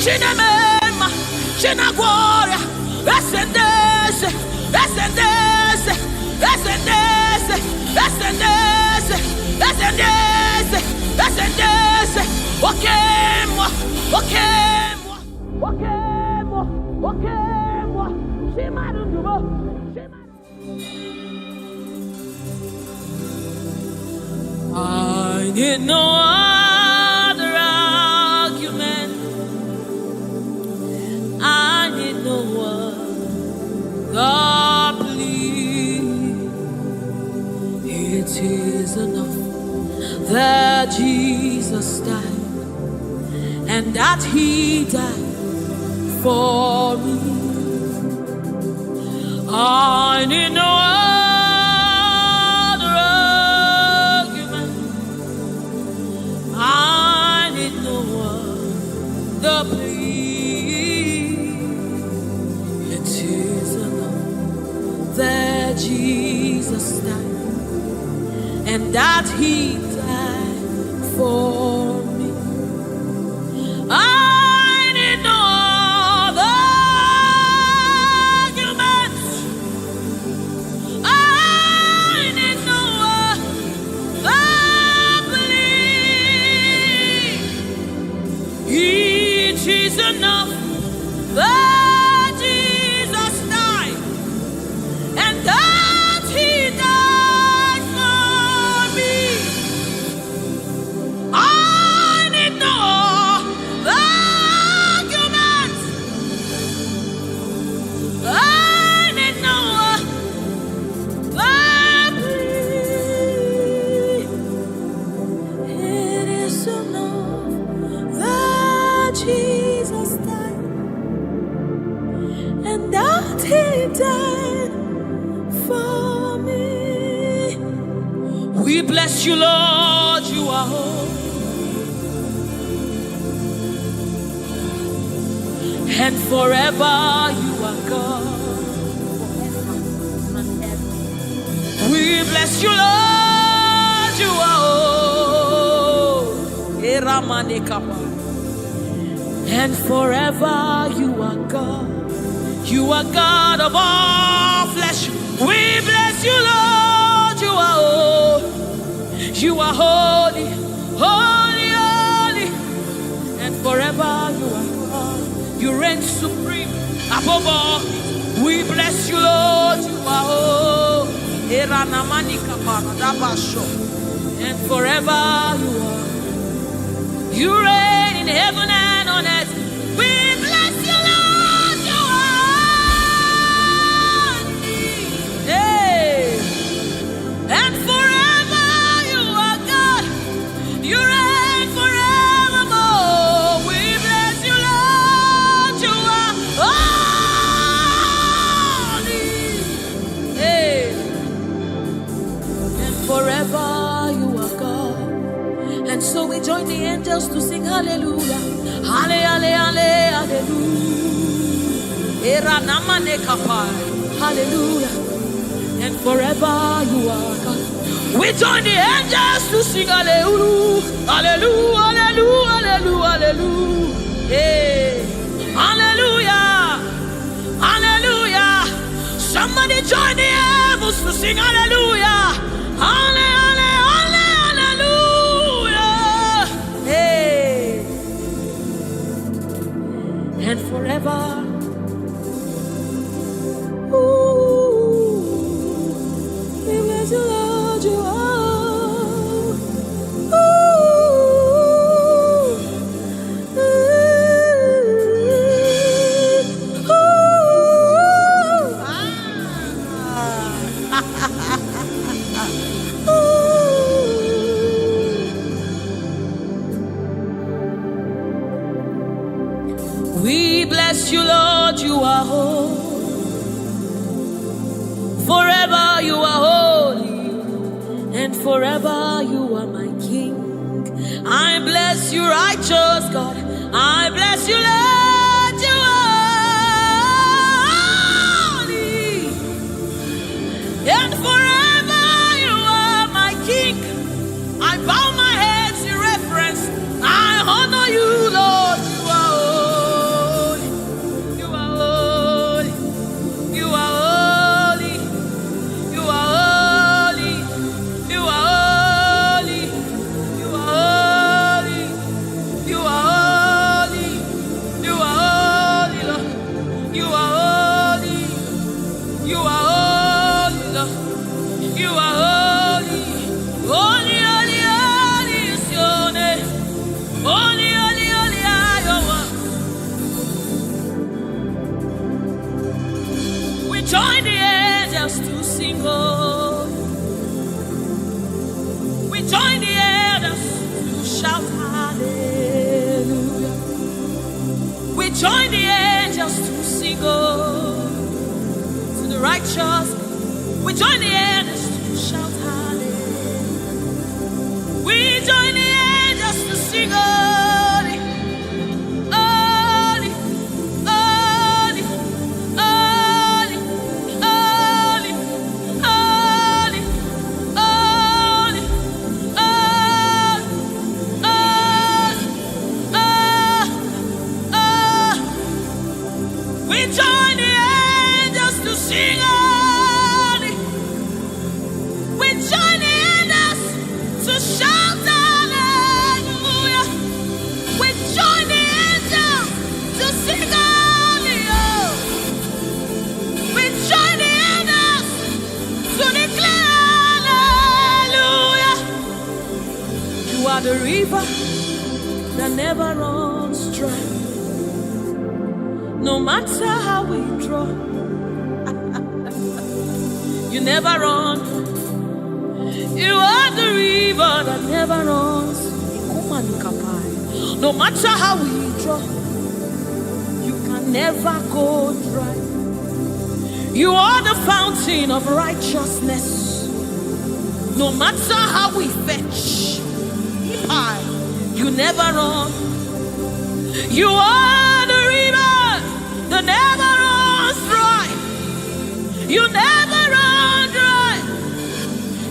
Shinamema, Shinagoria, Ascendese, Ascendese, Ascendese, Ascendese, Ascendese, Ascendese, Okemo, Okemo, Okemo, Okemo, Shimarubo, I need no other argument. I need no other plea. It is enough that Jesus died, and that He died for me. I need no other argument. I need no other plea. It is enough that Jesus died, and that He died for me. I need no other argument. I need no other plea. It is enough that Jesus died, and that He died for me. I need no argument. I need no plea. It is enough that Jesus died, and that He died for me. We bless you, Lord, you are holy, and forever you are God. We bless you, Lord, you are holy, and forever you are God. You are God of all flesh. We bless you, Lord, you are holy. You are holy, holy, holy, and forever you are God. You reign supreme above all. We bless you, Lord, you are holy, and forever you are. You reign in heaven and on earth. We bless you, Lord, you are holy. Hey. And forever you are God. You reign forevermore. We bless you, Lord, you are holy. Hey. And forever you are God. And so we join the angels to sing hallelujah. Hallelujah, hallelujah. Hallelujah. And forever you are God. We join the angels to sing hallelujah. Hallelujah, hallelujah, hallelujah, hallelujah. Hey. Hallelujah. Hallelujah. Somebody join the angels to sing hallelujah. Hallelujah. And forever, ooh, we bless you, Lord, you are. Ooh, ooh, we bless you, Lord, you are holy. Forever you are holy, and forever you are my King. I bless you, righteous God. I bless you, Lord, you are holy, and forever you are my King. I bow my head in reverence. I honor you, Lord, you are holy. angels to sing holy. We join the angels to shout hallelujah. We join the angels to sing holy. To the righteous, we join the angels to shout hallelujah. We join the angels to sing holy. Holy, holy, holy, holy, holy, holy, we join the angels to sing holy. We join the angels to shout hallelujah. We join the angels to sing holy. We join the angels to declare hallelujah. You are the river that never runs dry. No matter how we draw, you never run. You are the river that never runs. No matter how we draw, you can never go dry. You are the fountain of righteousness. No matter how we fetch, you never run. You are the river that never runs dry. You never run dry.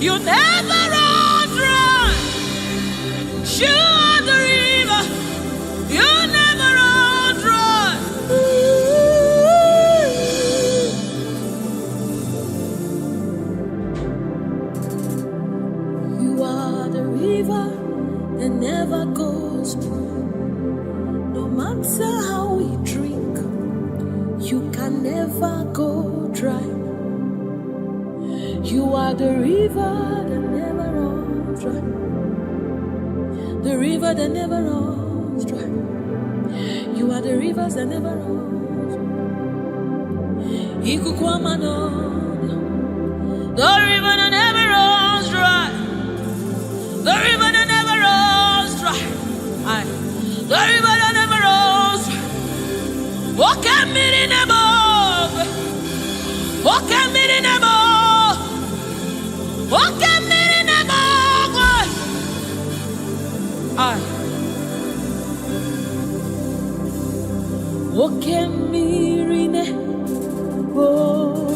You never run dry. You are the river. You never run dry. You are the river that never goes dry. No matter how we drink, you can never go dry. You are the river that never runs dry. The river that never runs dry. You are the rivers that never runs dry. The river that never runs dry. The river that never runs dry. The river that never runs dry. Walk at me in the above. Walk at me in the above. Walk at me in the above. Walk at me in the above.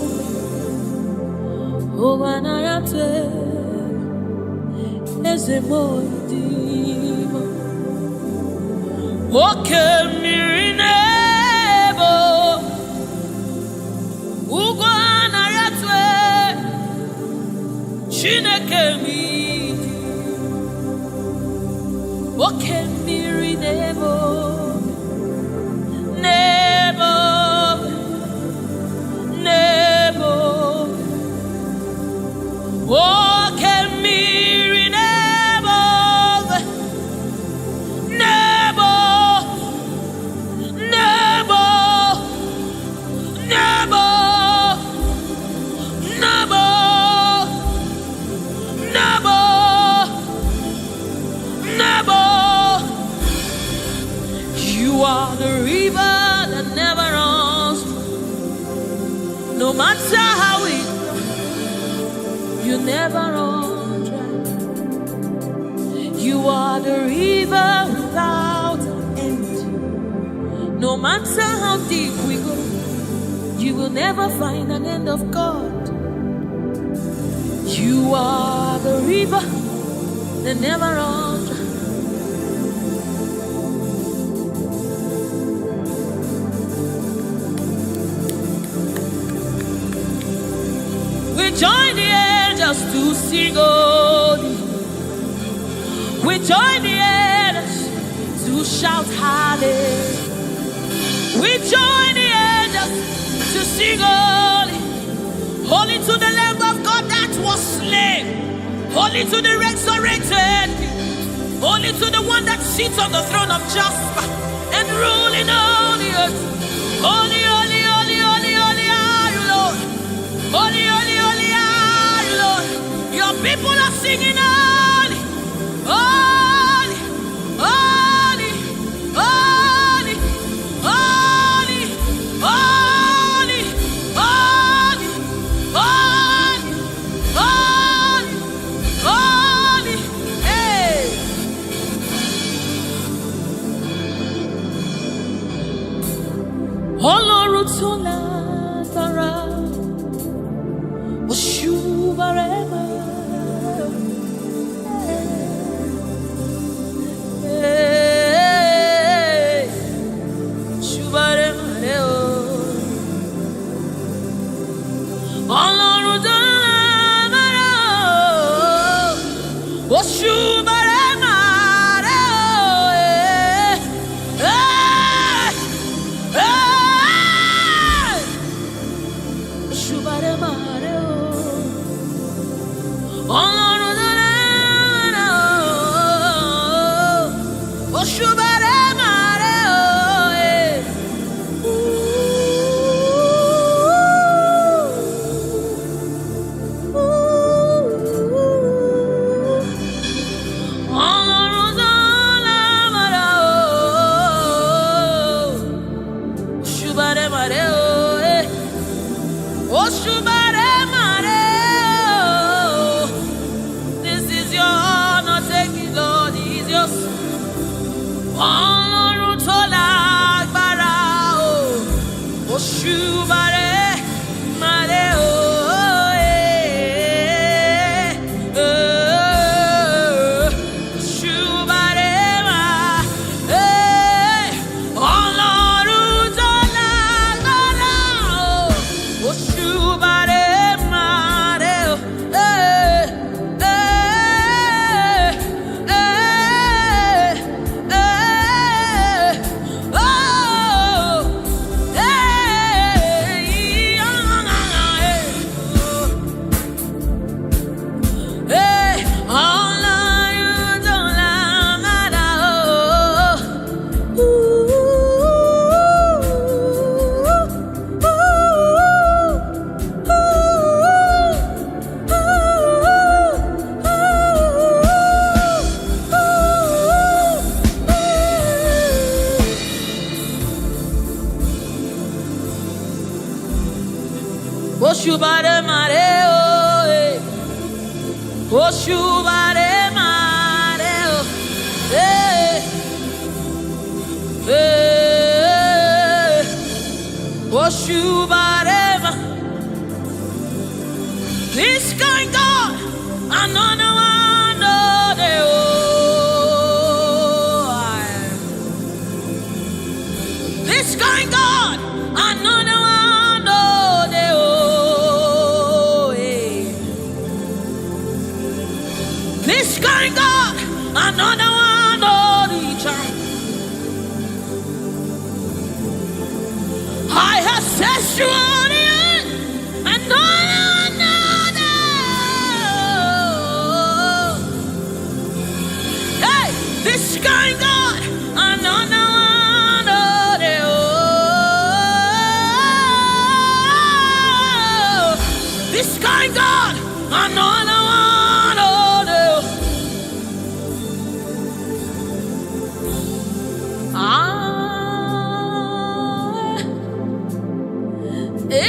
Overnight, as a motive. Walk at me in the Chineke mi, oke mmiri nebo, nebo, nebo, oke mmiri nebo, nebo, nebo, nebo, nebo. You are the river that never runs. No matter how it goes, you never run dry. You are the river without end. No matter how deep we go, you will never find an end of God. You are the river that never runs dry. We join the angels to sing holy. We join the angels to shout hallelujah. We join the angels to sing holy. Holy to the Lamb of God that was slain. Holy to the resurrected. Holy to the one that sits on the throne of Jasper and ruling all the earth. Holy, holy, holy, holy, holy are you, Lord. Holy, holy, holy. Ọlọ́run tó lágbára, Òṣùbàrẹ́mà. Òṣùbàrẹ́mà rẹ o. Ọlọ́run tó lágbára, Òṣùbàrẹ́mà rẹ o. Òṣùbàrẹ́mà rẹ o. Ọlọ́run tó lágbára, Òṣùbàrẹ́mà rẹ o. Ọlọ́run tó lágbára o. Òṣùbàrẹ́mà rẹ o. Òṣùbàrẹ́mà rẹ o. This is your honor, take it, Lord, it is yours. Ọlọ́run tó lágbára o. Òṣùbàrẹ́mà rẹ o. Òṣùbàrẹ́mà, Ọlọ́run tó lágbára o. Òṣùbàrẹ́mà rẹ o. Òṣùbàrẹ́mà rẹ o. Òṣùbàrẹ́mà rẹ o. Òṣùbàrẹ́mà. This kind God, another one, no, they this kind God, another one, no, they this kind God, another one, no, the child. I have set you on the end, and no one, hey, this kind God, another one, no, they this kind God, another one, no, they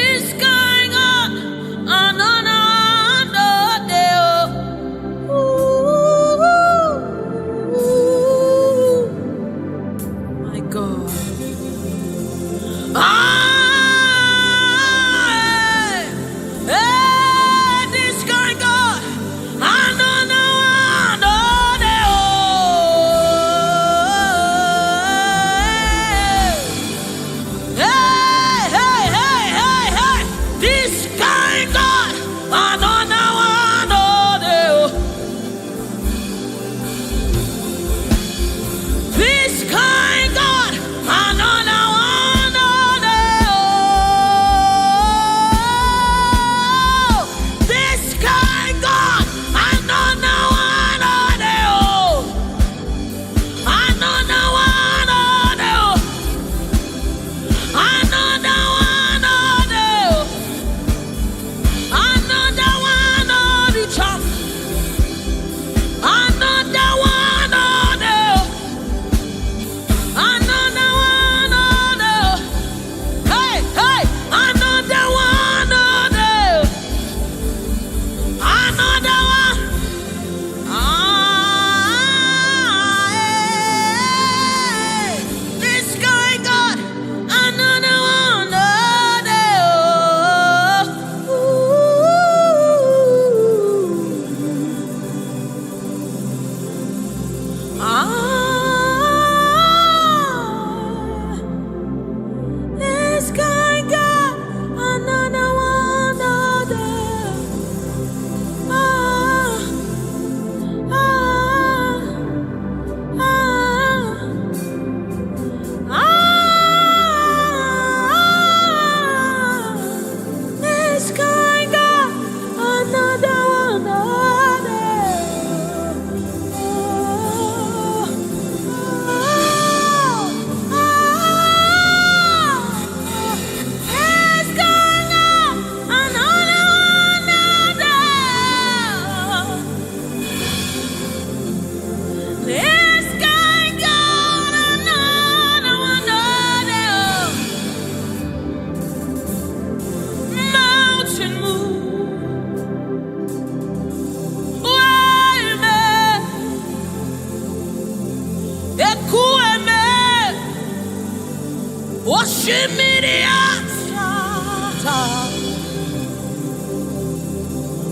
Oshimiriata.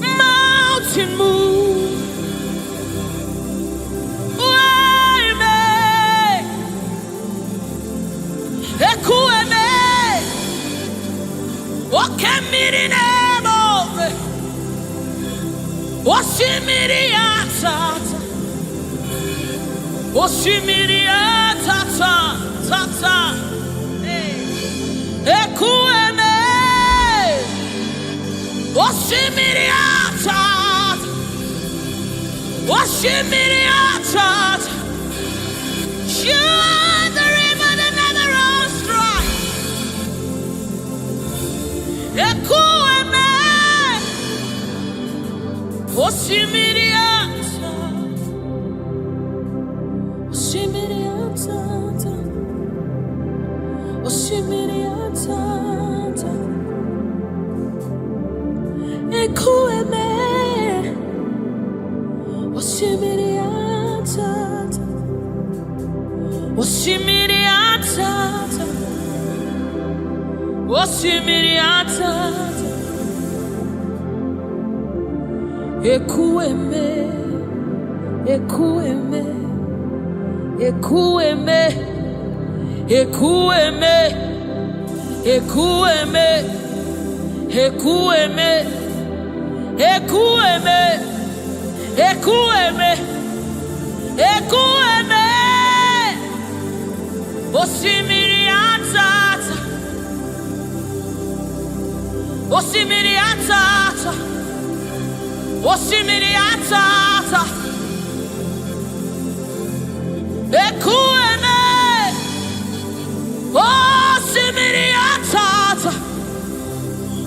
Mountain move. Wayme. Ekueme. Okemirine. Oshimiriata. Oshimiriata. Tata. Ekueme. Oshimiriata. Oshimiriata. You are the river that never runs dry. Ekueme. Oshimiriata. Oshimiriata. Oshimiriata. Ekueme. Oshimiriata. Oshimiriata. Oshimiriata. Ekueme. Ekueme. Ekueme. Ekueme. Ekueme. Ekueme. Ekueme. Ekueme. Ekueme. Oshimiriata. Oshimiriata. Oshimiriata. Ekueme. Oshimiriata.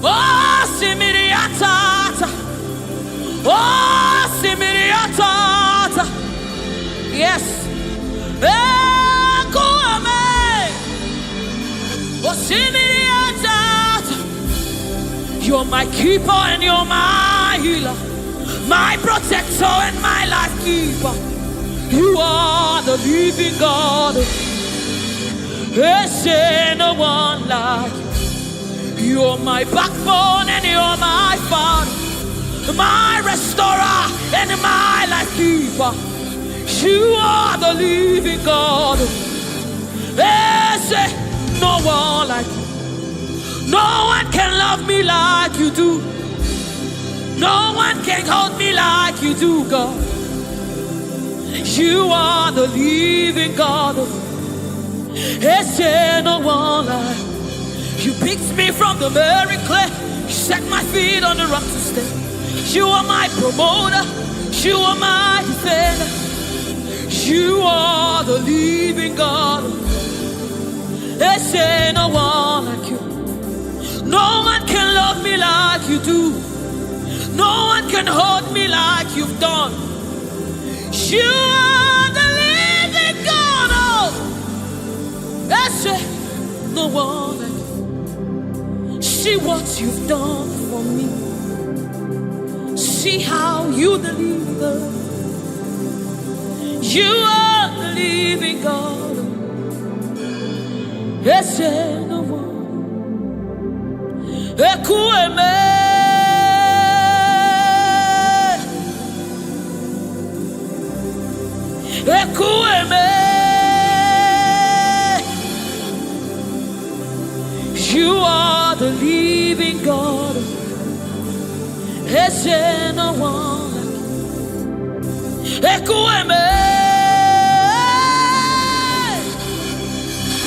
Oshimiriata. Oshimiriata. Yes. Ekueme. Oshimiriata. You're my keeper and you're my healer, my protector and my life keeper. You are the living God. There's no one like you. You're my backbone and you're my father, my restorer and my life keeper. You are the living God. There's no one like you. No one can love me like you do. No one can hold me like you do, God. You are the living God. There's no one like you. You picked me from the very clay. You set my feet on the rock to stay. You are my promoter. You are my defender. You are the living God. There's no one like you. No one can love me like you do. No one can hold me like you've done. You are the living God. Oh, that's it. No one like you. See what you've done for me. See how you deliver. You are the living God. That's it. No one. Ekueme. Ekueme. You are the living God. There's no one like you. Ekueme.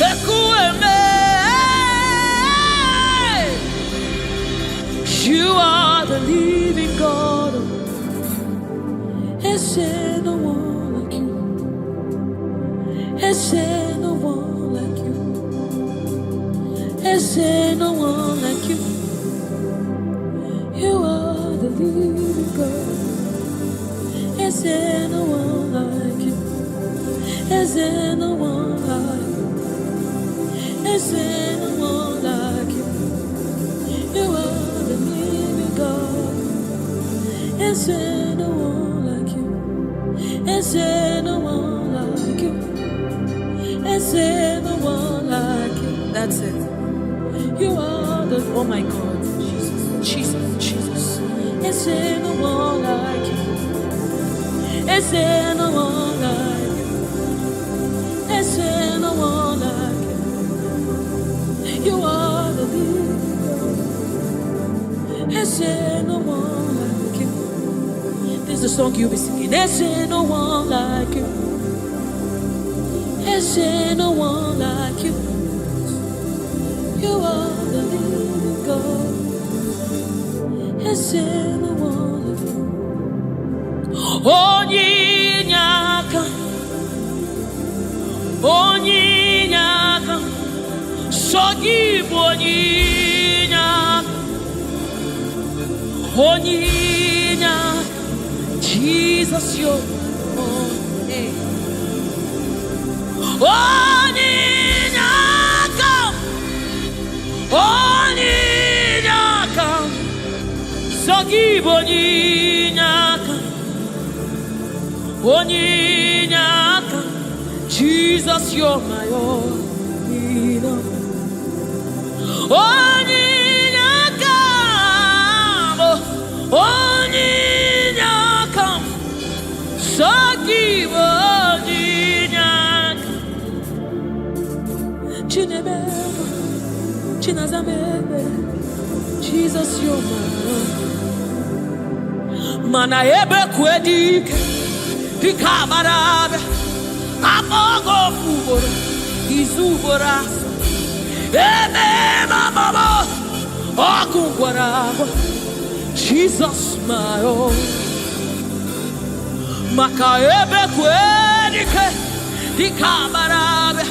Ekueme. You are the living God. There's no one like you. There's no one like you. There's no one like you. You are the living God. There's no one like you. There's no one like you. There's no one like you. You are the living God. There's no one like you. There's no one like you. There's no one like you. That's it. You are the, oh my God, Jesus, Jesus, Jesus. Is there no one like you? Is there no one like you? Is there no one like you? You are the leader. Is there no one like you? This is the song you'll be singing. Is there no one like you? Is there no one like you? You are the living God. Is there no one like you? Onyinyaka, Onyinyaka, Sogibu Onyinyaka, Onyinyaka, Jesus, your name. Onyinyaka, Onyinyaka, Sogibu Onyinyaka, Onyinyaka, Jesus, you're my own. Onyinyaka, Onyinyaka, Sogibu Onyinyaka, Chinebe, Chinazamebe, Jesus, you're my own. Mana ebe kwedike, dikabarabe, amogo fubora, izubora, ebe mama, okungwarabo, Jesus, my own. Maka ebe kwedike, dikabarabe,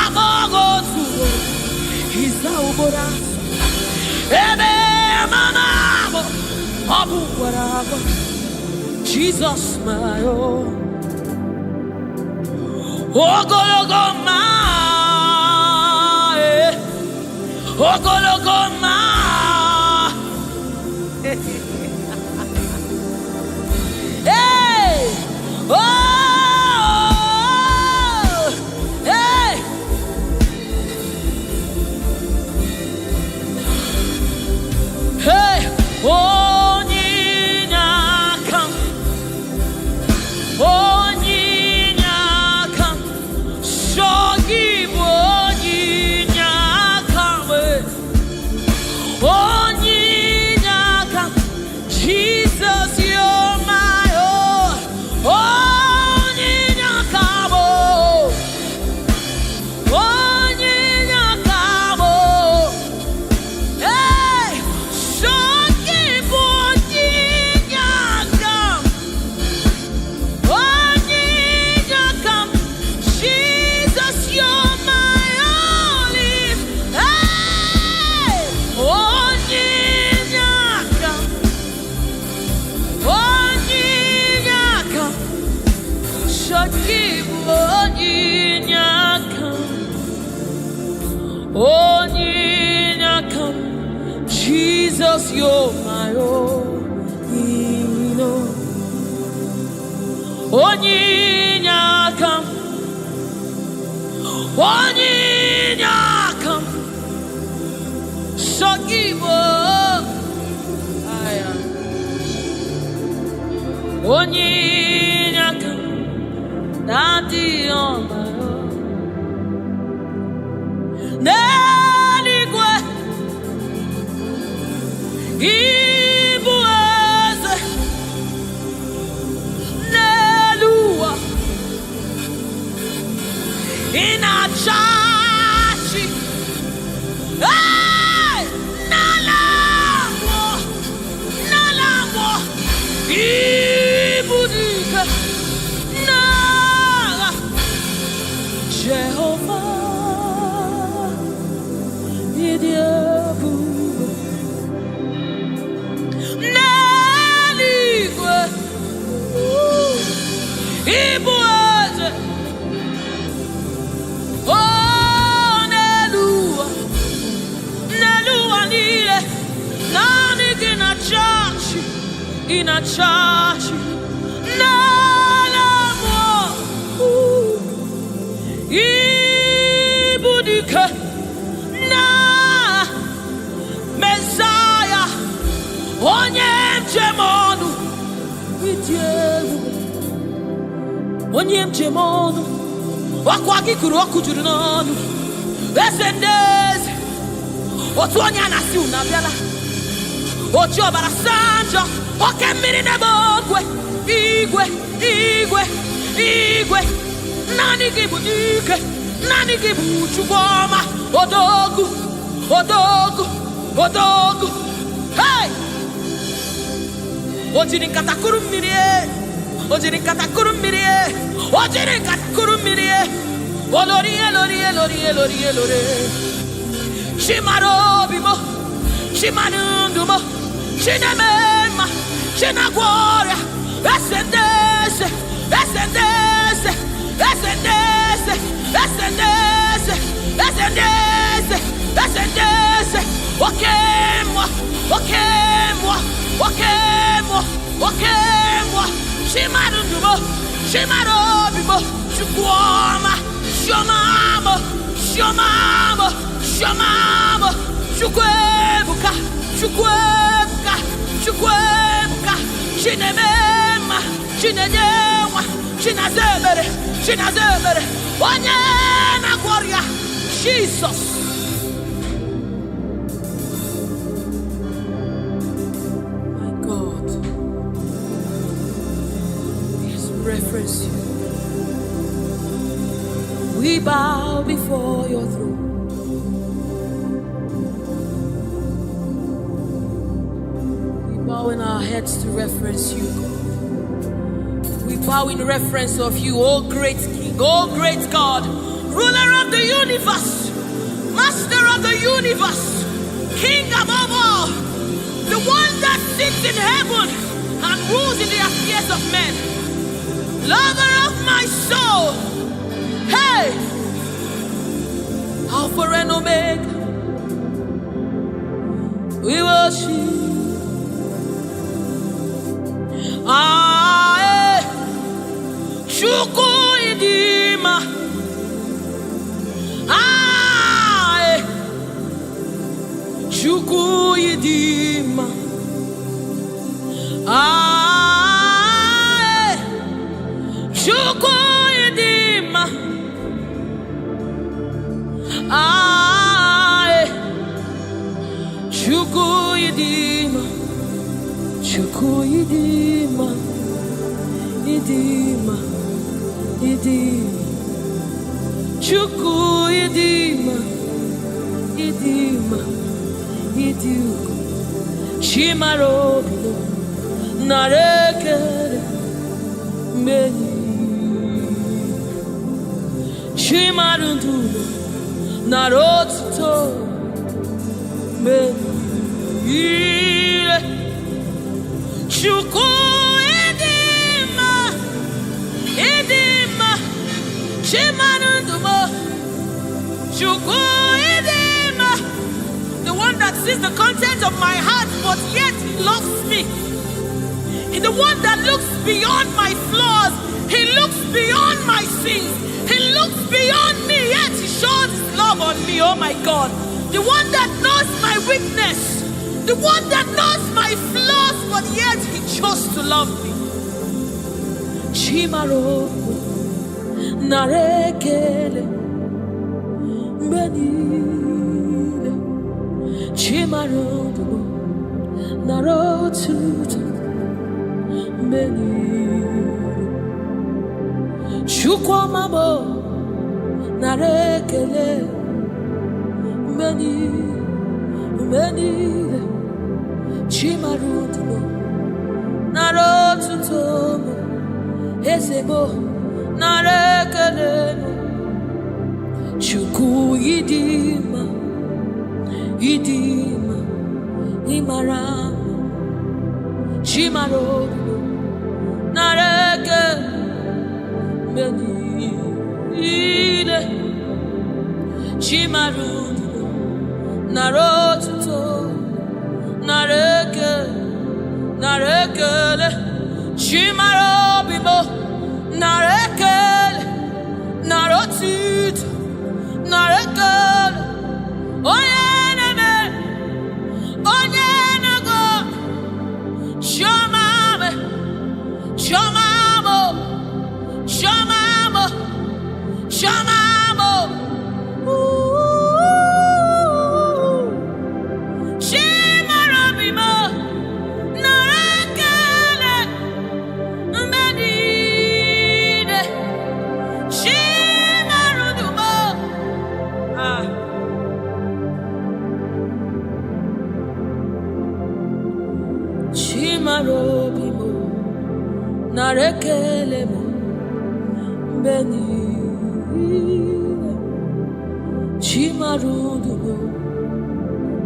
amogo fubora, izubora, ebe mama, Jesus, my own. Ogologoma, Ogologoma. Hey, oh, hey. Hey, Onyinyaka, Onyinyaka, Sogibu Onyinyaka, Onyinyaka, Jesus, you're my own. Onyinyaka, Onyinyaka, hey, Sogibu Onyinyaka, Onyinyaka, Jesus, you're my only. Hey, Onyinyaka, Onyinyaka, Sogibu Onyinyaka, Onyinyaka, Jesus, you're my own. Onyinyaka, Onyinyaka, Sogibu Onyinyaka, Daddy on my own. Neligwe, Igbo eze, Nelua, Inachachi, hey, Nalamo, Nalamo, Ibudike, Nala, Jehovah, Idiebu, Neligwe, Igbo eze, oh, Nelua, Nelua nile, nani inachachi, Nalamo, Ibudike, Dieu, onye mchemono, wakwa gikuru okujuru n'ọnụ, esendeze, otu onye anasi unabiala, ochi ọbara sanjo, oke mmiri n'ebe ogwe, igwe, igwe, igwe, nani gị bụ dike, nani gị bụ Chukwu ọma, odogu, odogu, odogu, hey! Ojiri nkata kuru mmiri e, ojiri nkata kuru mmiri e, ojiri nkata kuru mmiri e, olori elori elori elori elori. Chimaro bimo, chimanundu mo, chinemema, chinagwora, esendese, esendese, esendese, esendese, esendese, esendese, okemwa, okemwa, okemwa, okemwa, chimanundu mo, chimaro bimo, chukwoma, shomamo, shomamo, shomamo, chukwebuka, chukwebuka, chukwebuka, chinemema, chinenyemwa, chinazemere, chinazemere, onye na gloria, Jesus. My God, yes, reference you. We bow before your throne. We bow in our heads to reference you, God. We bow in reference of you, O great King, O great God, ruler of the universe, master of the universe, King above all, the one that sits in heaven and rules in the affairs of men, lover of my soul. Hey, Alpha and Omega, we worship. Chukwu idima, Chukwu idima, Chukwu idima. Chukwu idima, Chukwu idima, idima, idima, Chukwu idima, idima, idima, Chimarobi, narekere, meni, Chimarundu, narotuto, meni, Chukwu idima, idima, Chimanundumo, Chukwu idima, the one that sees the content of my heart, but yet he loves me. He's the one that looks beyond my flaws. He looks beyond my sins. He looks beyond me, yet he shows his love on me. Oh my God. The one that knows my weakness, the one that knows my flaws, but yet he chose to love me. Chimaro narekele benile, Chimaro narotuta benile, Chukwamamo narekele benile, benile, Chimarutumo narotutomo, Ezebo narekele, Chukwu idima, idima, imara, Chimarutumo narekele, benile, Chimarutumo narotuto, narekele, narekele, Chimarobimo, narekele, narotito, narekele, oyeneme, onyenego, shomame, Chimarobimo, Narekelemo, Beni, Chimarudumo,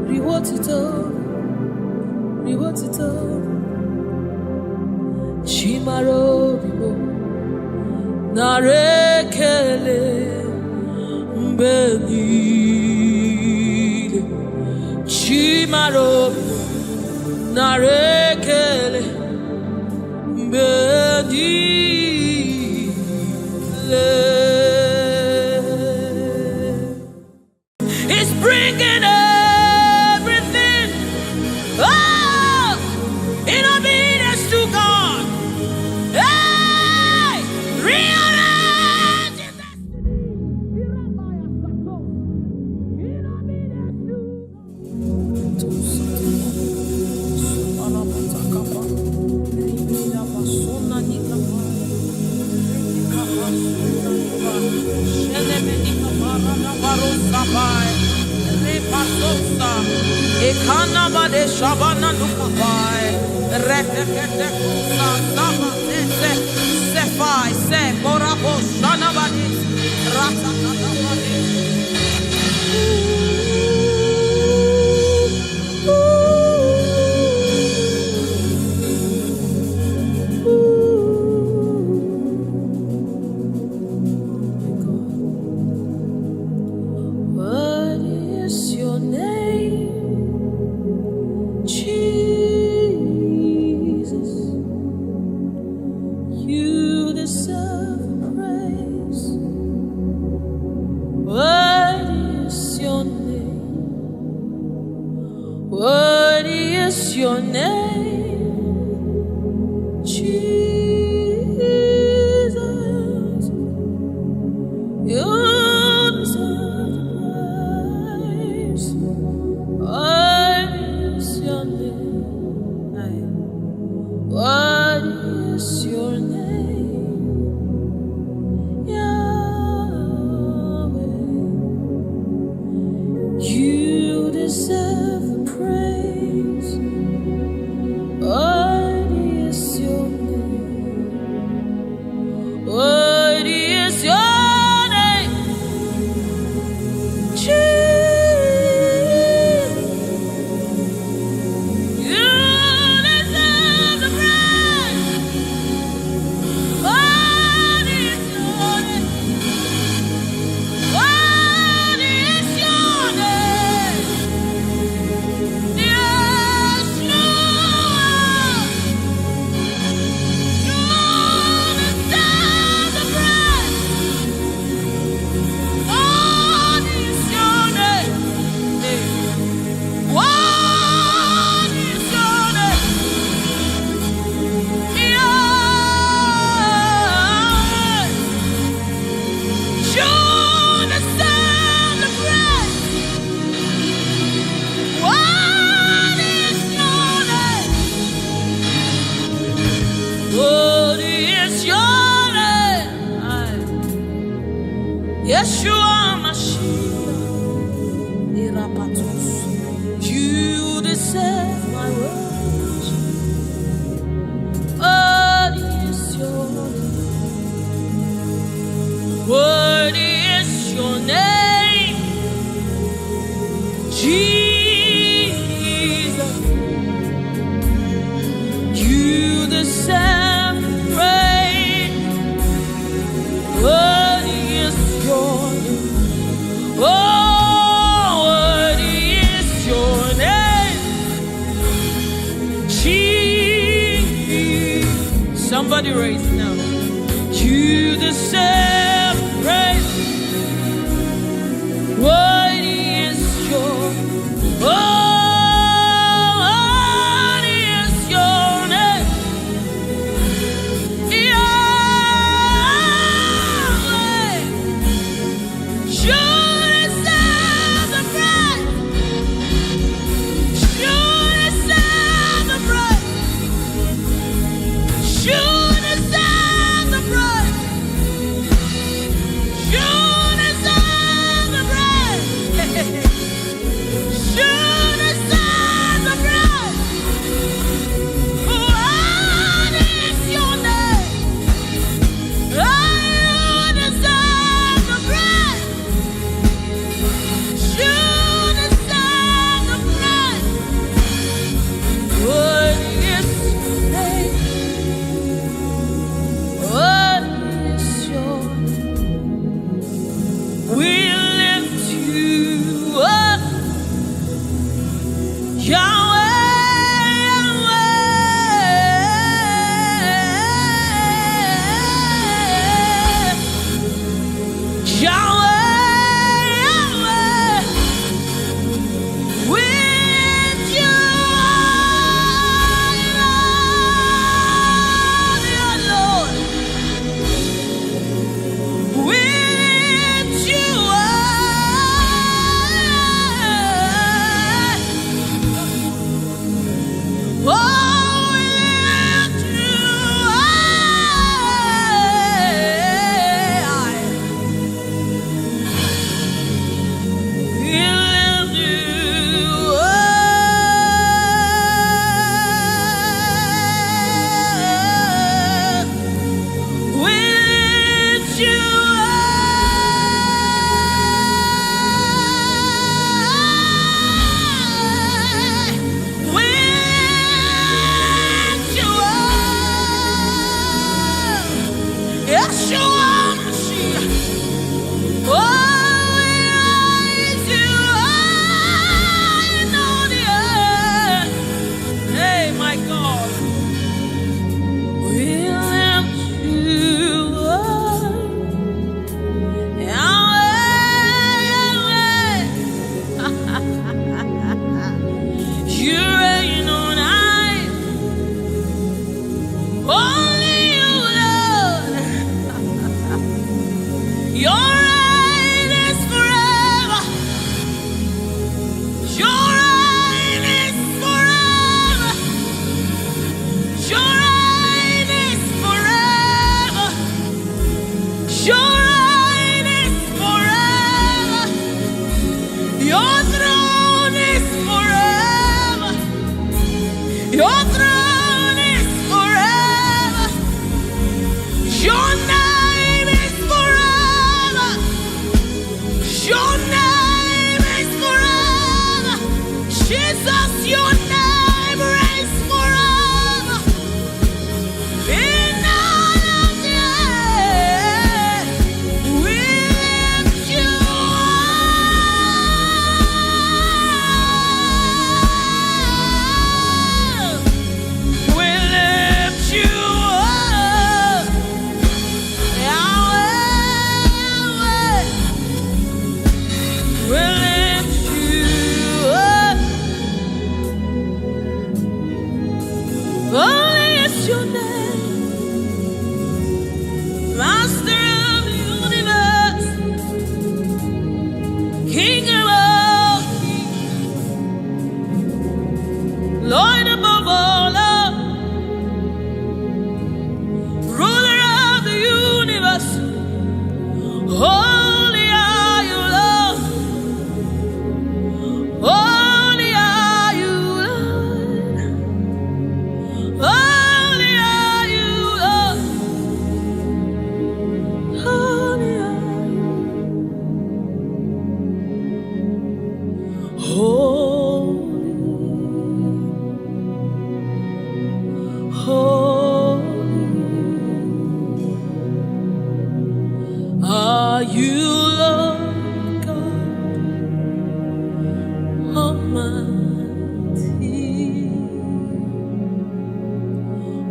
Riwotito, Chimarobimo, Narekele, Beni, Chimarobimo, Narekele, He's bringing everything in obedience to God. Hey, rearrange your Ekanabade Shabana Lukapai, Rekete Sama Sefai, Se Korabo Shanabadi, Ratakabadi. What is your name? Jesus, you deserve praise. What is your name? What is your name? Jesus, you deserve praise. What is your name? What is your name? Yahweh, you deserve the praise. What is your name? What is your name? Jesus, you deserve the praise. What is your name? What is your name? Yes, Lord, you deserve the praise. What is your name? What is your name? Yeah, you deserve the praise. What is your name? What is your name? Yeshua Mashiach, Irapatos. You deserve my worship. What is your name? What is your name? Jesus, you deserve praise. What is your name? Oh, what is your name? Jesus, somebody raise it now. You deserve praise. What is your oh, what is your name? Yahweh, you deserve the praise. You deserve the praise. You deserve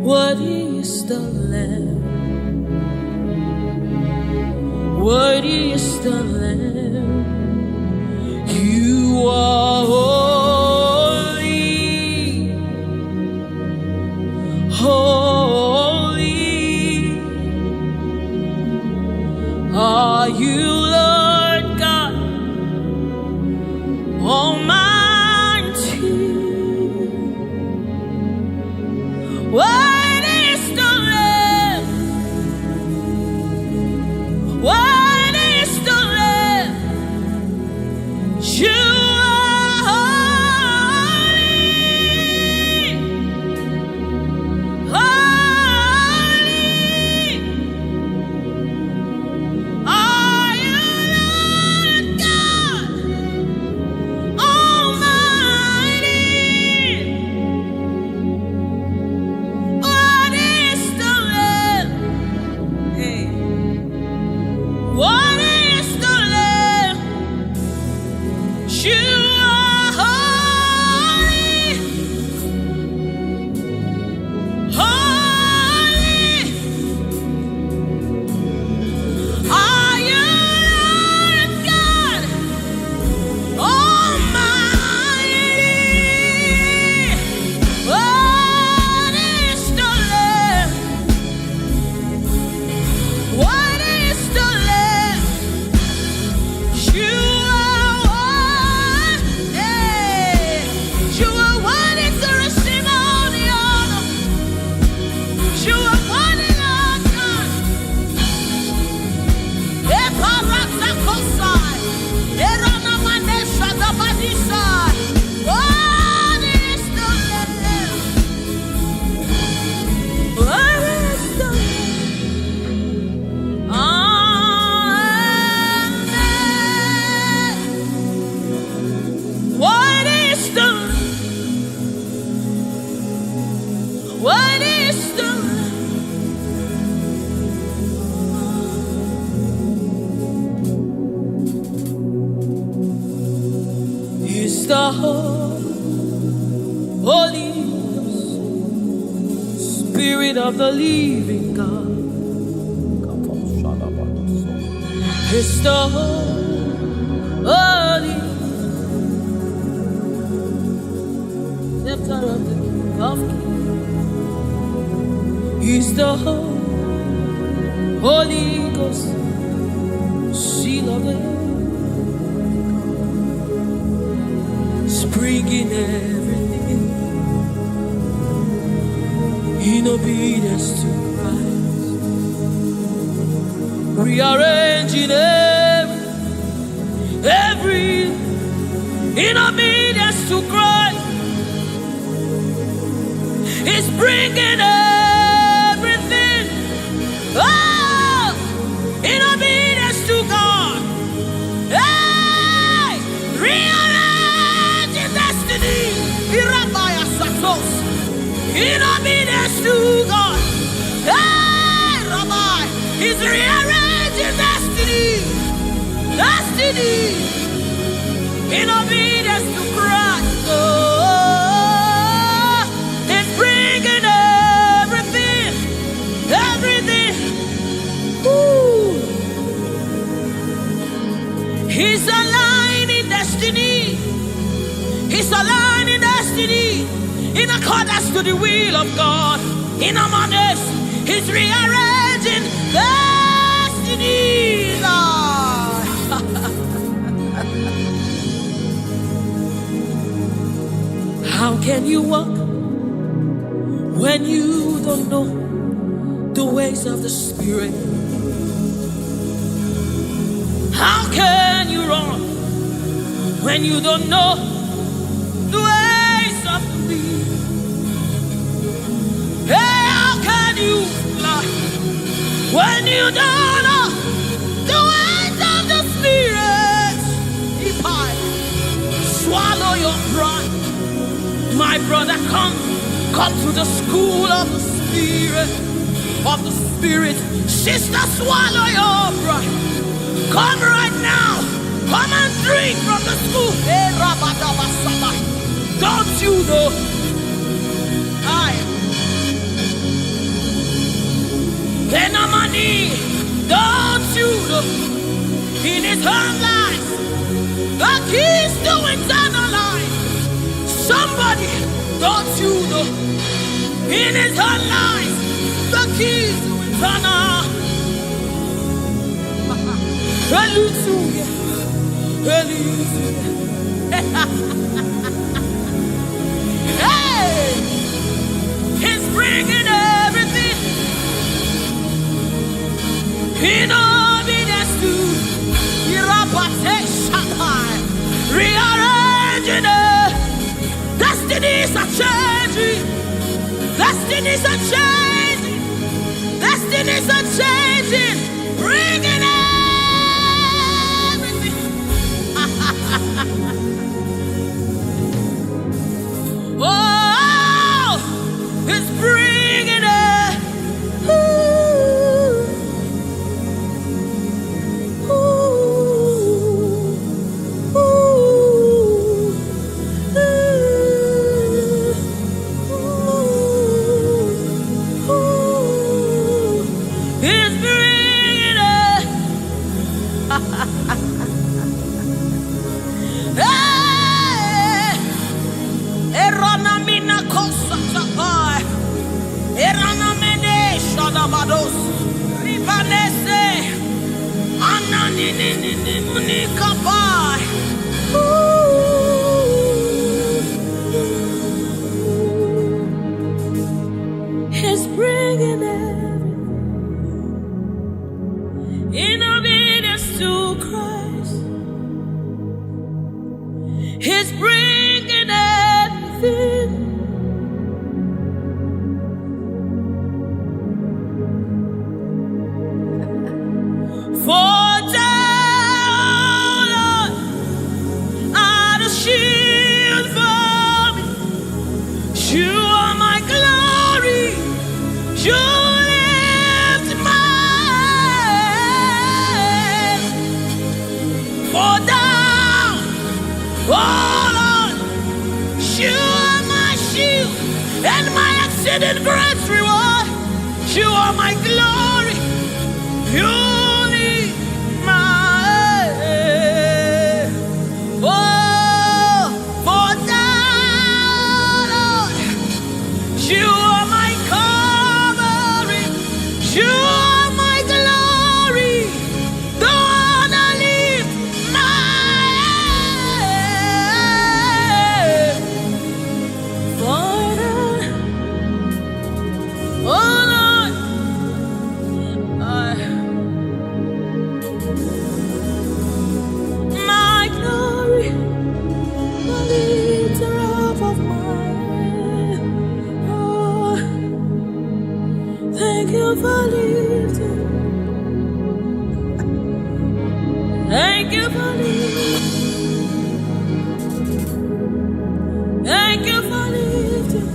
Worthy is the Lamb. Worthy is the Lamb. You are holy, holy. Are you Lord God Almighty? What is the Lamb? What is the Lamb? You are holy, holy. Are you Lord God Almighty? What is the Lamb? Hey. What is the Lamb? You are holy. He's the Holy Spirit of the living God. He's the Holy Scepter of the King of Kings. He's the Holy Ghost, seal of the bringing everything in obedience to Christ, rearranging every in obedience to Christ. It's bringing everything in obedience to God. Hey, rearranging destiny in obedience to God. Hey, Rabbi, He's rearranging destiny in obedience to Christ. Oh, it's bringing everything. Ooh. He's aligning destiny. He's aligning destiny in accordance to the will of God. In Amadeus, He's rearranging destiny. How can you walk when you don't know the ways of the Spirit? How can you run when you don't know the ways of the wind? Hey, how can you fly when you don't know the ways of the Spirit? If I swallow your pride, my brother, come to the school of the Spirit, Sister, swallow your pride. Come right now. Come and drink from the school. Hey, don't you know? Don't you know? In His own life, the keys to eternal life. Somebody, don't you know? In His own life, the keys to eternal. Hallelujah. Hey, He's bringing everything in obedience to rearranging it. Destinies are changing. Destinies are changing. Destinies are changing. Bringing everything. Oh, it's bringing it. He's bringing everything in obedience to Christ. He's bringing everything. For down You are my shield and my exceeding great reward. You are my glory. You lead my oh, for thou, Lord, you are my covering. You are my glory. The one I lift my head. Oh Lord, my glory, the lifter up of my head. Oh, thank you for lifting. Thank you for lifting. Thank you for lifting.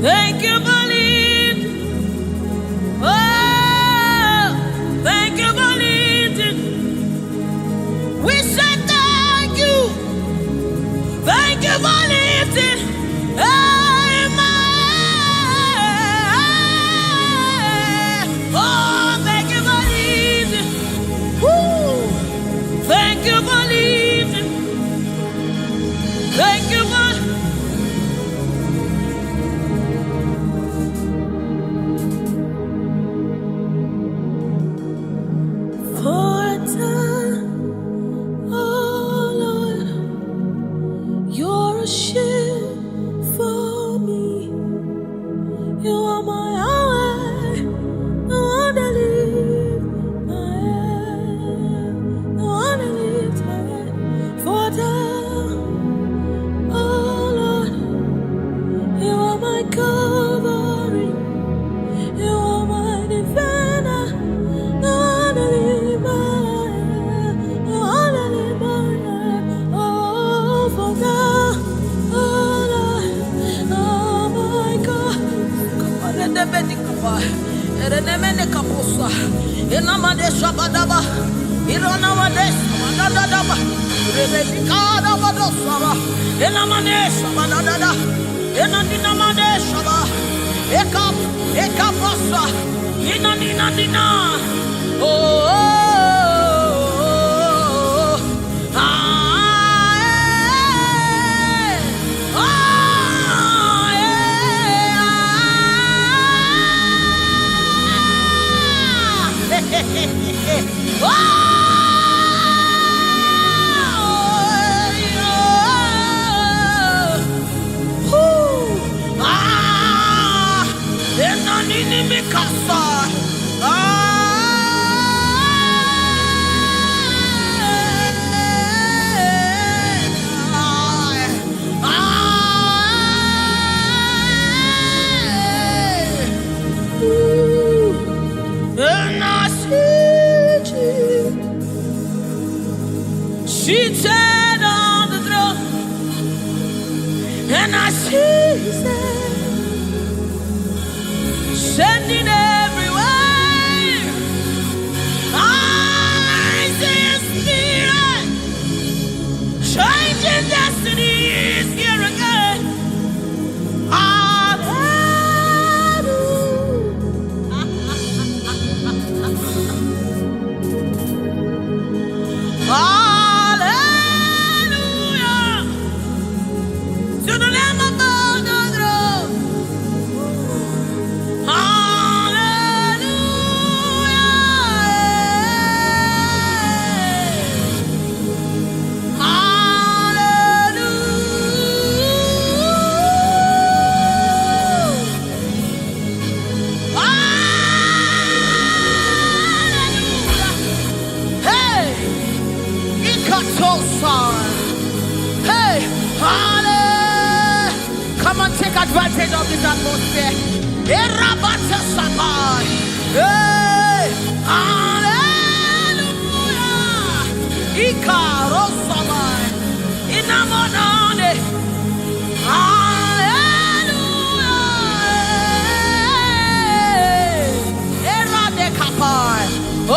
Thank you for lifting. Oh, thank you for lifting. We say thank you. Thank you for lifting. Oh, thank you for lifting. Woo. Thank you for lifting. Thank you for time. Oh Lord, you're a shield for me. You are my highway, the one that lift my head, the one that lifts my head. For time. Oh Lord, you are my covering. You are my defender. The one that lifts my head, the one that lifts my head. Oh, for thou, oh Lord, oh my God. Seated on the throne, and I see His hand sending everywhere. I see His Spirit changing destinies here again. Hey, come on, take advantage of this atmosphere. Hey, hallelujah. Ikarosamai. Inamonane. Hallelujah. Eradekapai. Oh,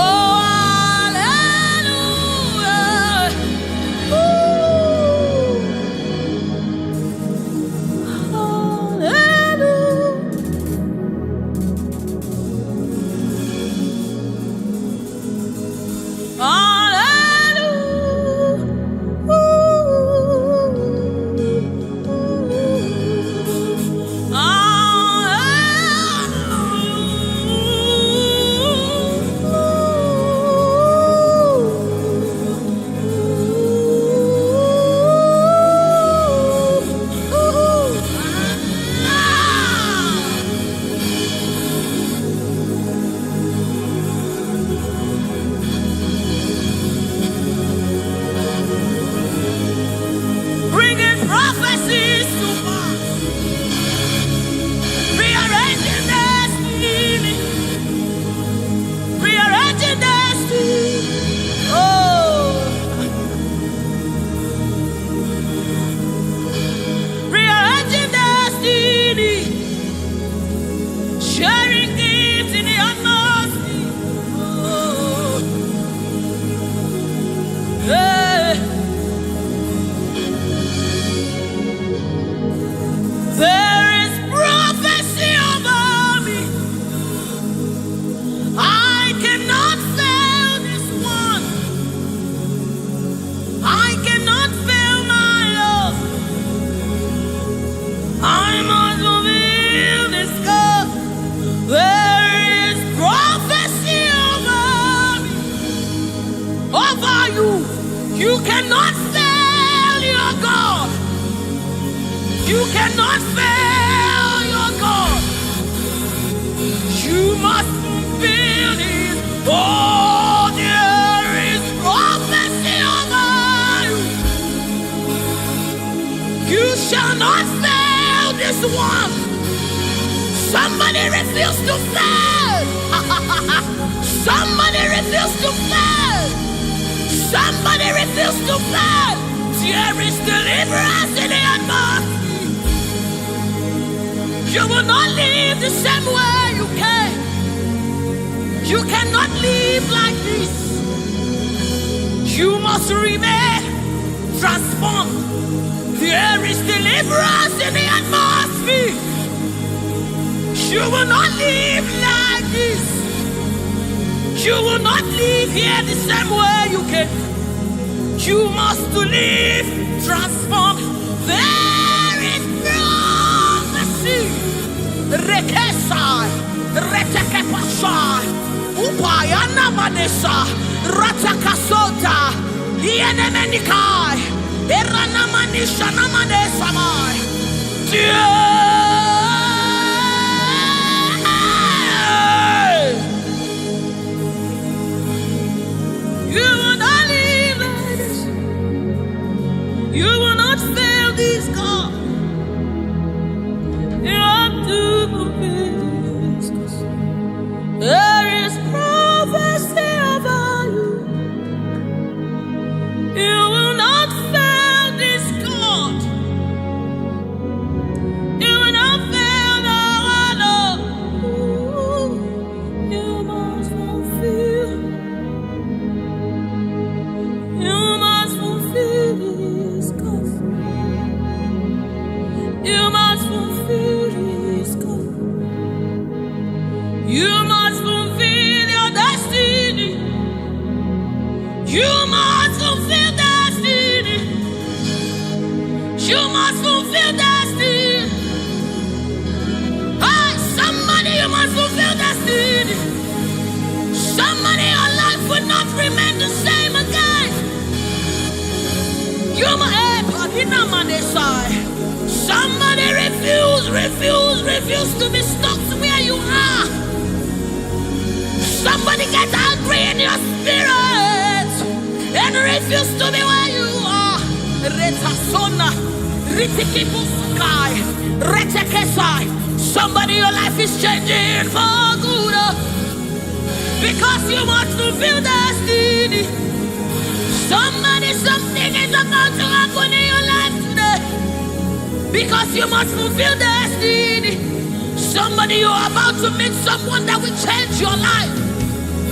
You cannot fail your God. You cannot fail your God. You must fulfill His. Oh, there is prophecy over you. You shall not fail this one. Somebody refuse to fail. Somebody refuse to fail. Somebody refuse to fail. There is deliverance in the atmosphere. You will not live the same way you came. You cannot live like this. You must remain transformed. There is deliverance in the atmosphere. You will not live like this. You will not live here the same way you came. You must live transformed. There is prophecy. Rekesai, Retekepashai, Upayana Madesa, Ratakasota, Ienemenikai, Eranamanisha Namadesamai. You will not live like this. You will not fail this God. You have to fulfill this. There is prophecy over you. You will not fail this God. You will not fail our Lord. You must fulfill. You must fulfill this God. You must fulfill this God. You must fulfill your destiny. You must fulfill destiny. You must fulfill destiny. Hey, somebody, you must fulfill destiny. Somebody, your life will not remain the same again. You must, somebody refuse to be stuck where you are. Somebody get angry in your spirit and refuse to be where you are. Somebody, your life is changing for good because you must fulfill destiny. Somebody, something is about to happen in your life today because you must fulfill destiny. Somebody, you are about to meet someone that will change your life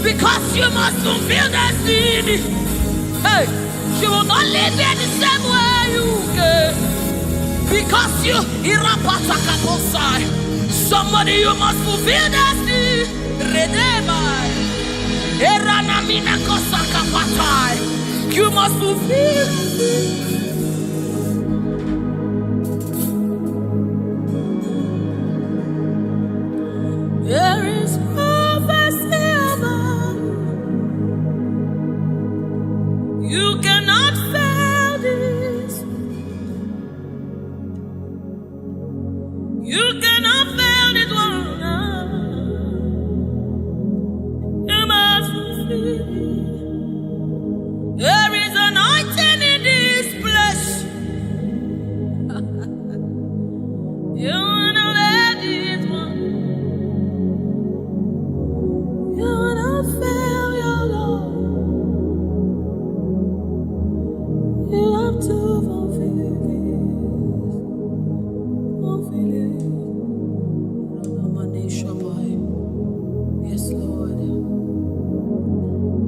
because you must fulfill destiny. Hey, you will not live here the same way you came because you somebody, you must fulfill destiny. You must fulfill. There is prophecy about you. You cannot fail this. You cannot fail this one. You must fulfill. There is anointing in this place. You wanna let it one. You wanna fail your Lord. You have to fulfill it. Fulfill it. Yes, Lord.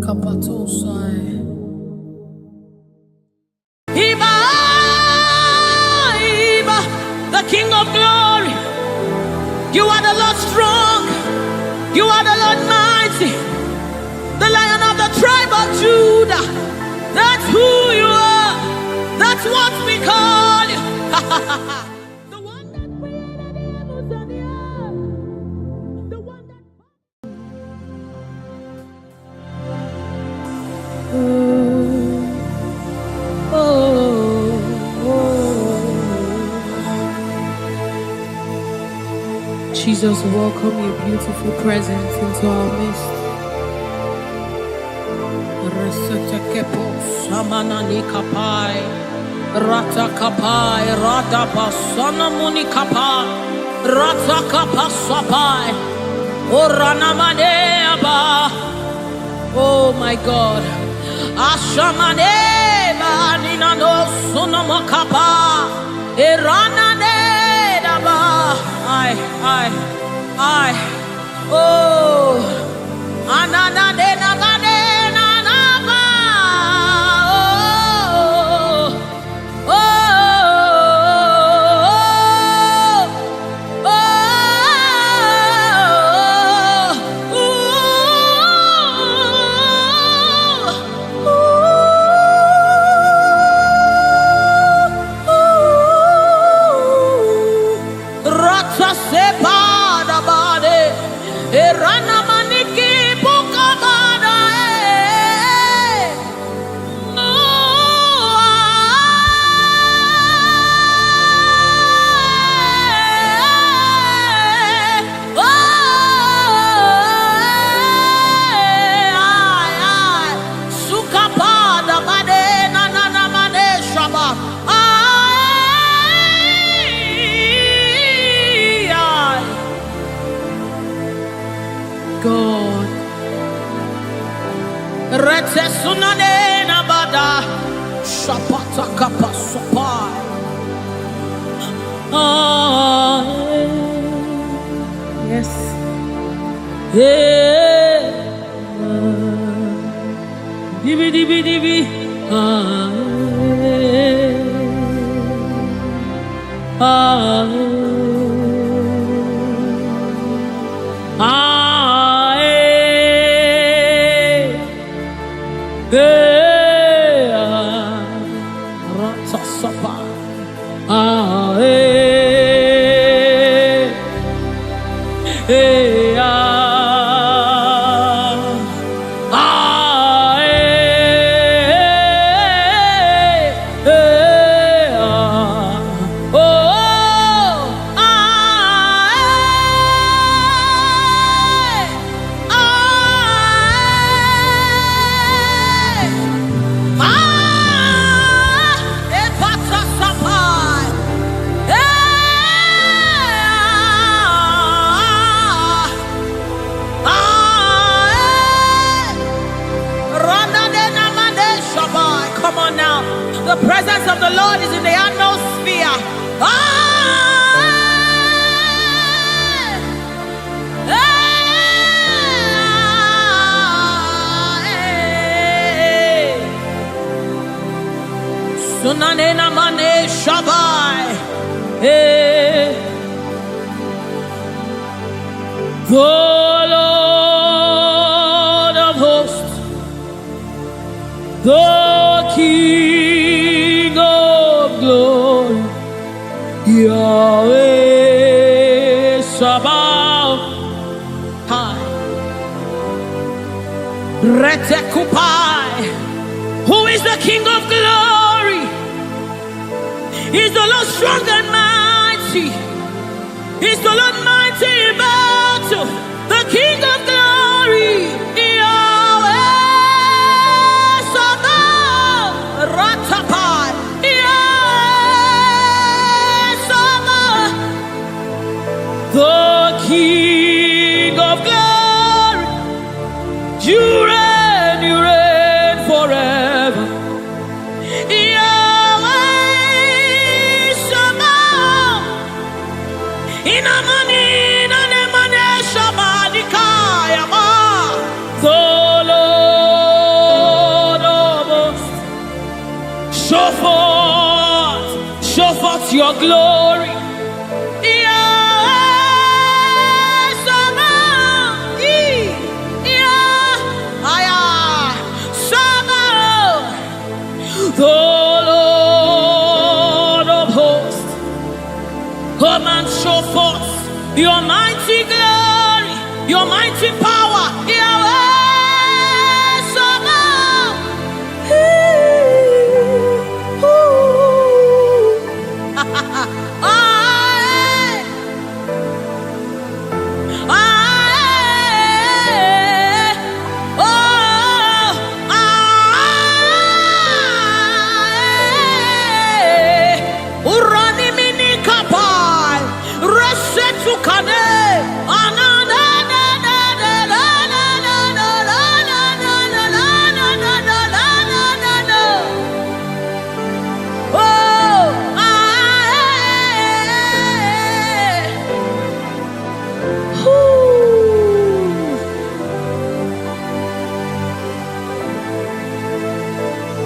Kapatosai. King of glory, you are the Lord strong, you are the Lord mighty, the Lion of the tribe of Judah. That's who you are, that's what we call you. The one that created the heavens and the earth, the one that... Oh, Jesus, welcome your beautiful presence into our midst. Resetekepo samanani kapai, rata kapai, rada basana muni kapai, rata kapasapai, orana maneaba. Oh my God, ashamane manina no sunamakapa, erana nedaba. I, oh, anana nena manena naba, oh, oh, oh, Rata sepada bade, erana maniki buka bada, suka pada bade, nana mane shaba. God, rete sunane nabada, shapata kapasopai. Yes, yeah, dibi dibi dibi, the presence of the Lord is in the atmosphere. Sunanena mane shabai. The Lord of hosts, the King of glory, Yahweh Sabaoth, Retekupai. Who is the King of glory? He's the Lord strong and mighty. He's the Lord mighty in battle. The King of glory, Yahweh Sabaoth, Ratapai, Yahweh Sabaoth, the King of glory. You reign forever. Yahweh Sabaoth, inamani nanemane shabadikaya ma, the Lord of hosts. Show forth your glory. The Lord of hosts, come and show forth your mighty glory, your mighty power, Yahweh Sabaoth.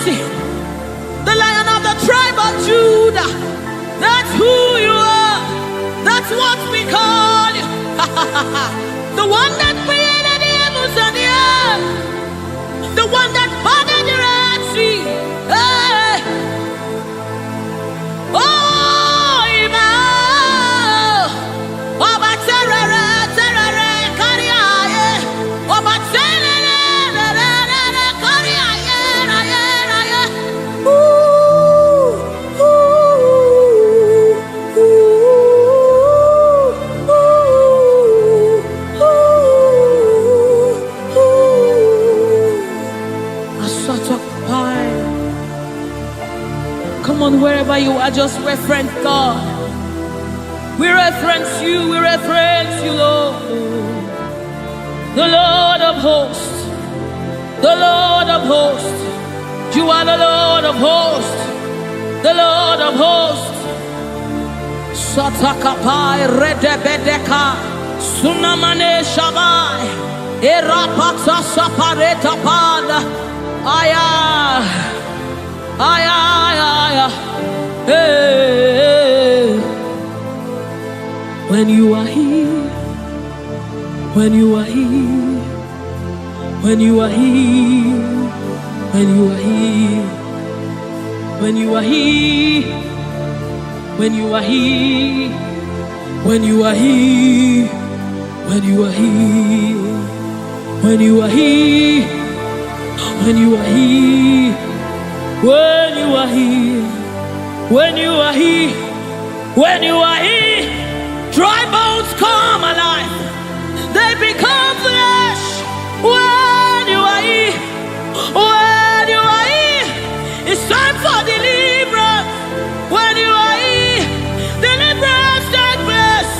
mighty, the Lion of the tribe of Judah. That's who you are. That's what we call you. The one that created the heavens and the earth. The one that parted the Red Sea. Hey. Oh, Emmanuel. Oba terere, terere, kariaye. Oba terere, terere, kariaye, raye, raye. Ooh, ooh, ooh, ooh, ooh. A sort of pie. Come on, wherever you are, just reference God. We reference you, Lord. The Lord of hosts, the Lord of hosts. You are the Lord of hosts, the Lord of hosts. Satakapai redebedeka, sunamane shabai, erapata sapareta pada, aya, aya, aya, hey. When you are here, when you are here, when you are here, when you are here, when you are here, when you are here, when you are here, when you are here, when you are here, when you are here, when you are here, when you are here, when you are here, dry bones come alive. They become flesh. When you are here, when you are here, it's time for deliverance. When you are here, deliverance takes place.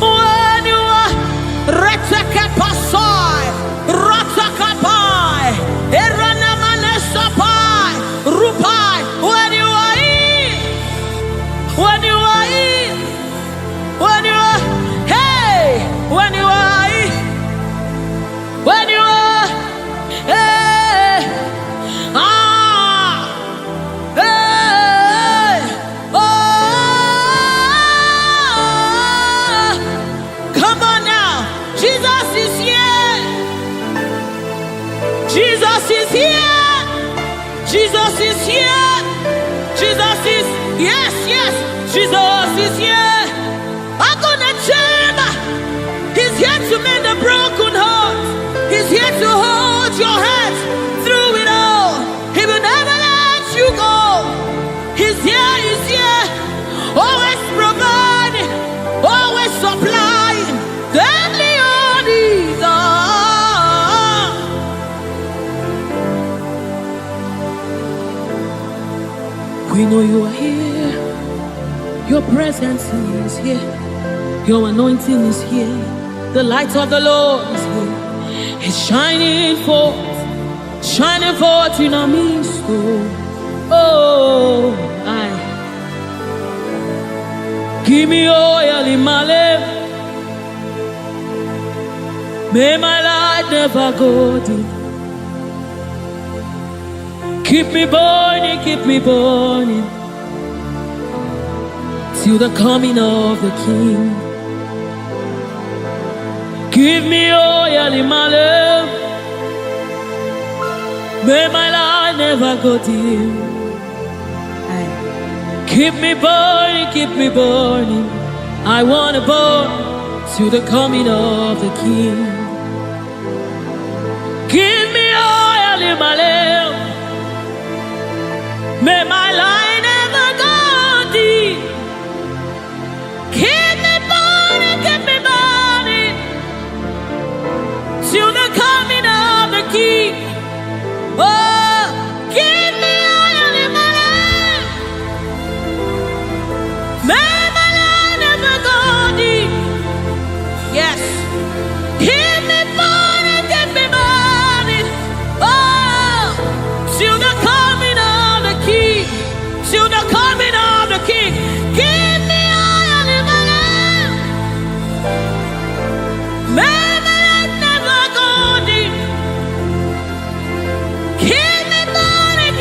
When you are retekepasai, ratakapai, eranamanesapai, rupai. When you are here, when you are here, when you are, hey, when you are here, when you are, hey, hey, oh, come on now, Jesus is here, Jesus is here, Jesus is here, Jesus is, yes, yes, Jesus is here. I'm gonna chamber. He's here to mend the broken heart. He's here to hold your hand through it all. He will never let you go. He's here, he's here. Always providing, always supplying. Deadly on his arm. We know you are here. Your presence is here. Your anointing is here. The light of the Lord is here. It's shining forth in our midst. Oh, I give me oil in my lamp. May my light never go dim. Keep me burning, till the coming of the King. Give me oil in my lamp. May my light never go dim. Keep me burning. I want to burn till the coming of the King. Give me oil in my lamp. May my light never go dim. Keep me burning till the coming of the King. Oh, give me oil in my lamp. May my light never go dim. Yes. Keep me burning. Oh, till the coming of the King. Till the coming of the King. Give me oil in my lamp. May my light never go dim. Keep me burning.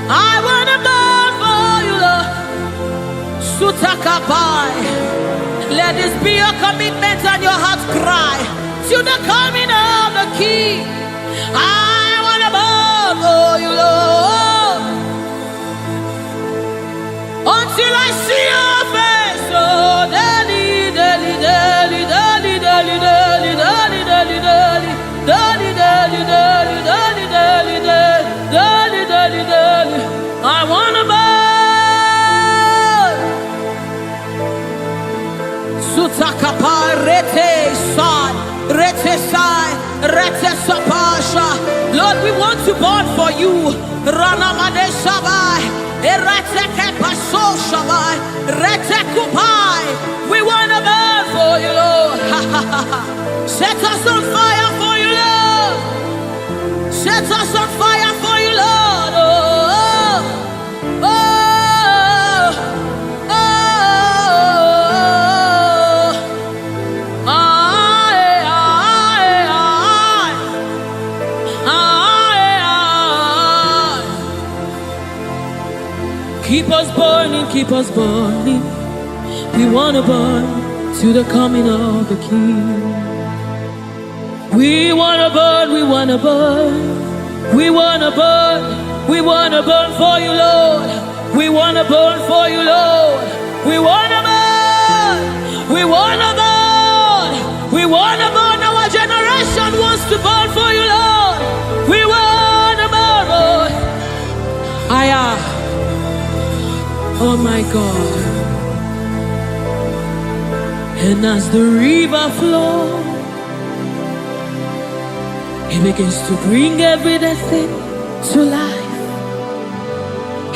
I wanna burn for you, Lord. Sutakabai. Let this be your commitment and your heart's cry to the coming of the King. I wanna burn for you, Lord, until I see your face. Oh, daily, daily, daily, daily, daily, daily, daily, daily, daily, daily, daily, daily, daily, daily, daily, daily, daily. I wanna burn. Sutakapa rete sai, rete sai, rete sapasha. Lord, we want to burn for you. Rana madeshabai, erete kepaso shabai, rete kupai. We wanna burn for you, Lord. Set us on fire for you, Lord. Set us on fire for you, Lord. Oh, oh, oh, oh. Keep us burning, keep us burning. We wanna burn to the coming of the King. We wanna burn, we wanna burn. We wanna burn, we wanna burn for you, Lord. We wanna burn for you, Lord. We wanna burn, we wanna burn. We wanna burn, our generation wants to burn for you, Lord. We wanna burn, Lord. Oh my God. And as the river flows, it begins to bring everything to life.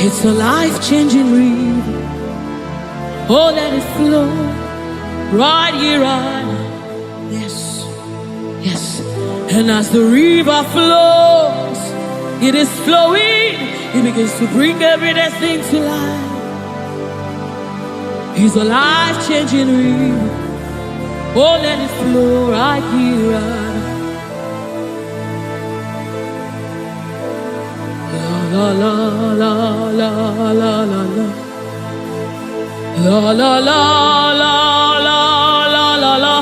It's a life-changing river. Oh, let it flow right here, right now. Yes, yes. And as the river flows, it is flowing. It begins to bring everything to life. It's a life-changing river. Oh, let it flow right here, right now. La la la la la la la. La la la la la la la la.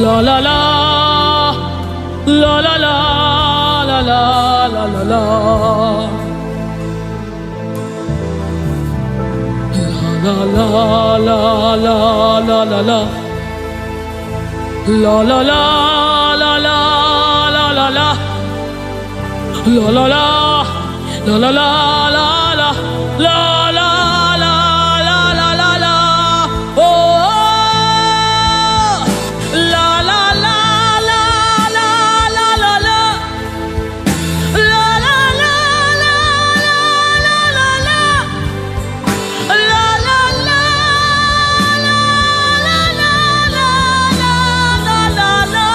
La la la la la la la la la la la. La la la la la la la. La la la la la la la la. La la la la la la la la la la la la la la. Oh, la la la la la la la la. La la la la la la la. La la la la la la la la la.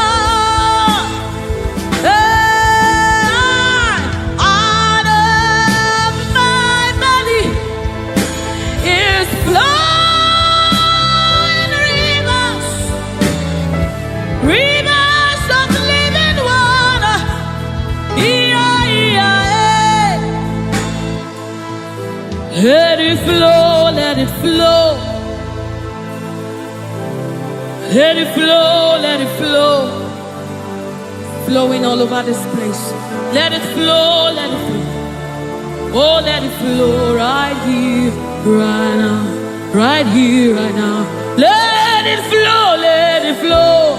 Let it flow, let it flow. Let it flow, let it flow. Flowing all over this place. Let it flow, let it flow. Oh, let it flow right here, right now. Right here, right now. Let it flow, let it flow.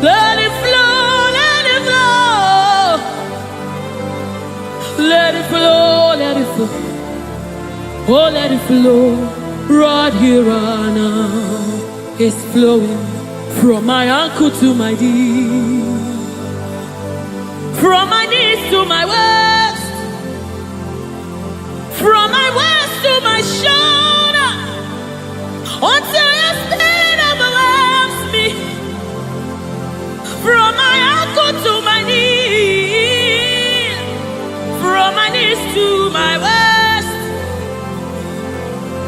Let it flow, let it flow. Let it flow, let it flow. Oh, let it flow right here, right now. It's flowing from my ankle to my knee, from my knees to my waist, from my waist to my shoulder, until your spirit overwhelms me. From my ankle to my knee, from my knees to my waist,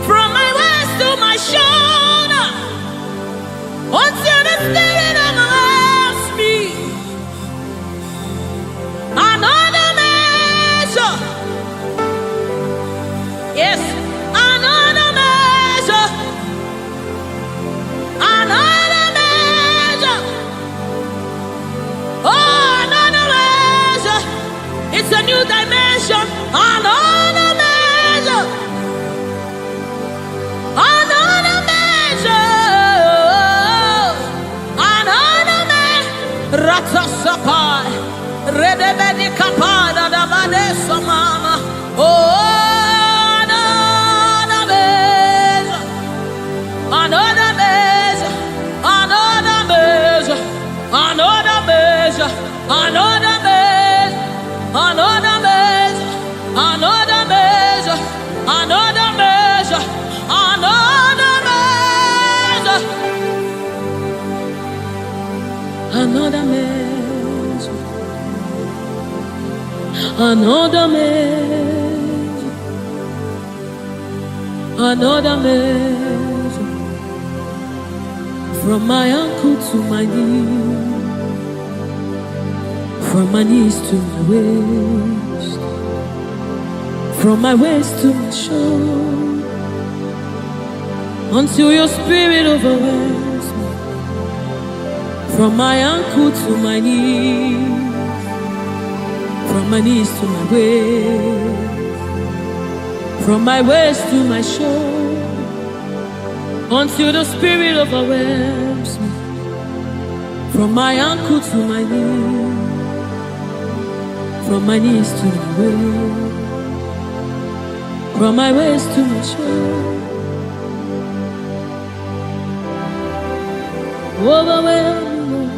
from my waist to my shoulder, until the spirit overwhelms me. Another man a new dimension, another measure, another measure, another measure. Ratasapai, redebedi kapada da badesa mama. Oh, another measure, another measure, another measure, another measure, another measure, another measure, another measure, another measure, another measure, another measure, another measure, another measure, from my ankle to my knee, from my knees to my waist, from my waist to my shoulder, until your spirit overwhelms me. From my ankle to my knees, from my knees to my waist, from my waist to my shoulder, until the spirit overwhelms me. From my ankle to my knees, from my knees to my waist, from my waist to my shoulder, overwhelm me, Lord.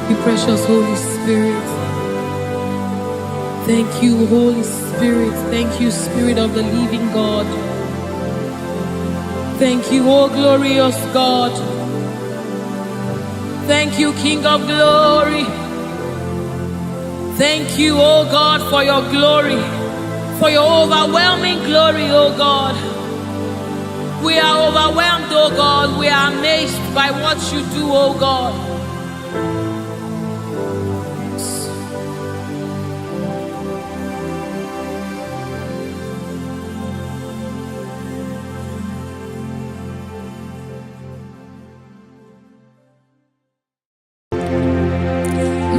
You precious Holy Spirit. Thank you, Holy Spirit. Thank you, Spirit of the living God. Thank you, oh glorious God. Thank you, King of glory. Thank you, oh God, for your glory, for your overwhelming glory, oh God. We are overwhelmed, oh God. We are amazed by what you do, oh God.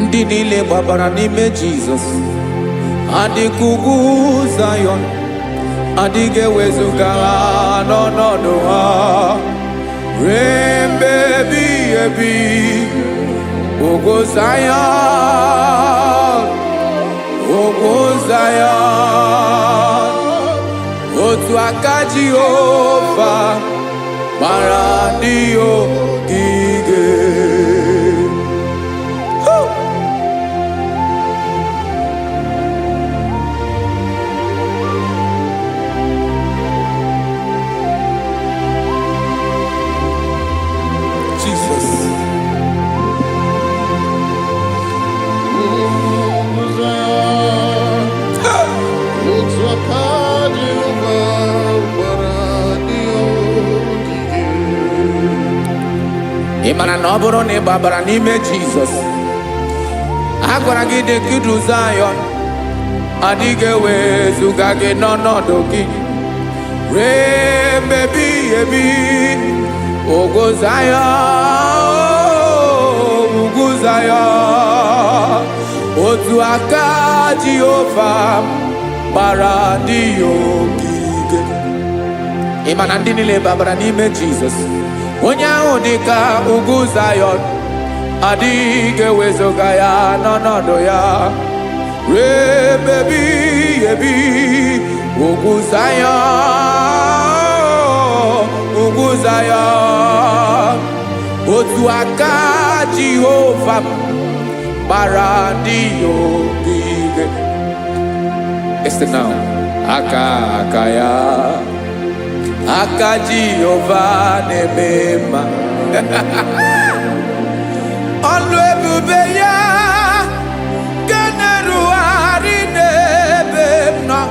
Ndị niile gbabara n'ime Jizọs adịghị ugwu Zayọn, adịghị ewezuga ha n'ọnọdụ ha ruo mgbe ebighị ebi. Ugwu Zayọn, ugwu Zayọn, otu aka Jehova gbara ndị ogige. Ị mara na ọ bụrụ na ị gbabara n'ime Jizọs, a gwara gị dị ka ugwu Zayọn, adịghị ewezuga gị n'ọnọdụ gị ruo mgbe ebighị ebi. Ugwu Zayọn, ugwu Zayọn, otu aka Jehova gbara ndị ogige. Ị ma na ndị niile gbabara n'ime Jizọs, onye ahụ dị ka ugwu Zayọn, adịghị ewezuga ya n'ọnọdụ ya ruo mgbe ebighị ebi. Ugwu Zayọn, ugwu Zayọn, otu aka Jehova gbara ndị ogige. Este now, aka ya, aka Jehova na-eme mma. Ọlụ ebube ya ga na-erugharị n'ebe m nọ.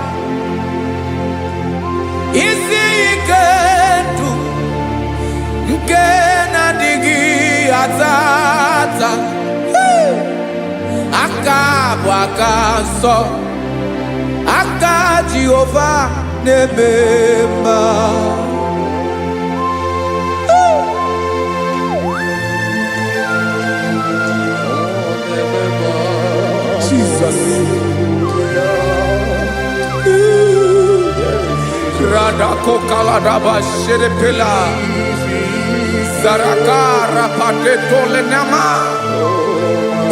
Isi ike ndụ nke na-adịghị ata ata, aka bụ aka nsọ, aka Jehova na-eme mma. kaladaba sherepela. Zarakara padeto lenama.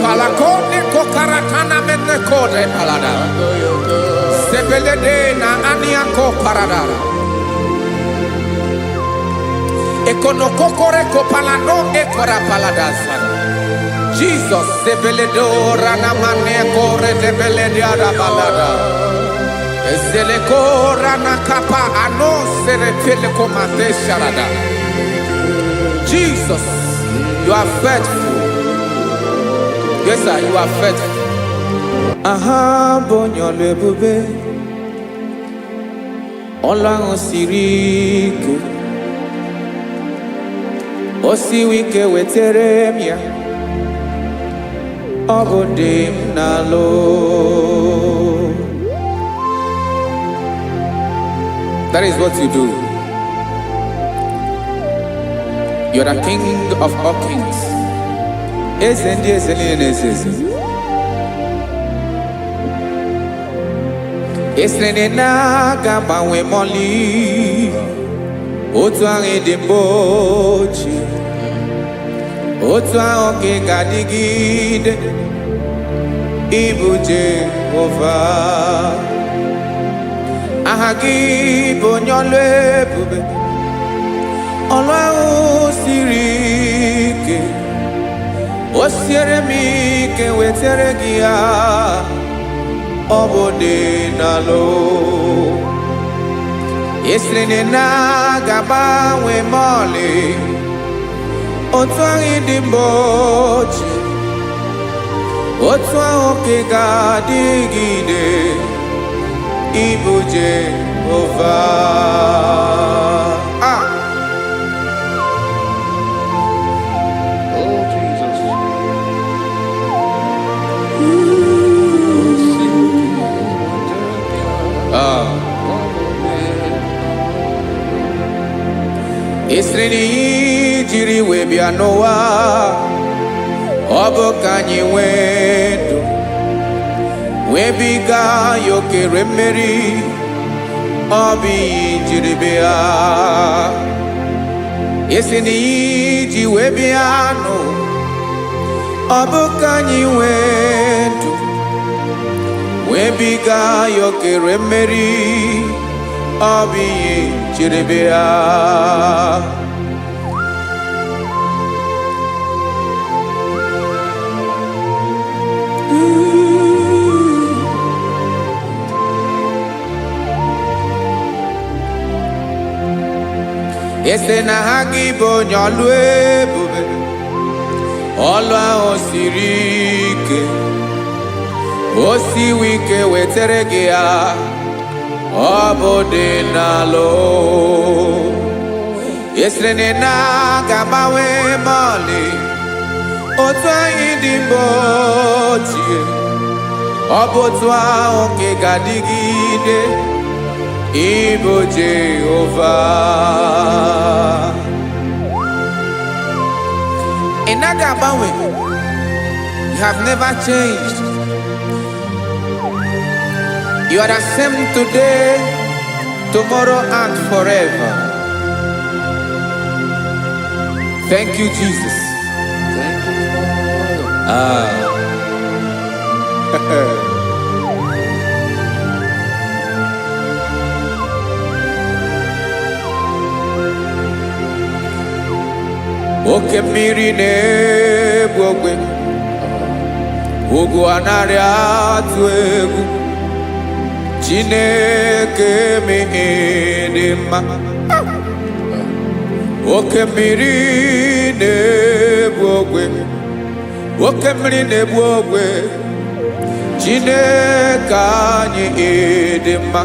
Palakone kokaratana mene kode palada. Sebelede na aniako paradara. Ekonokokore kopalano ekora paladasa. Jesus sebeledo ranamane kore debelede arabalada. Ezeleko ranakapa ano serepele komate sharada. Jesus, you are faithful. Yes, sir, you are faithful. Aha, bonyo lebube. Olang osirike. Osiwike weteremia. Obodim nalo. That is what you do. You are the King of all kings. Esrene na gaba we moli. Otu ange dembochi. Otu ange gadigide. Ibu Jehovah. Ahagi bonyole bube. Ọlọ́run siri ike, o siere m ike wetere gị ya, ọ bụ dị n'alụ. Esiri na ga-agbanwe m ọlị, otu ahụ dị mgbe ochie, otu ahụ ka ị ga-adịgide, ịbụ Jehovah. Esreni jiri wee bịa n'ụwa, ọ bụ ka anyị nwee ndụ, wee biga ya okere mmeri, ọ bụ ihe jiri bịa. Esreni ji wee bịa n'ụwa, ọ bụ ka anyị nwee ndụ, wee biga ya okere mmeri, ọ bụ ihe jiri bịa. Ese na ha gị bụ onye ọlụ ebube, ọlụ ahụ siri ike, o siwe ike wetere gị ya, ọ bụ dị n'alụ. Esere na ga-agbanwe mọlị, otu anyị dị mgbe ochie, ọ bụ otu ahụ ka ị ga-adịgide, ịbụ Jehovah. Ị naghị agbanwe. You have never changed. You are the same today, tomorrow, and forever. Thank you, Jesus. Thank you, Lord. Oke mmiri na-egbu ogwe, ugwu anaghị atụ egwu, Chineke mee dị mma. Oke mmiri na-egbu ogwe, oke mmiri na-egbu ogwe, Chineke anyị dị mma.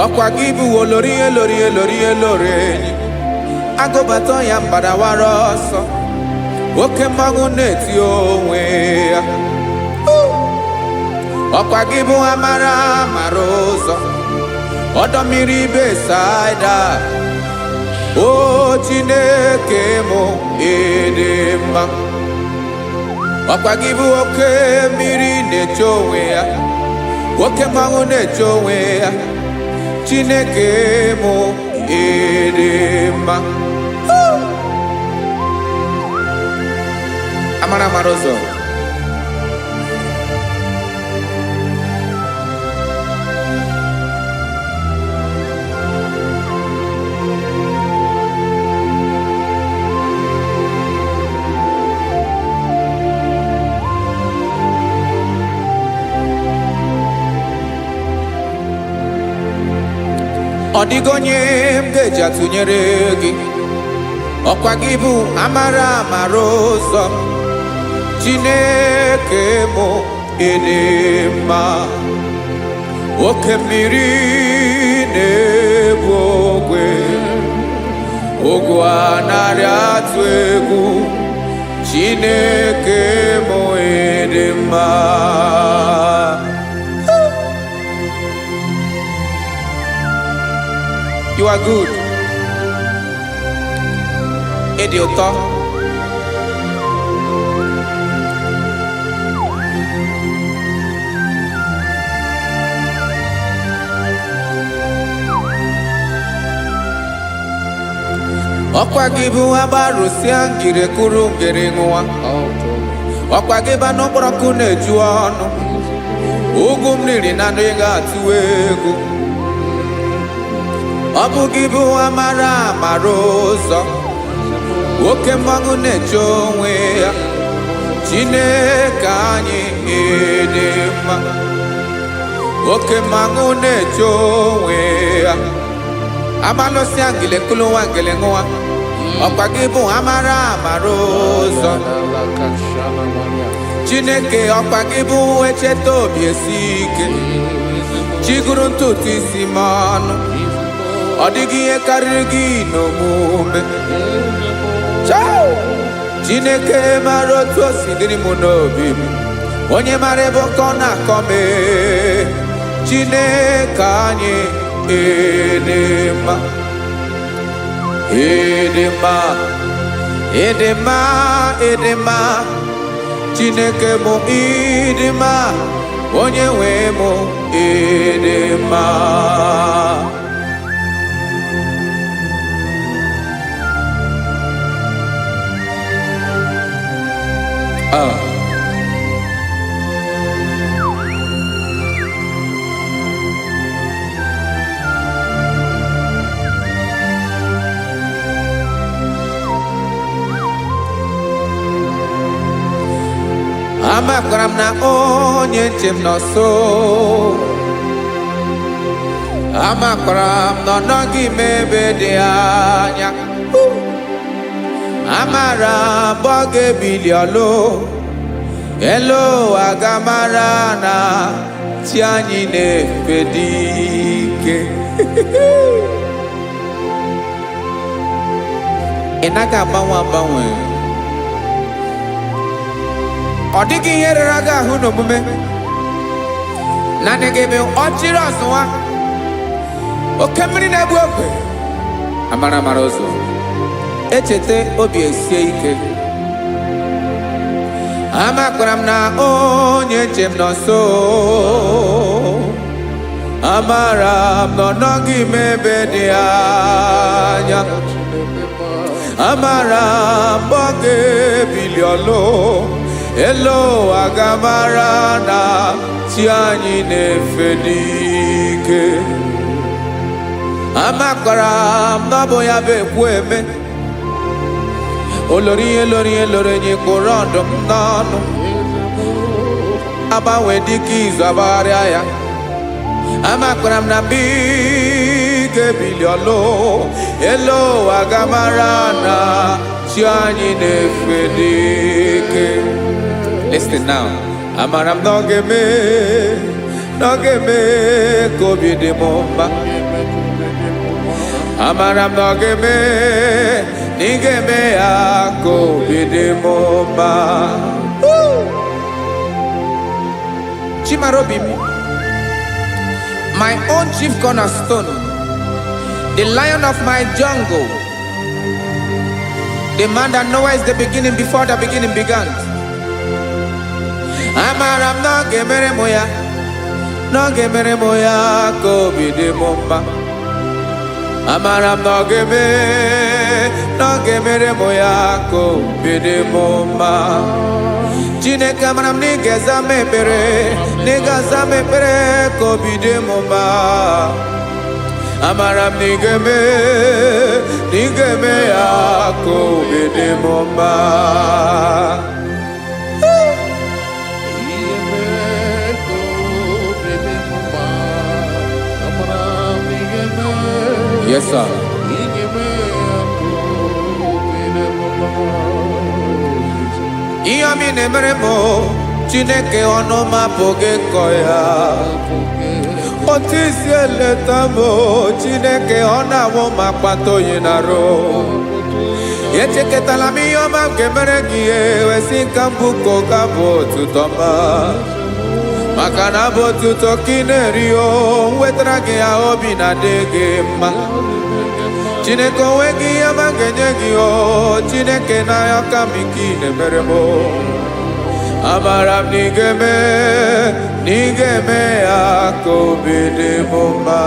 Ọkwa gị bụ olori enyi, agụbata ya mbadawara ọsọ, oke mmanwụ na-eti onwe ya. Ọkwa gị bụ amara ụzọ, ọdọ mmiri Besaida, o Chineke mụ ịdị mma. Ọkwa gị bụ oke mmiri na-eche onwe ya, oke mmanwụ na-eche onwe ya, Chineke mụ ịdị mma. Amara ụzọ. Ọ dịghị onye m ga-eji atụnyere gị, ọkwa gị bụ amara ụzọ. Chineke mụ ịdị mma. Oke mmiri na-ebu ogwe, ogwu anaghị atụ egwu. Chineke mụ ịdị mma. You are good. Ịdị ụtọ. Ọkwa gị bụ agbarụsịa ngiri kụrụ ngiri nwa. Ọkwa gị ba n'okporoko na-eju ọnụ. Ugwu mmiri na anụ ga-atụ egwu. Ọ bụ gị bụ amara ụzọ. Oke mmanwụ na-eche onwe ya. Chineke anyị ịdị mma. Oke mmanwụ na-eche onwe ya. Amalụsị ngile kụlụ nwa ngile nwa. Ọkwa gị bụ amara ụzọ. Chineke ọkwa gị bụ echeta obi esi ike. Chigụrụ ntutu isi m ọnụ. Ọ dịghị ihe karịrị gị n'omume. Chineke mara otu o si dịrị m n'obi m. Onye mara ebe ọkọ na-akọ m. Chineke anyị ịdị mma. Ịdị mma. Ịdị mma. Ịdị mma. Chineke mụ ịdị mma. Onye nwe mụ ịdị mma. Amakwara m na onye nche m nọ nso. Amakwara m na ọ nọghị m ebe dị anya. Amara m ọ ga-ebili ọlụ. Elu agamara na chi anyị na-efe dị ike. Ị naghị agbanwe. Ọ dịghị ihe rara gị ahụ n'omume. Naanị gị bụ ọchịrị ọzụwa. Oke mmiri na-ebu ogwe. Amara ụzọ. Echeta obi esie ike. Amakwara m na onye nche m nọ nso. Amara m na ọ nọghị m ebe dị anya. Amara m ọ ga-ebili ọlụ. Elu agamara na chi anyị na-efe n'ike. Amakwara m na ọ bụ ya bụ ekwu eme. Olori enyi kpụrụ ọdụm n'ọnụ. Agbanwe dịka izu agbagharịa ya. Amakwara m na mgbe ị ga-ebili ọlụ. Elu agamara na chi anyị na-efe n'ike. Listen now. Amara m na ọ ga-eme ka obi dị m mma. Amara m na ọ ga-eme na ị ga-eme ya ka obi dị m mma. Chimara obi m. My own chief cornerstone. The lion of my jungle. The man that knows the beginning before the beginning began. Amara m na ọ ga-emere m ya ka obi dị m mma. amara m na ọ ga-emere m ya ka obi dị m mma. Chineke amara m na ị ga-aza m ekpere, na ị ga-aza m ekpere ka obi dị m mma. Amara m na ị ga-eme ya ka obi dị m mma. Yes, sir. Ihe ọmị na-emere m Chineke ọnụ m apụghị ịkọ ya. Otu isi eleta m Chineke ọ na-awụ m akpata oyi n'arụ. Echeketala m ihe ọma m ga-emere gị wesị ka m bụkọ ga bụ otuto mma. Maka na bụ otuto ka ị na-eri wetara gị ya obi na-adị gị mma. Chineke onwe gị ihe ọma ga-enye gị Chineke n'anya ka m ike ị na-emere m. Amara m na ị ga-eme ya ka obi dị m mma.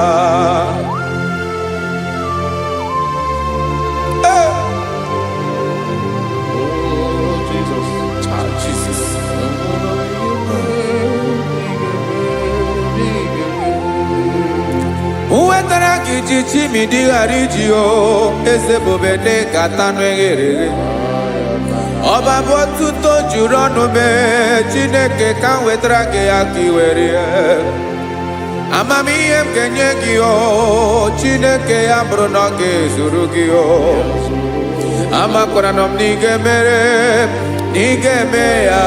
Wetara gị ji chimidi ghara iji eze bobede gata anụ eghere eghe. Ọba bụ otuto juru ọnụ mee Chineke ka m wetara gị ya ka ị were ya. Amamihe m ga-enye gị Chineke ya bụrụ na ọ ga-ezuru gị amakwara na m na ị ga-eme ya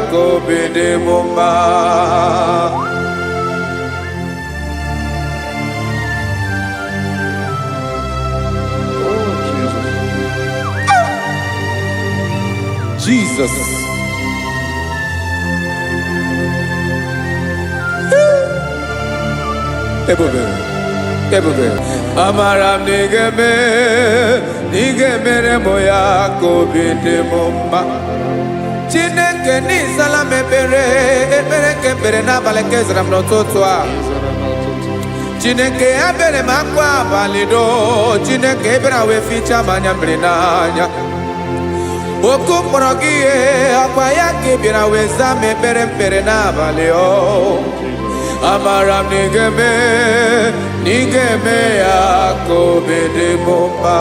ka obi dị m mma. Jesus. Ebube. Amara m na ị ga-emere m ya ka obi dị m mma. Chineke n'ịzala m ekpere ka ekpere n'abalị ka ezara m n'ụtụtụ a. Chineke ya bere m akwa abalị do. Chineke ebere wee ficha m anya mmiri n'anya. Oku mkpọrọ gị ihe akwa ya ka ị bịara wee zaa m ekpere n'abalị amara m na ị ga-eme ya ka obi dị m mma.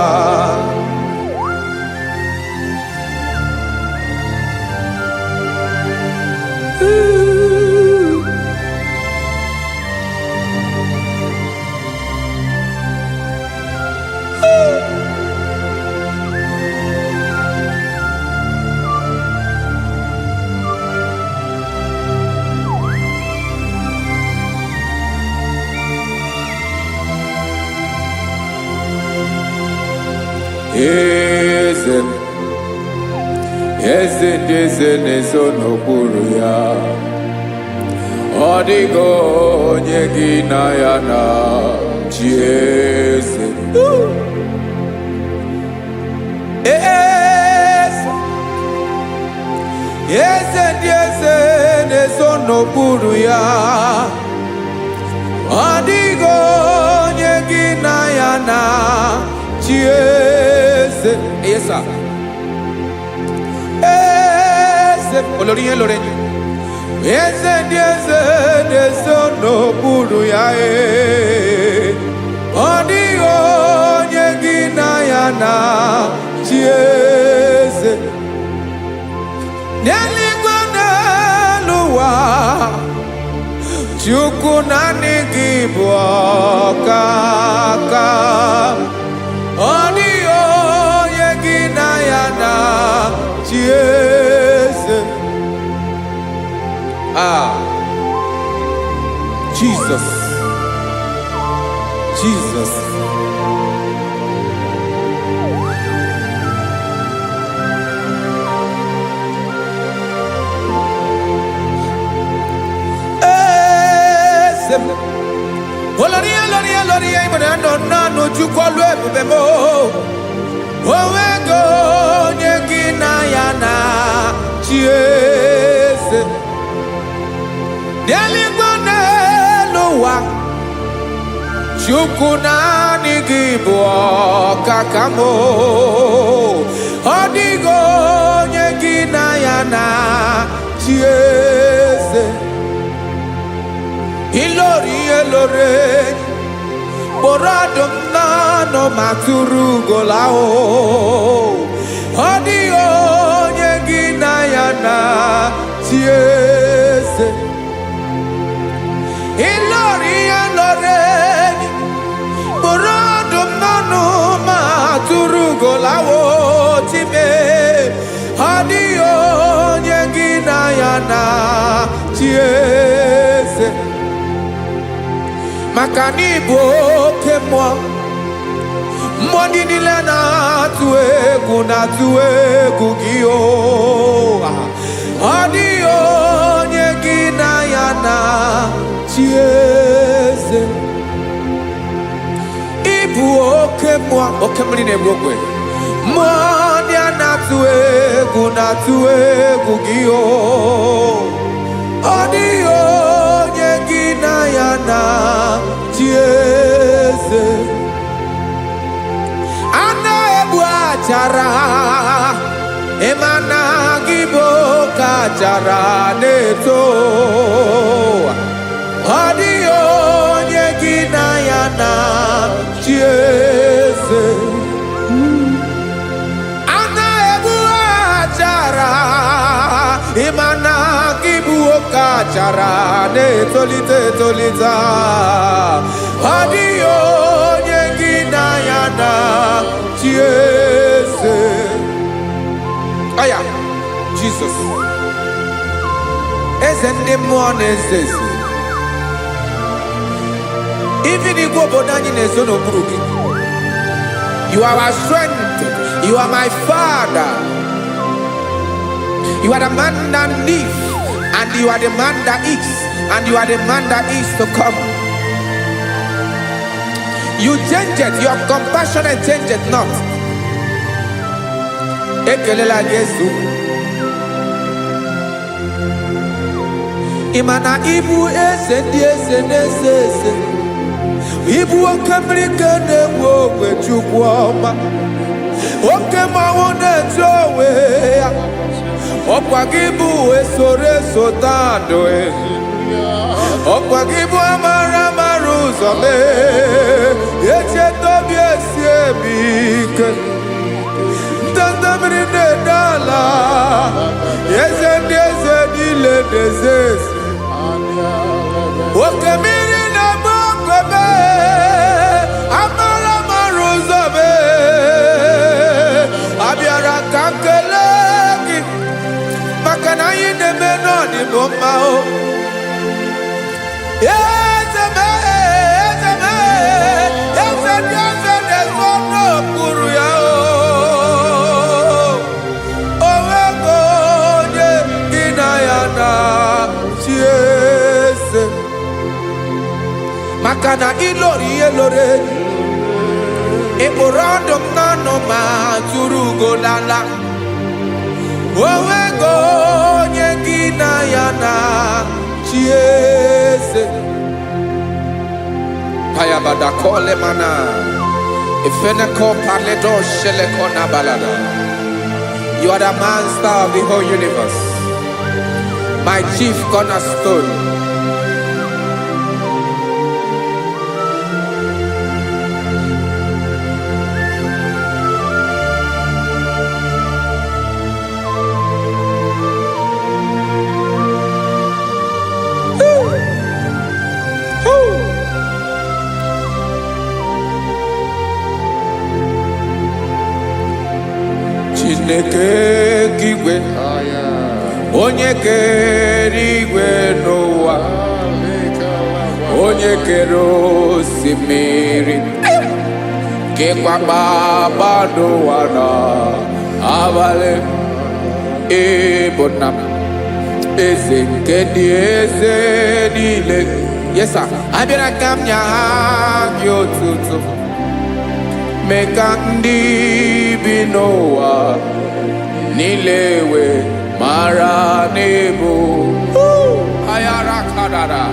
Eze ndị eze na-ezo n'okpuru ya. Ọ dịghị onye gị na ya na chi eze. Eze ndị eze na-ezo n'okpuru ya. Ọ dịghị onye gị na ya na chi eze. Yes, sir. Olórí lórí eze ndị eze na-ezo n'okpuru ya. Ọ dịghị onye gị na ya na chi eze. N'eluigwe n'elu ụwa Chukwu naanị gị bụ ọkaka. Ọ dịghị onye gị na ya na chi eze. Jesus. Oloria imana no chukolu ebube mo. Owego onye gị na ya na chi eze. N'eluigwe n'elu ụwa Chukwu naanị gị bụ ọkaka m, ọ dịghị onye gị na ya na-achị eze. Ilori elore kpọrọ ọdụm n'ọnụ ma tụrụ ugo lahụ, ọ dịghị onye gị na ya na-achị eze. Ilori elore kpọrọ ọdụm n'ọnụ ma tụrụ ugo lahụ, time ọ dịghị onye gị na ya na-achị eze. Maka na ị bụ oke mmụọ, mmụọ ndị niile na-atụ egwu gị o. Ọ dịghị onye gị na ya na-achị eze. Ị bụ oke mmụọ, oke mmiri na-egbu ogwe, mmụọ ndị a na-atụ egwu gị o. Ọ dịghị onye gị na ya na-achị eze. A na-egbu achara, ịma na gị bụ ka achara na-eto. Ọ dịghị onye gị na ya na-achị eze. A na-egbu achara, ịma na gị bụ oke achara na-etolite etolite. Ọ dịghị onye gị na ya na-achị eze. Aya, Jizọs, eze ndị mmụọ na-eze eze. Even igwe obodo anyị na-ezo n'okpuru gị. You are our strength, you are my Father. You are the man that lives, and you are the man that is, and you are the man that is to come. You change it, your compassion and change it not. Ekelela Jesu. Imana ibu eze ndị eze na-eze eze. Ibu oke mmiri ka na-enwe ogwe Chukwu ọma. Oke mmanwụ na-eji onwe ya. Ọkwa gị bụ esoro eso tando ezi. Ọkwa gị bụ amara ụzọ mee. Echeta obi esi ebi ike. Ndanda mmiri na-ede ala. Eze ndị eze niile na-eze eze. Oke mmiri na-agba ogwe mee. Amara ụzọ mee. Abịara ka nkele gị. Maka na anyị na-eme n'ọdịbụ mma o. Eze mee, eze mee, eze ndị eze na-ezo n'okpuru ya o. O nwego onye gị na ya na-achị eze. Maka na ilori ihe lore, ịkpụrụ ọdụm n'ọnụ ma tụrụ ugo n'ala. O nwego onye gị na ya na-achị eze. Payabada kole mana, ifeneko paledo sheleko na balada. You are the master of the whole universe, my chief cornerstone. Chineke igwe, onye kere igwe n'ụwa, onye kere osimiri, kekwa kpakpando ụwa n'abalị. Ịbụ nna m, eze nke ndị eze niile. Yes sir, abịara ka m nye gị otuto. Mee ka ndị bi n'ụwa niile wee mara n'ebu ayara kadara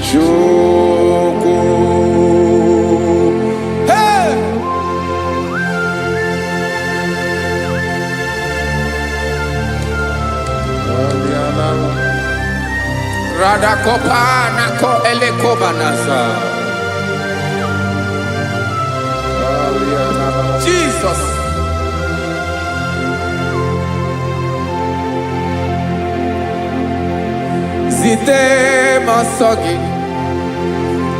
Chukwu. Hey! Rada kopa na ko ele kobanasa. Jesus. Zite masogi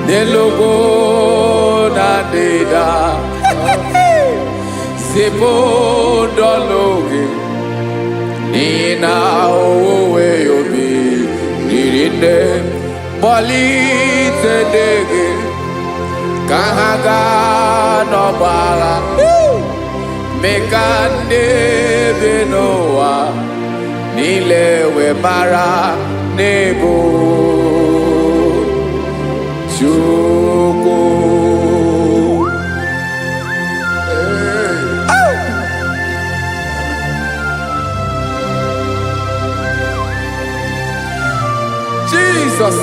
nelogo na deda. Zepo dologe nina owe obi nirinde boli tedege kahaga no bala mekande benoa nilewe mara nebo chuko. Jesus.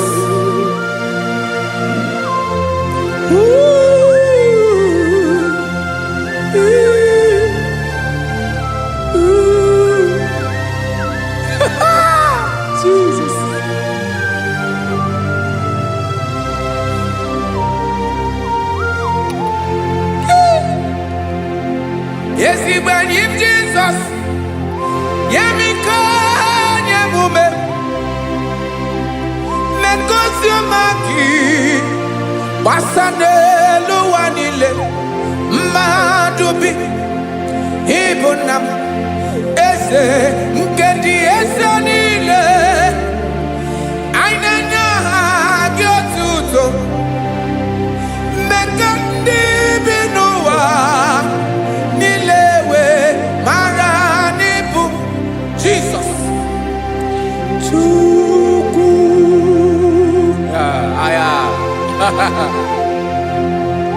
Jesus. Yes, he when him Jesus. Yemika nyemume. Megosio maki. Basane luwanile. Madubi. Ibunam. Eze. Nkedi eze nile. Ainanya gyotuto. Megandi binuwa. Nilewe maranibu. Jesus. Chuku. Aya.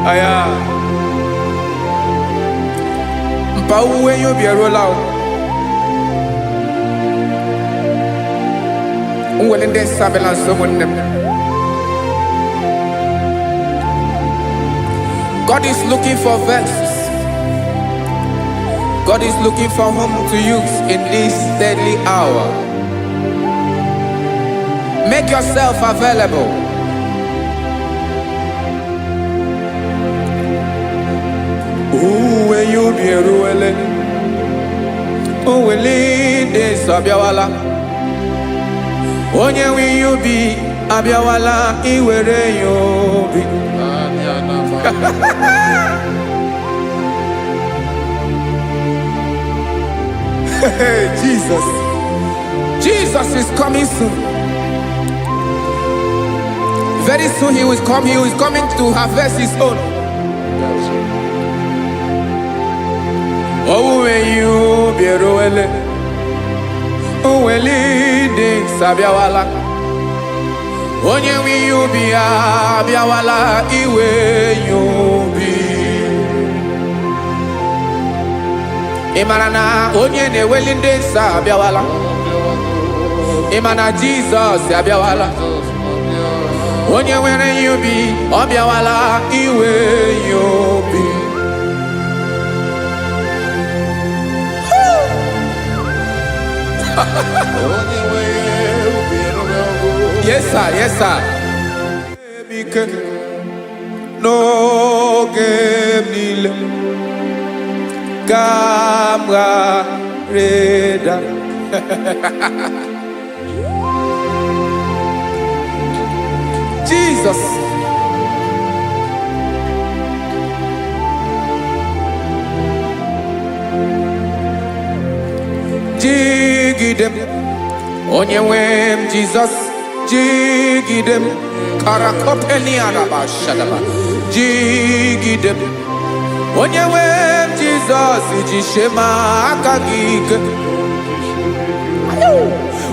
Aya. Mpa uwe yo bierola o. Unwelende sabela someone. God is looking for verses. God is looking for whom to use in this deadly hour. Make yourself available. Uwe you be ruele. Uwe linde sabiawala. Onye wi you be abiawala iwere you be. Jesus. Jesus is coming soon. Very soon he will come. He is coming to harvest his own. Oh, when you be roele, oh, when leading sabiawala, onye wi you be abiawala iwe you be. Imarana onye ne welinde sabiawala. Imana Jesus abiawala. Onye were you be abiawala iwe you be. Yes, sir. Yes, sir. No game nile. Camera reda. Jesus. Jigidem. Onye wem Jesus. Jigidem. Karakopeni araba shadaba. Jigidem. Onye wem Jesus. Jishema akagike.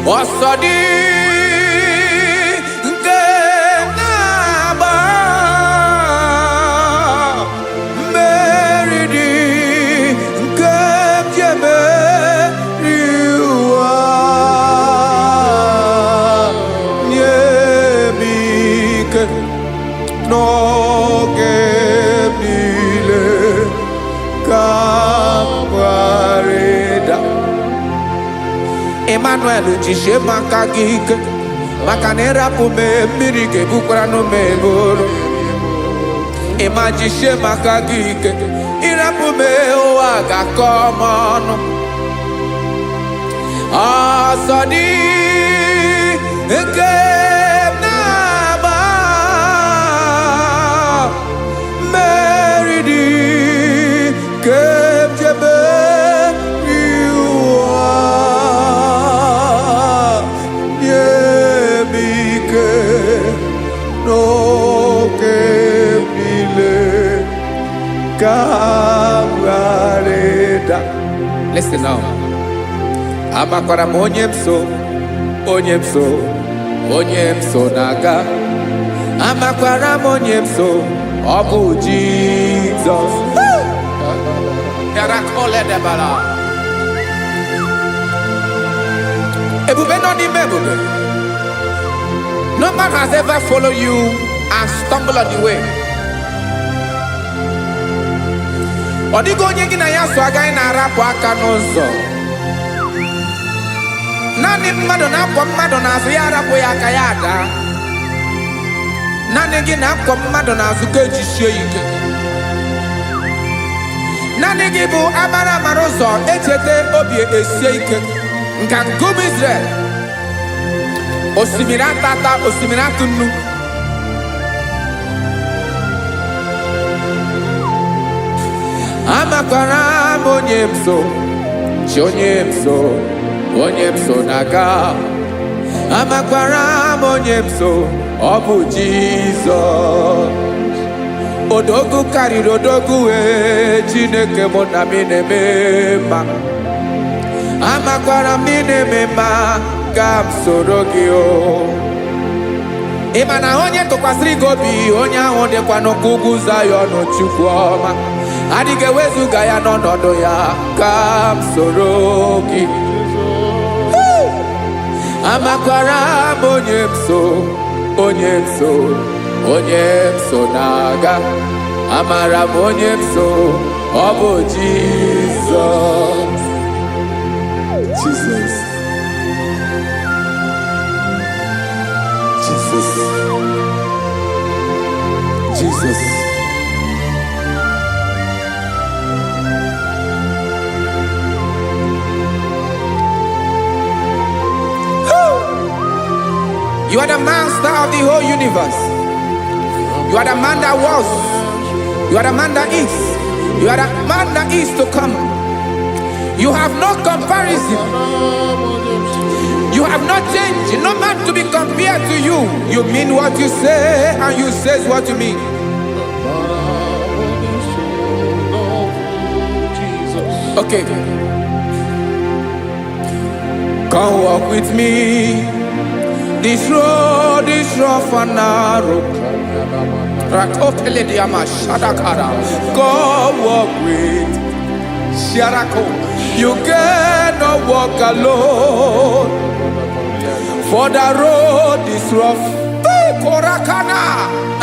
Osodi. Emmanuel Jishema Kagik maka na ịrapụ m mmiri ga-ebukwara n'ume eburu ịmajisie maka gị ike ịrapụ m ụwa ga-akọ m ọnụ ọsọ dị nke na-agba mmeri dị ke jebe iwa nye m ike n'oge niile ka m ghara ịda. Listen now. Amakwara m onye m so na-aga. Amakwara m onye m so, ọ bụ Jizọs. Ebube nọ n'ime ebube. No man has ever followed you and stumbled on the way. Ọ dịghị onye gị na ya so agaghị na-arapụ aka n'ụzọ. Naanị mmadụ na-akwọ mmadụ n'azụ ya arapụ ya aka ya ada. Naanị gị na-akwọ mmadụ n'azụ ka ejisie ike. Naanị gị bụ amara ụzọ echete obi esie ike. Nka nkume Israel. Osimiri atata, osimiri atụ nnu. Amakwara m onye m so, chi onye m so. Onye m so na-aga. Amakwara m onye m so, ọ bụ Jizọs. Odogwu karịrị odogwu Chineke mụ na mi na-eme mma. Amakwara m na-eme mma ka m soro gị o. Ị ma na onye tụkwasịrị gị obi onye ahụ dịkwa n'ụkwụ ugwu Zayọn Chukwu ọma. Adịghị ewezuga ya n'ọnọdụ ya ka m soro gị. Amakwara m onye m so na-aga. Amara m onye m so, ọ bụ Jizọs. Jesus. Jesus. Jesus. You are the master of the whole universe. You are the man that was. You are the man that is. You are the man that is to come. You have no comparison. You have no change. No man to be compared to you. You mean what you say and you say what you mean. Okay. Come walk with me. This road is rough and narrow. Go walk with Sharako. You cannot walk alone. For the road is rough. Korakana.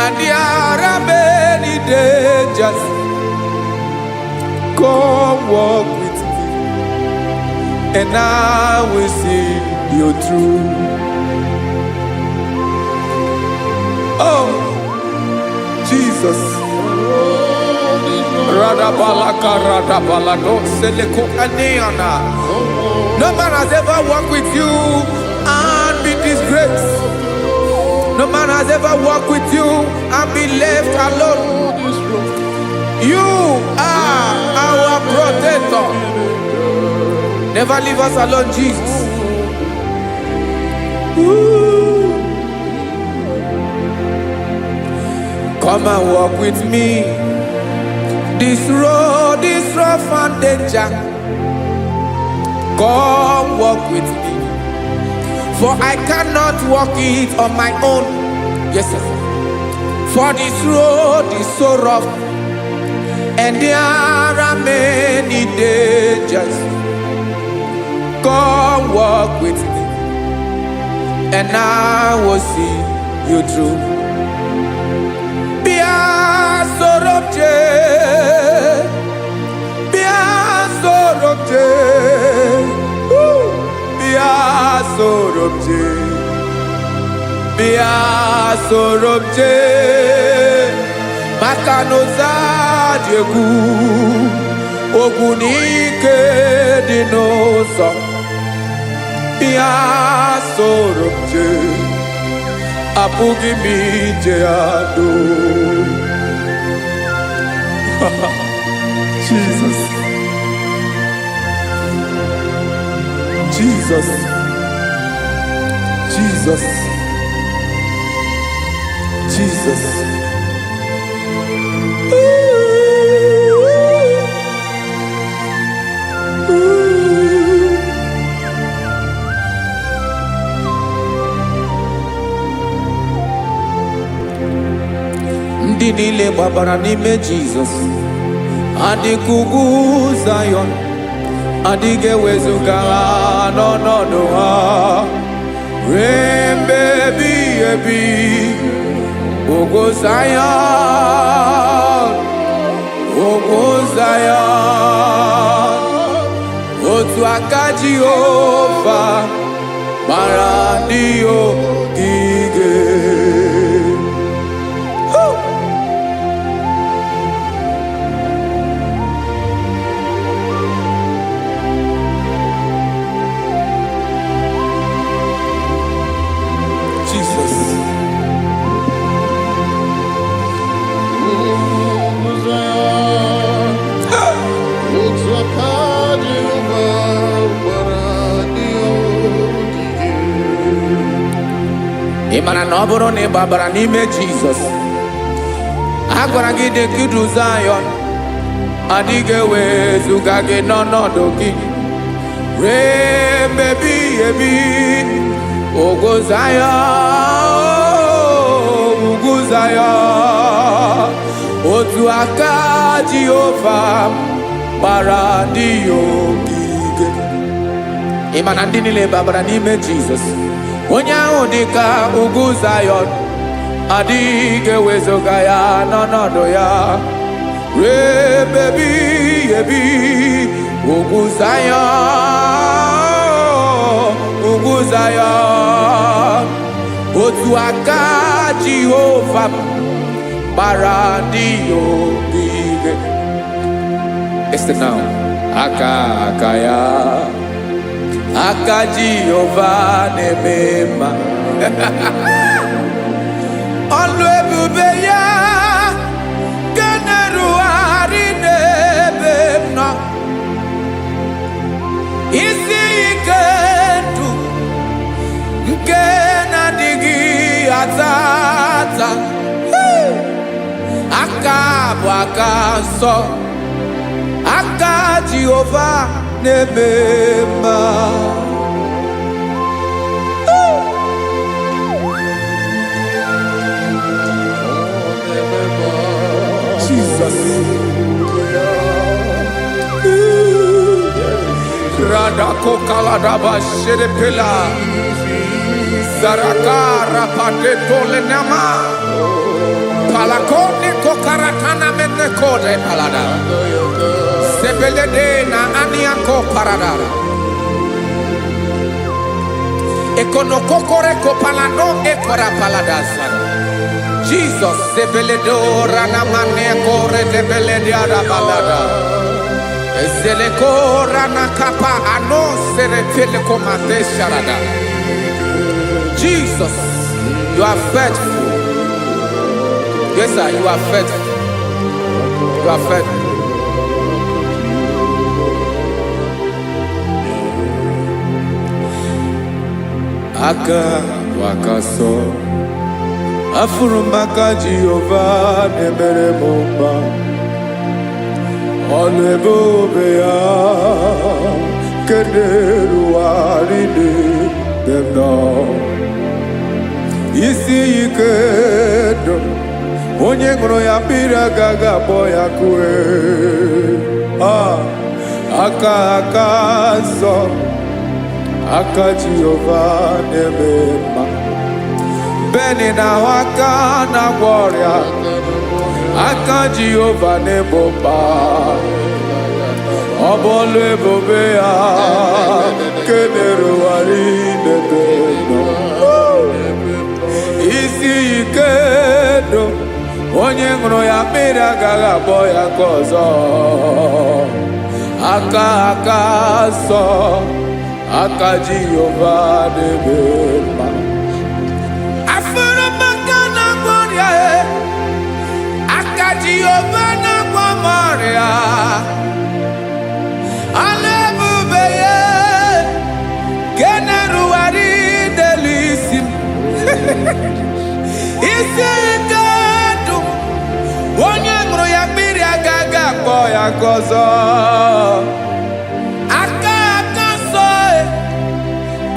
And there are many dangers. Come walk with me. And I will see you through. Oh, Jesus. No man has ever walked with you and been disgraced. No man has ever walked with you and been left alone. You are our protector. Never leave us alone, Jesus. Ooh. Come and walk with me. This road is rough and danger. Come walk with me. For I cannot walk it on my own. Yes, sir. For this road is so rough, and there are many dangers. Come walk with me, and I will see you through. bịa soro m jee maka na ụzọ dị egwu ogwu n'ike dị n'ụzọ bịa soro m jee apụghị m ije ya doo. Jesus, Jesus, Jesus, Jesus. Ndị niile gbabara n'ime Jizọs adịghị ugwu Zayọn, adịghị ewezuga ha n'ọnọdụ ha ruo mgbe ebighị ebi. Ugwu Zayọn, ugwu Zayọn, otu aka Jehova gbara ndị ogige. Ị mara na ọ bụrụ na ị gbabara n'ime Jizọs, a gwara gị dị ka idu Zayọn, adịghị ewezuga gị n'ọnọdụ gị ruo mgbe ebighị ebi. Ugwu Zayọn, ugwu Zayọn, otu aka Jehova gbara ndị ogige. Ị ma na ndị niile gbabara n'ime Jizọs, onye ahụ dị ka ugwu Zayọn, adịghị ewezuga ya n'ọnọdụ ya ruo mgbe ebighị ebi. Ugwu Zayọn, ugwu Zayọn, otu aka Jehova gbara ndị ogige. Listen now, aka ya, aka Jehova na-eme mma. Ọlụ ebube ya ga na-erugharị n'ebe m nọ. Isi ike ndụ nke na-adịghị ata ata, aka bụ aka nsọ, aka Jehova na-eme mma. Jesus. Radako kaladaba sherepela zarakara pateto lenama palakone kokaratana mene kode palada sebelede na aniako paradara ekonokokore kopalano ekora paladasa. Jesus sebeledo rana mane kore debelede arabalada zeleko rana kapa ano serepele komate sharada. Jesus, you are faithful. Yes sir, you are faithful. You are faithful. Aka wakaso afuru maka Jehova na-emere m mma. Ọlụ ebube ya ka na-erugharị n'ebe m nọ. Isi ike ndụ onye ṅụrụ ya mmiri agaghị akpọ ya kue. Aka nsọ, aka Jehova na-eme mma. Beni na aka na-agwọ ọrịa, aka Jehova na-egbo mkpa. Ọ bụ ọlụ ebube ya ka na-erugharị n'ebe m nọ. onye ṅụrụ ya mmiri agaghị abọ ya ka ọzọ. Aka aka nsọ, aka Jehova na-eme mma. Afụrụ m aka na-agwọ ọrịa, aka Jehova na-agwọ m ọrịa. Ala ebube ya nke na-erugharị n'elu isi m. Isi ike ndụ, onye ṅụrụ ya mmiri agaghị akpọ ya ka ọzọ. Aka aka nsọ,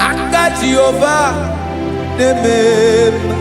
aka Jehova na-eme mma.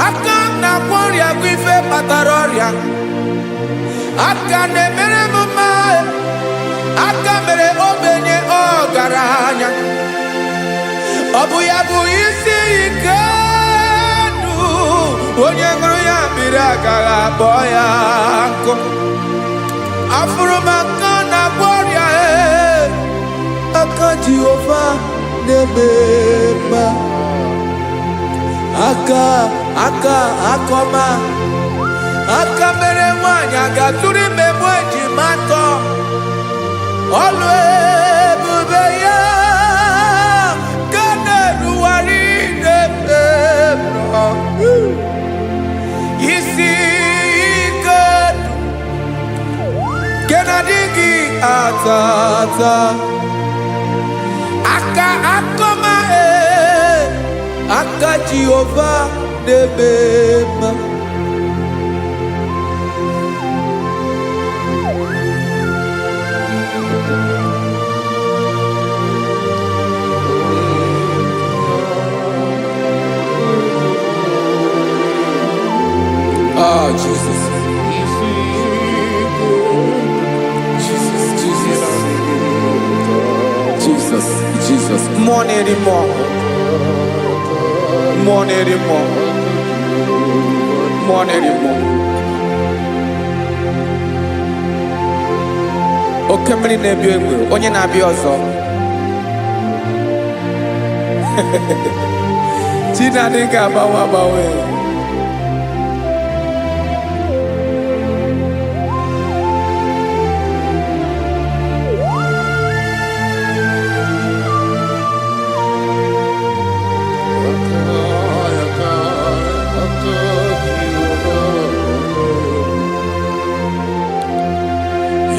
Aka na-agwọ ọrịa bụ ife kpatara ọrịa. Aka na-emere m mma, aka mere ogbenye ọgaranya. Ọ bụ ya bụ isi ike ndụ, onye ṅụrụ ya mmiri agaghị akpọ ya nkụ. Afụrụ m aka na-agwọ ọrịa, aka Jehova na-eme mma. Aka akọma, aka mere nwanyị ga-atụrụ ime mụ ejima atọ. Ọlụ ebube ya ka na-erugharị n'ebe nọ. Isi ike nke na-adịghị ata ata. Aka akọma, aka Jehova na-eme mma. Ah, Jesus. Jesus. More anymore. More anymore. More anymore. Oke mmiri na-ebi egbe, onye na-abịa ọzọ. Chinadị ga-agbanwe agbanwe.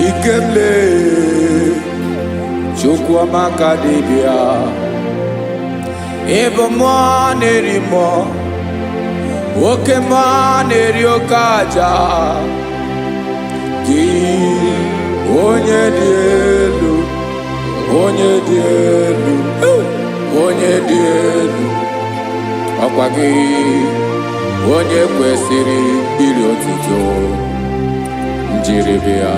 Ikemle Chukwuamaka dibịa, ịbụ mmụọ na-eri mmụọ, oke mmụọ na-eri oke aja. Gị onye dị elu, onye dị elu, onye dị elu. Ọkwa gị onye kwesịrị iri otuto, njiri bịa.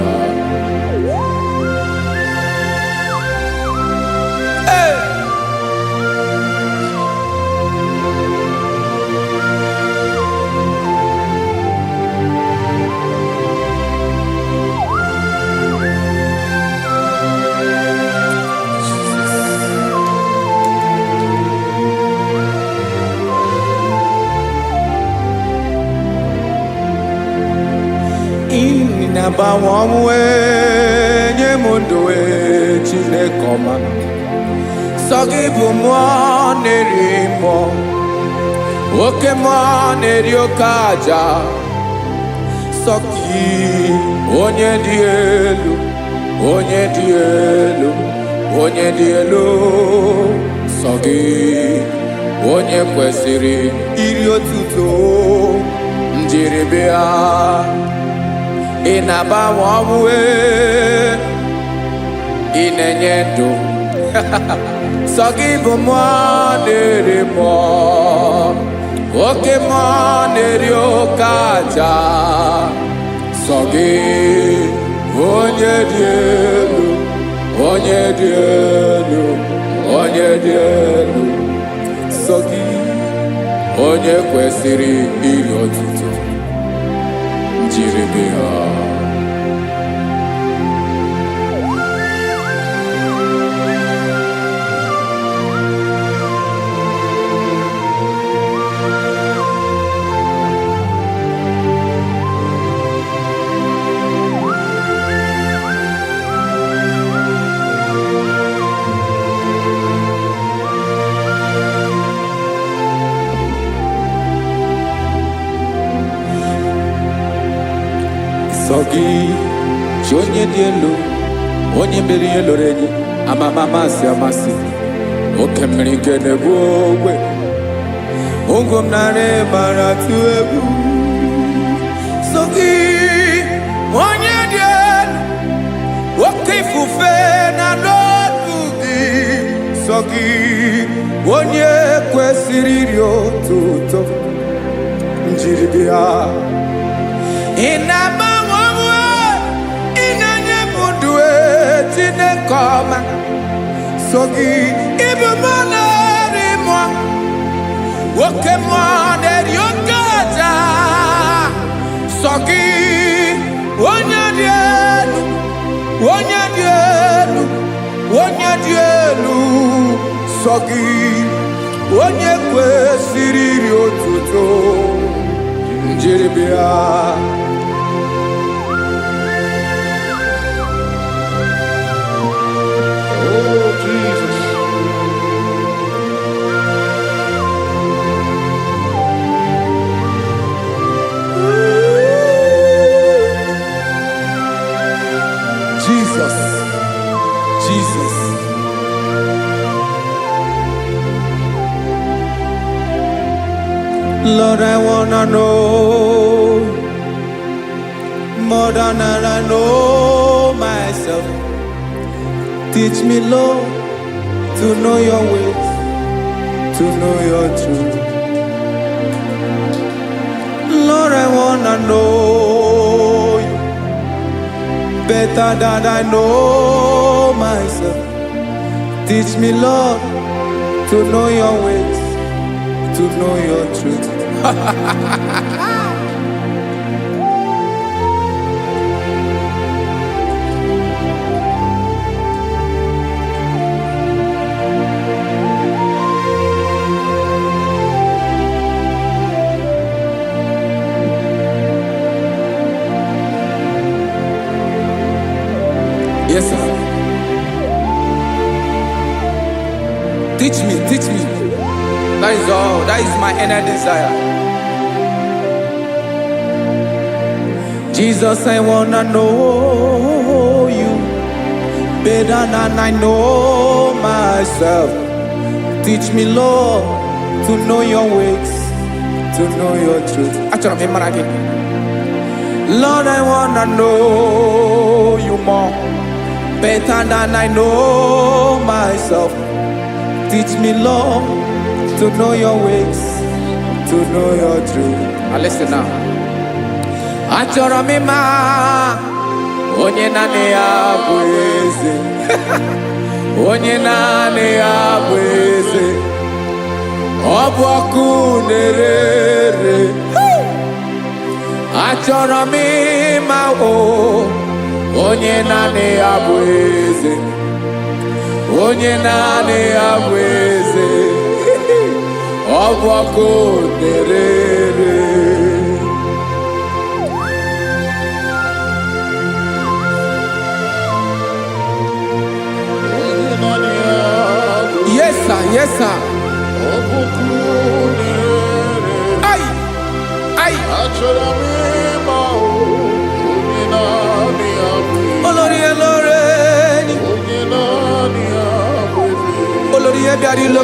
Na-agbanwe ọnwụ nye m ndụ Chineke ọma. Sọ gị bụ mmụọ na-eri mmụọ, oke mmụọ na-eri oke aja. Sọ gị onye dị elu, onye dị elu, onye dị elu. Sọ gị onye kwesịrị iri otuto, njiri bịa. Ị na-agbanwe ọnwụ, ị na-enye ndụ, sọ gị bụ mmụọ na-eri mmụọ, oke mmụọ na-eri oke aja. Sọ gị onye dị elu, onye dị elu, onye dị elu. Sọ gị onye kwesịrị iri otuto, jiri gị ha. Sọ gị chi onye dị elu, onye mere ihe loro enyi, amama amasị amasị, oke mmiri nke na-egbu ogwe, ụgwọ m nara mara tụ egwu. Sọ gị onye dị elu, oke ifufe na n'ọdụ gị. Sọ gị onye kwesịrị iri otuto, njiri gị ha. Ị na-agbanwe onwe, ị na-enye m ndụ Chineke ọma. Sọ gị ịbụ mmụọ na-eri mmụọ, oke mmụọ na-eri oke aja. Sọ gị onye dị elu, onye dị elu, onye dị elu. Sọ gị onye kwesịrị iri otuto, njiri bịa. Oh, Jesus. Jesus, Jesus. Lord, I wanna know more than I know myself. Teach me, Lord, to know your ways, to know your truth. Lord, I wanna know you better than I know myself. Teach me, Lord, to know your ways, to know your truth. Yes, sir. Teach me, teach me. That is all. That is my inner desire. Jesus, I wanna know you better than I know myself. Teach me, Lord, to know your ways, to know your truth. Lord, I wanna know you more, better than I know myself. Teach me, Lord, to know your ways, to know your truth. Now listen now. Achọrọ m ịma onye naanị ya bụ eze. Onye naanị ya bụ eze. Ọ bụ ọkụ na-ere. Achọrọ m ịma onye naanị ya bụ eze. Onye naanị ya bụ eze. Ọ bụ ọkụ na-ere. Yes, sir. Yes, sir. Ay, ay. Olórí elóore ni. Olórí ebiari lo.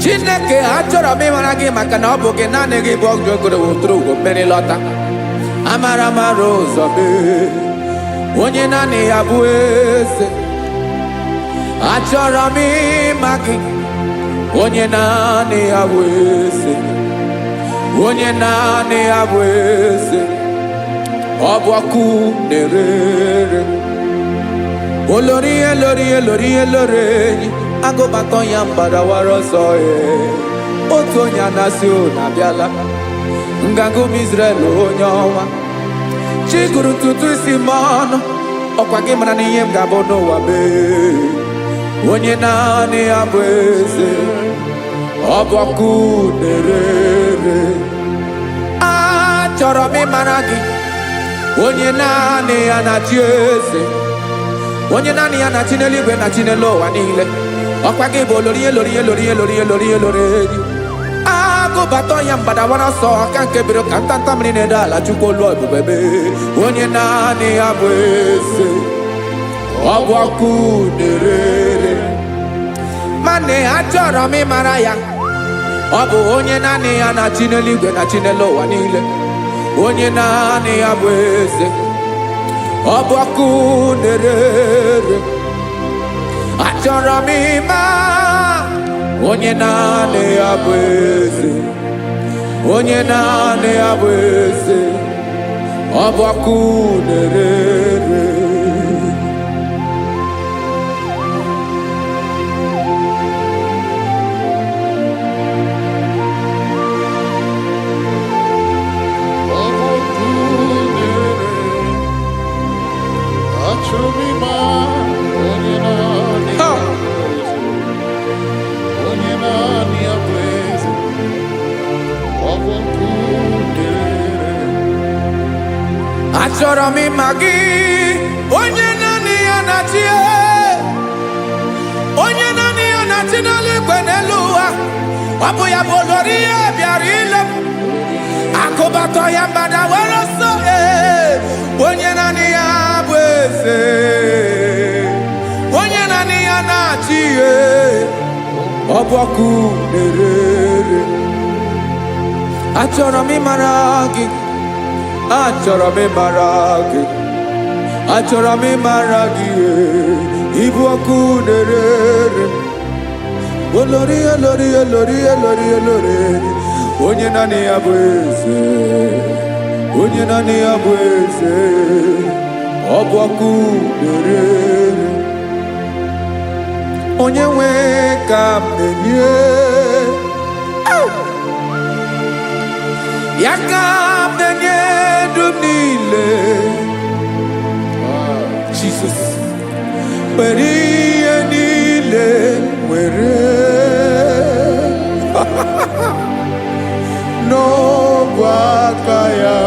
Chineke achọrọ m ịmara gị maka na ọ bụ gị naanị gị bụ ọgụ ogologo tụrụ ugo mmeri lọta. Amara mara ụzọ mee. onye naanị ya bụ eze. Achọrọ m ịma gị, onye naanị ya bụ eze, onye naanị ya bụ eze. Ọ bụ ọkụ na-erere, olori elori elori elori enyi, agụbatọ ya mgbadawara ọsọ ya. Otu onye anasị unu abịala, nganga ụmụ Izrel onye ọnwa. Chi gụrụ tutu isi m ọnụ, ọkwa gị mara na ihe m ga-abụ n'ụwa mee. Onye naanị ya bụ eze, ọ bụ ọkụ na-erere. Achọrọ m ịmara gị, onye naanị ya na-achị eze, onye naanị ya na-achị n'eluigwe na chi n'elu ụwa niile. Ọkwa gị bụ olori elori elori elori elori elori enyi, agụbatọ ya mgbadawara ọsọ, aka nke biri ka ntanta mmiri na-edo ala. Chukwu olu ebube mee, onye naanị ya bụ eze, ọ bụ ọkụ na-erere. Mane achọrọ m ịmara ya, ọ bụ onye naanị ya na-achị n'eluigwe na chi n'elu ụwa niile. Onye naanị ya bụ eze, ọ bụ ọkụ na-erere. Achọrọ m ịma, onye naanị ya bụ eze, onye naanị ya bụ eze, ọ bụ ọkụ na-erere. Achọrọ m ịma gị, onye naanị ya na-achị, onye naanị ya na-achị n'eluigwe n'elu ụwa. Ọ bụ ya bụ olori ihe bịara ile m, akụbatọ ya mgbadawara ọsọ. Onye naanị ya bụ eze, onye naanị ya na-achị ihe, ọ bụ ọkụ na-erere. Achọrọ m ịmara gị, achọrọ m ịmara gị, achọrọ m ịmara gị, ịbụ ọkụ na-erere. Olori elori elori elori elori, onye naanị ya bụ eze, onye naanị ya bụ eze, ọ bụ ọkụ na-erere. Onye nwe ka m na-enye, ya ka m na-enye ndụ m niile. Jesus, were ihe niile were n'ọbụ aka ya.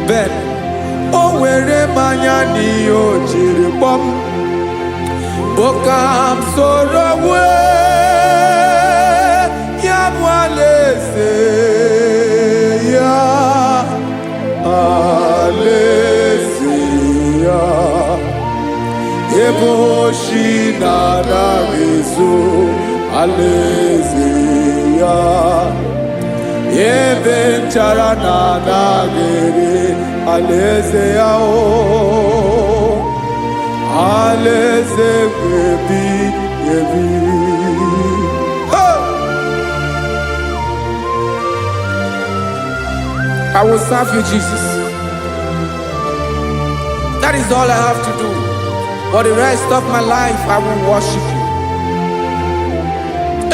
Ben, o were mmanya n'ihe o jiri kpọm, bụ ka m soro wee ya bụ alaeze ya, alaeze ya. Ebe oshi na-anaghị ezo, alaeze ya. Ebe nchara na-anaghị ere, alaeze ya. Alaeze ebi ebi. I will serve you, Jesus. That is all I have to do. For the rest of my life, I will worship you.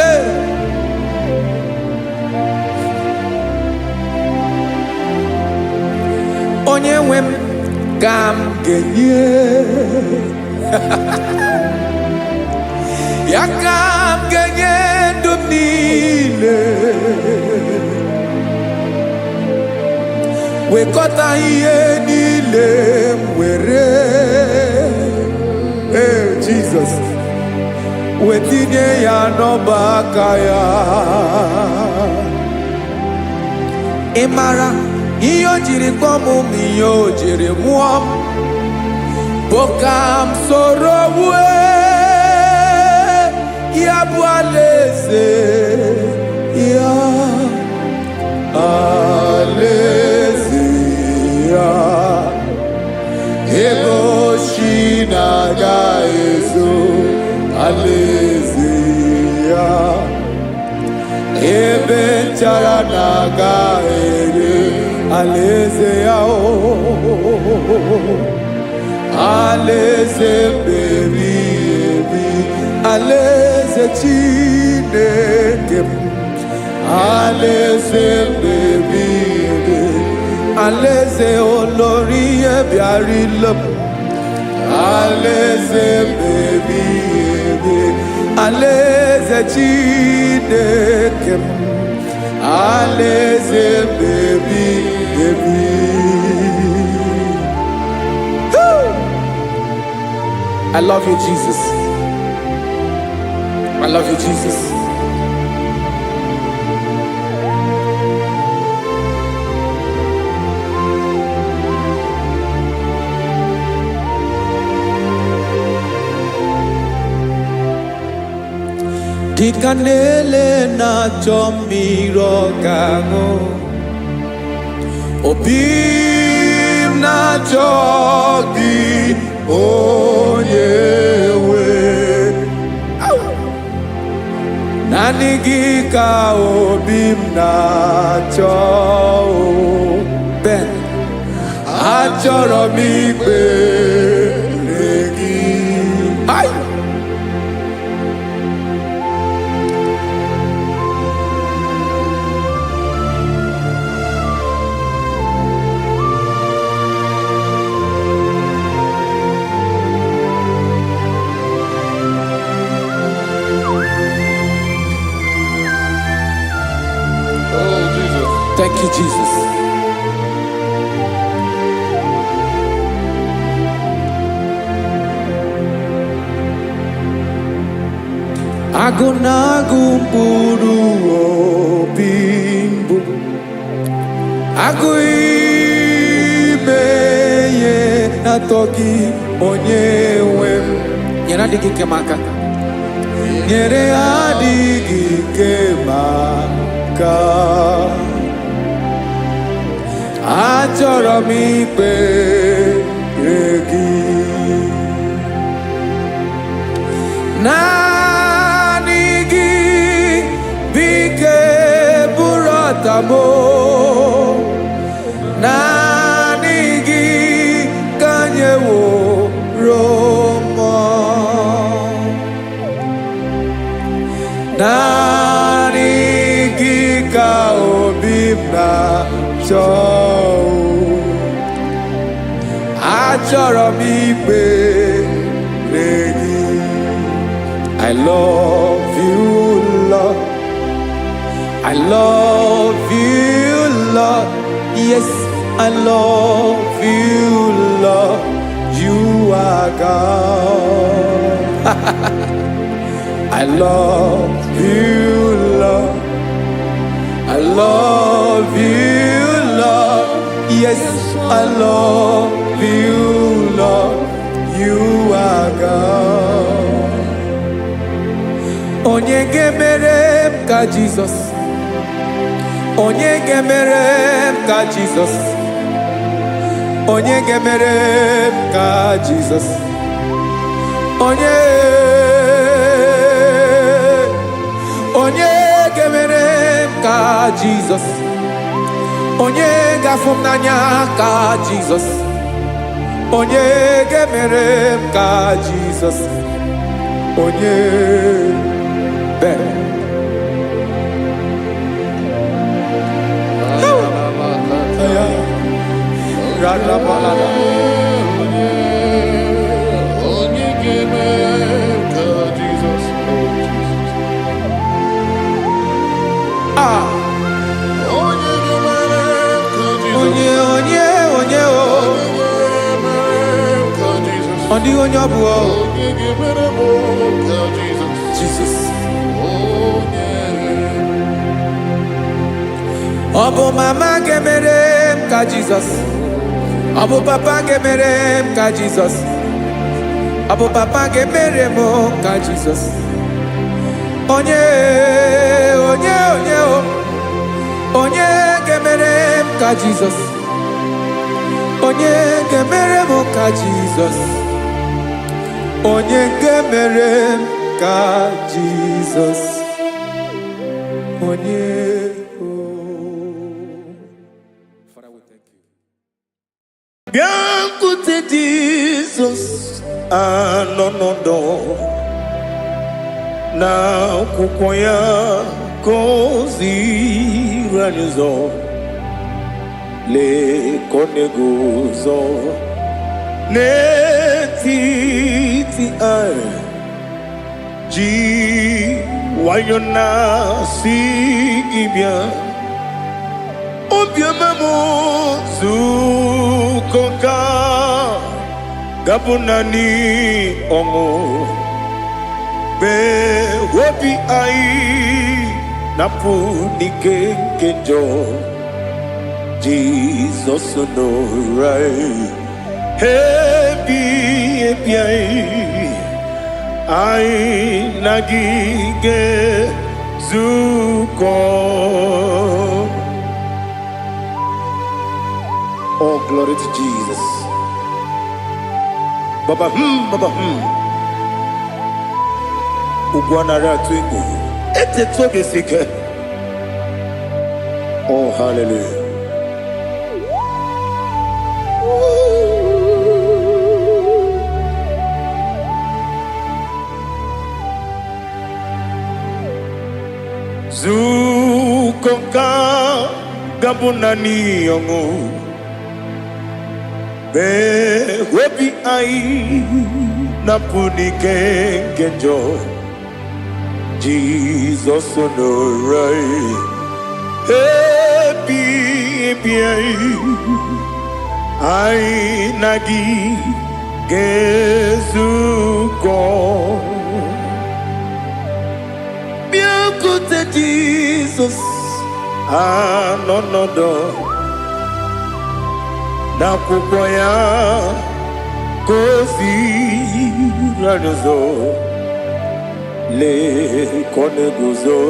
Hey. Onye nwe m ka m ga-enye, ya ka m ga-enye ndụ m niile. Wekọta ihe niile m were, Jesus, wetinye ya n'ọba aka ya. Ị mara ihe o jiri kpọọ m, ihe o jiri mụọ m, bụ ka m soro wee ya bụ alaeze ya, alaeze ya. ebe nchara na-aga ere alaeze ya o alaeze mbebi ebi alaeze Chineke m alaeze mbebi ebi alaeze olórí ebiarilo alaeze mbebi ebi alaeze Chineke m alaeze mbebi ebi. I love you, Jesus. I love you, Jesus. Dikanele na chomiro gango Obim na chogi onyewe Nanigi ka obim na cho Ben achoro mi gbe legi Ay Thank you, Jesus. Agunagu mburu obimbu Aguibeye natogi onyewe Nyere adigi kemaka Nyere adigi kemaka Achọrọ m ikpere gị naanị gị bike bụrụ ọtamo naanị gị ka nyeworo m naanị gị ka obi m na-achọ Achọrọ m ikpere gị I love you, Lord. I love you, Lord. Yes, I love you, Lord. You are God. I love you, Lord. I love you, Lord. Yes, I love you, Lord. You are God. Onye gemere m ka Jesus. Onye gemere m ka Jesus. Onye gemere m ka Jesus. Onye gemere m ka Jesus. Onye gafum n'anya ka Jesus. Onye gemere m ka Jesus. Onye Ben. Jesus. Obo mama gemere m ka Jesus. Obo papa gemere m ka Jesus. Obo papa gemere m ka Jesus. Onye gemere m ka Jesus. Onye gemere m ka Jesus. Onye gemere m ka Jesus. Father, we thank you. Biancote Jesus anonodo na kukoya kozi ranizo le koneguzo netiti ai ji wayona sigibia obiamamo zukoka gabunani omo be wobi ai napu nikenjo Jesus no right hebi ai nagige zuko. Oh, glory to Jesus. Baba Baba Ugwanara twingu. Ete toge sike. Oh, hallelujah. Zukoka gabunani yongu. Be webi ai napuni kenjo Jesus no right happy ai nagi gezuko biancote Jesus anonodo na kukoya kozi ranizo le koneguzo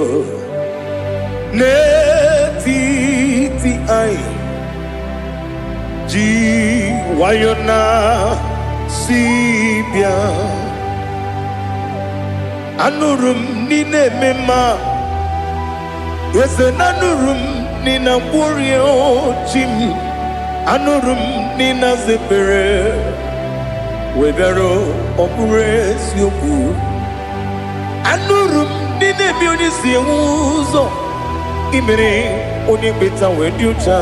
netiti ai ji wayona sibia anurum nine mema yese nanurum nina burio chim anurum nina zepere webero opure sioku anurum nina mioni siuzo imere oni beta wediucha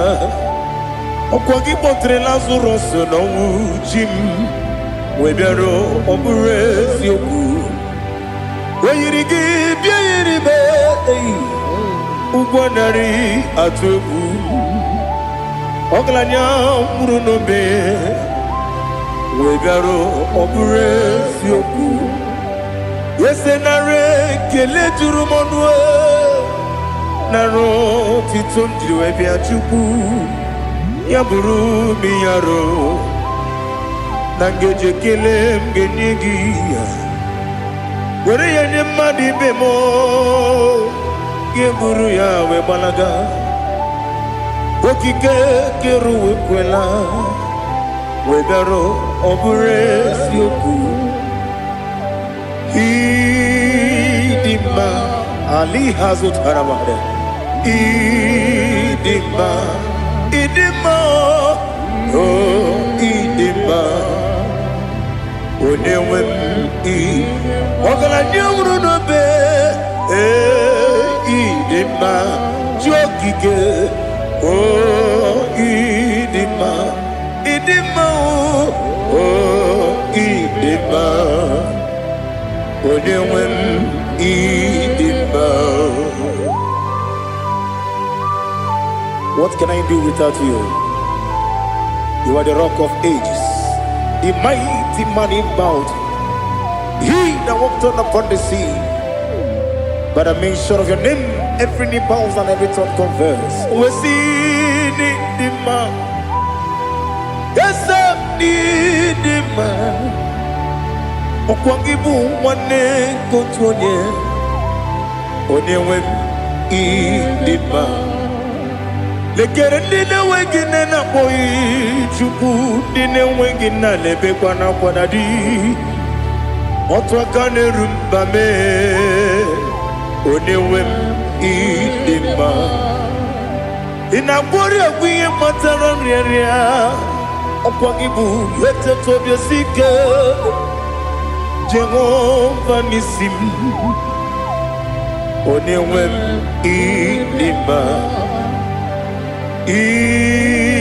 okwagi potre Lazarus no jim webero opure sioku weyirigi biayiribe ugwanari atubu Oglanya murunobe wegaro obure sioku yesenare kele turumonwe naro titondriwe biachuku yaburu miyaro nangeje kele mgenyigi were yenye madi bemo geburu ya webalaga Okike keru wekwela Wegaro obure sioku Idima Ali hazut haramade Idima Oh idima Onewem Ogala nyamru nobe Idima Jokike Oh, idima, oh, idima, onewem idima. What can I do without you? You are the rock of ages, the mighty man in battle. He that walked on upon the sea. By the mention of your name, every knee bows and every tongue confess. We see the man. Yes, I need the man. Okwangibu wane kotonye. Onewem idima. Lekere dine wengine na boy chuku dine wengine lebe kwa na kwa dadi. Otwa kane rumba me. Onewem idima. Inabori agwiye matara nriaria. Okwagibu yete tobia sike. Jehovah nisim. Onewem idima. Idima.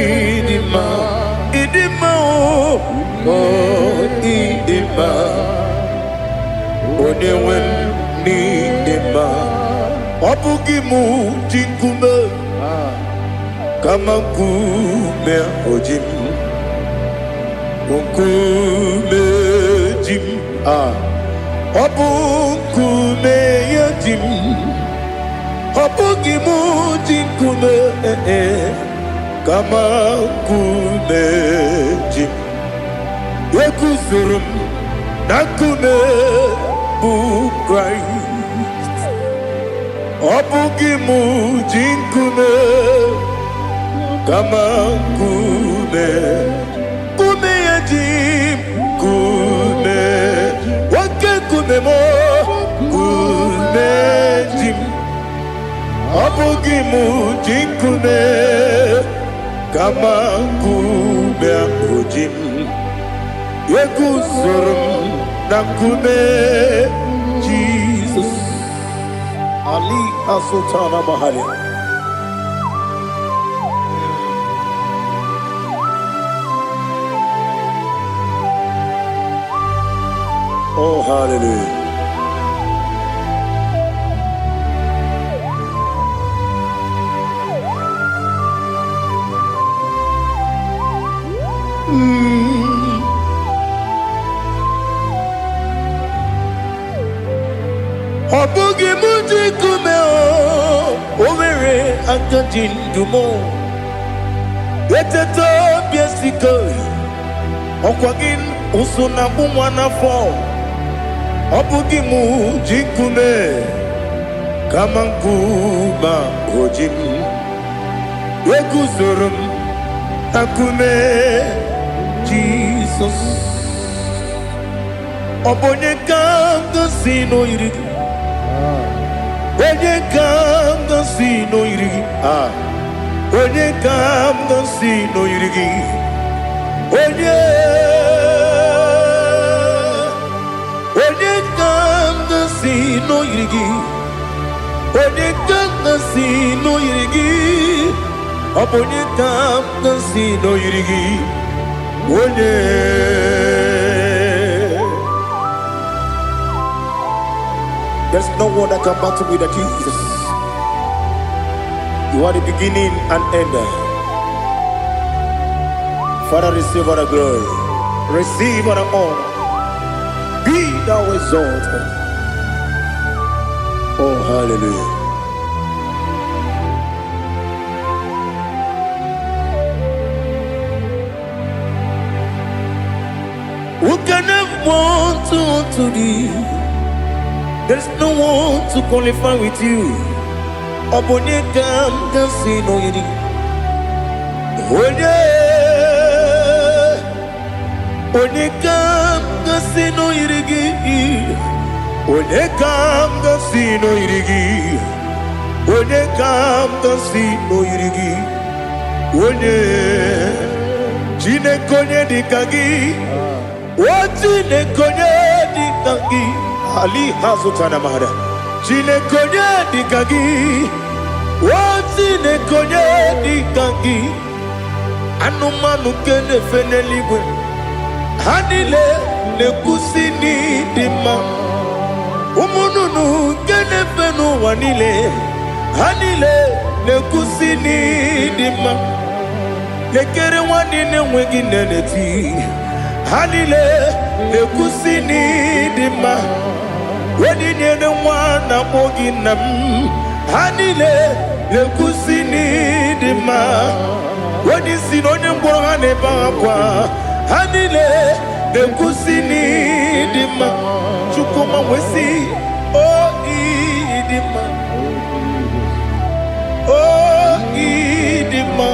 Idima. Idima. Oh, idima. Onewem idima. Obugimu jinkume. Kama kume ojim. Unkume jim. Obukume yajim. Obugimu jinkume. Kama kume jim. Yekuzurum nakume bu Christ. Obugimu jinkume. Kama kume. Kume yajim. Kume. Wake kume mo. Kume jim. Obugimu jinkume. Kama kume ojim. Yekuzurum nakume Jesus. Ali Asultana Mahalia. Oh, hallelujah. Obugi muji kume o, omere akajin dumo. Eteto biesiko, okwagin usuna bumwana fo. Obugi muji kume, kamankuba ojim. Yeguzurum akume Jesus. Obonye kanga sino irigi. Onye kanga sino irigi. Onye kanga sino irigi. Onye kanga sino irigi. Onye kanga sino irigi. Onye kanga sino irigi. Onye. There's no one that can battle with Jesus. You are the beginning and end. Father, receive all the glory. Receive all the honor. Be thou exalted. Oh, hallelujah. Who can have one to thee? There's no one to qualify with you. Obonye kam kasino yiri. Onye kam kasino yiri. Onye kam kasino yiri. Onye kam kasino yiri. Onye chine konye dikagi. Wachine konye dikagi. Ali Hazutana Mahada. Chine konye dikagi. Wachine konye dikagi. Anumanu kene feneligwe. Hanile ne kusini dima. Umununu kene fenu wanile. Hanile ne kusini dima. Nekere wanine wengi neneti. Hanile ne kusini dima. Wedi nyene mwana mogi nam. Hanile ne kusini dima. Wedi sinonye mbora ne bakwa. Hanile ne kusini dima. Chukuma wesi oh idima. Oh idima.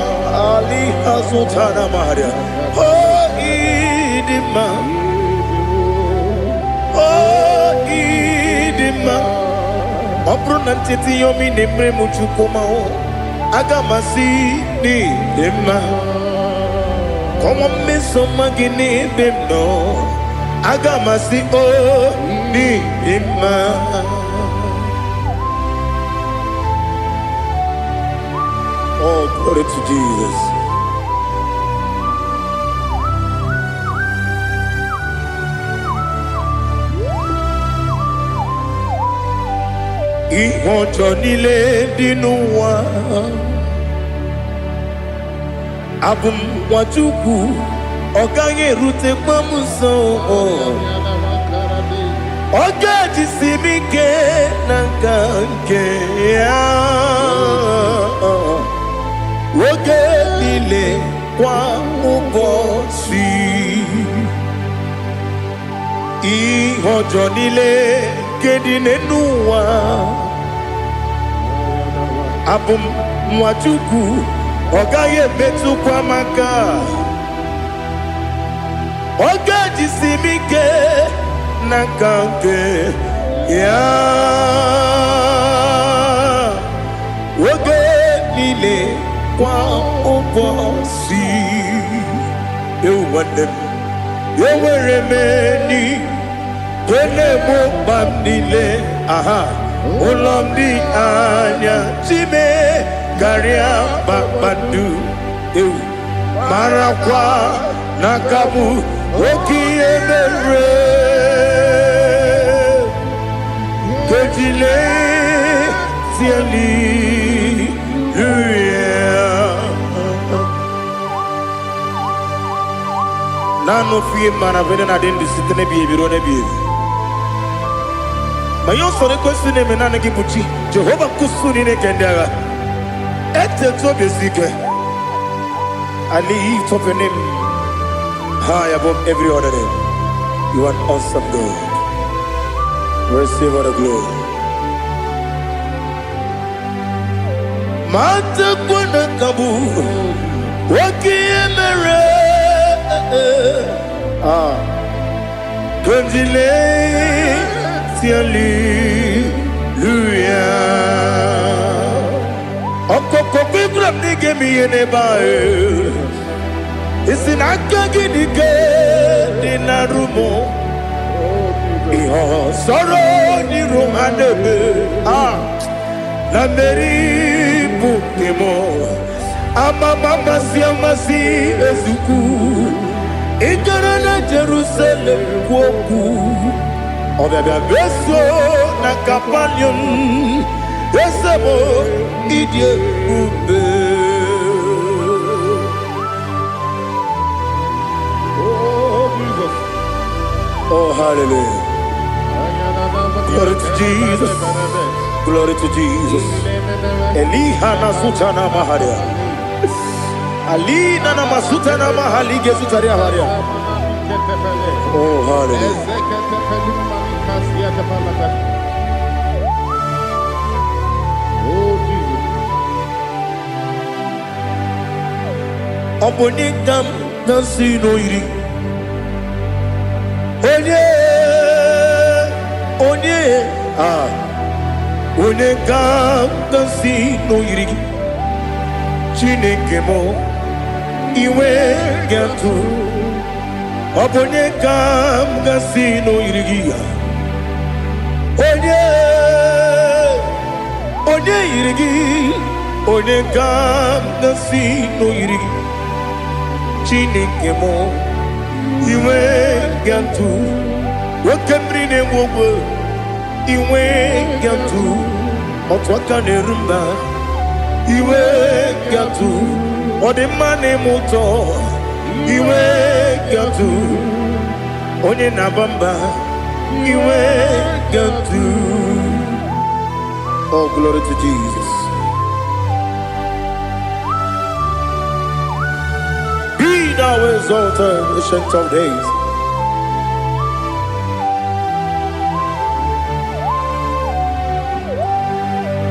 Ali Hazutana Maria. Oh idima. Oh Obro nantiti yomi nemre muchukoma o. Agamasi ni dema. Como meso magini bemno. Agamasi o ni dema. Oh, glory to Jesus. Ihojo nile dinuwa abum wajuku oganye rute pamuso ogaji simike nanganke ya woge nile kwa ubosi ihojo nile kedinenuwa abum mwachuku ogaye betu kwa maka ogaji simike nakanke ya woge nile kwa ubosi ewandem yeweremeni Kene mo bamdile, aha, ulomdi anya, chime, garia babadu, marakwa, nakabu, oki emere, kejile, siali, Nano fiye mana vene na dendi sitene biye birone biye. Mayon sore kusune menane kibuchi. Jehova kusuni ne kendera. Ete to besike. I lift up your name high above every other name. You are awesome God. Receive all the glory. Mata kuna kabu. Waki emere. Kondile Hallelujah. Okoko kikram nige mi yenebae. Isinaka gidike dinarumo. Iho soro ni romanebe. Na meri bukemo. Ama mama siamasi ezuku. Ikarana Jerusalem woku Obebe beso na kapanion Esemo idye ube Oh, Jesus. Oh, hallelujah. Glory to Jesus. Glory to Jesus. Elihana sutana maharia Alina na masuta na mahali gesutaria haria. Oh, hallelujah. Oh, Jesus. Obonikam nasino iri. Onye, onekam nasino iri. Chineke mo. Iwe gatu Obonye kam gasino irigia Onye irigi Onye kam gasino irigi Chineke mo Iwe gatu Wakemrine mwogo Iwe gatu Otwaka nerumba Iwe gatu Ode mane muto Iwe gatu Onye nabamba Iwe gatu. Oh, glory to Jesus. Be thou exalted, ancient of days.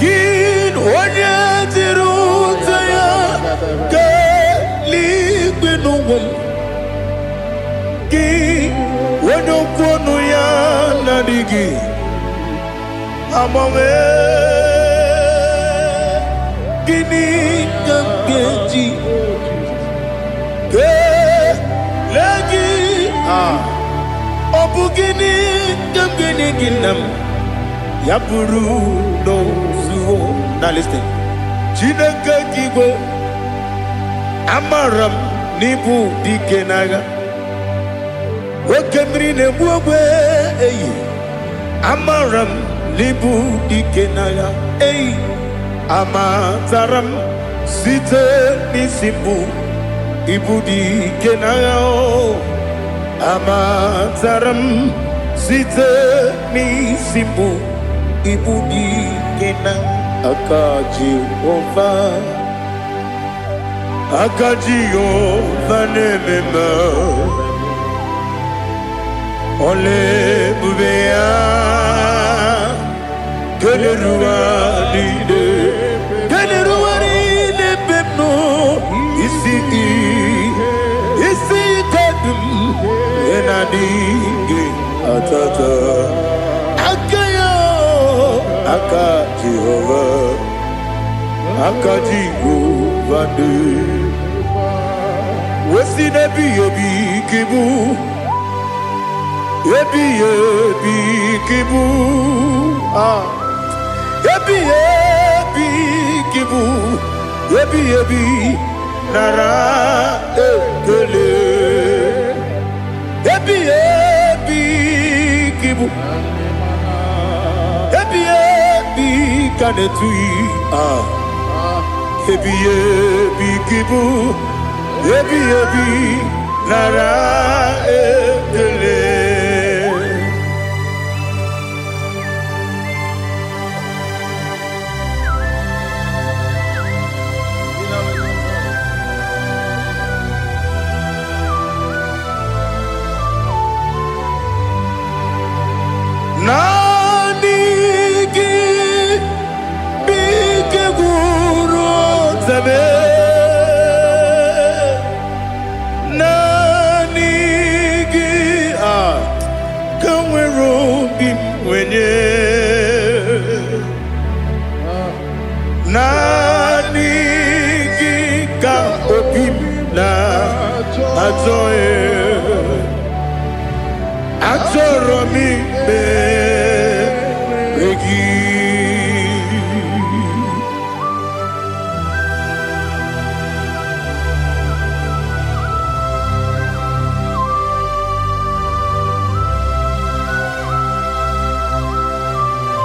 Gin onye tirutaya Ligbinugum Ki Wono kono ya nadigi amongwe gini gamgeji ke lagi obu gini gamgeni ginam ya buru no zuo. Now listen. Chineke Igbo amaram n'ibu dike n'agha oke mmiri na-egbu ogbe eyi amaram n'ibu dike n'agha eyi amataram site n'isi mbụ ibu dike n'agha amataram site n'isi mbụ ibu dike n'agha aka Jehova na-ememe ole ebube ya keleruwa niile bemno isi kodum enadinge atata aka Jehova ne wesi nebi kibu ebi kibu ebi nara ekele ebi kibu ebi kanetui ebi kibu ebi nara ekele.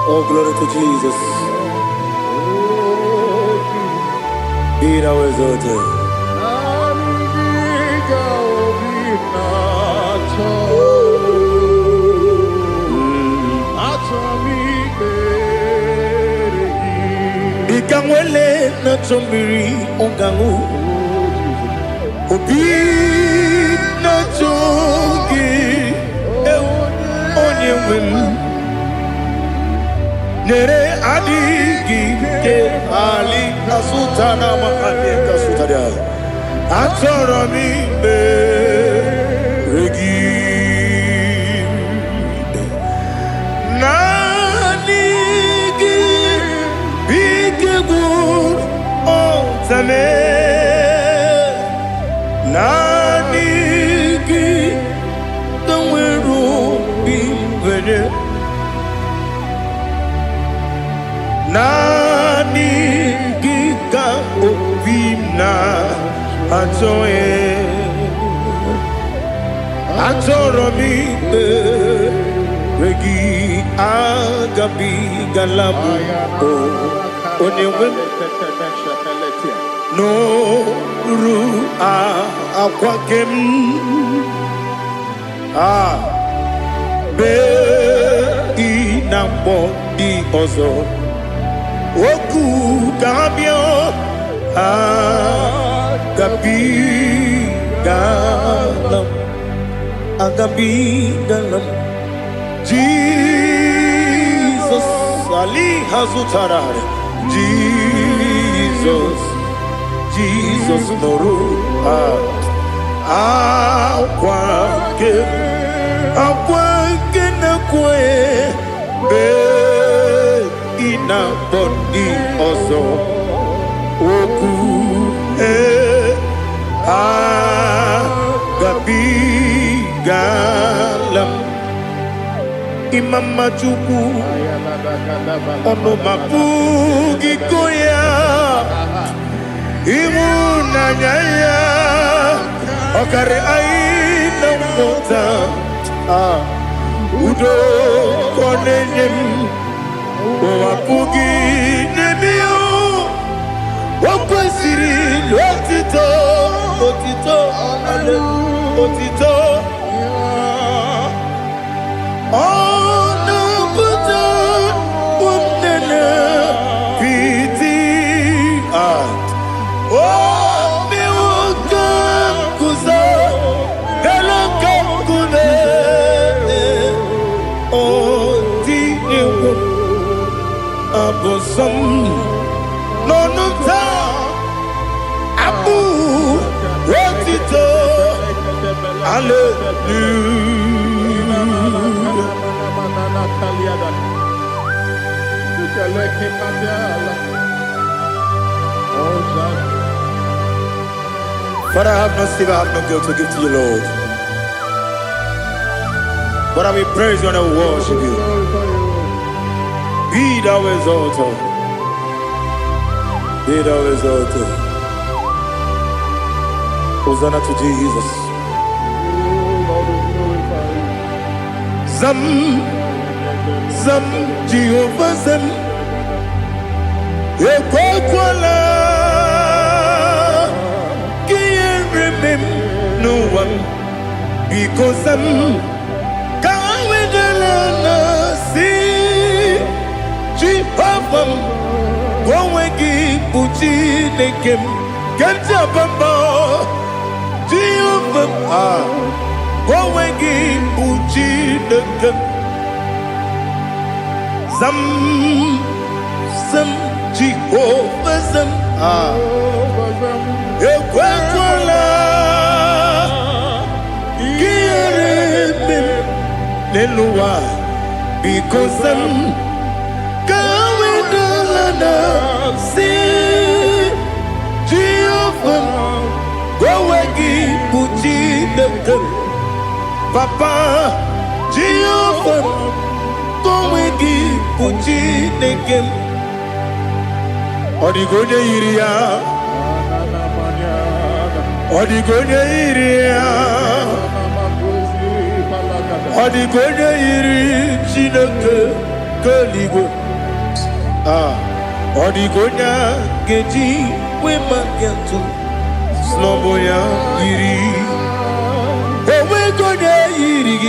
Oh, glory to Jesus. Be thou exalted. Ikangwele na chombiri ongangu obi na chogi onye wem nere adigi ke ali asutana mahane kasutaria atoro mi be regi nanigi bigegu otame nanigi kanweru bimwere nani gika obimna atoro mi regi agabi galabu onewe no ru akwakem be inambo di ozo oku kabio agabi galam Jesus ali hazutarare Jesus noru akwake na kwe be na boni ozo oku gabi galam imama chuku ono mapugi koya imuna nyaya okare aina mota udo konenyem wapugi nebio wakwesiri lotito otito ale otito ono puto umnene piti mi wakam kuza galakam kune abosam nonuta abu wotito Father, I have no silver, I have no gold to give to you, Lord. But I will praise you and I will worship you. Be thou exalted. Be thou exalted. Hosanna to Jesus. Zam, Zam, Jehovah Zam. Ekwakwala. Can't remember no one. Because Zam. Can't wait the see. Jehovah, go wegi puchi nekem, kanja bamba. Jehovah, go wegi puchi nekem. Zam, Zam, Jehovah Zam. Ekwakwala, kiyeremem, neluwa, because Zam. See Jehovah, go wagi puchi nekem, Papa Jehovah, go wagi puchi nekem. Odigonya iria, odigonya iria, odigonya iri chineke keligo. Odigonya geji wema gentu sloboya iri owe gonya iri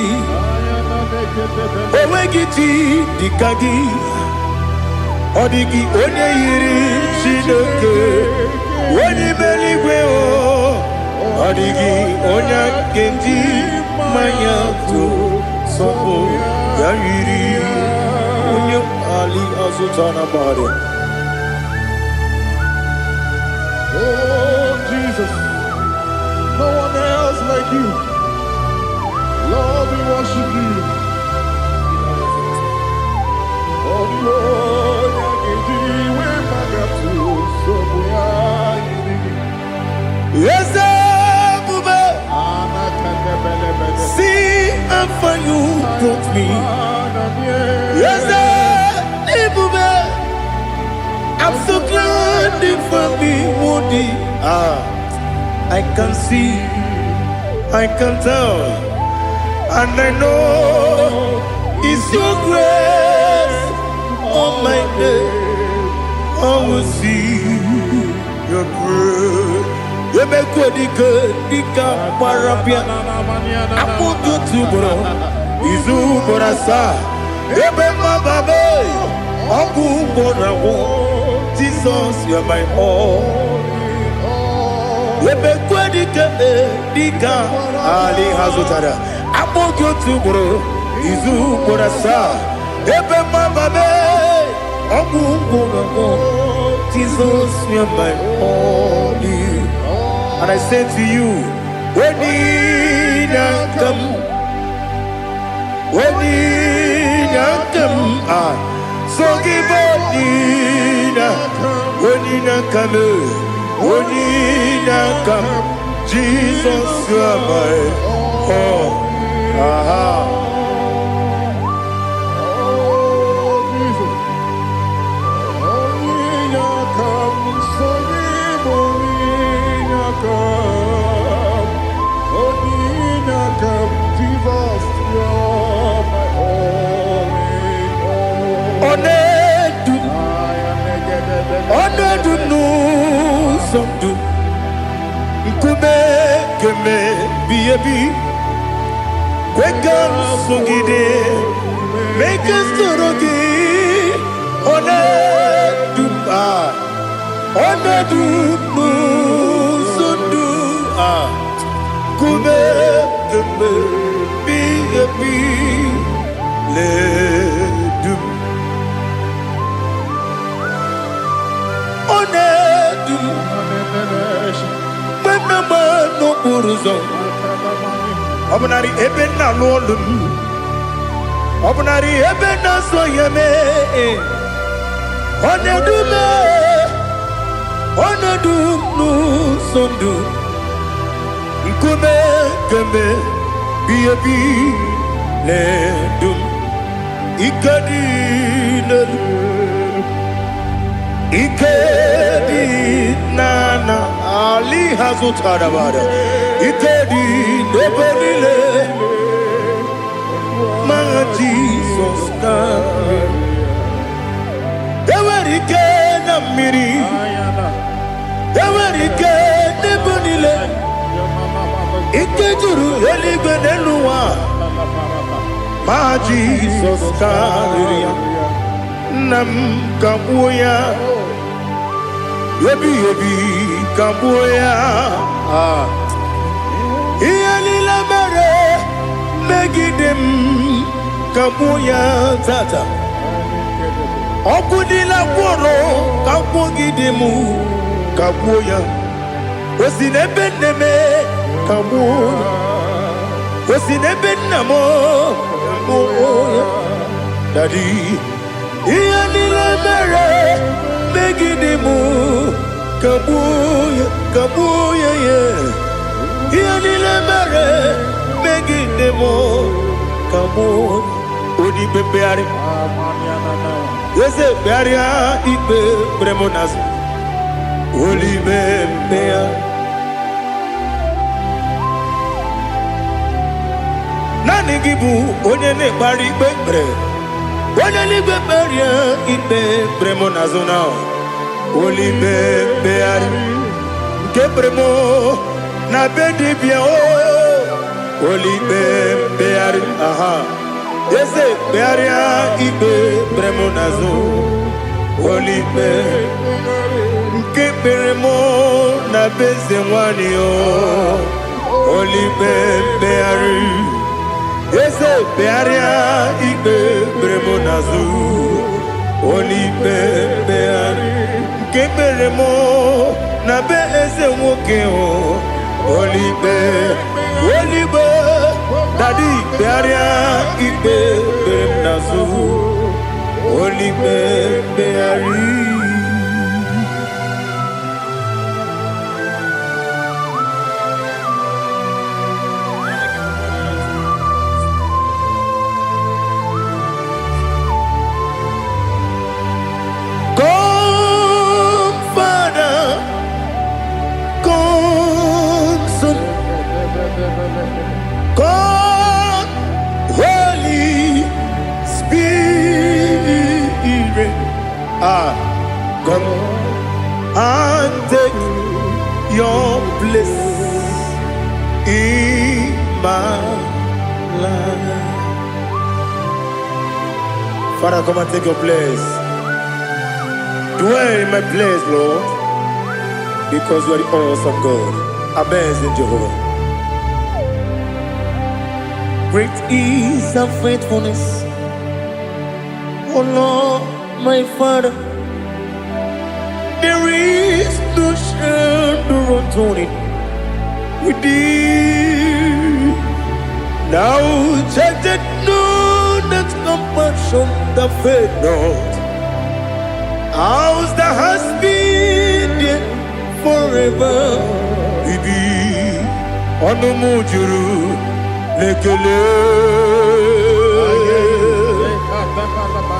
owe giti dikagi odigi onye iri chineke onye meligwe o odigi onya geji manya tu sobo ya iri onye ali azutana bari. Oh, Jesus, no one else like you. Lord, we worship you. Oh, Lord, I give you where my God to, so we are you. Yes, Bube. See how far you brought me. Yes, Bube. I'm so glad for me, Woody. I can see, I can tell, and I know it's your grace on my day. I will see your grace. You make what you could, you can't parapia. I put you to bro. Izu borasa. You make my baby. Aku bonawo. Jesus, you're my all. Dika Ali Hazutara. Amogo Tubro, Izu Borasa, Ebe Mababe, Ogu Jesus, you're my only. And I say to you, when you come, So give Onina, Onina come, Onina come. Jesus, you are my all. Aha. Onedu no somdu Nkube keme biyebi Kwekam sungide Make us torogi Onedu Onedu no sundu Kube keme biyebi Ledu Onedu Menama no buruzo Obunari ebe na lolum Obunari ebe na soyeme Onedu me Onedu no sondu Nkume keme biyebi ledum Ikadi lelu Ikedi nana Ali hazutarabada Ikedi nebenile Manga Jesus kame Ewerike na miri Ewerike nebenile Ikejuru eligwe nenuwa Ma Jesus kame Nam kabuya Yebi kabuya Iyalila mere Megidem kabuya tata Okudila kworo kabugidemu kabuya Osinebenneme kabuya Osinebennamo kabuya Daddy Iyalila mere Megidemu kabuya kabuya yeah Iyalila mere Megidemu kabuya Odi bebeari Yese bearia ibe bremonas Oli bebea Nani gibu onye ne bari bebre Onye li beberia ibe bremonazona Oli bebeari Nke bremo na bedibia Oli bebeari aha Yese bearia ibe bremonazo Oli be Nke bremo na bezemwani Oli bebeari Yese bearia ibe bremonazo Oli bebeari Nke bremo na bezemwoke Oli be Daddy bearia ibe bremonazo Oli beari God, Holy Spirit, come and take your place in my life. Father, come and take your place. Dwell in my place, Lord, because you are the awesome God. Amazing Jehovah. Great is thy faithfulness, O Lord, my Father. There is no shadow unto it with thee. Thou changest not that compassion that faith not. house that has been there forever. Bibi onumujuru lekele.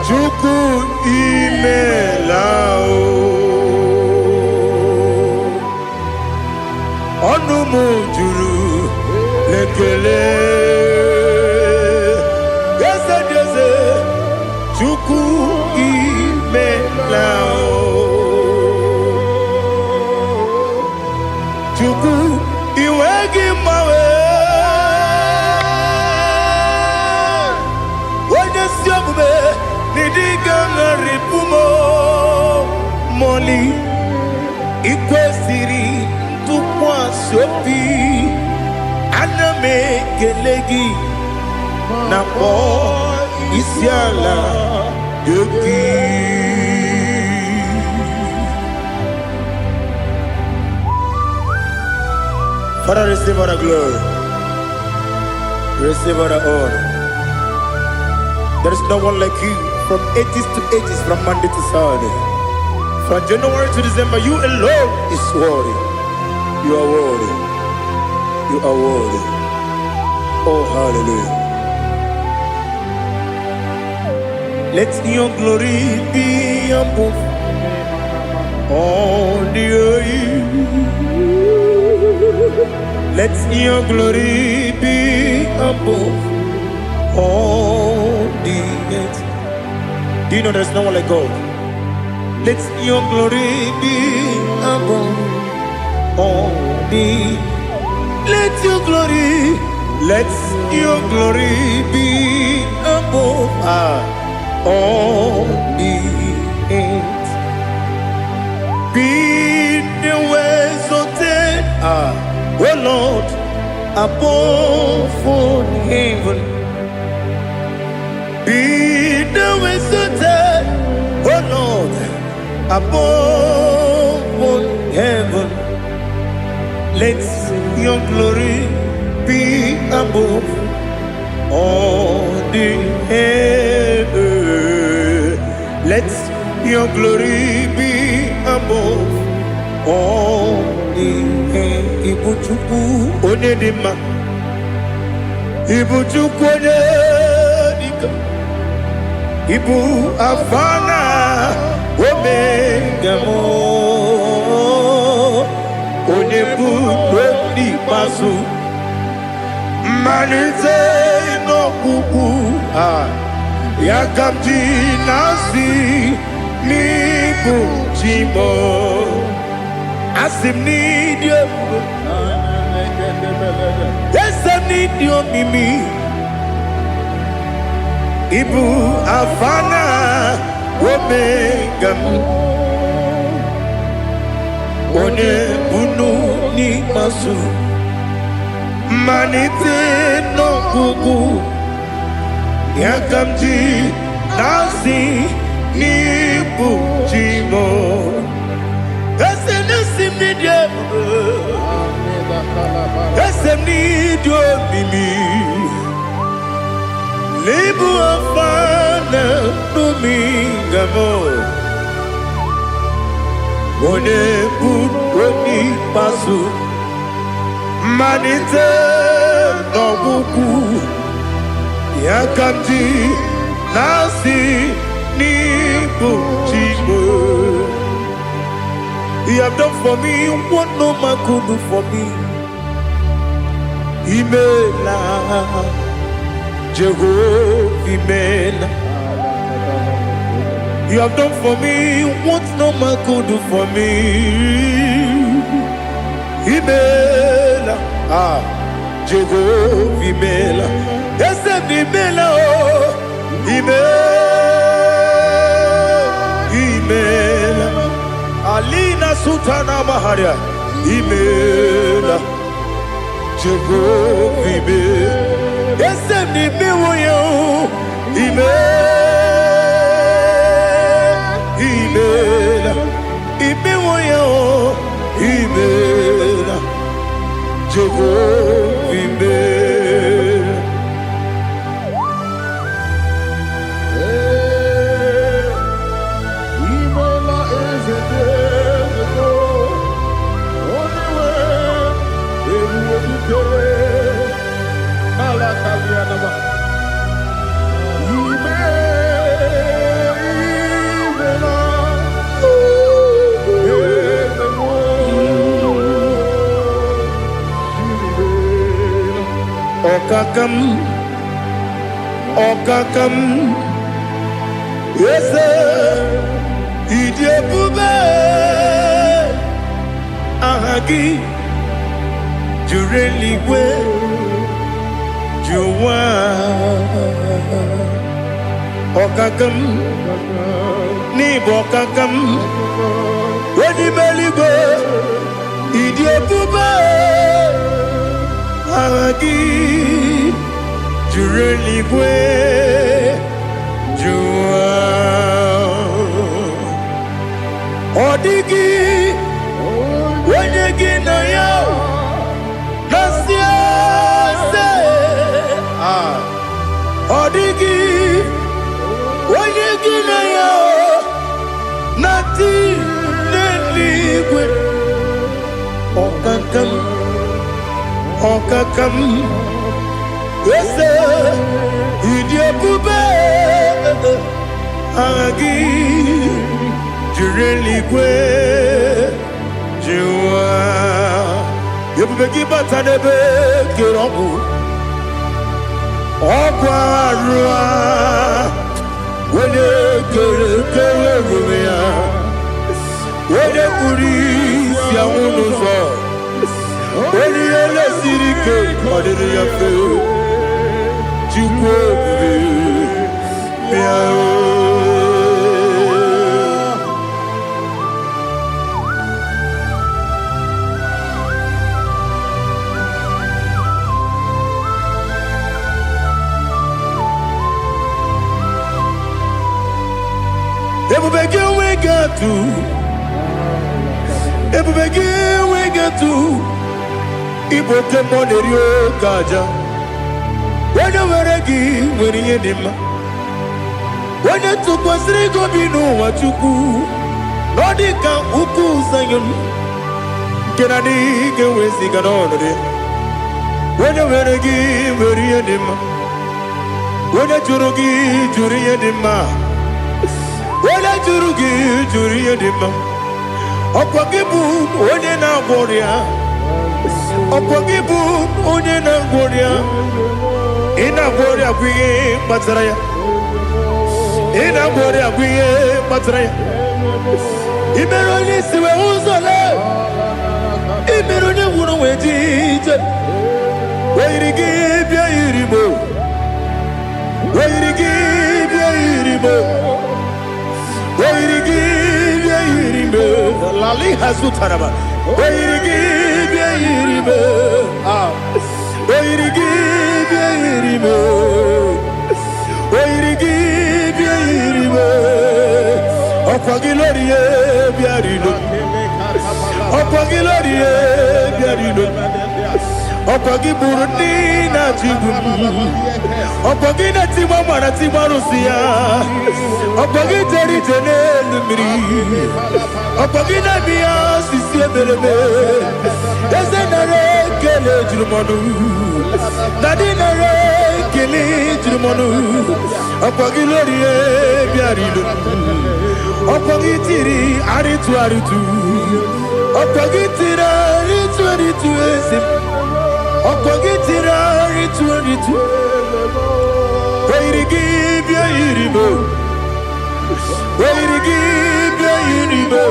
Chuku imelao. Onumujuru lekele. Yese Chuku imelao. Chuku iwegi mawe. Wanya siyamume nidiga ngaripumo. Moli ikwesiri tukwa sopi. Aname kelegi na po isiala yoki. Father, receive all the glory. Receive all the honor. There is no one like you from ages to ages, from Monday to Saturday. From January to December, you alone is worthy. You are worthy. You are worthy. Oh, hallelujah. Let your glory be above all the earth. Let your glory be above all the earth. Do you know there's no one like God? Let your glory be above all the. Let your glory be above all the earth. Be the ways of oh Lord, above all heaven. Be the ways of oh Lord, above all heaven. Let your glory be above all the earth. Let your glory be above all the earth. Ibuchuku onedima, Ibuchuku onedika, Ibu afana omega mo, onebu lodi pasu, manite no kuku yakamji nasi nibu chimo. Asim need you. Yes, I need you, Mimi. Ibu afana omega. One bunu ni masu. Manite no kuku. Yakamji nasi nibu chimo. Esem need you. Esem need you, Mimi. Lebu afana domingamo. One put pasu. Manite no buku. Yakamji nasi nibu chimo. You have done for me what no man could do for me. Imela, Jehovah, Imela. You have done for me what no man could do for me. Imela, Jehovah, Imela. Yes, Imela, Imela. Alina Sutana Maharia, Imela, Jehovah, Imela. Yes, Imela, Imela, Imela, Imela, Jehovah, Imela. Imela Okakam, Okakam, yes, Idiabube, Ahagi, Jureligwe, Juwa, Okakam, Nibokakam, Wadimeligwe, Idiabube, Ahagi, Jureligwe, Juwa, Odigi, Wenyegi na yo, Nasiase, Odigi, Wenyegi na yo, Nati Neligwe, Okakam, Okakam, Wese, Idiabube, Agi, Jureligwe, Juwa, Yebubeki Batanebe, Kirobu, Okwarua, Wene Kere Rumia, Wene Kuris Yamunuzo, Wene Ele Sirike, Kodiri Yafe, Jukwe, Miao. Ebubegi we get to, Ebubegi we get to, Igbo Kemonerio Kaja. When you were a gay, when you did him, when you took was Rigo Bino, what you do, Nodika Uku Sayon, Kenadi, get with Siganone. When you were a gay, when you did him, when you Jurugi, Juriadima. Wala jurugi juriye dima, okwagibu onye na gloria, okwagibu onye na gloria, ina gloria kwiye matraya, ina gloria kwiye matraya. Imero ni siwe uzole, imero ni wuno wejije, weirigi bia iribo, weirigi bia iribo. Lali Hazutaraba. Okwagilorie biarino. Okwagilorie biarino. Okwagiburundi na jibum. Okwagina timama na timarusia. Okwagiteri tenelu miri. Okwagina biya sisi eberebe. Ezenare kele jurumonu. Nadinare kele jurumonu. Okwagilorie biarino. Okwagitiri aritu aritu. Okwagitira aritu aritu esim. Okwagitira aritu aritu. Weirigi bia iribo. Weirigi bia iribo.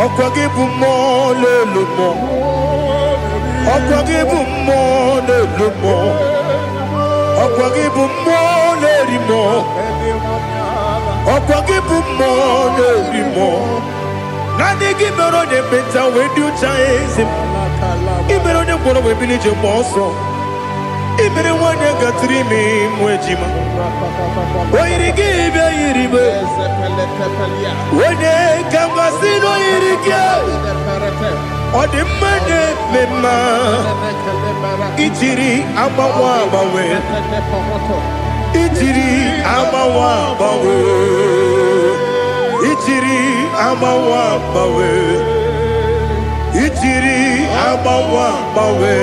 Okwagibu mo lelumo. Okwagibu mo lelumo. Okwagibu mo lerimo. Okwagibu mo lerimo. Nani gimero de beta wedu chaizim. Imero de bono we bilije moso. Imere wane gatrimi mwejima. Oirigi bia iribe. Wene kambasino irige. Odimane mema. Ichiri amawa bawe. Ichiri amawa bawe. Ichiri amawa bawe. Ichiri amawa bawe.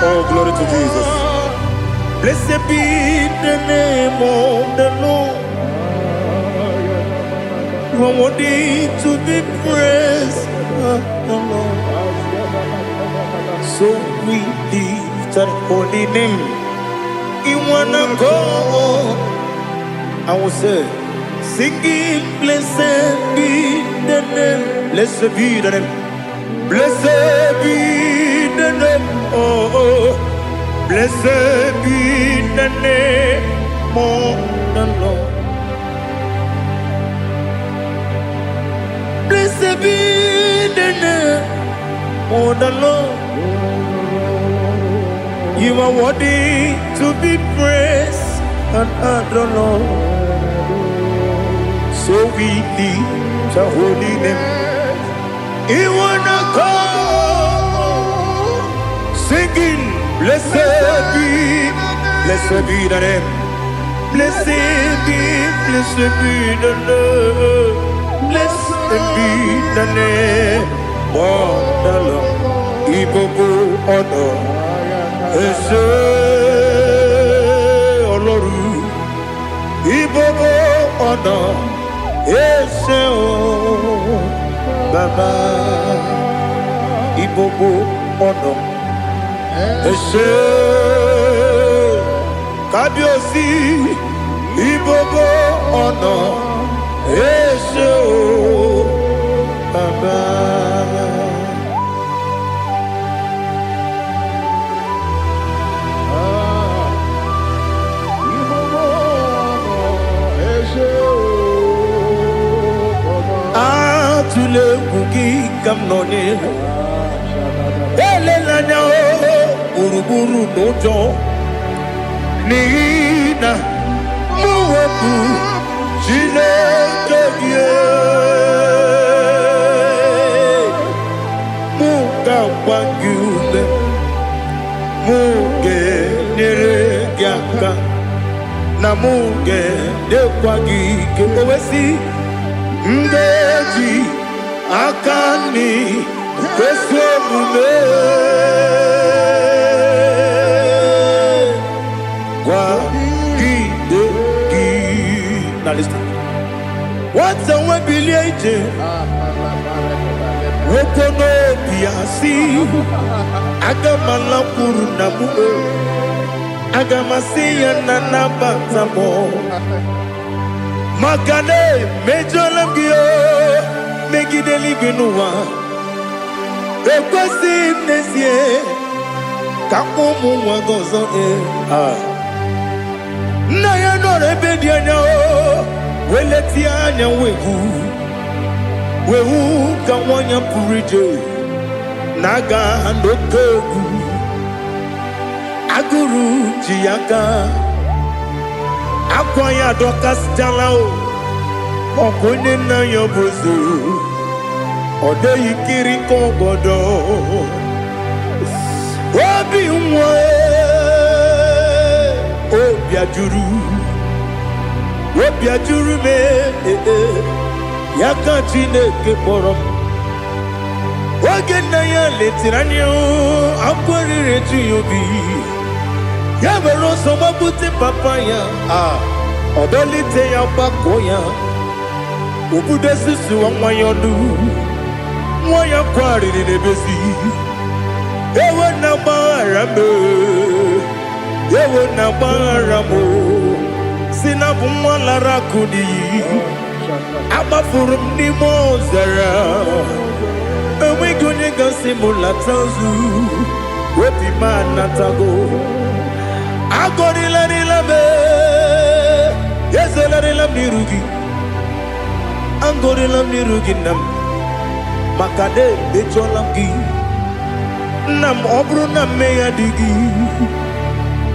Oh, glory to Jesus. Blessed be the name of the Lord. You are worthy to be praised, Lord. So we lift that holy name. You wanna go? I will say, singing, blessed be the name. Blessed be the name. Blessed be the name. Oh, blessed be the name of the Lord. Blessed be the name of the Lord. You are worthy to be praised and adored, Lord. So we lift the holy name. You wanna go singing, blessed be the name. Blessed be the Lord. Blessed be the name of the Lord. Igbo honor. Ese Oloru. Igbo honor. Ese o Baba. Igbo honor. Ese Kabiosi. Igbo honor. Ese o Baba. Atule kuki kamnoni. Elelanya o uruburu nojo. Nina muwebu Chineke ye. Muka wangule. Muge nere gyaka. Na muge dekwagi kewesi. Ndeji akani kwesomume kwa gidegi. Now listen. What's a webileje? Wokono biasi agamala kuru namu agamasiya nanabatamo. Makane mejolamgio megideli binua ekwesi nesie kakumu wagozo na ya nore bedi anya weleti anya wehu kawanya purije naga ndokogu aguru jiyaka akwanya dokas jalao okonye na yobozo ode yikiri kogodo obi nwa obi ajuru me yaka Chineke kpọrọ oge na ya letiri anya akwarire ji obi ya were ọsọ gbapute papa ya ọdọlite ya gbakọ ya obodo susu nwa ya ọnụ nwa ya kwariri n'ebezi ewe na gbaghara m si na bụ nwa lara akụ n'iyi agbafuru m n'ime ọzara enweghị onye gasị m lata ozu obi m anatago agọrịlarịla m ezelarịla m n'iru gị agọrịla m n'iru gị nna m maka na emejọla m gị nna m ọ bụrụ na mmehie dị gị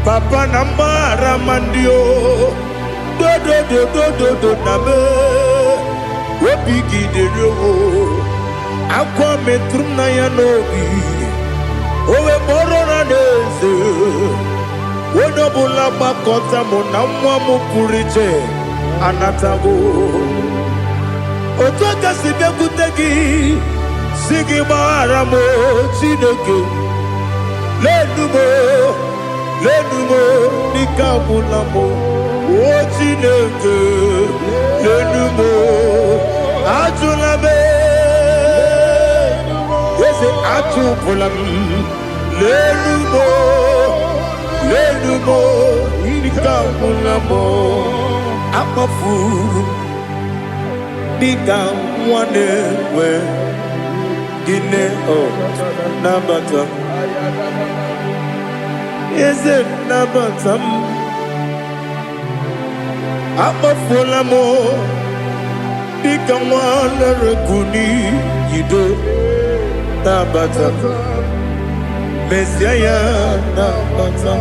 papa na mgbaghara ma ndị o dodododododo na me obi gị dịrị o akwa metụrụ m na ya n'obi o wee kpọrọ na n'eze onye ọbụla gbakọta mụ na nwa m pụrụ iche anatago otu aka si bịakwute gị si gị gbaghara m Chineke n'elu m lenumo nikabulamo o Chineke lenumo ajulame ese ajubulam lenumo nikabulamo amafu dika nwane we dine o nabata eze nabata amafola mo dika nwane rekuni yido nabata mesiaya nabata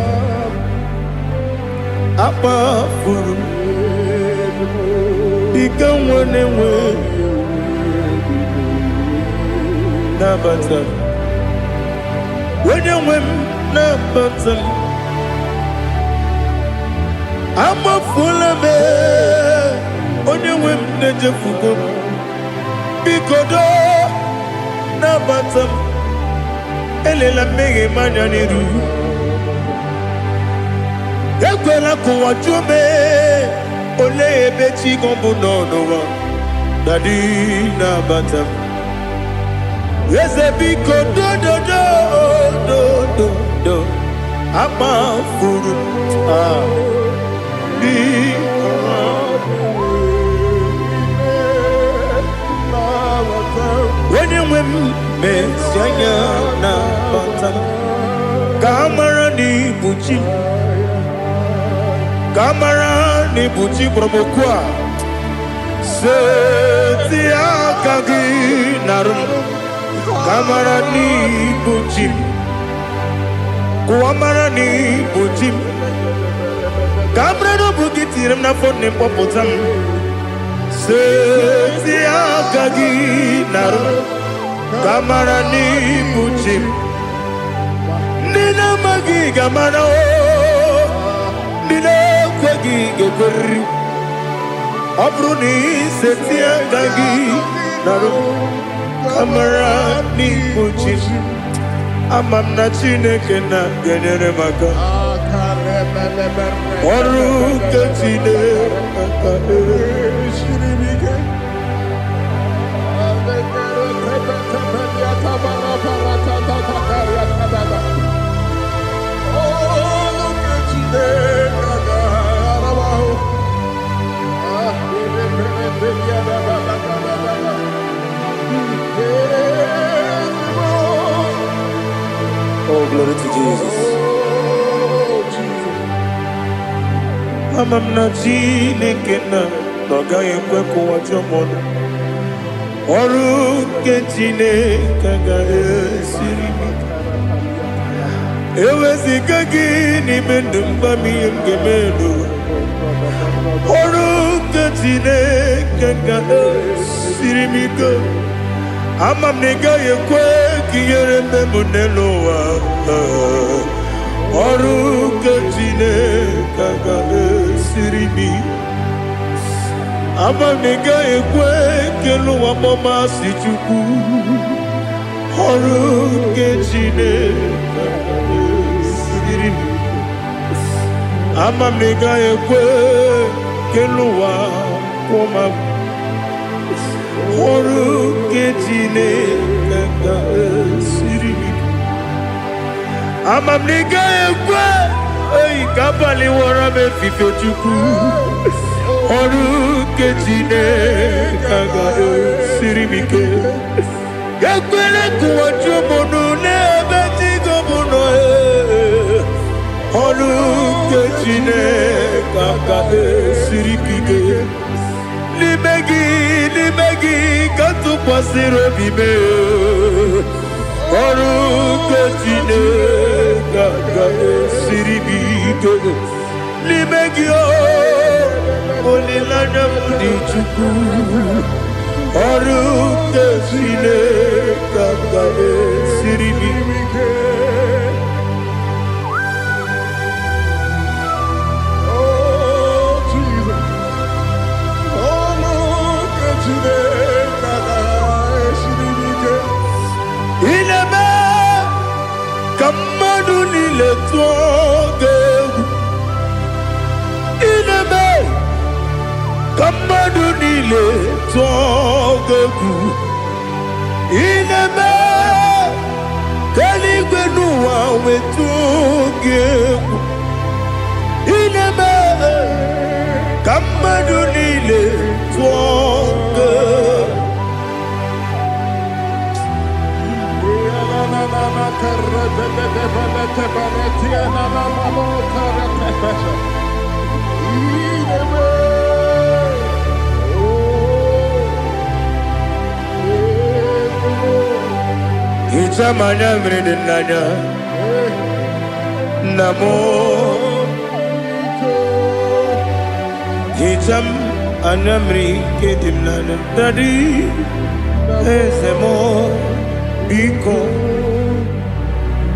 amafuru dika nwane we nabata wenye wem nabata amafula me onye wem nejefugo bikodo nabata elela mmeghe manya n'iru ekwela kụwa jume ole ebe chi gọbụ n'ọnụwa dadi nabata eze biko do amafuru di wenye nwe mesianya na bata kamara ni buchi promokwa seti akagi narum kamara ni buchim kuamara ni buchim kamara no bukitirim na phone popotam seti akagi narum kamara ni buchim nina magi kamara o nina kwagi gekori abruni seti akagi narum kamara ni buchim amam na Chineke na genyere maka ọrụ nke Chineke Oh, glory to Jesus. Amam na Chineke na n'ọgaghị ekwe kụwa jọmọnụ ọrụ nke Chineke ga-esiri m eweziga gị n'ime ndụ mgbam ihe m ga-eme n'ụwa ọrụ nke Chineke ga-esiri m ike amam na ị gaghị ekwe ka ihere mme m n'elu ụwa ọrụ nke Chineke ga-esiri m amam na ị gaghị ekwe ka elu ụwa mọmasị Chukwu ọrụ nke Chineke ga-esiri m amam na ị gaghị ekwe ka elu ụwa kwụma ọrụ nke Chineke ga-esiri m amam na ị gaghị ekwe ka abalị wara m efife Chukwu ọrụ nke Chineke ga-esiri m ike ekwela kụwa jụmụnụ n'ebe Chigo bụ nọ ọrụ nke Chineke ga-esiri m ike n'ime gị ka tụkwasịrị obi m ọrụ nke Chineke ga-esiri m ike n'ime gị olileanya m dị Chukwu ọrụ nke Chineke ga-esiri m ike Ineme ka mmadụ niile tụọ gị niile tọgegwu ineme keligwe n'ụwa wetụgegwu ineme ka mmadụ niile tọgegwu Itamanya mridinanya Namo Itam anamri kedimnana Dadi Ezemo Biko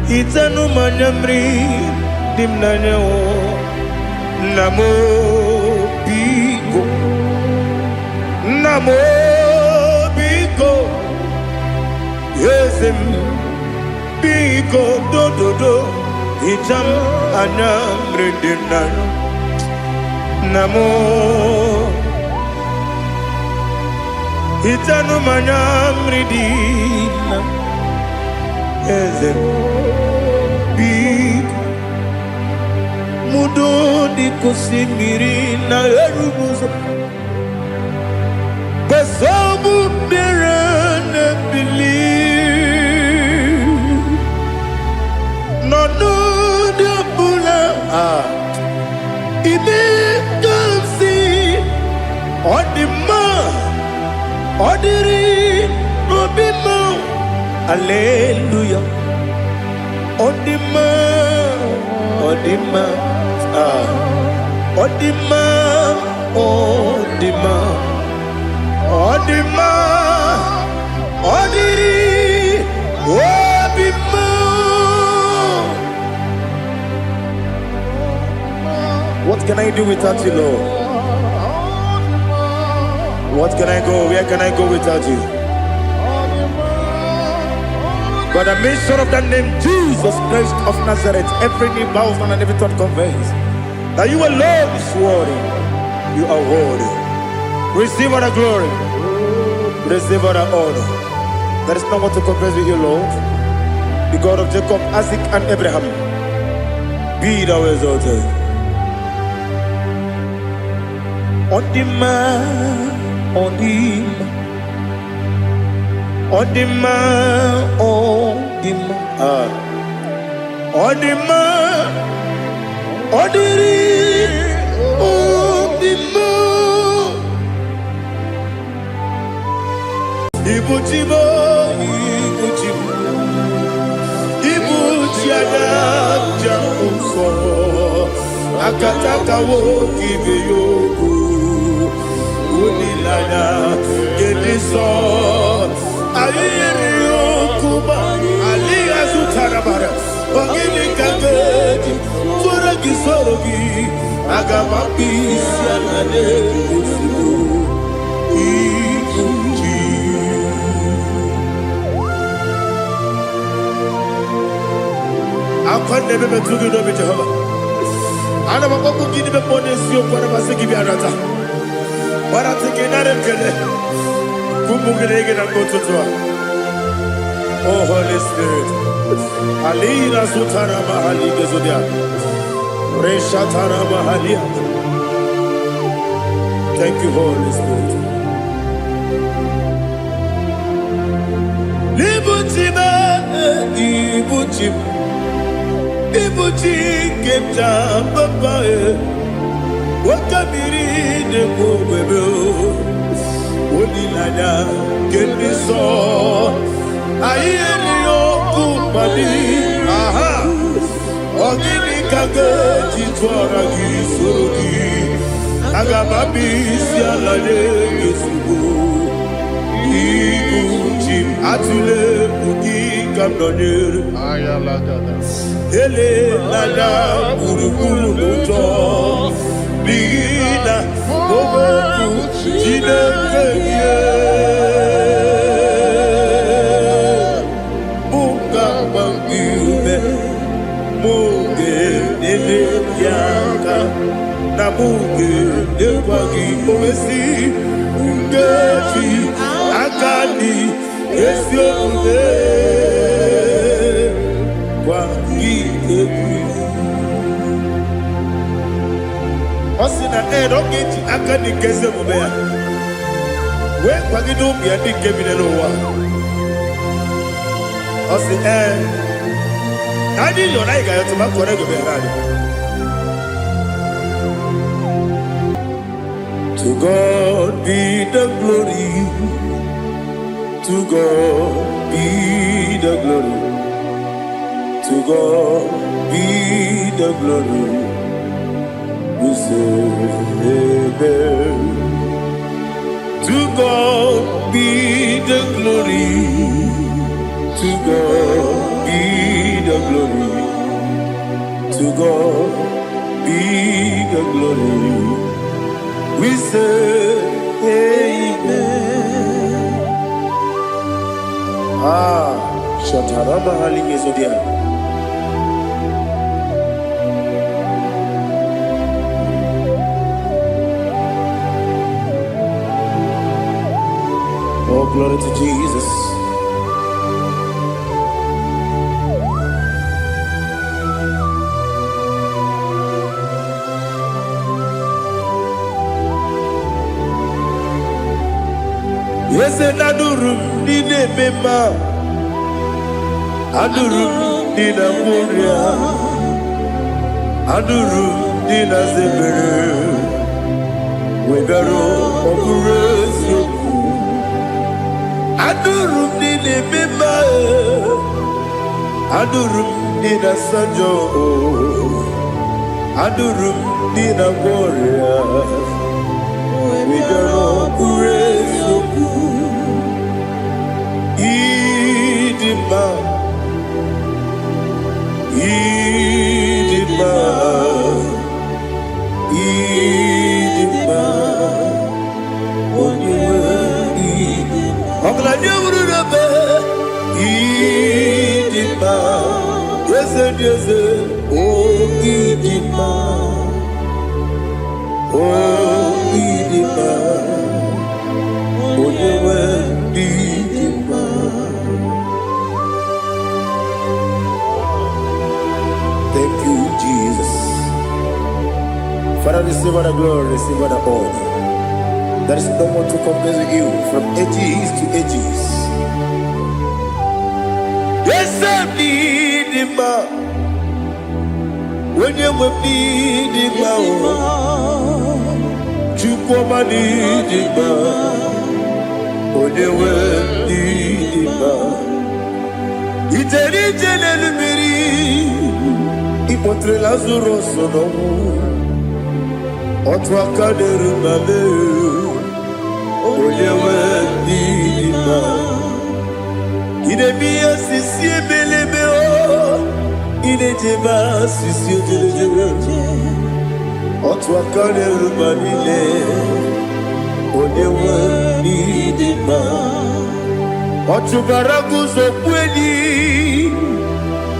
Itanu manyamri dimnanya Namo Biko Namo Biko Yesem Biko do Itam anamri dimnanya Namo Itanu manyamri dimnanya Yesem Biko Mudo di kusimiri na erumuzo Besobu birane believe No de bula Ibe kansi Odima Odiri Obima Alleluia Odima Odima Odima Odima Odima Odiri Obima. What can I do without you, Lord? What can I go? Where can I go without you? By the mention of that name, Jesus Christ of Nazareth, every knee bows and every tongue confesses that you alone is worthy. You are worthy. Receive all the glory. Receive all the honor. There is no one to compare with you, Lord. The God of Jacob, Isaac, and Abraham. Be thou exalted. Odima, Odima. Odima, Odima, Odima, Odiri, Odima. Ibuchibo, Ibuchibo, Ibuchiada, Jamuso, Akataka wo kibeyoku, Unilana, Gediso. Aliyokuba aliyazutarabara bagini kageti tura gisorogi agamapisi alane kusibu ikuji akwande bebe tugi no Jehova ana makoku gidi be ponesio kwa basiki bi arata barate kenare kele Oh Holy Spirit, Alira Sutara Mahali Gezodia, Reshatara Mahalia. Thank you, Holy Spirit. Libutima, Ibuchim, Ibuchim, Kepta, Papa, Wakamiri, the Bobebo. Onilada Kendiso Ayeni Okupali Aha Ogini Kage Chitwara Gisorogi Agababi Sialade Yesugo Ikuchim Atule Ugi Kamdonyer Ayalagada Ele Lada Urukuru Luto Bigina Boboku Jinekeye Muka Mangiume Muge Nele Yaka Namuge Newagi Omesi ezi omume gwa gị egwu. Ọ sị na ọ ga-eji aka dị nke ezi omume ya wee kwagide ụmụ ya ndị nke bi n'ụwa. Ọ sị anyị yọrọ anyị ga-ayọtụ ma kọrọ ego bịara anyị. To God be the glory. To God be the glory. To God be the glory. We say amen. To God be the glory. To God be the glory. To God be the glory. We say amen. Shatarama halinge zodia. Oh, glory to Jesus. Yes, and adurum dine mema, adurum dina muria, adurum dina zebere, wegaro okurezio, adurum dine mema, adurum dina sanjo, adurum dina muria, wegaro okurezio. Idima, Idima, Idima, Oniwe Idima. Oglanya ururabe, Idima, Yeze Yeze, oh Idima, oh Idima, Oniwe Idima. Thank you, Jesus. Father, receive all the glory, receive all the honor. There is no one to compare with you from ages to ages. Yes, I need him. When you will need him, you come and need him. When you will need him, it's a regional Ipotre Lazaro sonomu Otwa kaderu mame Oyewe dima Idemiya sisi ebelebe o Idejeba sisi ojelejebe Otwa kaderu manile Oyewe dima Otubaraku zokweni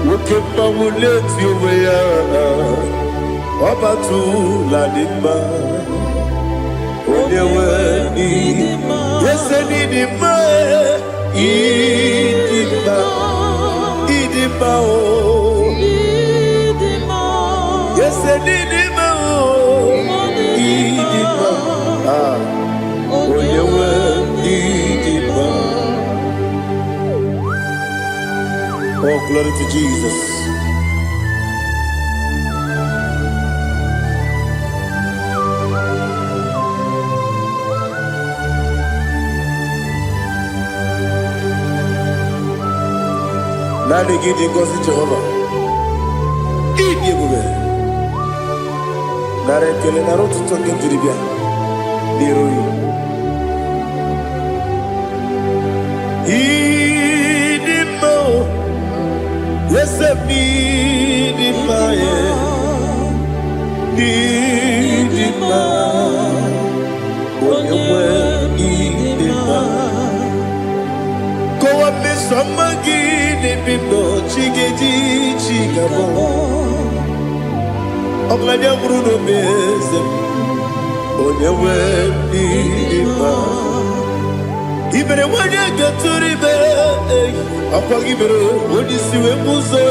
Woke mawuleti oweya Obatu ladima Oyewe nidima Yese nidima Idima Idima o Yese nidima o Idima Oyewe nidima. Oh, glory to Jesus. Nani gidi ngozi Jehovah. Idi ebube. Nare kele naro tuto nke jiribia. Diroi. Idi mo. Yese idi maye. Idi ma. Onyewe idi ma. Kowa misomagi. Bibo chigeji chigabo Oglanya Bruno Bezem Onyewe Nima Ibere wanya gaturibe Ọkwa gị mere onye isi wee ụzọ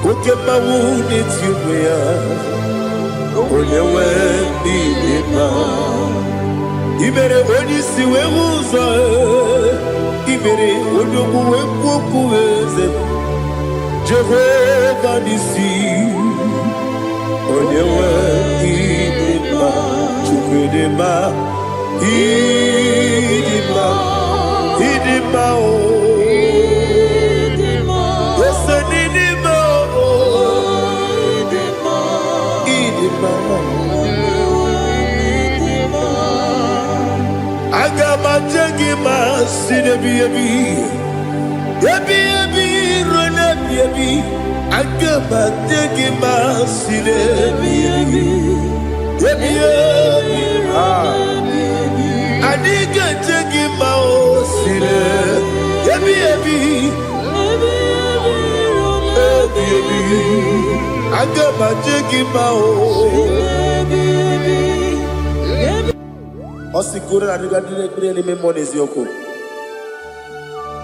oke mmanwụ n'eti onwe ya onye nwee n'ime mma i mere onye isi wee ụzọ i mere onye ogbu wee kwuo okwu eze Jehova n'isi onye nwee n'ime mma Chukwu dị mma ịdị mma ịdị mma o Agabajagi masinebi ebi ronebi ebi agabajagi masinebi ebi adigajagi maosine ebi agabajagi mao Osi kura na diga dire ni memoni ziyoko.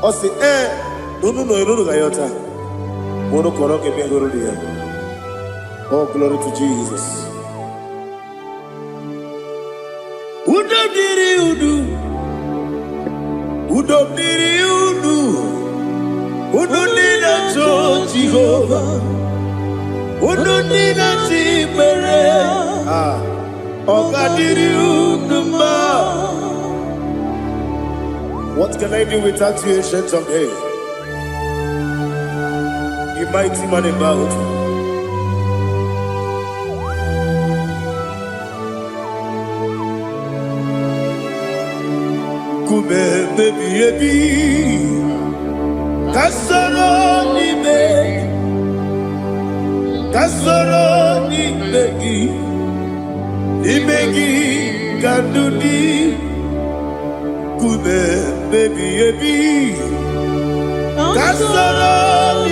Osi nunu gayota. Mono koroke bengoro dia. Oh, glory to Jesus. Udo diri udu. Udo nina cho Jehovah. Udo nina chimere. What can I do without you, ancient of days? You mighty man in battle. Kube baby kasoro ni begi Ibegi Gandudi Kube baby ebi Kasoro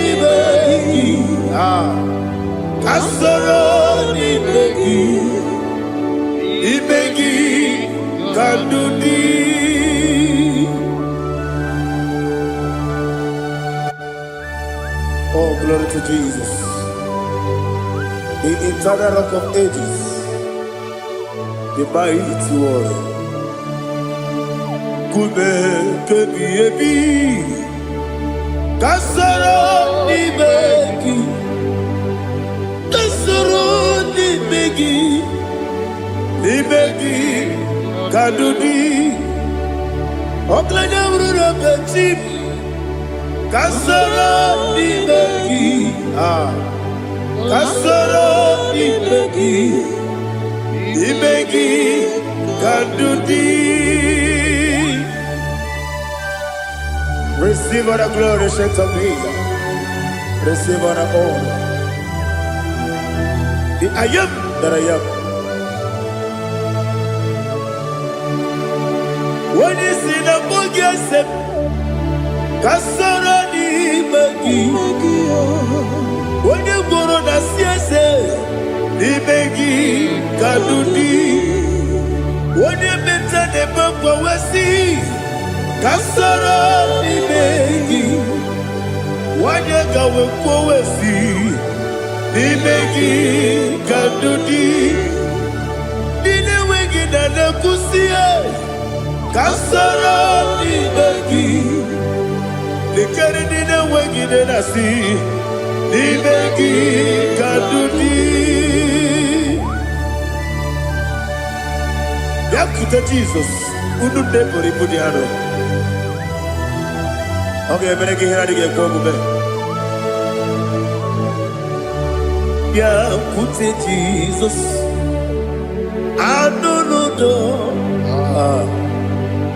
Ibegi Kasoro Ibegi Ibegi Gandudi Oh, glory to Jesus, the eternal rock of ages, the mighty one. Kube kebi ebi, kasoro ni begi, kadudi, oklanya urura bechim, kasoro ni begi, kasoro ni begi. Ibegi Kadudi. Receive all the glory, strength of Jesus. Receive all the honor. The I am that I am. When you see the book, you say, Kasarani Begi. When you go to the CSA, Ibegi Kadudi. When you mention the book, we see Kasara Ibegi. When you go with we see Ibegi Kadudi. Dine wegi na kusia Kasara Ibegi. Likari dine wegi na si Ibegi Kadudi. Yakuta Jesus, Udu Depori Pudiano. Okay, better get here to get Gobe. Yakuta Jesus, Anunudo,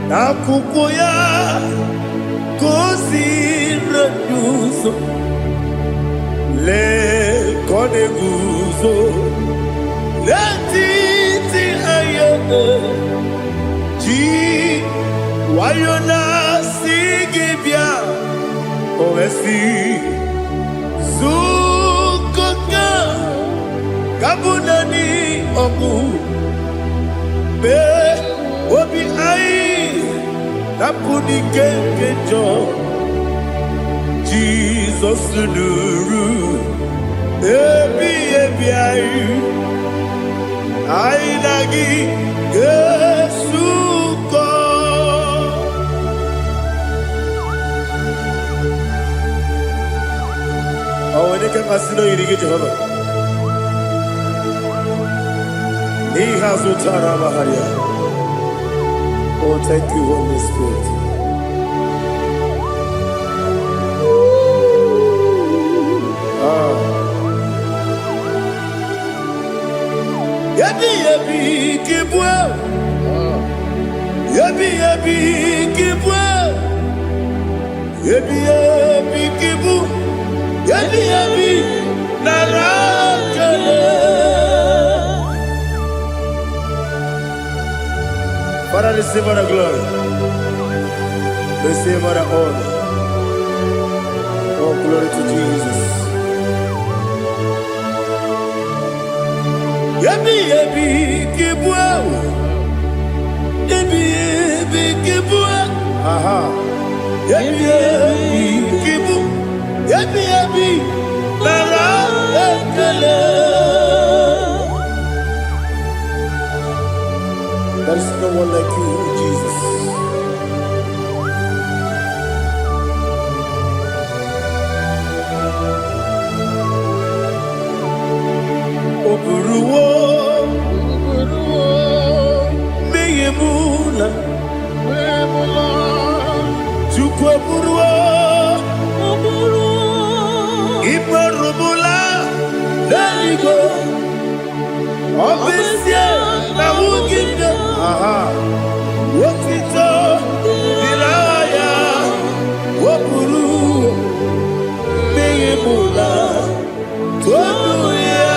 Nakukoya, Kosi Raduso, Le Koneguzo, Letiti Ayane. Wayona sigibia oesi zukoka kabunani oku be obi ai tapuni kenkejo Jesus nuru ebi ebi ai nagi Yesuko awene ke masino yirige Jehova He has utara baharia. Oh, thank you, Holy Spirit. Yabi yabi kibwa. Yabi yabi kibwa. Yabi yabi kibu. Yabi yabi narakale. Father, receive the glory. Receive the honor. Oh, glory to Jesus. Yabi yabi kibwa. Yabi yabi kibwa. Aha. Yabi yabi kibu. Yabi yabi lara ekele. There is no one like you, Jesus. Oburuwo, meyemula, chukwu oburuwo, imarumula, leligo, obesia na wugide. Aha. Wotito, diraya, wopuru, meyemula, tonuya.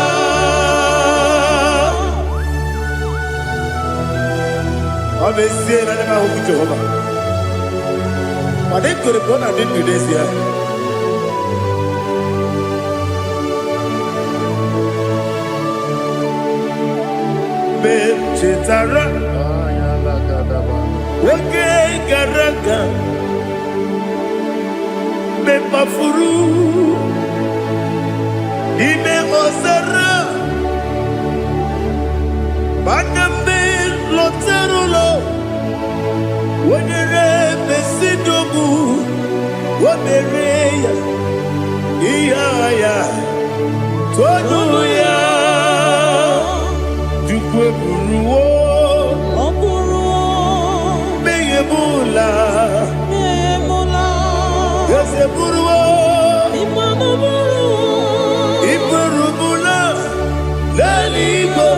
Obesia na nema huku Jehova. Made kore bona dindu desia. Chetara Wake Garaka Me Mafuru Ime Osara Baname Loterulo Wenere Mesidobu Wamereya Iyaya Tonuya Buruwo, Meyemula, Yese Buruwo, Iburumula, Leligo,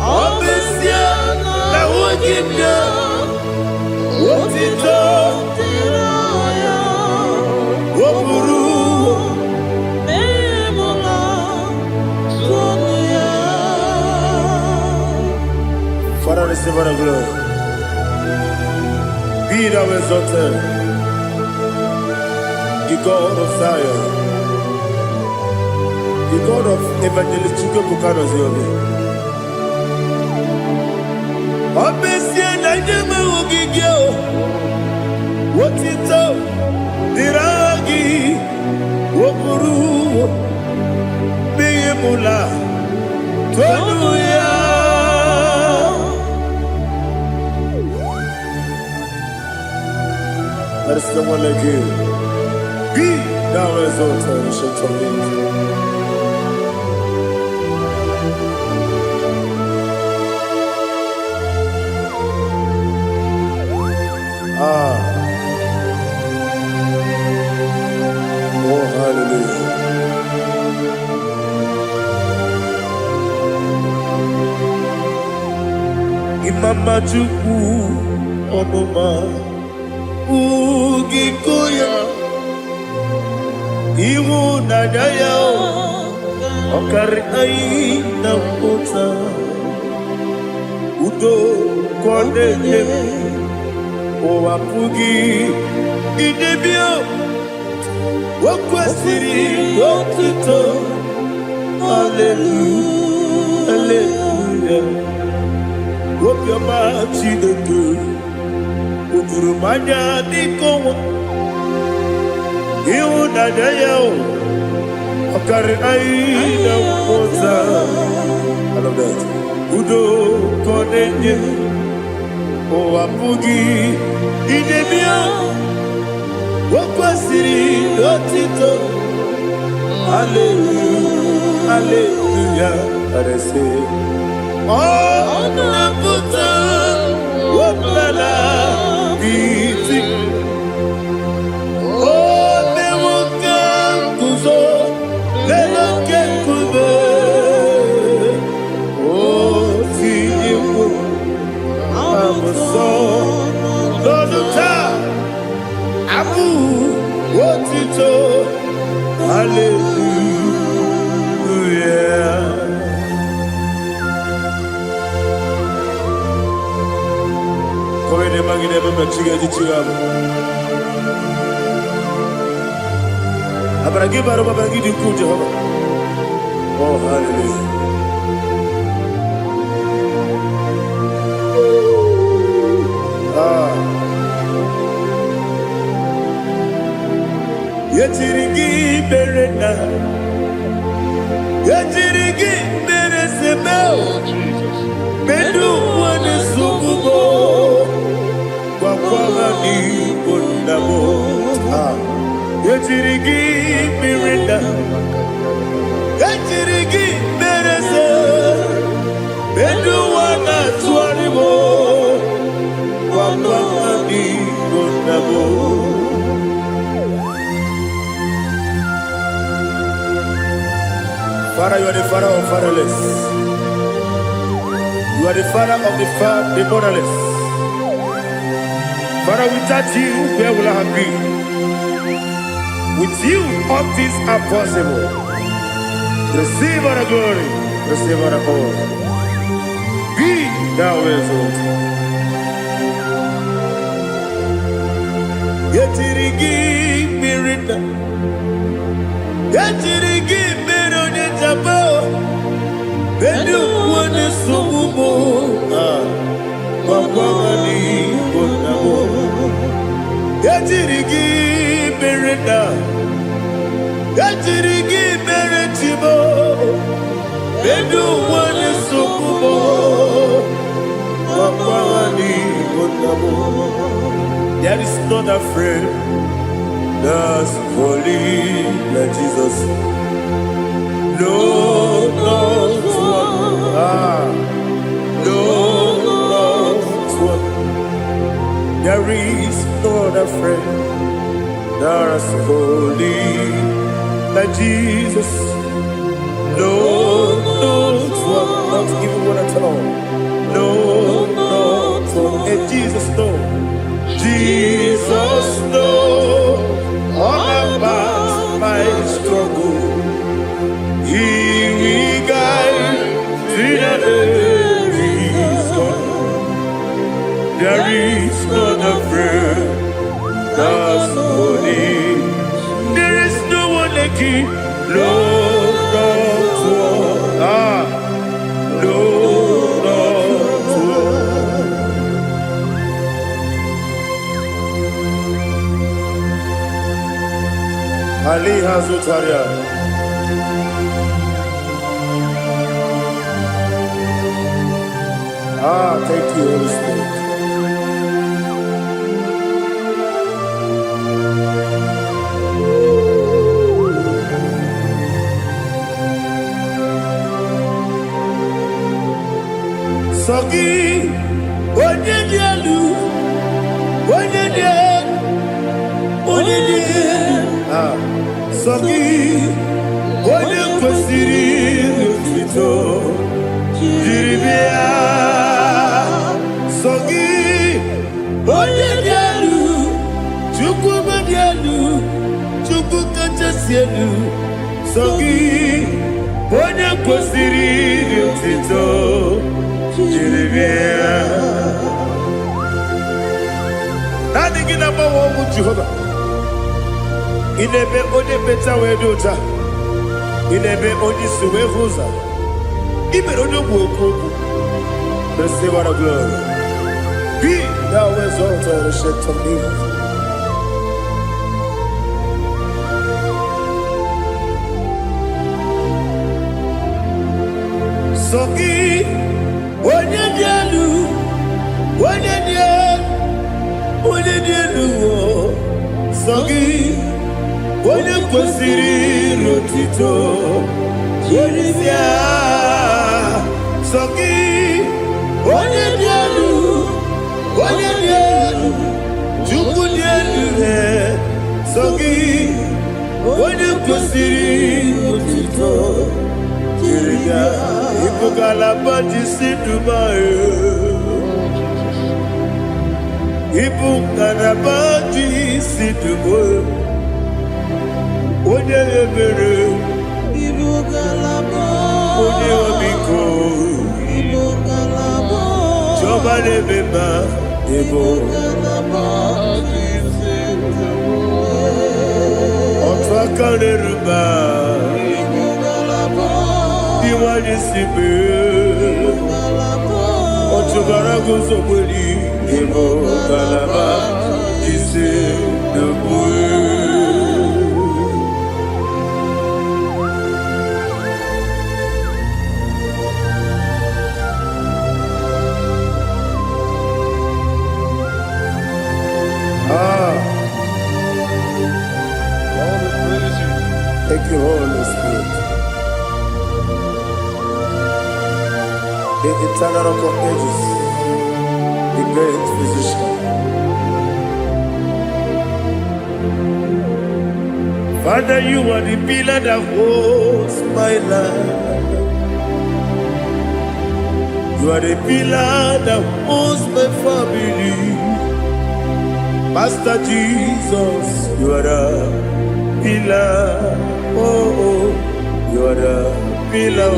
Obesia, na wogibia, Wotito, Woburuwo, Father, receive the glory. Be thou exalted, the God of Zion, the God of Evangelist Chike Bukano Ziobe. Obesia na jeme ugigio, wotito, diragi, wopuru, meyemula, tonuya. There is no one like you. Be thou exalted, ancient of days. Oh, hallelujah. Imama Chukwu Omoma Ugikoya Iwu Nadaya Okari Aina Kota Udo Kondeye Owapugi Idebio Wakwasiri Wakito Hallelujah Hallelujah Wopioma Chinedu Udurumanya Nikowa You that Okari aina mota. I love that. Udo konenye o apugi idemia wakwasiri dotito. Hallelujah, hallelujah. I say, oh, naputa wapala iti. Oh, nemuka kuzo. Hallelujah. Come in the magnet of the chiga. Abragi baru abragi diku Jehovah. Oh hallelujah. Yetirigi berena, yetirigi beresebel. Bedu wane sububo, wakwala ni bondabo. Yetirigi berena, yetirigi berese. Bedu wana tuaribo, wakwala ni bondabo. Father, you are the father of fatherless. You are the father of the motherless. Father, without you, where will I have been? With you, all things are possible. Receive all the glory, receive all the honor. Be thou exalted. Yetirigi mirita, yetirigi. Bedu wane sububo, wakwani bonabo. Yatirigi berenda, yatirigi beretibo. Bedu wane sububo, wakwani bonabo. There is not a friend that's holy like Jesus. No, not one. No, not one. There is no other friend that is holy like Jesus. No, not one. Not even one at all. No, not one. And Jesus, no. Jesus, no. All about my struggle. He will guide to the end. There is not a friend that's holy. There is no one like him. Lord, not one. Lord, not one. Ali Hazutaria. Thank you, Holy Spirit. Sogi, Onyedialu, Sogi, Onyekwesiri Lutito, Jiribia. Sogi, Onyedialu, Chukwumadialu, Chukwukachasielu. Sogi, Onyekwesiri Lutito, Jiribia. Nothing in about what Jehovah. Inebe ode beta wedota. Inebe odi suwe huza. Ibe ode buokoku. Receive our glory. Be thou exalted, the shit of me. Sogi, onye kwesịrị otito, Jeremia. Sogi, onye dị elu, Chukwu dị elu. Sogi, onye kwesịrị otito, Jeremia. Ibu galaba jisi Dubai. Ibu galaba jisi Dubai. Onye ebere, Ibu galaba, onye omiko, Ibu galaba, Jọba n'ebeba, Ibu galaba, otu aka n'eruba, Ibu galaba, iwanye sibe, otu gara guzo gbeli, Ibu galaba jisi Dubai. Thank you, Holy Spirit. The eternal rock of ages, the great physician. Father, you are the pillar that holds my life. You are the pillar that holds my family. Master Jesus, you are the pillar. Oh, you are the pillar. Oh,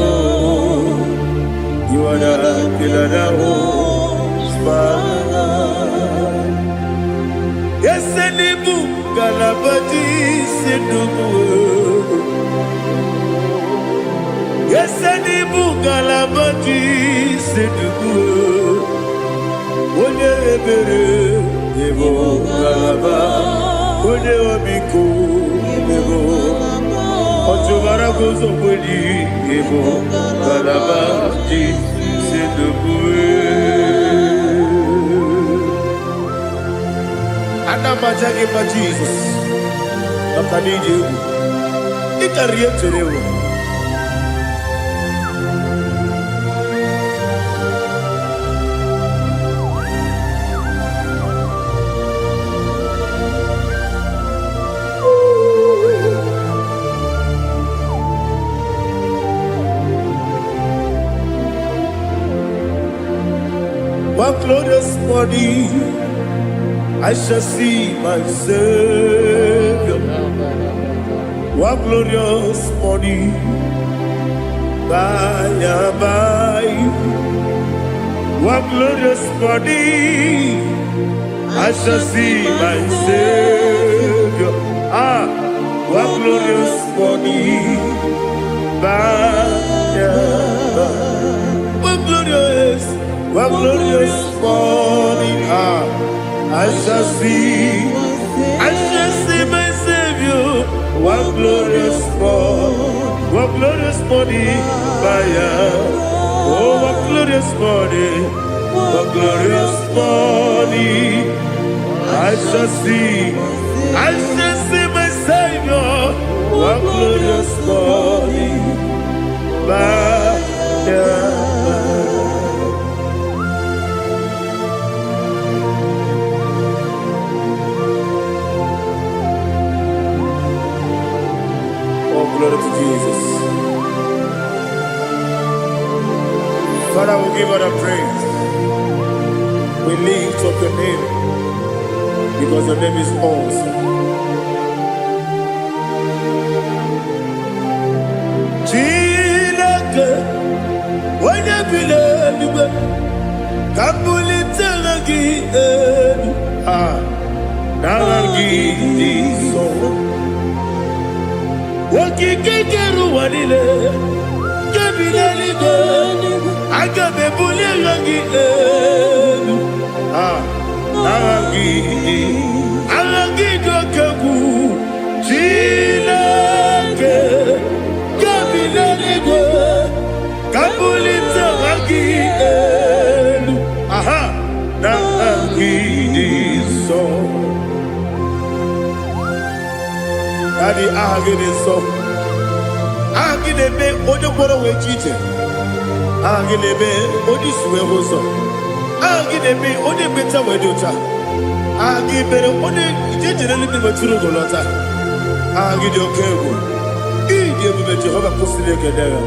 you are the pillar that holds my life. Yes, Enibu Galabati Sidubu. Yes, Enibu Galabati Sidubu. Onye ebere, Ebo Galaba. Onye omiko, Ebo. Ojubara gozo kweli, Ebo Galaba Sidubu. Anamajagi ma Jesus, Nakaniji, Ikariyeterewo. One glorious morning, I shall see my Savior. One glorious morning, by and by. One glorious morning, I shall see my Savior. One glorious morning, by and by. One glorious morning, I shall see my Savior. One glorious morning, oh, one glorious morning, I shall see my Savior. One glorious morning, glory to Jesus. Father, we give you the praise. We lift up your name because your name is awesome. Chilake, when you believe, Kabuli Telagi, Naragi, so. Wakikeru wanile, kebileli gani, agabe bule rangi elu. Aragi dokeku, chilake, kebileli gani, kabuli rangi elu. Naragi so. Daddy, aha gị dị nsọ. Aha gị na-eme onye gwọrọ wee chi iche. Aha gị na-eme onye isi wee hụ ụzọ. Aha gị na-eme onye mmecha wee dị ụcha. Aha gị mere onye ije jere eluigwe metụrụ ụgwọ lọta. Aha gị dị oke egwu. Ị dị ebube Jehova kwụsịrị ekele ya.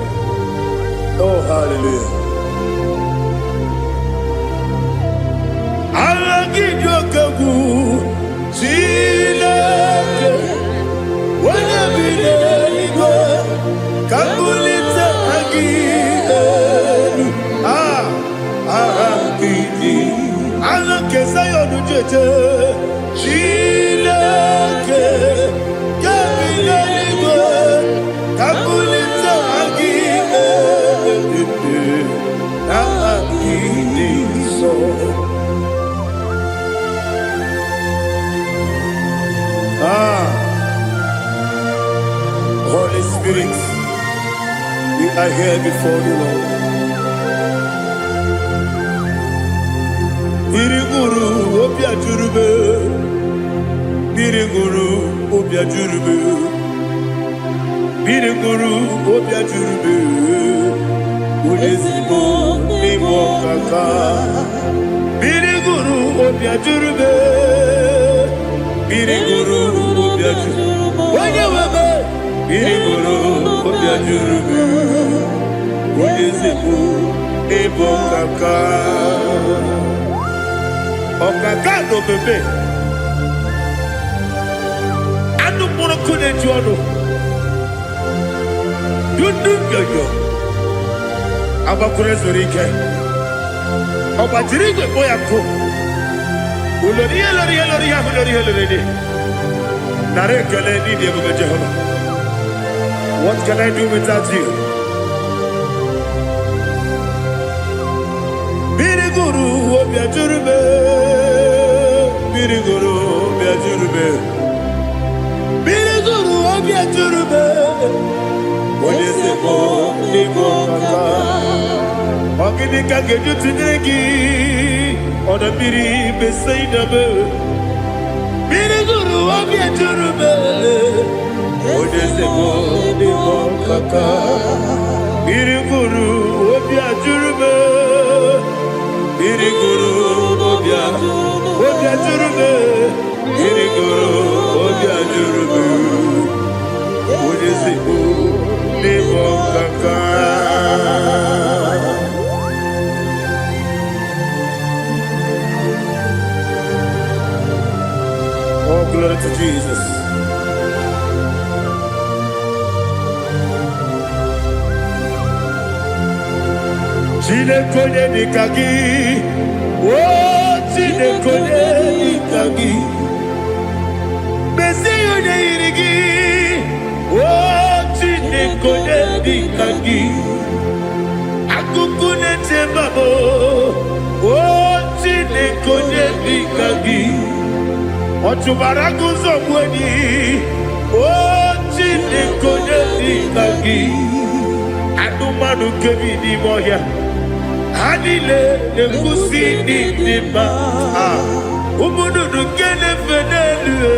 Oh, hallelujah. Aha gị dị oke egwu. Chineke onye bi n'eluigwe ka mbulite gị elu. Aha gị dị agha nke Zayọn jeje. Chineke ka bi n'eluigwe ka mbulite gị elu. Aha gị dị nsọ. Holy Spirit, we are here before you, Lord. Biriguru obia jurube, biriguru obia jurube, biriguru obia jurube. Ulezimo nimo kaka, biriguru obia jurube, biriguru obia jurube. Wanyewebe. Biriguru obia jurube, ulezimo nimo kaka. Okaka no bebe. Anu moro kune juono. Dundu yoyo. Abakure zorike. Oba jirigwe boya ko. Uloriye loriye loriye loriye loriye. Nare kele ni die bebe Jehovah. What can I do without you? Biriguru obia jurube, biriguru obia jurube, biriguru obia jurube. Olezemo nimo kaka, ogini kageju tinegi, ona biri beseinabe. Biriguru obia jurube, olezemo nimo kaka, biriguru obia jurube. Biriguru obia jurube, biriguru obia jurube. Ulezimo nimo kaka. Oh, glory to Jesus. Chinekonye nikagi, oh chinekonye nikagi. Mesiyo ne irigi, oh chinekonye nikagi. Akukune chemamo, oh chinekonye nikagi. Ochubaraku zomweni, oh chinekonye nikagi. Anumanu kevini moya. Hanile nekusi nidima, umunudu kene fenelu.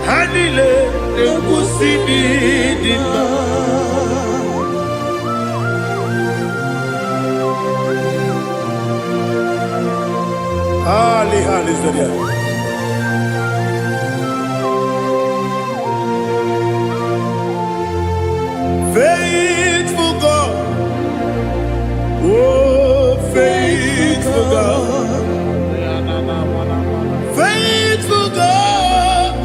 Hanile nekusi nidima. Ali Zodia. Faithful God, oh faithful God, faithful God,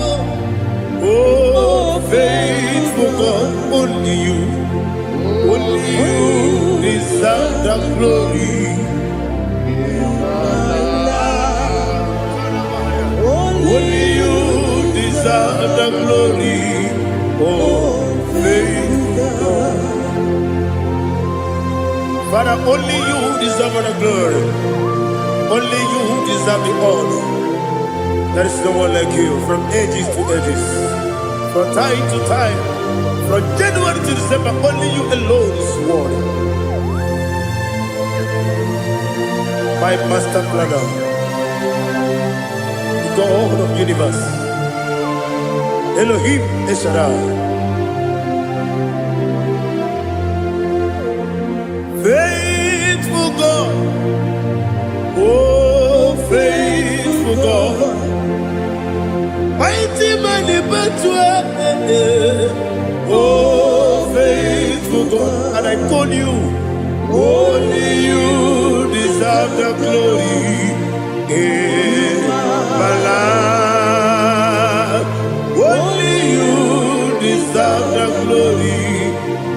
oh faithful God, only you deserve the glory. Only you deserve the glory, oh faithful God. Father, only you deserve the glory. Only you deserve the honor. There is no one like you from ages to ages, from time to time, from January to December. Only you alone is worthy. My master planner, the God of the universe, Elohim Eshaddai. Faithful God, oh faithful God, mighty man in battle, oh faithful God, and I call you, only you deserve the glory in my life, only you deserve the glory,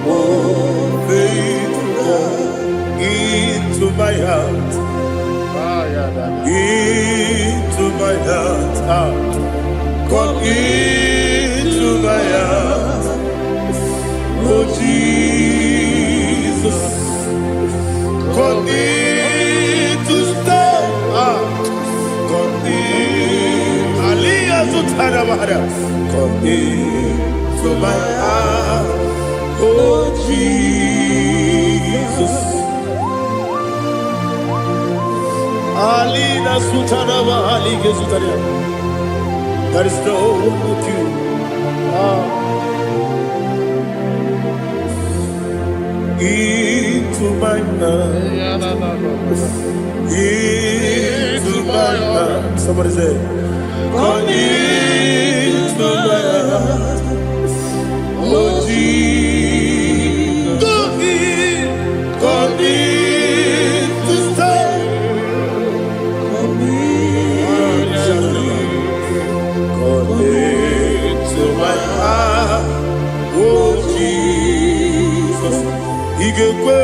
oh faithful God. Into my heart, into my heart, come into my heart, oh Jesus, come in to stay, come in, Aliyah to Tanamara, come into my heart, oh Jesus. Alina Sutanava Ali Gesutaria. There is no one like you. Into my heart. Into my heart. Somebody say, come into my heart. Oh Jesus. Come in to stay. To my heart, oh Jesus, Igekwe,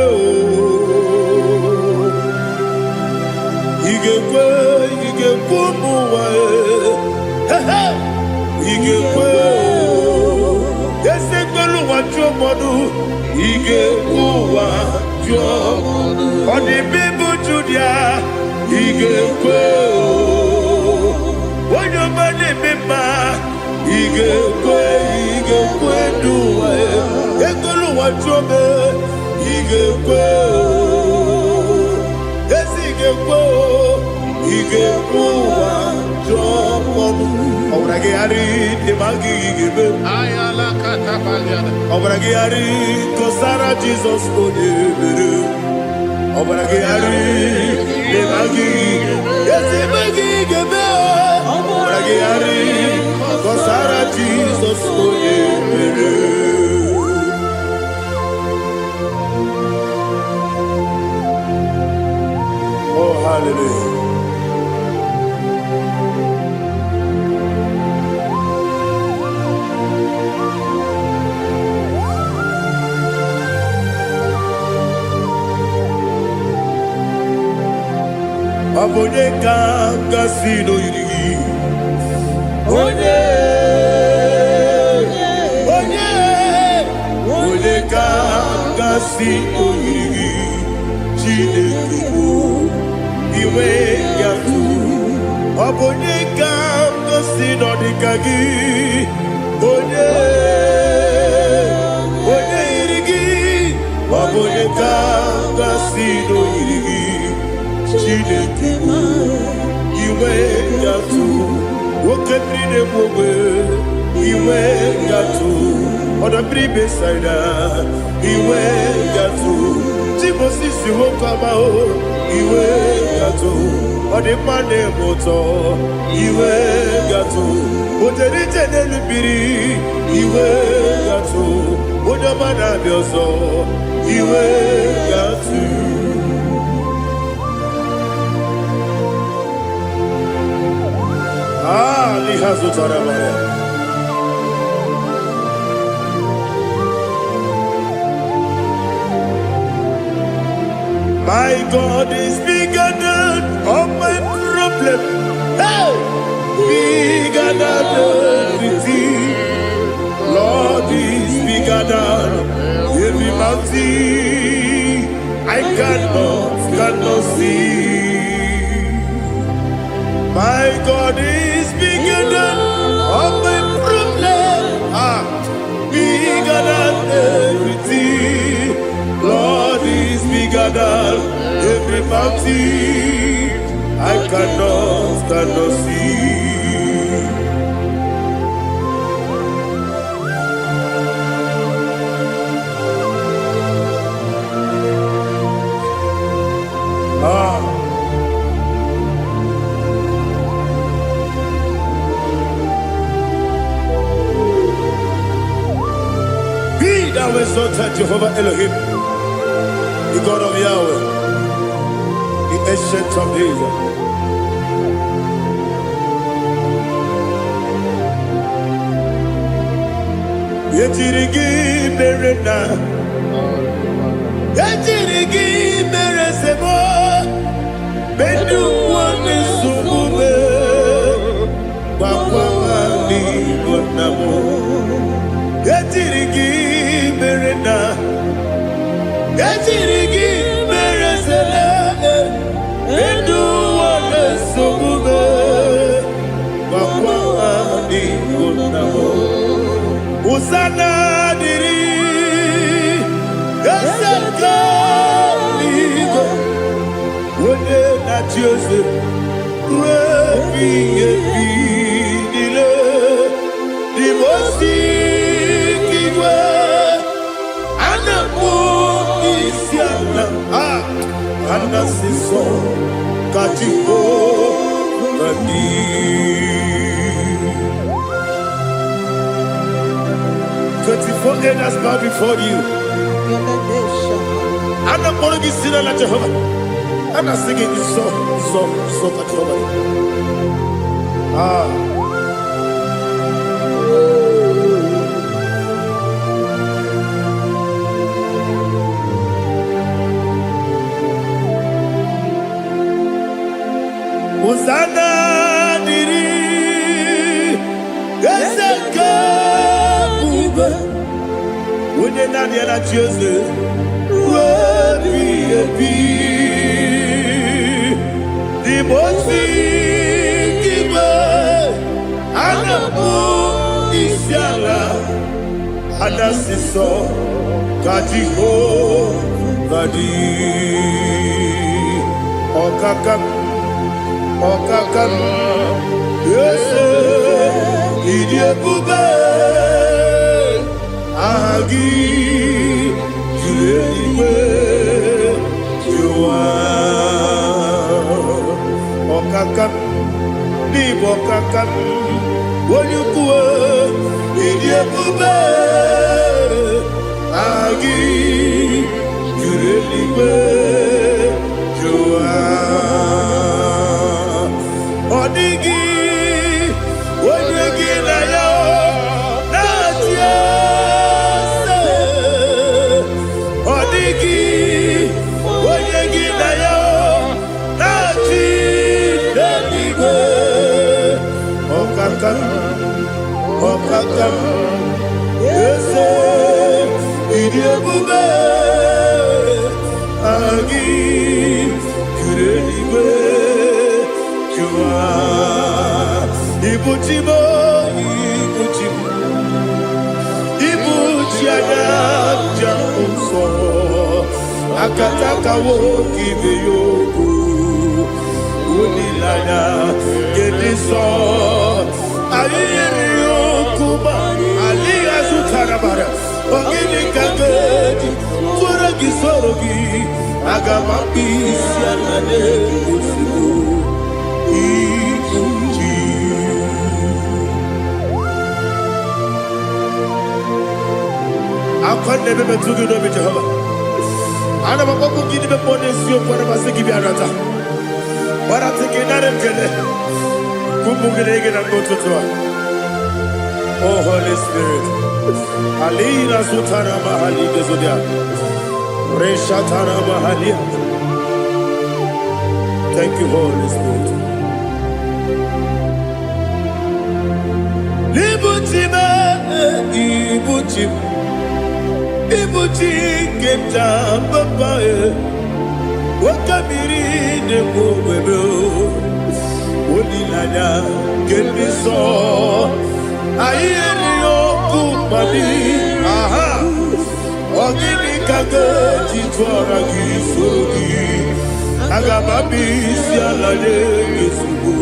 muwa, Igekwe, Yesekwelu wachomodu, Igekwe wachomodu, Odi bibu Judia, Igekwe, Wanyomane mema. Igekwe duwa, Ekolu wachobe, Igekwe, Igekwe wachobe. Obrage ari demagi igebe. Ayala katapaliana. Obrage ari kosara Jesus odebere. Obrage ari demagi igebe. Obrage ari kosara Jesus odebere. Oh hallelujah. Abonye kasino yiri, onye kasino yiri, Chineke iwe yatu. Abonye kasino dikagi, onye yiri, abonye kasino yiri. Chineke iwe yatu, woke bride mwe iwe yatu, oda bribe saida iwe yatu, Timosisi wokama o iwe yatu, ode mane moto iwe yatu, ode jene lubiri iwe yatu, ode mana bioso iwe yatu. My God is bigger than all my problem. Hey! Bigger than everything. Lord is bigger than every mountain I cannot see. My God is bigger than all my problem. Bigger than everything. Lord is bigger than every mountain I cannot see. thou exalted Jehovah Elohim, the God of Yahweh, the ancient of days. Yetirigi merena, yetirigi meresemo, bedu wani sumube, wakwani bonamo. Yetirigi merena, yetirigi meresele, bedu wani sumube, wakwani bonamo. Usana diri, yasaka ligo, wone na Jose, rebi dile, di mosi kiwe, anamu isiana, anasiso katiko kadi. 24 elders bow before you. I'm not going to be singing like Jehovah. I'm not singing this song like Jehovah. Hosanna diri, Geseka. When you're not yet at Jose, the Mosi Kiba, Anamu Isiala, Anasiso, Katiho, Kadi, Okakam, yes, Idiabube. Agi juwe juwa okakam ni bokakam wonyukwe idiebube agi juwe juwa odigi wonyegi na yo Okakam, yes, Idiabube, Agi, Kureliwe, Jua, Ibuchimo, Ibuchiana, Jamuso, Akataka woki beyoku, Unilana, Gediso, Ali Azutarabara, Ogini Kageti, Turagi Sorogi, Agamapi, Sianane, Ikuji. I can't never be too good with Jehovah. I never go to give the bonus you for a Masiki Arata. But I'm thinking that I'm oh, Holy Spirit, Alina Sutana Mahali Bezodia, Reshatana Mahalia. Thank you, Holy Spirit. Libutime, Ibuti, Geta, Papa, Wakamiri, the Bobebo. Onilanya Gediso Ayeni Okupani Aha Ogini Kageti Twaragi Sogi Agamabi Sialade Yesubu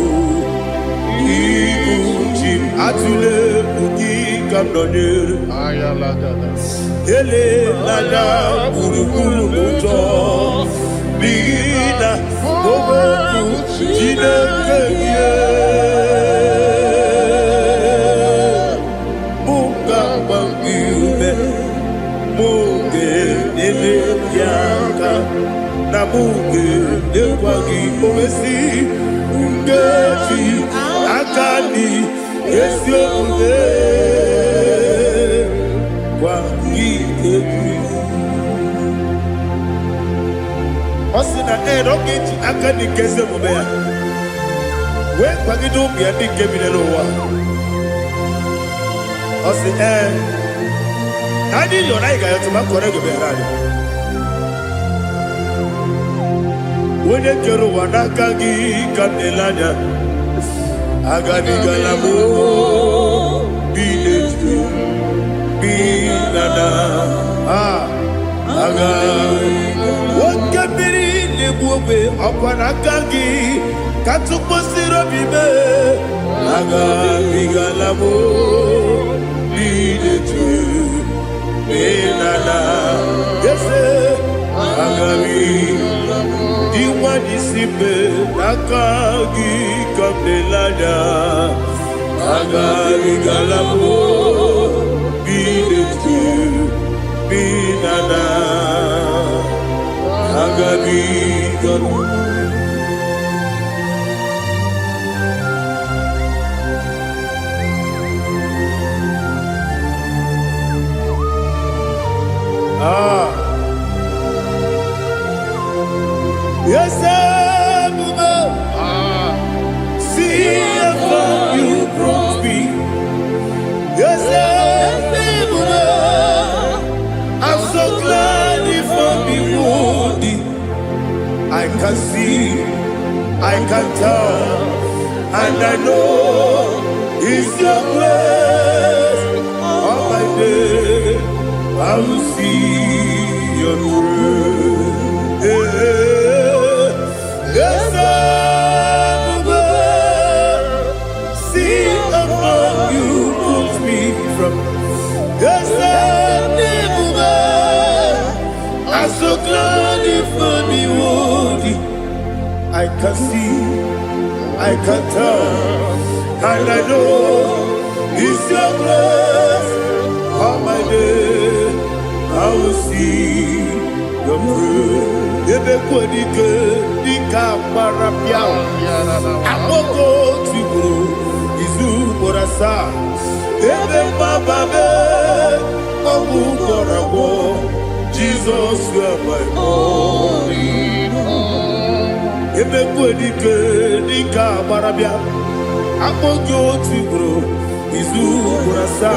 Ikuchi Atule Ugi Kamdonir Ayalagada Ele Lada Urukuru Muto Bina Oboku Jinekeye Munga Bangiume muge nekwagi omesi ngeji akani esi omume kwagi ebi osina ogeji akani kese omume ya we kwagi do bi adi kebine lo wa osi adi yo na igayo to ma kore go be rari wene kero wanaka gi kanelanya agani galamo binetu binana aga wakabiri nebuwe akwanaka gi katuposiro bibe agani galamo binetu binana yese agami Iwanisipe nakagi kabelanya agami galamo binetu binana agami galamo Yes, see how you brought me. Yes, I'm so glad if I'm wounded. I can see, I can tell, and I know it's your grace. On my day, I will see your grace. Yes, see how you put me from. Yes, I'm so glad if me woody. I can see, I can tell, and I know it's your grace. On my day, I will see your grace. Ebe kwenike dika marapia Amoko tiburo izu borasa Ebe mababe Ogu korabo Jesus you are my only home Ebe kwenike dika marapia Amoko tiburo izu borasa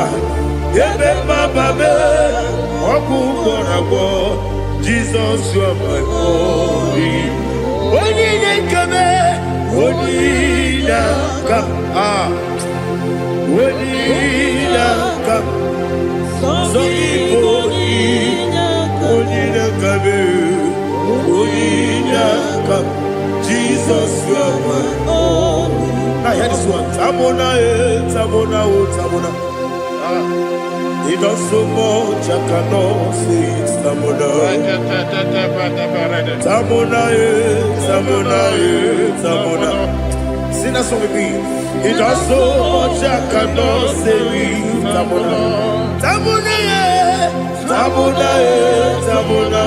Ebe mababe Ogu korabo Jesus, you are my only. Onina kame, onina kam, onina kam. So onina kame, onina kam. Jesus, you are my only. Now hear this one. Tamona, tamona, tamona. He does so much, I cannot say it's Tamona. Tamona, Tamona, Tamona. Sing that song with me. He does so much, I cannot say it's Tamona. Tamona, Tamona, Tamona,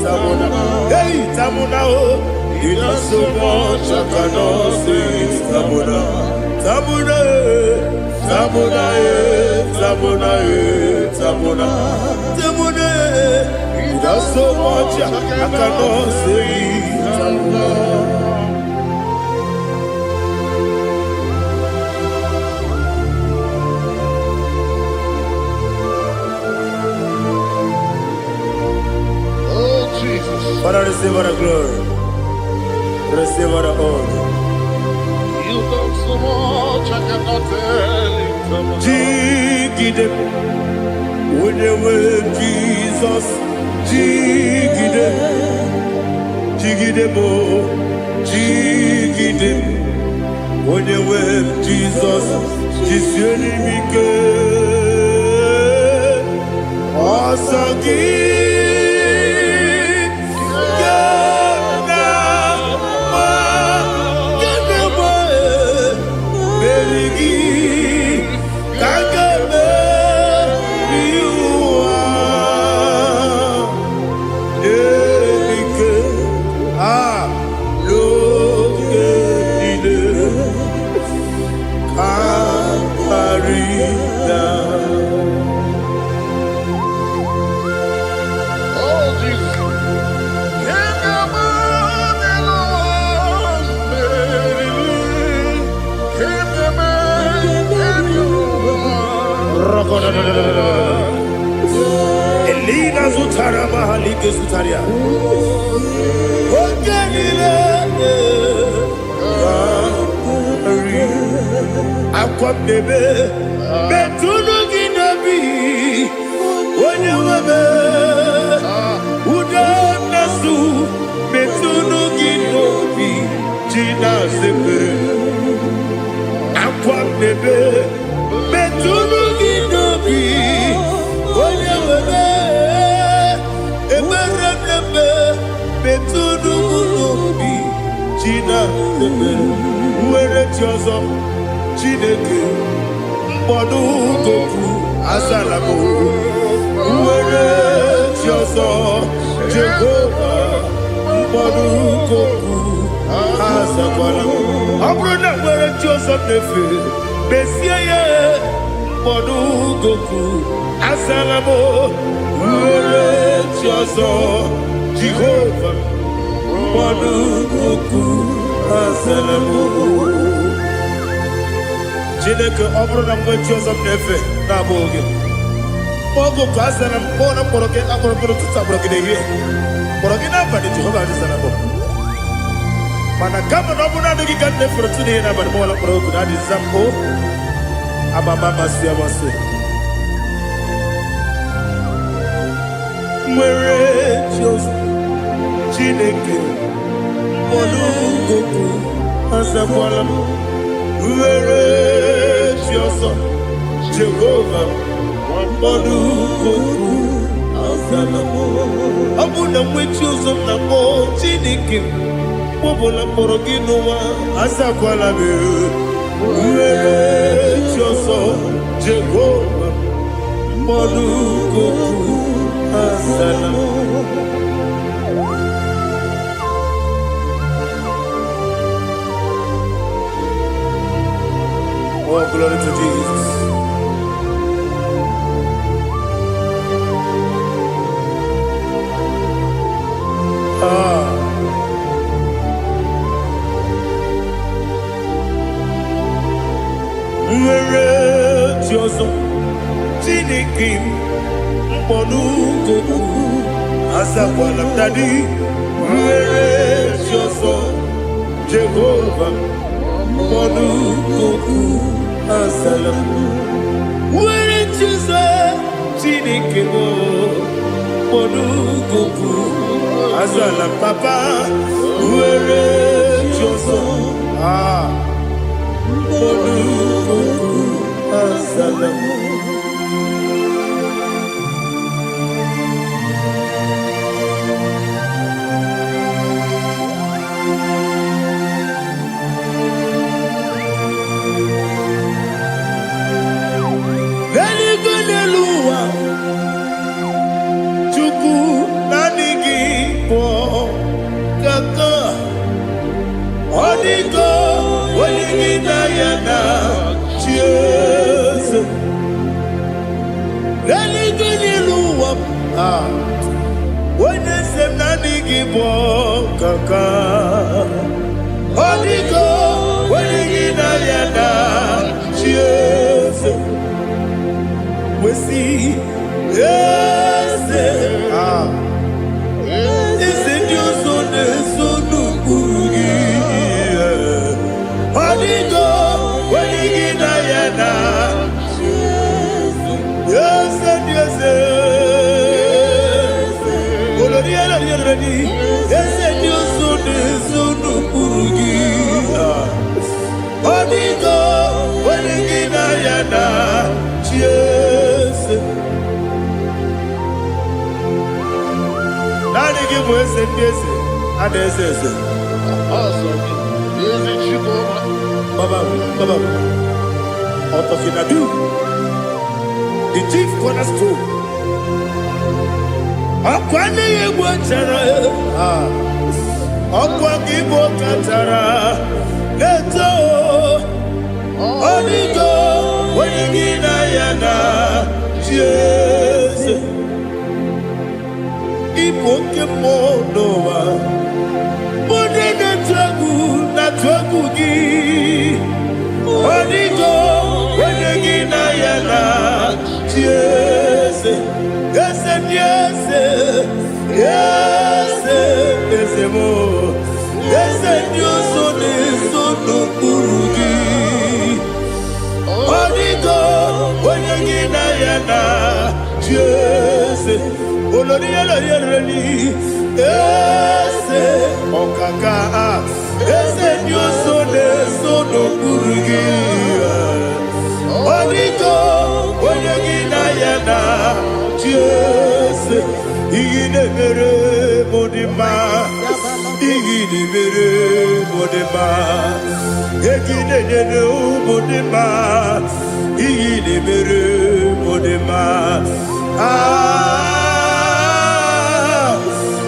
Tamona. Hey, Tamona, he does so much, I cannot say it's Tamona. Tamona, Tamona, Tamona, Tamona, Tamona. He does so much, I cannot say Tamona. Oh, Jesus. Father, receive all the glory. Receive all the honor. You've done so much, I cannot tell it. Jigide, when you were Jesus, Jigide, Jigide mo, Jigide, when you were Jesus, Jisyenimike, Osagi. Elina Zutara Mahalike Zutaria. Ogenile Akwam Nebe Betunu Ginabi Wanyawebe Uda Nasu Betunu Ginobi Jina Sebe Akwam Nebe Betunu Ginobi Wanyawebe Eberenebe Betunu Ginobi Jina Sebe Uwere Tiozo Chineke Mbodu Goku Azalamo Uwere Tiozo Jehovah Mbodu Goku Azalamo Abrona Uwere Tiozo Nefe Besiye Mbodu Goku Azalamo Uwere Tiozo Jehovah Mbodu Goku Azalamo Chineke ọbụrụ na mgbe Joseph na-efe na-abụ oge ogo ka asara mbọ na mkpọrọ gị akpọrọ mkpọrọ tụtụ akpọrọ gị n'ehihie mkpọrọ gị n'abalị Jehova adịzara mbọ mana kama na ọ bụrụ na adịghị ka nne fere tụ n'ihe n'abalị mọwala mkpọrọ ogu na adịza mbụ abama amasị amasị nwere Joseph Chineke mkpọrọ ogu azakwala m Uwere Tiozo Jehovah Mbodu Goku Azalamo Abuna mwe Tiozo na mo Chineke Mwobola mkpọrọ gị n'ụwa Azakwala me Uwere Tiozo Jehovah Mbodu Goku Azalamo Oh, glory to Jesus. Uwere Tiozo Chineke Mbodu Goku Azakwala Dadi Uwere Tiozo Jehovah Mbodu Goku Azalamo Uwere Tiozo Chineke Mbodu Goku Azalamo Papa Uwere Tiozo Mbodu Goku Azalamo Onigo, Oligina Yana, Jesus. Religini Luwam, when they say Nanigi Kaka. Onigo, Oligina Yana, Jesus. We see, yes, is it your son, son, Onigo, Oligina Yana, yes, and yes, Oloriana, yes, and your son is Unugi. Onigo, Oligina Yana, yes. Nani give us and yes, and yes, awesome. Baba, Otofinadu, the chief cornerstone. Akwani Igbo chara, Akwani Igbo chara, Leto, Onigo, Oligina Yana, Jesus. Igbo kemonowa, Modena tragu, na tragu gi. Onigo, Oligina Yana, Jese, Jese, Jese, Jese, Jese mo, Jese Dioso de Sono Kurugi. Odigo, Oyagina Yana, Jese, Olodia Rani, Jese, Okaka, Jese Dioso de Sono Kurugi. Odigo, Oyagina Yana, Jese, Igine Mere Modima, Igine Mere Modima, Igine Nenu Modima, Igine Mere Modima,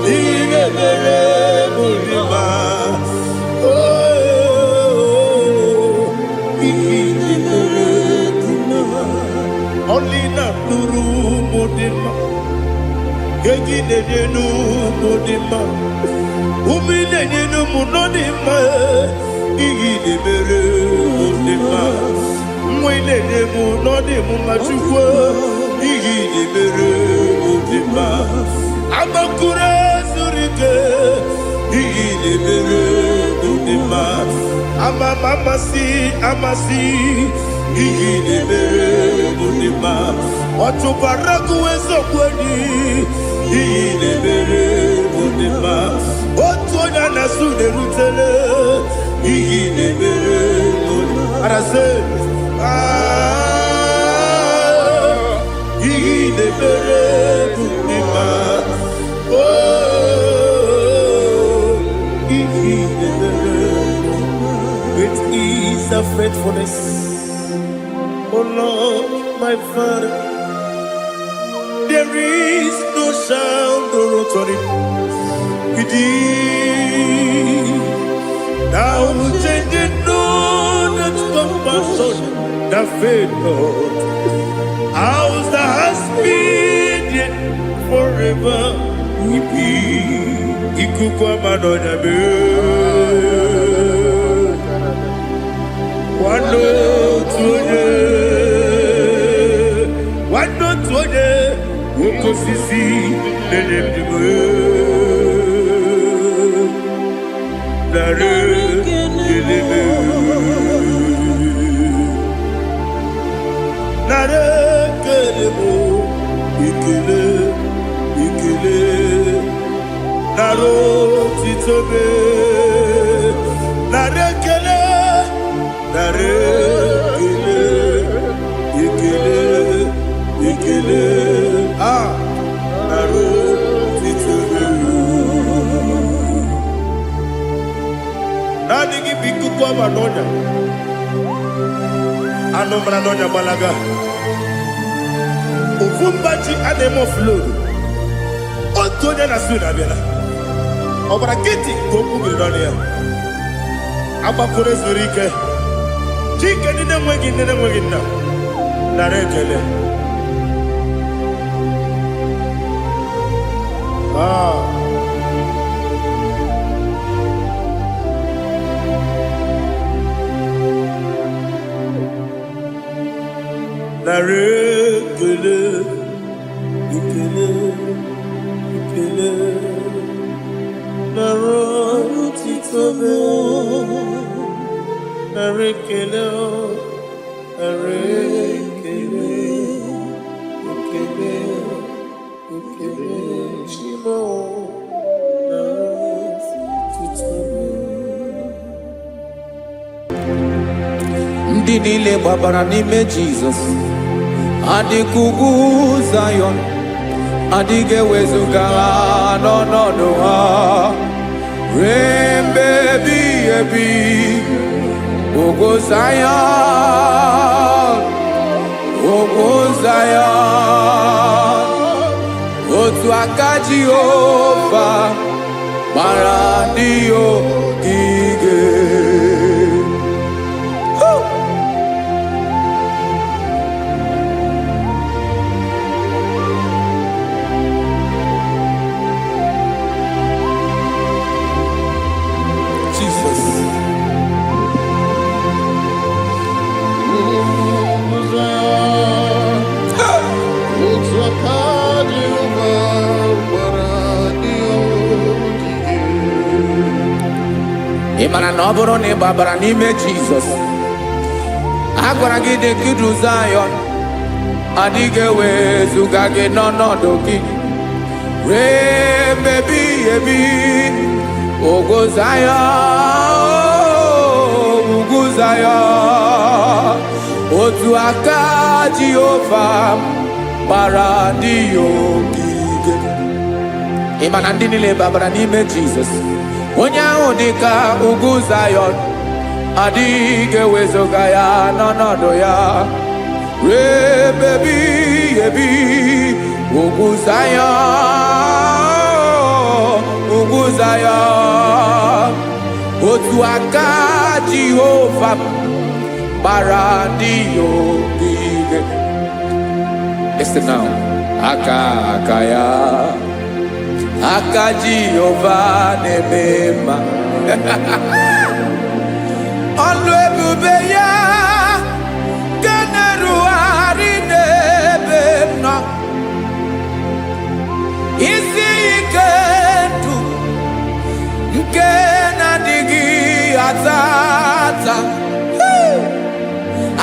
Igine Mere Modima, oh, Igine Mere Modima, only not Nuru Modima. Egine nenu modima, umine nenu munodima, igine mere modima, mwine nemu nodimu machukwa, igine mere modima, amakure surike, igine mere modima, amasi, igine mere modima, otubaraku ezokweni. Igine mere modima, otonya na sude rutele. Igine mere modima, arase. Igine mere modima, oh, igine mere modima. It is a faithfulness, oh Lord, my Father. There is no sound or authority within. Thou changing not that compassion, the faith, Lord. Ours that has been yet forever we be. Ikukwa madonya be. Wando tuone, wando tuone. Woko sisi lelem diwe, nare keleme, nare kelemo, ikele, naro titobe, nare kele, ikele. Naro titobe. Nani gi biku kwa manonya, ano manonya balaga. Ufumbaji anemo flow. Otonya na suna bela. Obara kiti koku bilonia. Aba kore zurike. Chike nene mwegi na. Narekele. Narekele, ikele, naro titobe, narekele, shimo, naro titobe. Ndị niile gbabara n'ime Jizọs adịghị ugwu Zayọn, adịghị ewezuga ha n'ọnọdụ ha ruo mgbe ebighị ebi. Ugwu Zayọn, ugwu Zayọn, otu aka Jehova gbara ndị ogige. mana na ọ bụrụ na ị gbabara n'ime Jizọs, a gwara gị dị ka idu Zayọn, adịghị ewezuga gị n'ọnọdụ gị ree mmebi ebi. Ugwu Zayọn, ugwu Zayọn, otu aka Jehova gbara ndị ya ogige. Ị ma na ndị niile babara n'ime Jizọs, onye ahụ dị ka ugwu Zayọn, adịghị ewezuga ya n'ọnọdụ ya ree mmebi ebi. Ugwu Zayọn, ugwu Zayọn, otu aka Jehova gbara ndị ya ogige. Listen now. Aka ya, aka Jehova na-eme mma. Ọlụ ebube ya ga na-erugharị n'ebe m nọ. Isi ike ndụ nke na-adịghị ata ata.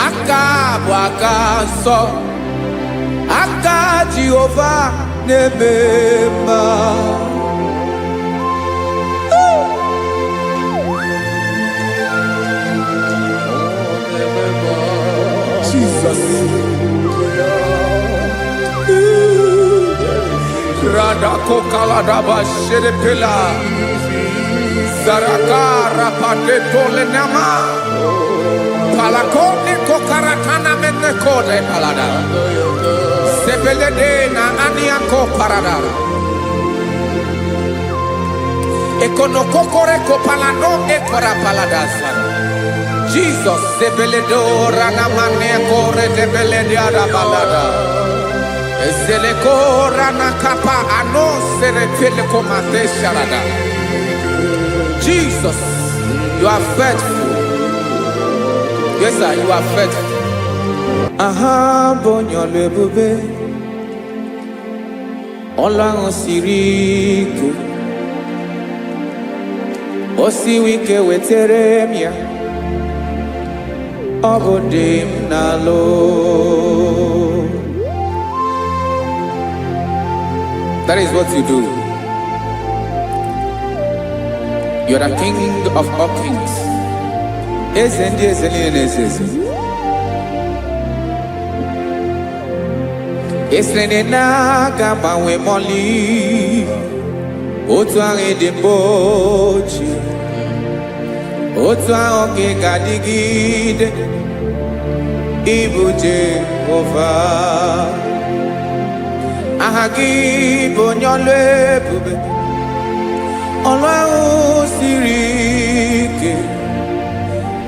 Aka bụ aka nsọ, aka Jehova na-eme mma. Jesus. Radako kaladaba sherepela Zarakara patole nama Palakone kokaratana mene kode palada Sebelede na aniako parada Ekonokokore kopalano ekora paladasa Jesus sebeledo rana mane kore debelede ada balada Ezeleko rana kapa ano serepele komate sharada. Jesus, you are faithful. Yes, sir, you are faithful. Aha, bonyo lebube. Olang osirike. Osiwike weteremia. Obodim nalo. That is what you do. You are the King of all kings. Esrene na gabawe moli. Otu ange de bochi. Otu ange gadigide. Ibu Jehovah. Ahagi bonyolo ebube Ọlọ́run siri ike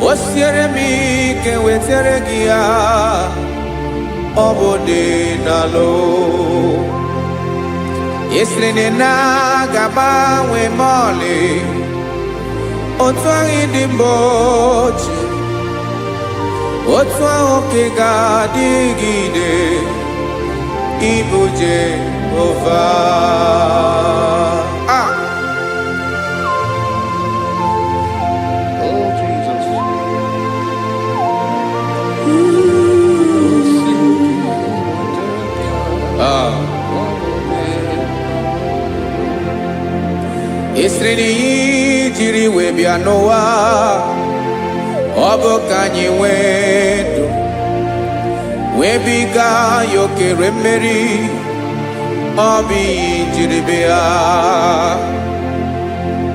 o siere m ike wetere gị ya ọ bụ dị n'alụ esiri na ga-agbanwe m ọlị otu ahụ dị mgbe ochie otu ahụ ka ị ga-adịgide Ibu Jehovah. Oh, Jesus. Esreni jiri wee bịa n'ụwa ọ bụ ka anyị nwee ndụ wee biga ya okere mmeri ọ bụ ihe jiri bịa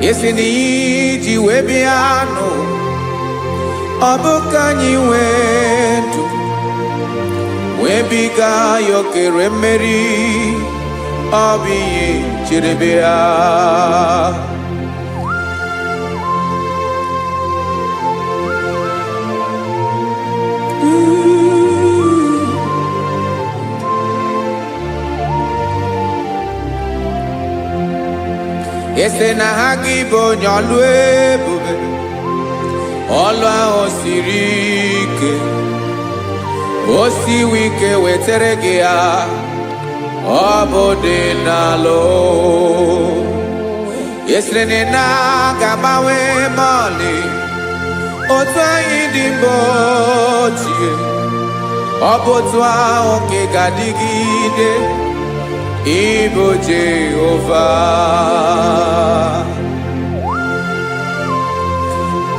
esi na iji wee bịa nụ ọ bụ ka anyị nwee ndụ wee biga ya okere mmeri ọ bụ ihe jiri bịa Ese na ha gị bụ onye ọlụ ebube ọlụ ahụ siri ike o siwe ike wetere gị ya ọ bụ dị n'alụ esiri na ga-agbanwe ma ọlị otu anyị dị mgbe ochie ọ bụ otu ahụ ka ị ga-adịgide ịbụ Jehova.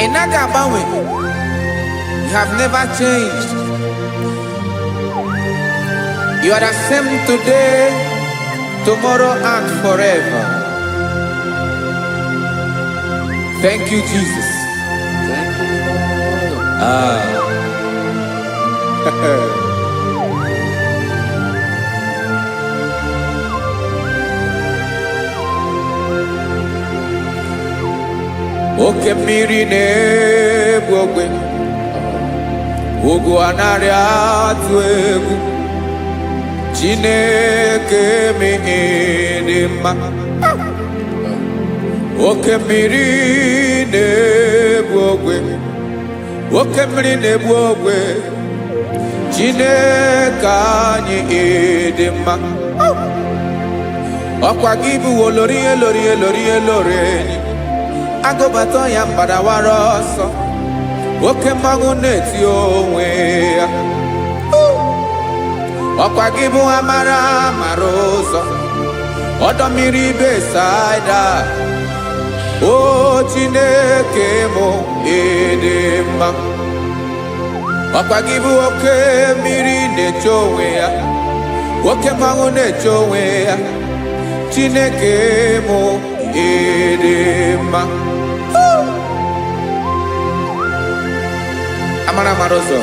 Ị naghị agbanwe. You have never changed. You are the same today, tomorrow and forever. Thank you, Jesus. Oke mmiri na-egbu ogwe, ugwu anaghị atụ egwu. Chineke mi dị mma. Oke mmiri na-egbu ogwe, oke mmiri na-egbu ogwe. Chineke anyị dị mma. Ọkwa gị bụ olori elori elori elori enyi. Agụbata ya mgbadawara ọsọ, oke mmanwụ na-eti onwe ya. Ọkwa gị bụ amara amara ụzọ, ọdọ mmiri Besaida. O Chineke mụ ịdị mma. Ọkwa gị bụ oke mmiri na-eche onwe ya, oke mmanwụ na-eche onwe ya. Chineke mụ ịdị mma. Amara amara ụzọ.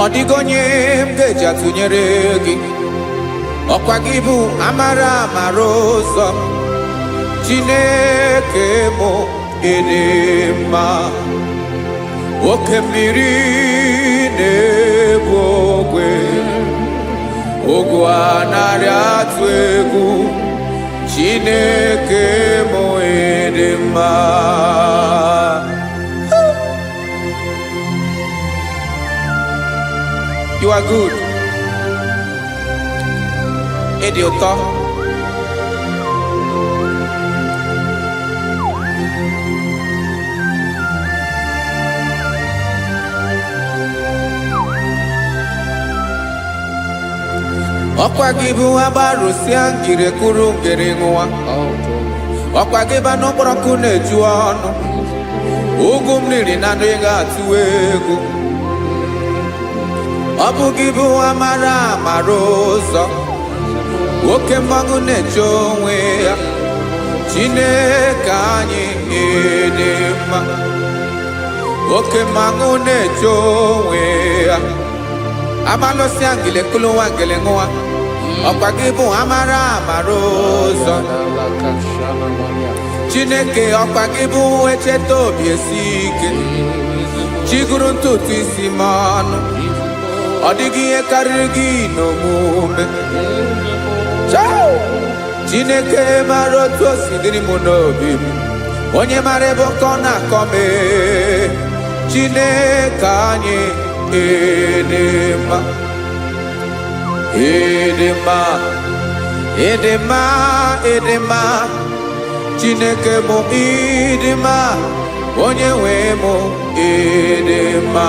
Ọ dịghị onye m ga-eji atụnyere gị. Ọkwa gị bụ amara amara ụzọ. Chineke mụ ịdị mma. Oke mmiri na-egbu ogwe, ugwu anaghị atụ egwu. Chineke mụ ịdị mma. You are good. Ịdị ụtọ. Ọkwa gị bụ agbarụsịa ngire kwuru ngere nwa. Ọkwa gị bụ n'okporoko na-eju ọnụ. Ugwu mmiri na ndụ ị ga-atụ egwu. Ọ bụ gị bụ amara amara ụzọ, oke mmanwụ na-eche onwe ya. Chineke anyị ịdị mma. Oke mmanwụ na-eche onwe ya. Abalụsịa ngile kulu nwa ngele nwa. Ọkwa gị bụ amara amara ụzọ. Chineke ọkwa gị bụ echeta obi esi ike. Chiguru ntutu isi m ọnụ. Ọ dịghị ihe karịrị gị n'omume. Chineke mara otu o si dịrị m n'obi m. Onye mara ebe ọkọ na-akọ m. Chineke anyị ịdị mma. Ịdị mma, ịdị mma, ịdị mma. Chineke mụ ịdị mma. Onye nwe mụ ịdị mma.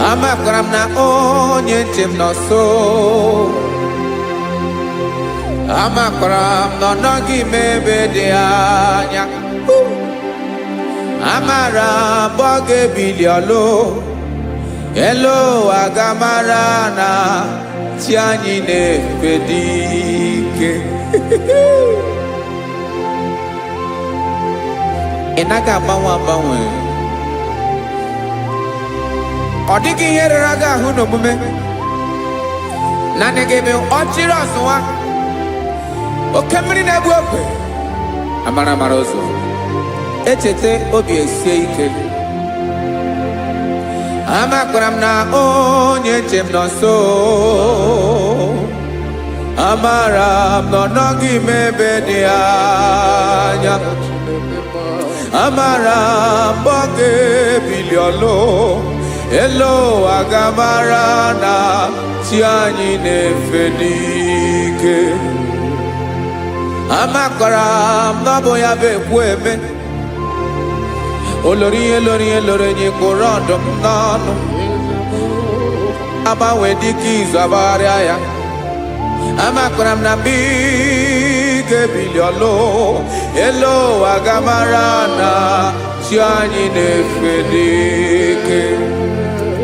Amakwara m na onye nche m nọ nso. Amakwara m na ọ nọghị m ebe dị anya. Amara m ọ ga-ebili ọlụ. Elu aga mara na chi anyị na-efe dị ike. ị naghị agbanwe agbanwe. Ọ dịghị ihe rere gị ahụ n'omume. Naanị gị bụ ọchịrị ọzụwa. Oke mmiri na-egbu ogwe. Amara amara ụzọ. Echete obi esie ike. Amakwara m na onye nche m nọ nso. Amara m na ọ nọghị m ebe dị anya. Amara m mgbe ọ ga-ebili ọlụ. Elu ụwa ga-amara na chi anyị na-efe n'ike. Amakwara m na ọ bụ ya bụ ekwu eme. Olori ihe lori ihe lori enyi kwụrụ ọdụm n'ọnụ. Agbanwe dịka izu agbagharịa ya. Amakwara m na mgbe ị ga-ebili ọlụ. Elu ụwa ga-amara na chi anyị na-efe n'ike.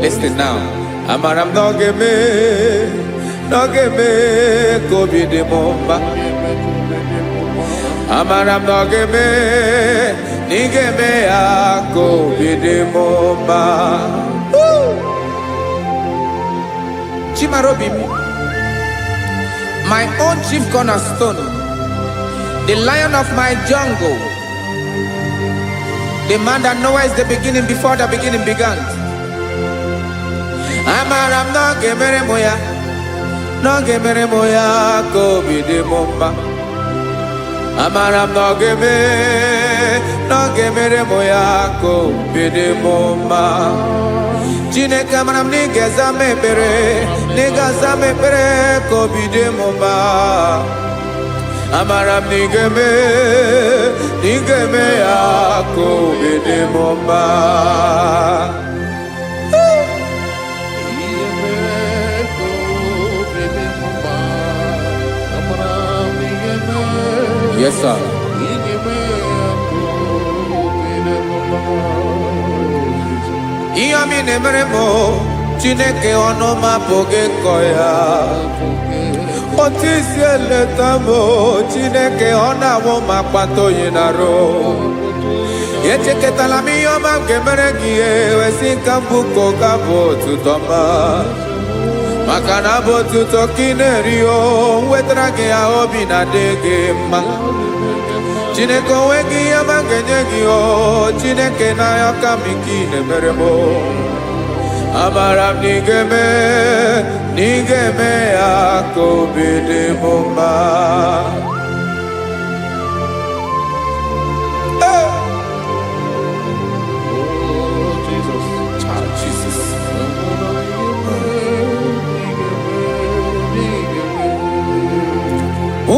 Listen now. Amara m na ọ ga-eme ka obi dị m mma. Amara m na ọ ga-eme na ị ga-eme ya ka obi dị m mma. Chimarobi m, my own chief cornerstone, the lion of my jungle, the man that knows the beginning before the beginning began. Amara m na ọ ga-emere m ya, na ọ ga-emere m ya ka obi dị m mma. Amara m na ọ ga-emere m ya ka obi dị m mma. Chineke amara m na ị ga-aza m ekpere, na ị ga-aza m ekpere ka obi dị m mma. Amara m na ị ga-eme ya ka obi dị m mma. Yes, sir. Ihe ọmị na-emere m Chineke ọnụ m apụghị ịkọ ya. Otu isi eleta m Chineke ọ na-awụ m akpata oyi n'arụ. Echeketala m ihe ọma m ga-emere gị ihe wesị ka mbụ ka ọ ga-abụ otuto ọma. Maka na abụ otuto ka ị na-eri o wetara gị ya obi na-adị gị mma. Chineke onwe gị ihe ọma ga-enye gị o Chineke n'anya ka m ike ị na-emere m. Amara m na ị ga-eme ya ka obi dị m mma.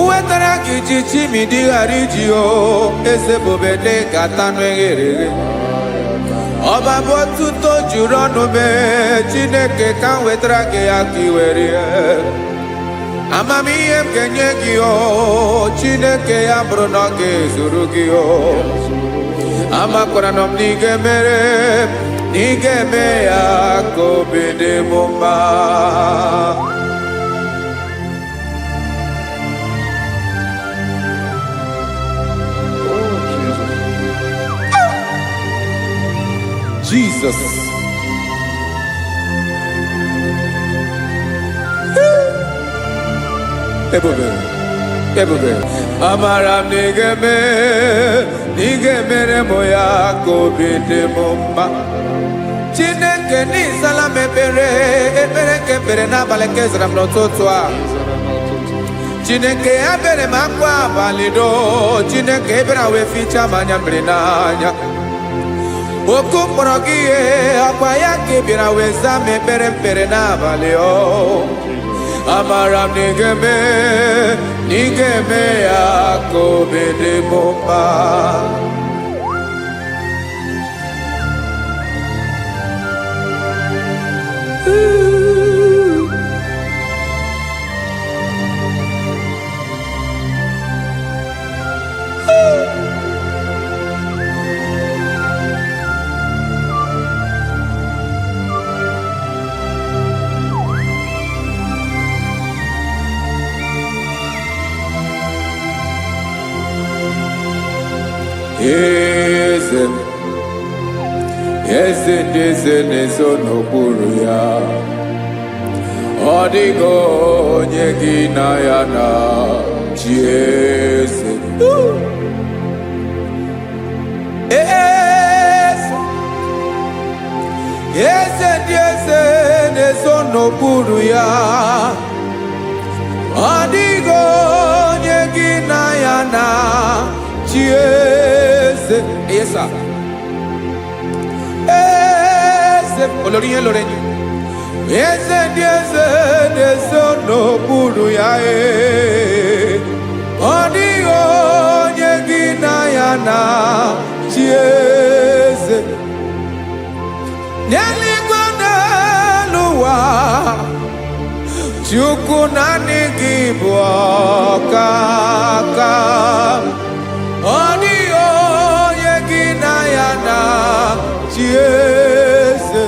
Wetara gị ji chimidi ghara iji o eze bobede ka tanụ eghere eghe. Ọba bụ otuto juru ọnụ mee Chineke ka m wetara gị ya ka ị were ya. Amamihe m ga-enye gị o Chineke ya bụrụ na ọ ga-ezuru gị o. Amakwara na m na ị ga-eme ya ka obi dị m mma. Jesus. Ebube. Amara m na ị ga-emere m ya ka obi dị m mma. Chineke n'ịzala m ekpere nke ekpere n'abalị nke zara m n'ụtụtụ a. Chineke ya bere m akwa abalị do. Chineke ebere wee fichaa m anya mmiri n'anya. Oku mkpọrọ gị ihe akwa ya ka ị bịara wee zaa m ekpere mpere n'abalị o. Amara m na ị ga-eme ya ka obi dị m mma. eze ndị eze na-ezo n'okpuru ya. Ọ dịghị onye gị na ya na chi eze. Eze ndị eze na-ezo n'okpuru ya. Ọ dịghị onye gị na ya na chi eze. Yes, sir. Eze olori ihe lore enyi. Eze ndị eze na-ezo n'okpuru ya. Ọ dịghị onye gị na ya na chi eze. N'eluigwe n'elu ụwa, Chukwu naanị gị bụ ọkaka. Ọ dịghị onye gị na ya na chi eze.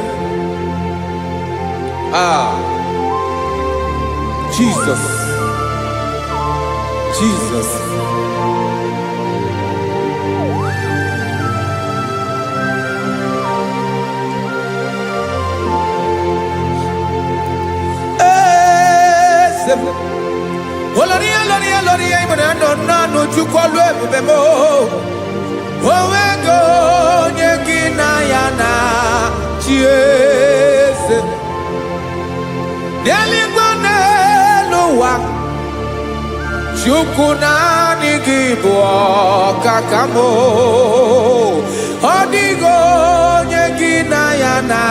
Jesus, Jesus. Oloria ibona no chukolu ebube mo. Owego onye gị na ya na chi eze. N'eluigwe n'elu ụwa, Chukwu naanị gị bụ ọkaka m. Ọ dịghị onye gị na ya na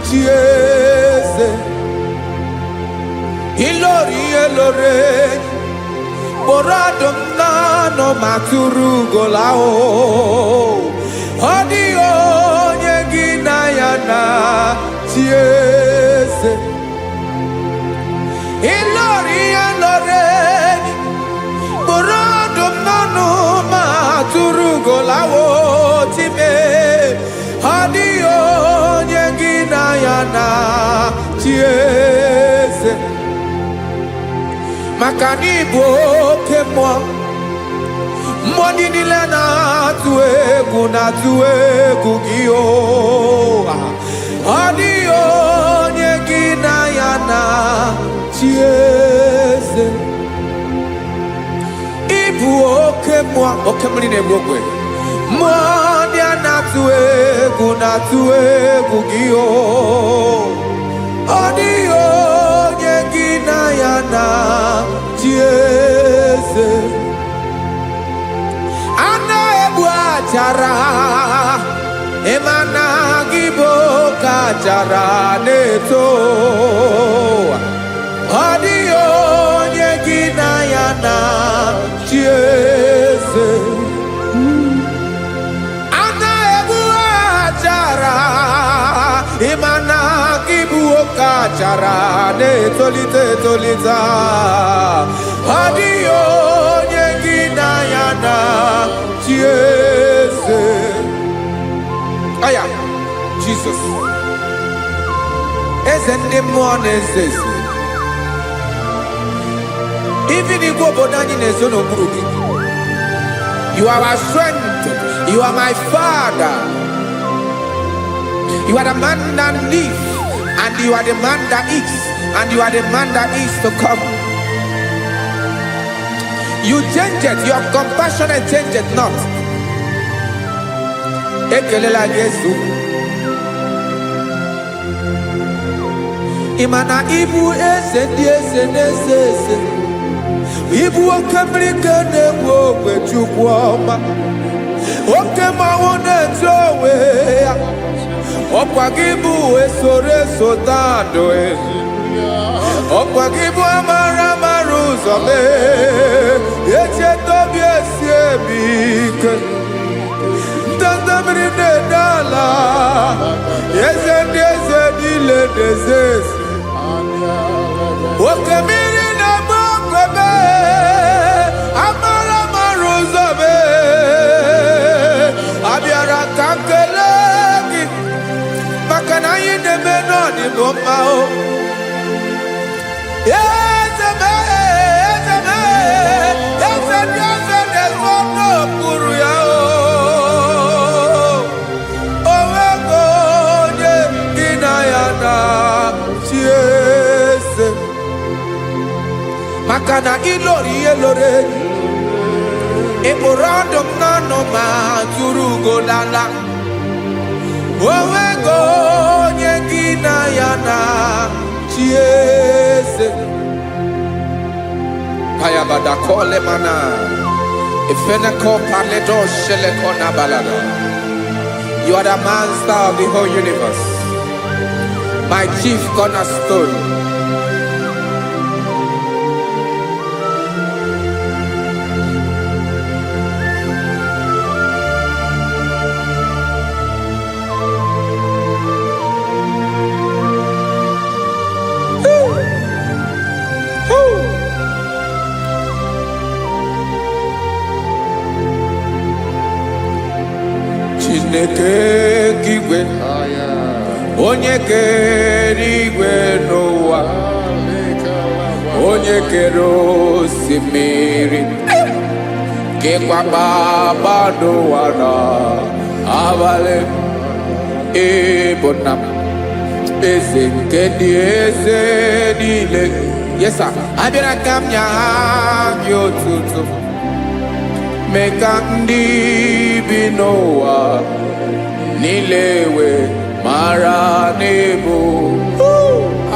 chi eze. Ilori elore kpọrọ ọdụm n'ọnụ ma tụrụ ugola o. Ọ dịghị onye gị na ya na chi eze. Ilori elore kpọrọ ọdụm n'ọnụ ma tụrụ ugola o time. Ọ dịghị onye gị na ya na chi eze. Maka na ị bụ oke mmụọ, mmụọ ndị niile na-atụ egwu gị o. Ọ dịghị onye gị na ya na chi eze. Ị bụ oke mmụọ, oke mmiri na-egbu ogwe, mmụọ ndị a na-atụ egwu gị o. Ọ dịghị onye gị na ya na chi eze. A na-egbu achara, ịma na gị bụ ka achara na-eto. Ọ dịghị onye gị na ya na chi eze. A na-egbu achara, ịma na gị bụ ka achara na-etolite etolite. Ọ dịghị onye gị na ya na chi eze. Aya, Jesus. Eze ndị mmụọ na-eze eze. Even igwe obodo anyị na-ezo n'okpuru gị. You are our strength. You are my Father. You are the man that lives, and you are the man that is, and you are the man that is to come. You change it, your compassion and change it not. Ekelela Yesu. Imana ibu eze ndị eze na-eze eze. Ibu oke mmiri ka na-egbu ogwe Chukwu ọma. Oke mmanwụ na-eto onwe ya. Ọkwa gị bụ esoro esota adụ. Ọkwa gị bụ amara amara ụzọ mee. Echeta obi esi ebi ike. Ndanda mmiri na-ede ala. Eze ndị eze niile na-eze eze. Oke mmiri na-agba ogwe mee. Amara amara ụzọ mee. Abịara ka nkele gị. Maka na anyị na-eme n'ọdịbụ mma o. Eze mee, eze mee, eze ndị eze na-ezo n'okpuru ya o. Owego Makana ilori elore Eborandom nano ma turugo lala Owego nyegina yana chiese Kayabada kole mana Ifeneko paledo shelekona balada. You are the master of the whole universe, my chief cornerstone. Chineke kigwe onye kere igwe n'ụwa onye kere osimiri kekwa kpakpando ụwa n'abalị ịbụ nna m eze nke ndị eze niile. Yes sir, abịara ka m nye gị otuto mee ka ndị bi n'ụwa niile wee mara n'ebu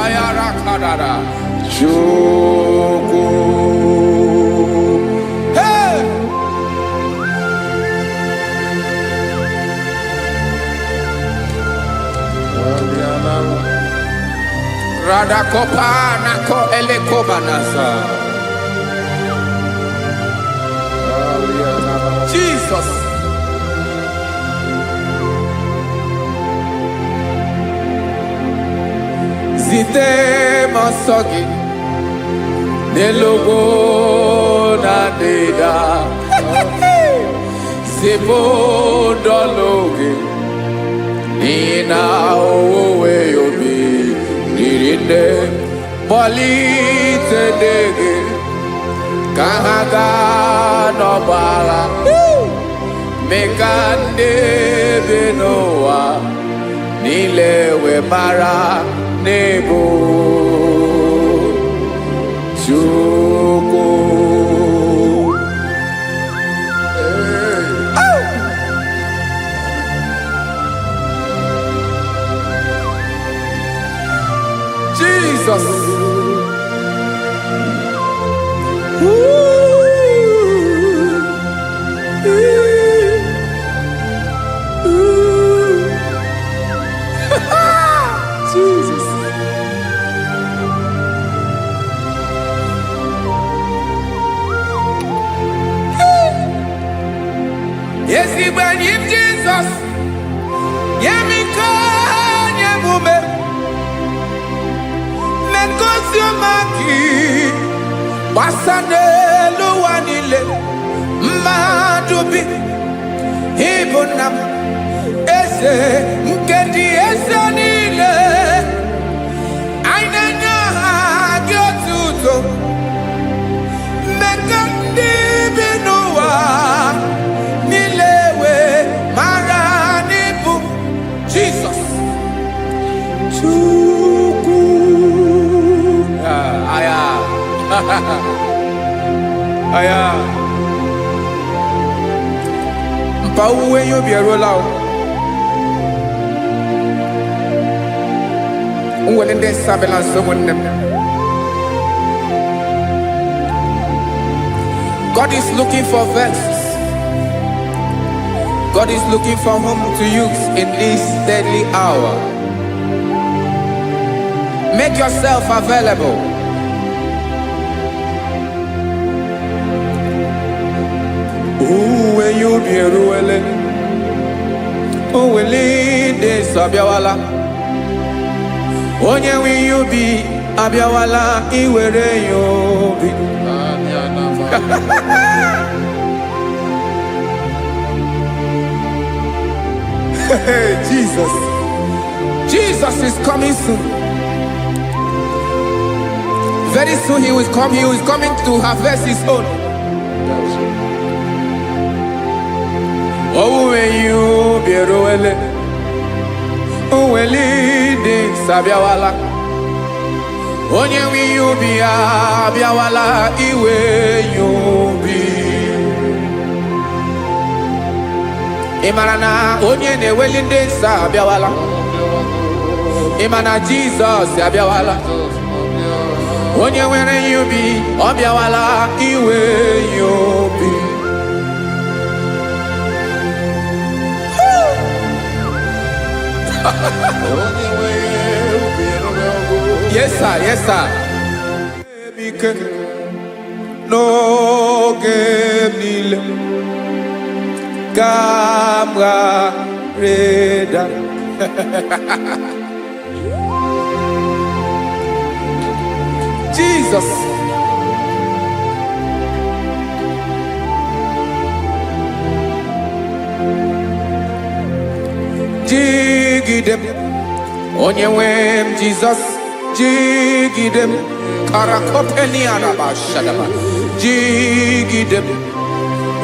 ayara kadara Chukwu. Hey! Radakopa nako elekobanasa. Jesus. Zite masogi nelogo na deda Zibo dologe Nina owe yobi Nirinde Molite dege Kahaga nobala Mekande benoa Nilewe mara nebo Chukwu. Jesus. Jesus. Yes, he when him Jesus. Yemiko nyemume. Mekosiomaki. Basane luwanile. Madubi. Ibunam. Ese mkendi ese nile. Ainenya agyotuto. Mekandi binuwa. Nilewe maranibu. Jesus. Chukwu. Aya. Aya. Mpa uwe yo bierola o. Unwelende sabela someone. God is looking for vessels. God is looking for whom to use in this deadly hour. Make yourself available. When you be ruele, oh will de sabiawala. Onye when you be abiawala, iwere you be. Jesus. Jesus is coming soon. Very soon he will come. He is coming to harvest his own. Oh, when you be roele, oh, when leading Sabiawala. onye nwe ihe ubi ya abịawala iwe ihe ubi. Ị mara na onye na-eweli ndị nsọ abịawala? Ị ma na Jizọs abịawala? Onye nwere ihe ubi ọ bịawala iwe ihe ubi. Yes sir, yes sir. N'oge niile ka m ga-reda. Jesus. Jigide m onye nwe m Jesus, jigide m karakopeni araba shadaba. Jigide m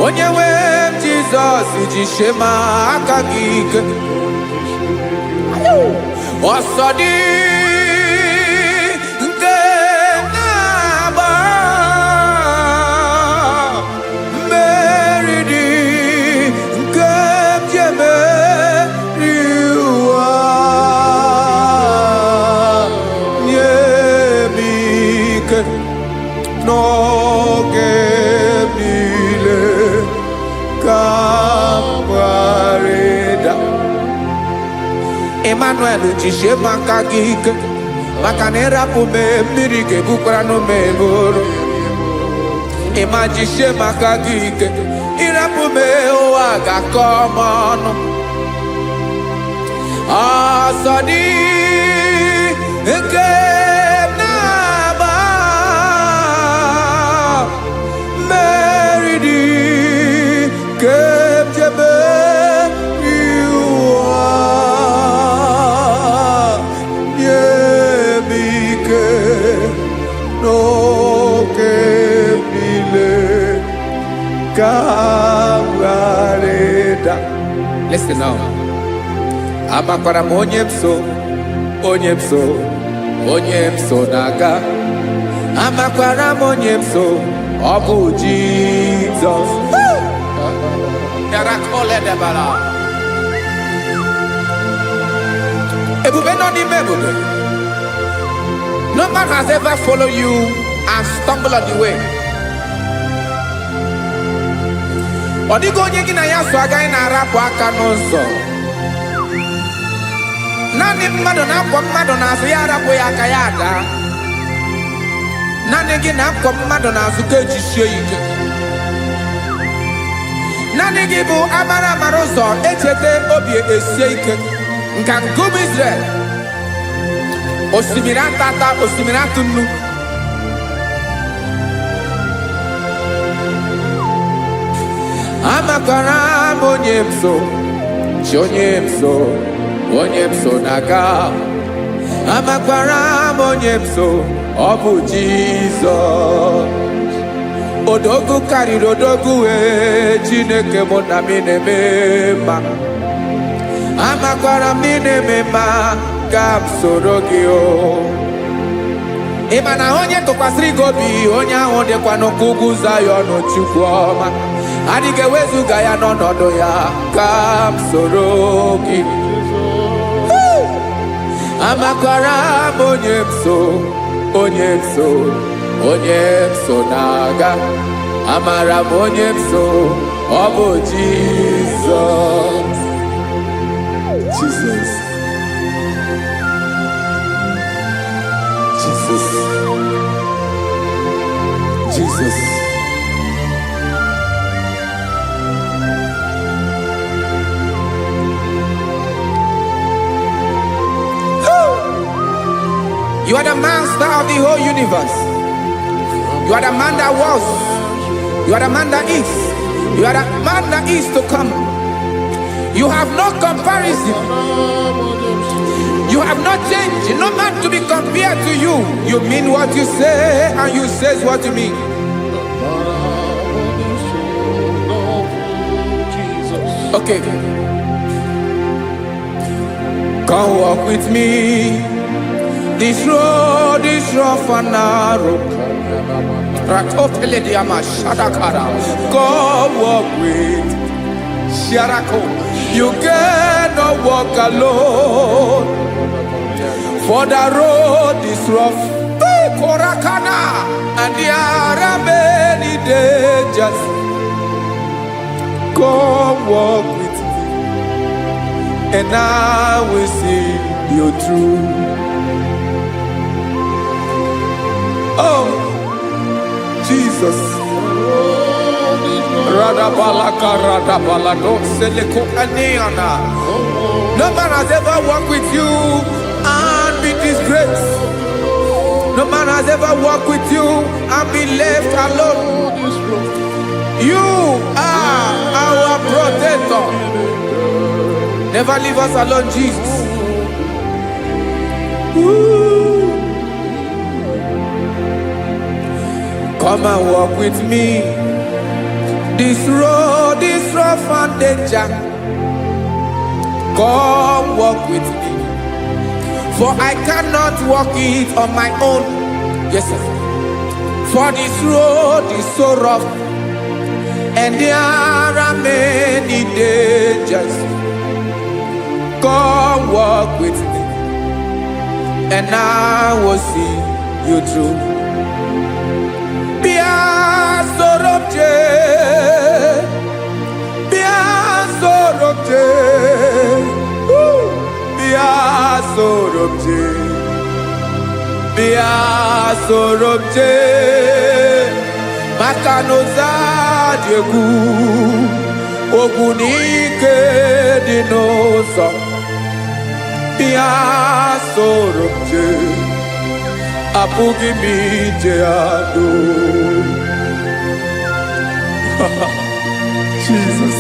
onye nwe m Jesus, jishema aka gị ike. Ọsọ dị nke na-agba, mmeri dị nke ji emeri ụwa. Nye m ike n'oge niile ka m gharịda. Emmanuel, jishe maka gị ike, maka na ịrapụ m mmiri ga-ebukwara n'ụmụ eboro. Ịma jishe maka gị ike, ịrapụ m ụwa ga-akọ m ọnụ. Ọsọ dị nke na-agba, mmeri dị nke m ji emeri ụwa. Nye m ike n'oge niile ka m gharịda. Listen now. Amakwara m onye m so, onye m so, onye m so na-aga. Amakwara m onye m so, ọ bụ Jizọs. Ebube nọ n'ime ebube. No man has ever followed you and stumbled on the way. Ọ dịghị onye gị na ya so agaghị na-arapụ aka n'ụzọ. Naanị mmadụ na-akwọ mmadụ n'azụ ya arapụ ya aka ya ada. Naanị gị na-akwọ mmadụ n'azụ ka ejisie ike. Naanị gị bụ amara amara ụzọ echete obi esie ike. Nka ngụm Israel, osimiri atata, osimiri atụ nnu. Amakwara m onye m so, chi onye m so, onye m so na-aga. Amakwara m onye m so, ọ bụ Jizọs. Odogwu karịrị odogwu wee Chineke mụ na m na-eme mma. Amakwara m na-eme mma ka m soro gị o. Ị ma na onye tụkwasịrị gị obi, onye ahụ dịkwa n'ugwu Zayọn Chukwu ọma. Adịghị ewezuga ya n'ọnọdụ ya ka m soro gị. Amakwara m onye m so, onye m so, onye m so na-aga. Amara m onye m so, ọ bụ Jizọs. Jesus. Jesus. Jesus. You are the master of the whole universe. You are the man that was. You are the man that is. You are the man that is to come. You have no comparison. You have not changed. No man to be compared to you. You mean what you say and you say what you mean. Okay. Come walk with me This road is rough and narrow. Ratopele diama shadakara. God walk with Sharako. You cannot walk alone. For the road is rough. Korakana. And there are many dangers. God walk with me, and I will see you through. Oh, Jesus. No man has ever walked with you and be disgraced. No man has ever walked with you and be left alone. You are our protector. Never leave us alone, Jesus. Ooh. Come and walk with me. This road is rough and danger. Come walk with me. For I cannot walk it on my own. Yes, sir. For this road is so rough, and there are many dangers. Come walk with me, and I will see you through. Bia sorobje, bia sorobje, bia sorobje, bia sorobje. Makanoza diegu, ogunike dinosa. Bia sorobje, apugi mije ado. Jesus,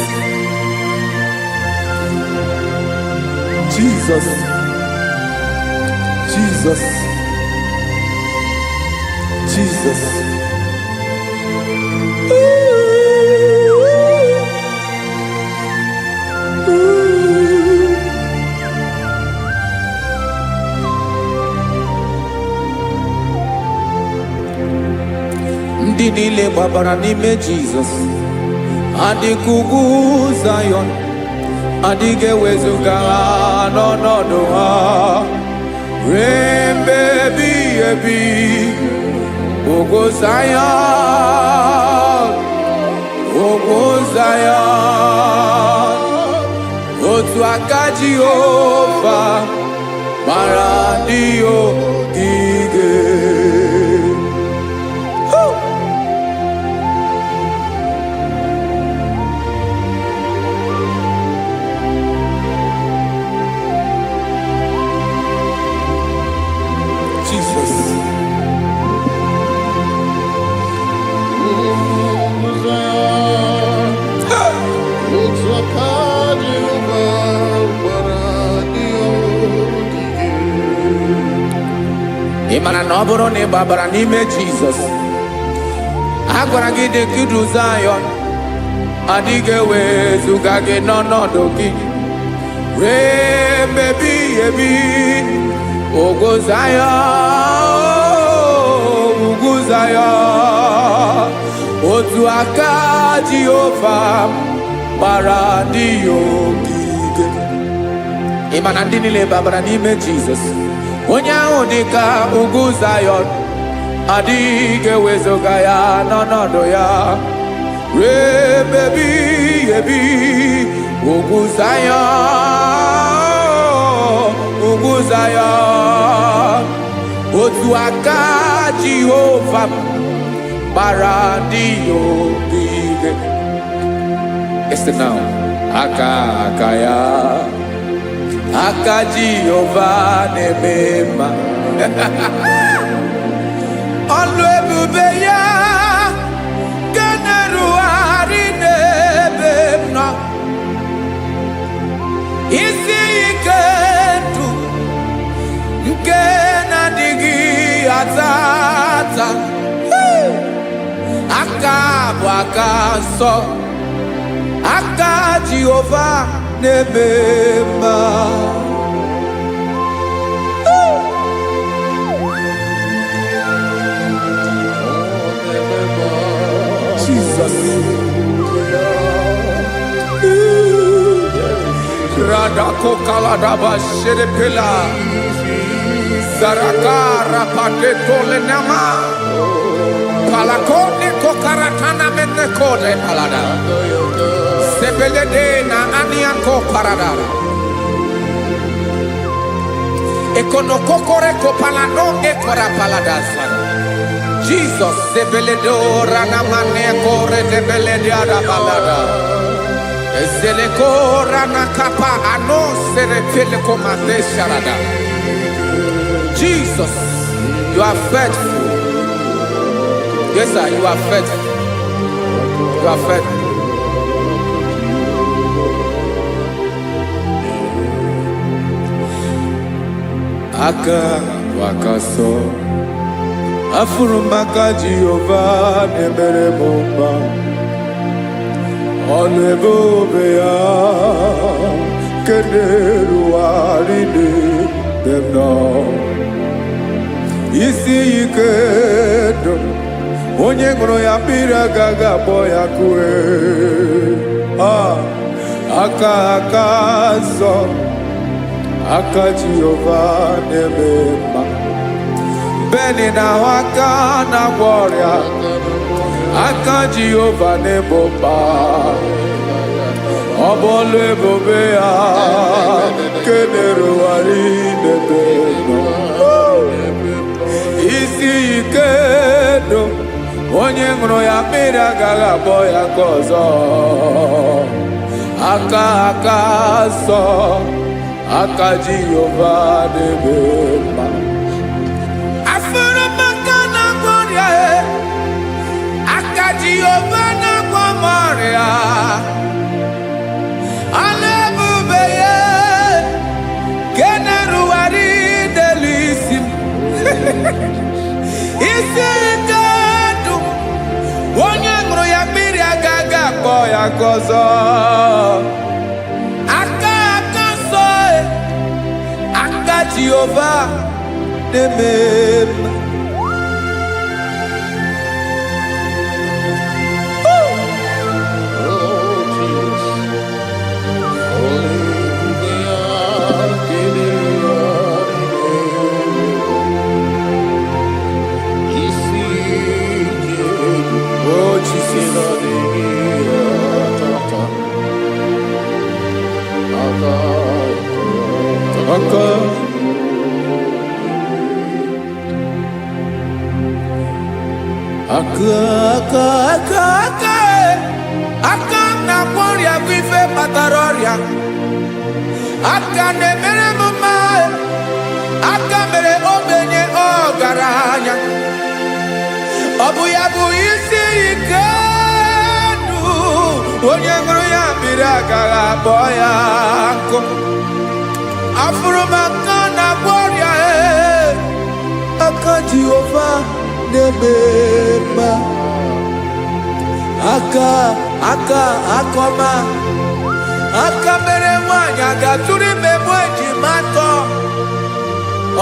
Jesus, Jesus, Jesus. Ndị niile gbabara n'ime Jizọs adịghị ugwu Zayọn, adịghị ewezuga ha n'ọnọdụ ha ruo mgbe ebighị ebi. Ugwu Zayọn, ugwu Zayọn, otu aka Jehova mara ndị ogige. Ịmana na ọ bụrụ na ị gbabara n'ime Jizọs, a gwara gị dị ka idu Zayọn, adịghị ewezuga gị n'ọnọdụ gị ruo mgbe ebighị ebi. Ugwu Zayọn, ugwu Zayọn, otu aka Jehova gbara ndị ogige. Ịmana ndị niile gbabara n'ime Jizọs, onye ahụ dị ka ugwu Zayọn, adịghị ewezuga ya n'ọnọdụ ya ruo mgbe ebighị ebi. Ugwu Zayọn, ugwu Zayọn, otu aka Jehova gbara ndị ogige. Listen now, aka ya, aka Jehova na-eme mma. Ọlụ ebube ya ga na-erugharị n'ebe m nọ. Isi ike ndụ nke na-adịghị ata ata. Aka bụ aka nsọ, aka Jehova na-eme mma. Jesus. Radako kaladaba sherepela. Zarakara pateto lenama. Palakone kokaratana menekode palada. Sebelede na aniako paradara. Ekonokokore kopalano ekora paladasa. Jesus, sebeledora na manekore debelediada balada. Ezelekora na kapa ano serepele komande sharada. Jesus, you are faithful. Yes, sir, you are faithful. You are faithful. Aka wakaso afurumaka Jehovah nebere bomba olebobe ya kederu aride demno isi ikedo onye ngoro ya pira gaga boya kue aka so aka Jehovah nebema beni na waka na gloria aka Jehovah nebomba obolu ebobe ya keneru wari nebema isi ikedo onye ngoro ya mmiri agaghị abọ ya ka ọzọ aka sọ aka Jehovah n'ebe mma afụrụ maka na gwọrịa aka Jehovah na-agwọ m ọrịa ala ebube ya ke na-erugharị n'elu isi m isi ike onye ṅụrụ ya mmiri agaghị akpọ ya gọzọ aka nsọ aka Jehovah na-eme mma aka na-agwọ ọrịa bụ ife kpatara ọrịa aka na-emere m mma aka mere ogbenye ọgaranya ọ bụ ya bụ isi ike ndụ onye ṅụrụ ya mmiri agaghị akpọ ya nkụ afụrụ m aka na-agwọ ọrịa aka Jehovah na-eme mma aka akọma aka mere nwanyị agatụrụ ime mụ ejima atọ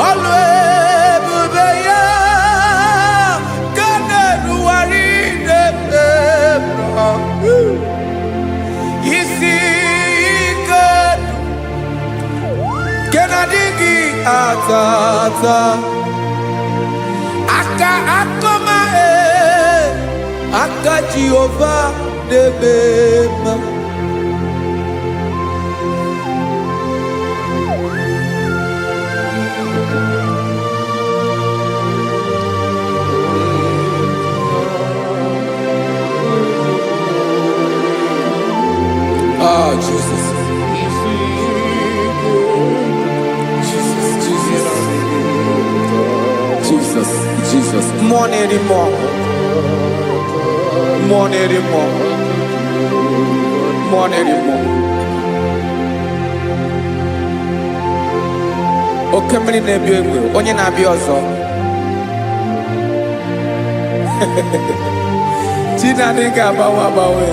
ọlụ ebube ya ka na-erugharị n'ebe isi ike ke na-adịghị ata aka akọma aka Jehovah na-eme mma Jesus. Jesus. More anymore. Oke mmiri na-ebi egbe onye na-abịa ọzọ Chinadị ga-agbanwe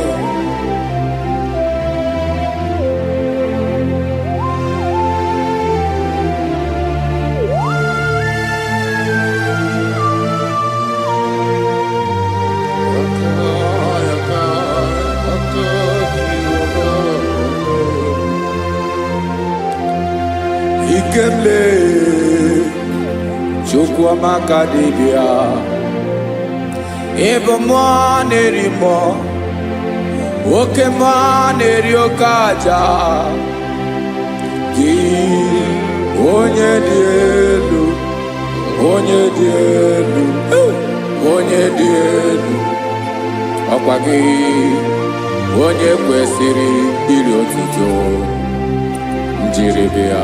Ikemle Chukwamaka dibia Ebo mwa neri mo Oke mwa neri okaja Gi onye dị elu Onye dị elu Onye dị elu Ọkwa gị onye kwesịrị iri otuto njiri bịa.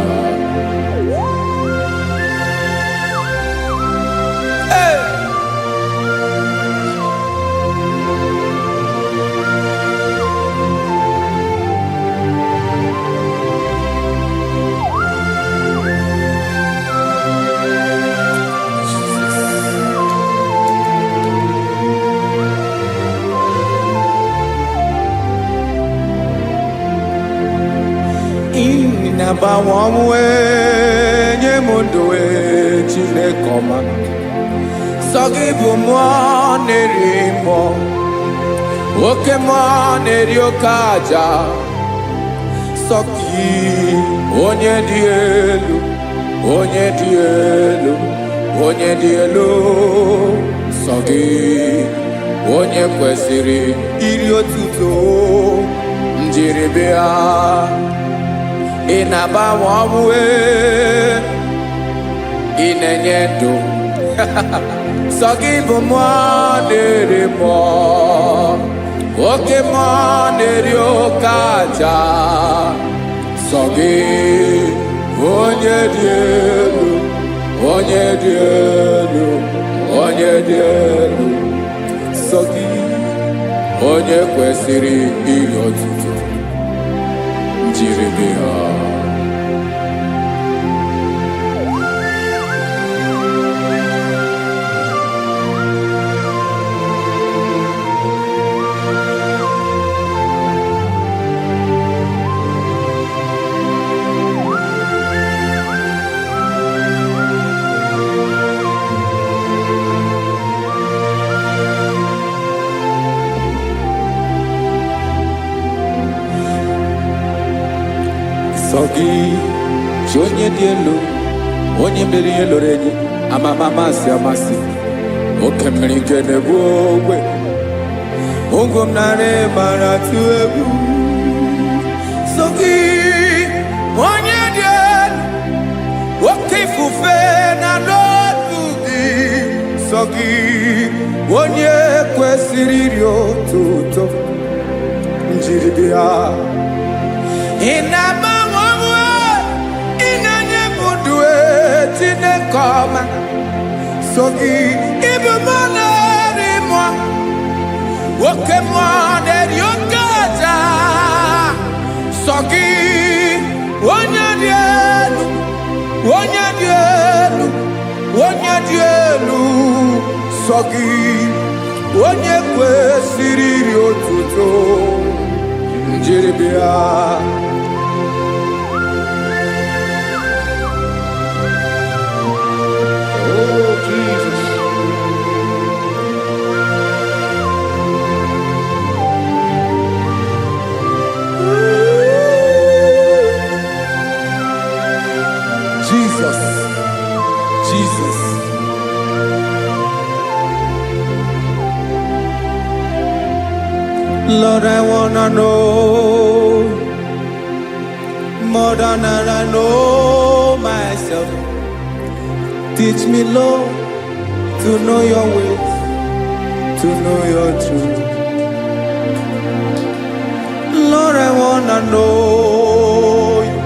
Inabawanwe nye mundowe Chineke ọma sọ gị bụ mmụọ na-eri mmụọ oke mmụọ na-eri oke aja sọ gị onye dị elu onye dị elu onye dị elu sọ gị onye kwesịrị iri otuto njiri bịa. Inabawa ọmụwe inenye ndụ sọ gị bụ mmụọ na-eri mmụọ oke mmụọ na-eri oke aja sọ gị onye dị elu onye dị elu onye dị elu sọ gị onye kwesịrị iri otuto njiri bịa. Sogi, onye dị elu, onye mmeri ihe lụrụ enyi, amasi amasi, oke mmiri nke na-egbu ogwe, ụgwọ m narị mara atụ egwu. Sogi, onye dị elu, oke ifufe na n'otu gị. Sogi, onye kwesịrị iri otuto njiri bịa. Chineke ọma sọ gị ịbụ mmụọ na-eri mmụọ oke mmụọ na-eri oke aja sọ gị onye dị elu onye dị elu onye dị elu sọ gị onye kwesịrị iri otuto njiri bịa. Jesus. Lord, I wanna know more than I know myself. Teach me, Lord, to know your ways, to know your truth. Lord, I wanna know you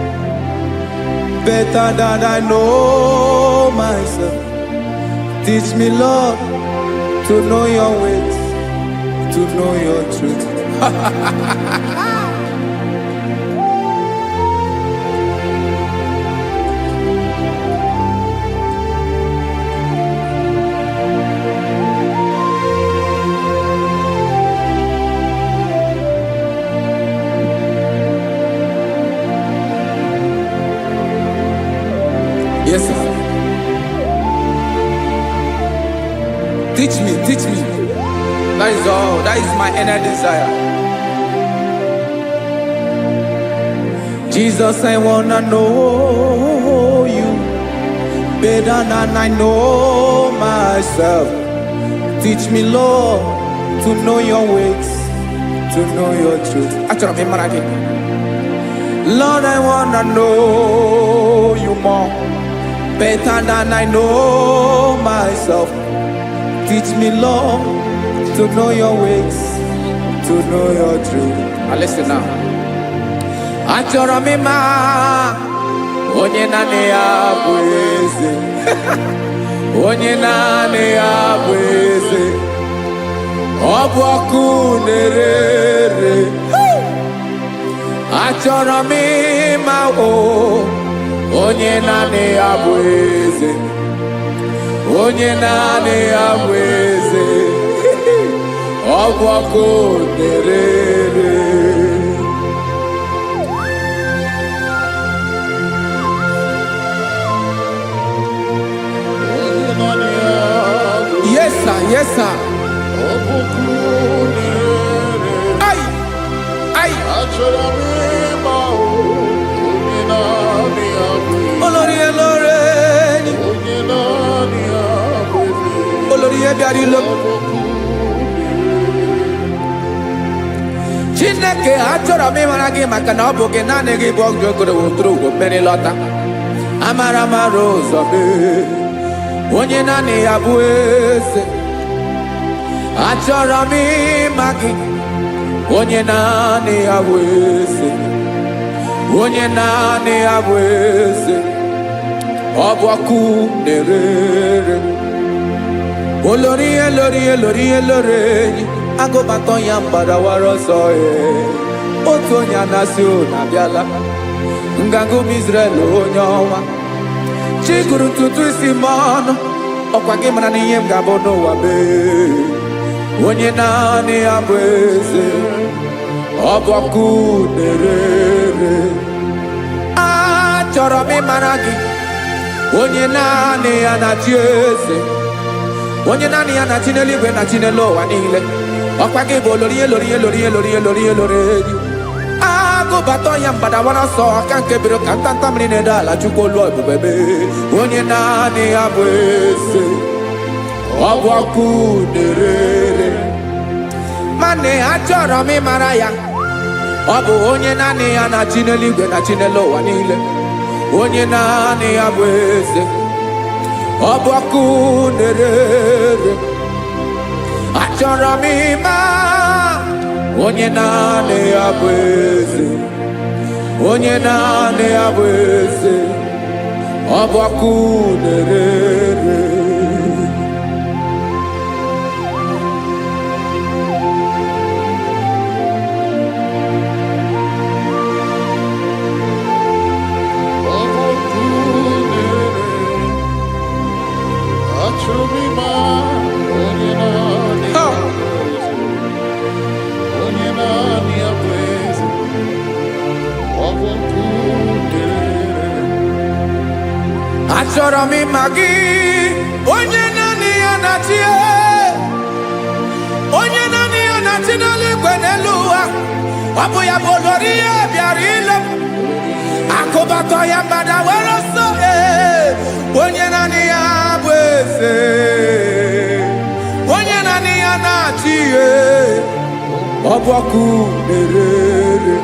better than I know myself. Teach me, Lord, to know your ways, to know your truth. Yes, sir. Teach me, teach me. That is all. That is my inner desire. Jesus, I wanna know you better than I know myself. Teach me, Lord, to know your ways, to know your truth. Actually, I'm again. Lord, I wanna know you more, better than I know myself. Teach me, Lord, to know your ways, to know your truth. Now listen now. Achọrọ m ịma onye naanị ya bụ eze. Onye naanị ya bụ eze. Ọ bụ ọkụ na-ere. Achọrọ m ịma onye naanị ya bụ eze. Onye naanị ya bụ eze. Ọ bụ ọkụ na-ere. Yes, sir. Yes, sir. Ay, ay. Olórí elóore ni. Olórí ebiari lo. Chineke achọrọ m ịmara gị maka na ọ bụ gị naanị gị bụ ọgụ ogoro wotoro ugwo mmeri lọta. Amara mara ụzọ mee. Onye naanị ya bụ eze. Achọrọ m ịma gị. Onye naanị ya bụ eze. Onye naanị ya bụ eze. Ọ bụ ọkụ na-ere. Olórí elórí elórí elóore enyi. Agụbatọ ya mgbadawara ọsọ ya. Otu onye anasị unu abịala. Nganga ụmụ Izrel onye ọnwa. Chiguru ntutu isi m ọnụ. Ọkwa gị mara na ihe m ga-abụ n'ụwa mee. Onye naanị ya bụ eze. Ọ bụ ọkụ na-ere. Achọrọ m ịmara gị. Onye naanị ya na-achị eze. Onye naanị ya na-achị n'eluigwe na-achị n'elu ụwa niile. Ọkwa gị bụ olórí elórí elórí elórí elórí elórí enyi. Agụbatọ ya mgbadawara ọsọ aka nke biri ka ntanta mmiri na-ede ala Chukwu olu ebube mee. Onye naanị ya bụ eze. Ọ bụ ọkụ na-ere. Mane achọrọ m ịmara ya. Ọ bụ onye naanị ya na-achị n'eluigwe na-achị n'elu ụwa niile. Onye naanị ya bụ eze. Ọ bụ ọkụ na-ere. Achọrọ m ịma onye naanị ya bụ eze. Onye naanị ya bụ eze. Ọ bụ ọkụ na-ere. Achọrọ m ịma gị. Onye naanị ya na-achị. Onye naanị ya na-achị n'eluigwe n'elu ụwa. Ọ bụ ya bụ olórí ya bịara ile. Akụbatọ ya mgbadawara ọsọ. Onye naanị ya bụ eze. Onye naanị ya na-achị. Ọ bụ ọkụ na-ere.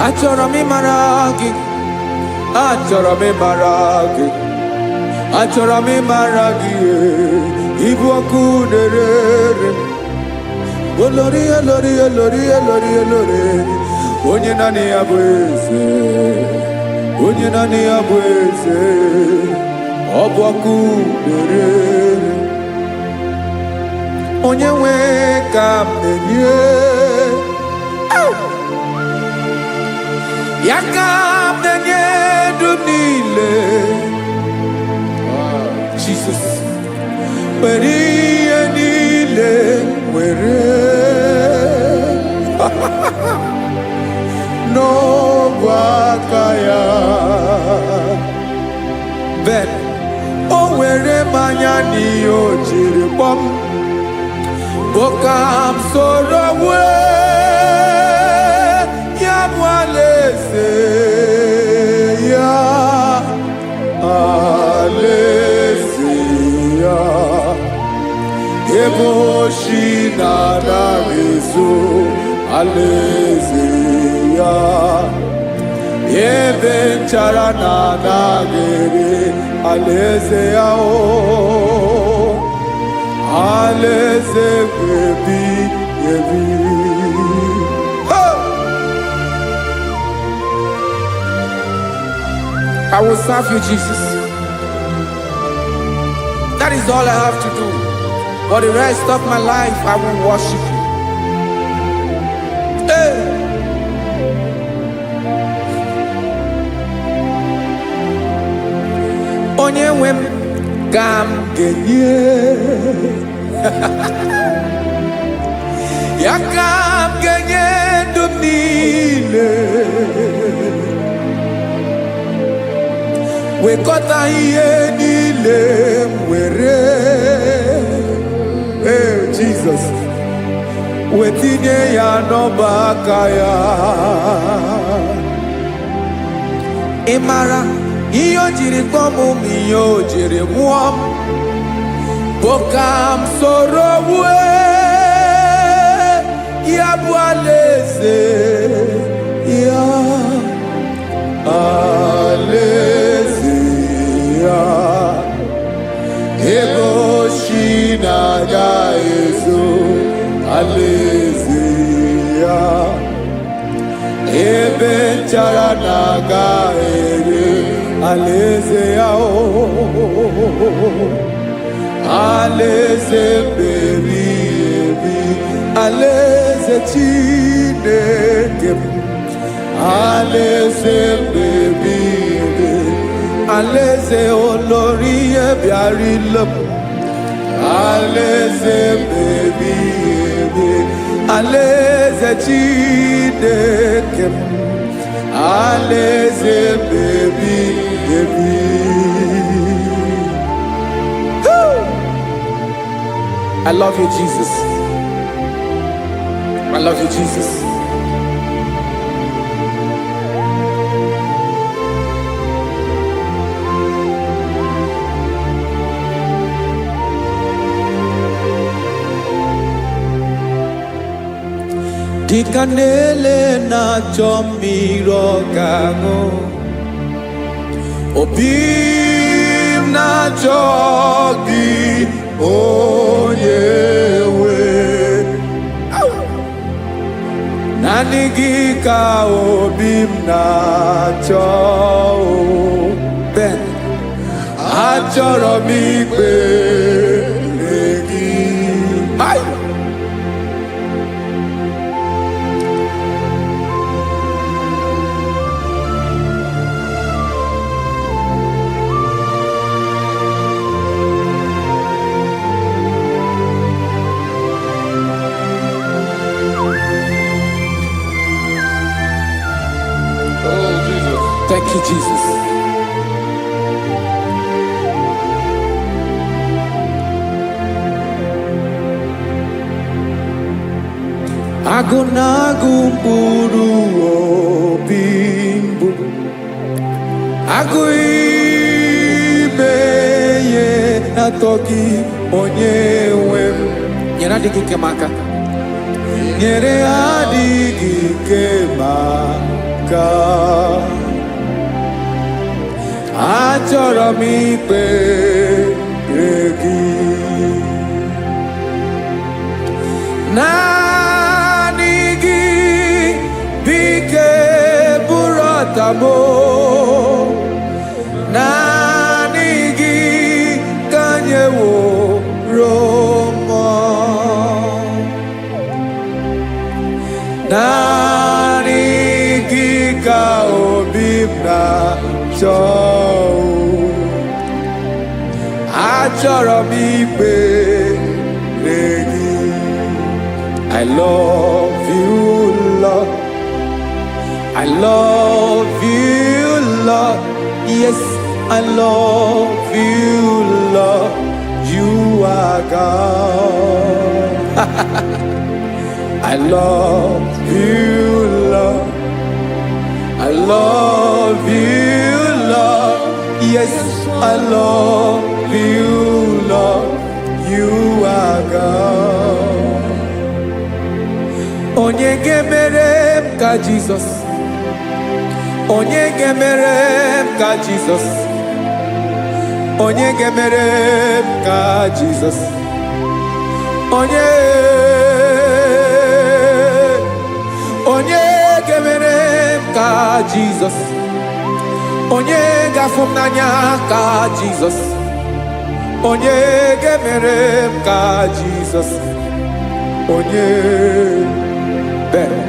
Achọrọ m ịmara gị. Achọrọ m ịmara gị. Achọrọ m ịmara gị. Ịbụ ọkụ na-ere. Olórí elórí elórí elórí elóore. Onye naanị ya bụ eze. Onye naanị ya bụ eze. Ọ bụ ọkụ na-ere. Onye nwe ka m na-enye. Ya ka m na-enye dum niile. Jesus. Were ihe niile were. N'ọbụ aka ya. Ben, o were mmanya n'ihe o jiri kpọm. Boka m soro wee. Ya bụ alaeze ya. na-adaghị ezo alaeze ya, ebe nchara na-adaghị ere alaeze ya, o alaeze ebi ebi. I will serve you, Jesus. That is all I have to do. For the rest of my life, I will worship you. Hey. Onye nwe m ka m ga-enye ya, ka m ga-enye ndụ m niile, wekọta ihe niile m were, Jesus, wetinye ya n'ọba aka ya. Ị mara ihe o jiri kpọọ m, ihe o jiri mụọ m, bụ ka m soro wue ya bụ alaeze ya, alaeze ya, ebe ochi na-agaghị ezo alaeze ya, ebe nchara na-agaghị ere alaeze ya, o alaeze ebi ebi, alaeze Chineke m, alaeze ebi ebi, alaeze olórí bịara ile m, alaeze ebi ebi, alaeze Chineke m, alaeze ebi ebi. I love you, Jesus. I love you, Jesus. Dịka na-ele na-achọ mmiri ọ ga-aṅụ, obi m na-achọ gị onye nwe, naanị gị ka obi m na-achọ. Ben, achọrọ m ikpere gị. Thank you, Jesus. Agụ na-agụ mkpụrụ obi mbụ, agụ ime ihe na-atọ gị onye nwe m. Nyere adịghị ike m aka, nyere adịghị ike m aka, achọrọ m ikpere gị, naanị gị bike bụrụ ọtamo, naanị gị ka nyeworo mmụọ, naanị gị ka obi m na-achọ, achọrọ m ikpere gị. I love you, Lord. I love you, Lord. Yes, I love you, Lord. You are God. I love you, Lord. I love you, Lord. Yes, I love you, Lord. You are God. onye ga-emere m ka Jizọs, onye ga-emere m ka Jizọs, onye ga-emere m ka Jizọs, onye ga-emere m ka Jizọs, onye ga-afụ m n'anya ka Jizọs, onye ga-emere m ka Jizọs, onye bere.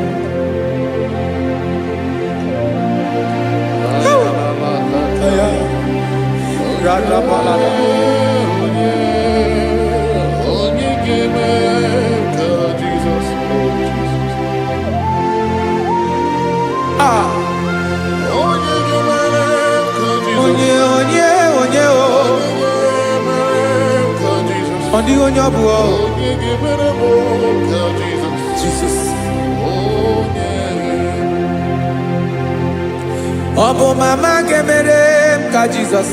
Onye onye ọ bụ Jesus. Ọ bụ mama ga-emere m ka Jizọs,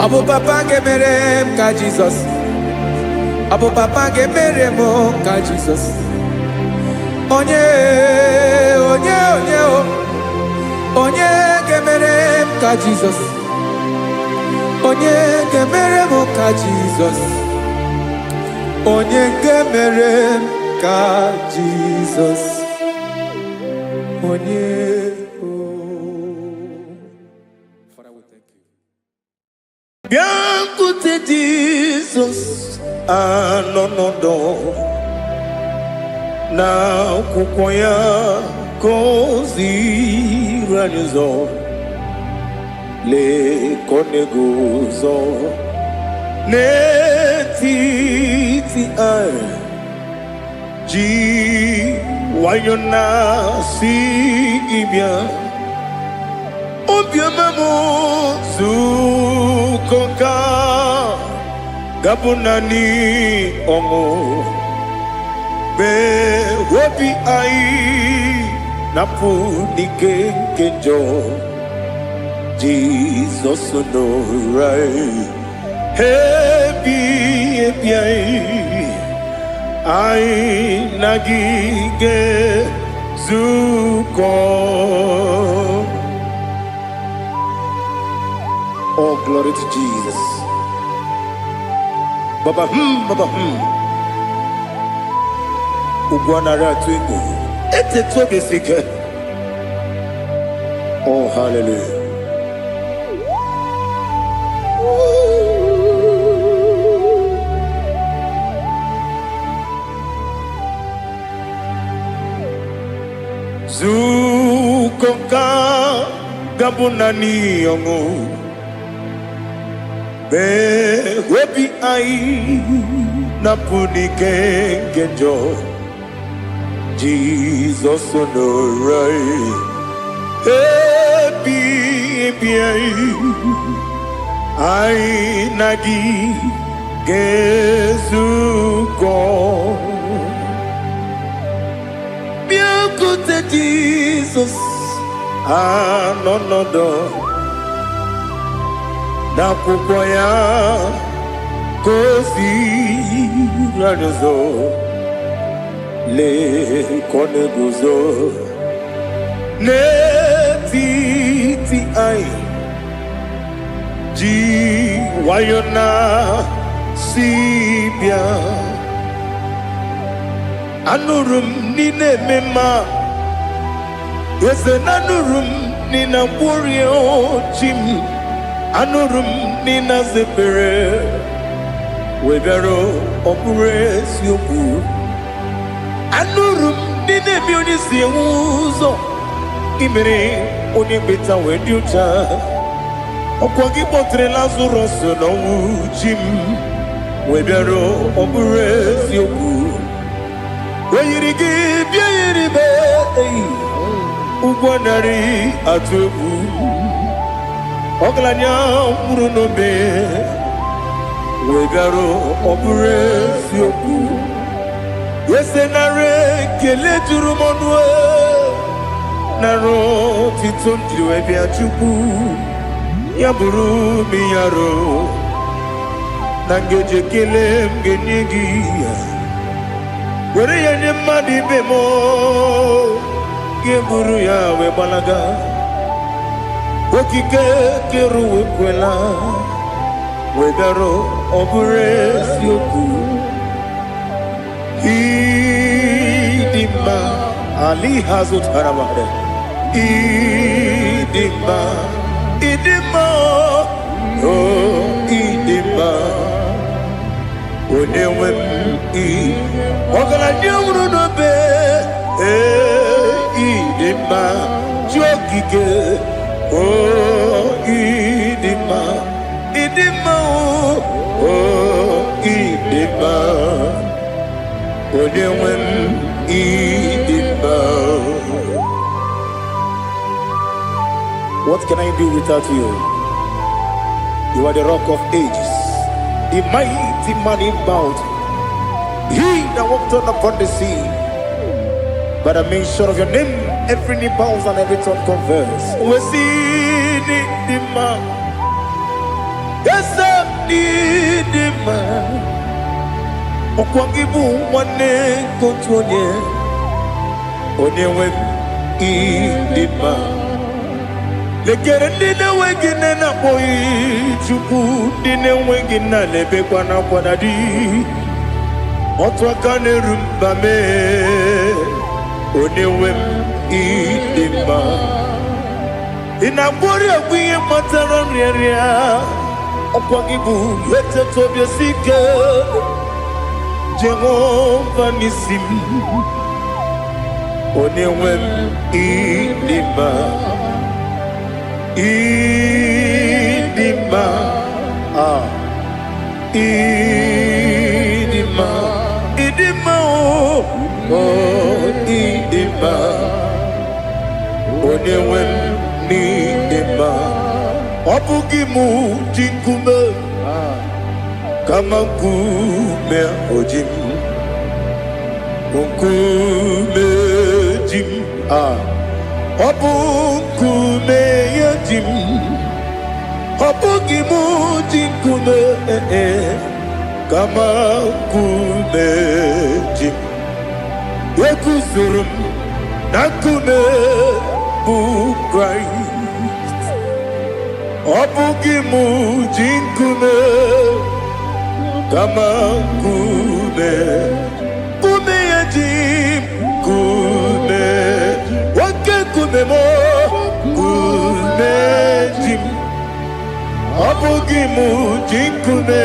ọ bụ papa ga-emere m ka Jizọs, ọ bụ papa ga-emere m ka Jizọs, onye ga-emere m ka Jizọs, onye ga-emere m ka Jizọs, onye ga-emere m ka Jizọs, onye. Father, we thank you. Bịakwute Jizọs anọnọdụ n'akwụkwọ ya ka o ziri anyị ụzọ, lee ka ọ na-eguzo n'etiti anyị, ji nwayọọ na-asị gị bịa. Obiọma m nzukọ ka gabụ naanị ọṅụ, mee obi anyị napụ n'ike nke njọ. Jesus nọrọ ebi anyị na gị ga-ezukọ. Oh, glory to Jesus. Baba, Baba, Ugwanara to Igbo. Oh, hallelujah. Zukoka gabunani yongo, be webi ai napuni kenjo. Jesus onorai happy ai nagi gezuko. Bịakwute Jesus anọnọdụ n'akwụkwọ ya ka o ziri anyị ụzọ, lee ka ọ na-eguzo n'etiti anyị, ji nwayọọ na-asị bịa. Anụrụ m n'ile eme mma, eze na anụrụ m n'ile mkpụrụ ochi m, anụrụ m n'ile zebere wee bịara ọ bụrụ eziokwu. Anụrụ m n'ile eme onye si enwe ụzọ, imere onye mkpeta wee dị ụcha. Ọkwa gị kpọtere Lazarọs n'ọnwụ chi m, wee bịara ọ bụrụ eziokwu. Weyiri gị bịa yiri be ụgwọ narị atụ egwu, ọgaranya mkpụrụ n'obe wee bịara ọ bụrụ eziokwu. Ese nara ekele juru m ọnụ, nara otito m jiri wee bịa Chukwu, ya bụrụ m ya ro na ngeji ekele m ga-enye gị ya. were ya nye mmadụ ibe m ga-eburu ya wee gbalaga okike kere wekwela wegarụ ọ bụrụ eziokwu ịdị mma ali ha zụtara mmadụ ịdị mma ịdị mma onye nwe m ọgaranya nwụrụ n'obe ịdị mma chi okike ịdị mma ịdị mma onye nwe m ịdị mma. What can I do without you? You are the rock of ages, the mighty man in battle. He that walked on upon the sea. By the mention of your name, every knee bows and every tongue confess. We see the man. Yes, I need the man. Okwangibu wane kotonye. Onyewe the man. Lekere ndine wengine na boyi chuku ndine wengine lebe kwa na kwa di otu aka na-erumba me onyewe m ịdị mma ị na-agbori egwu ihe matara nrịarịa ọkwa gị bụ eteta obi esi ike Jehova n'isi m onyewe m ịdị mma ịdị mma ịdị mma ịdị mma ịdị mma onyewe m n'ịdị mma ọ bụghị mụ ji nkume kama nkume oji m nkume ji m ọ bụ nkume ya ji m ọ bụghị mụ ji nkume kama nkume ji m ekuzuru m na nkume bụ Kraịst ọ bụghị mụ ji nkume kama nkume nkume ya ji m nkume nwoke nkume m nkume ji m ọ bụghị mụ ji nkume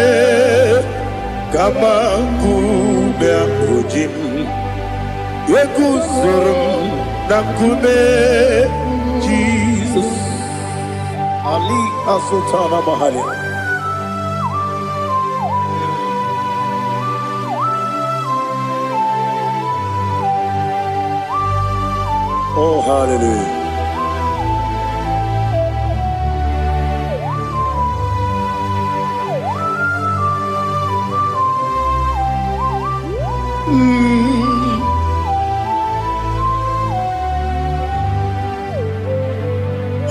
kama nkume ahụ ji m eguzoro m na nkume Jizọs Ali Asutana Mahali. Oh, hallelujah.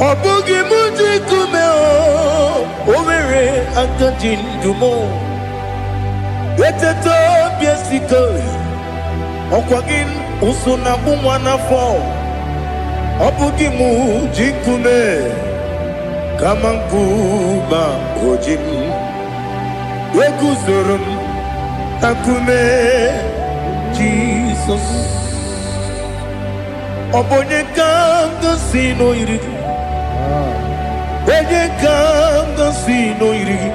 Ọ bụghị mụ ji nkume o nwere aka ji ndụ m eteta obi esike ọkwa gị ụsụ na mụ nwa n'afọ ọ bụghị mụ ji nkume kama nkume oji m eguzoro m na nkume Jizọs ọ bụ onye ka m gosi n'oyiri gị onye ka m gosi n'oyiri gị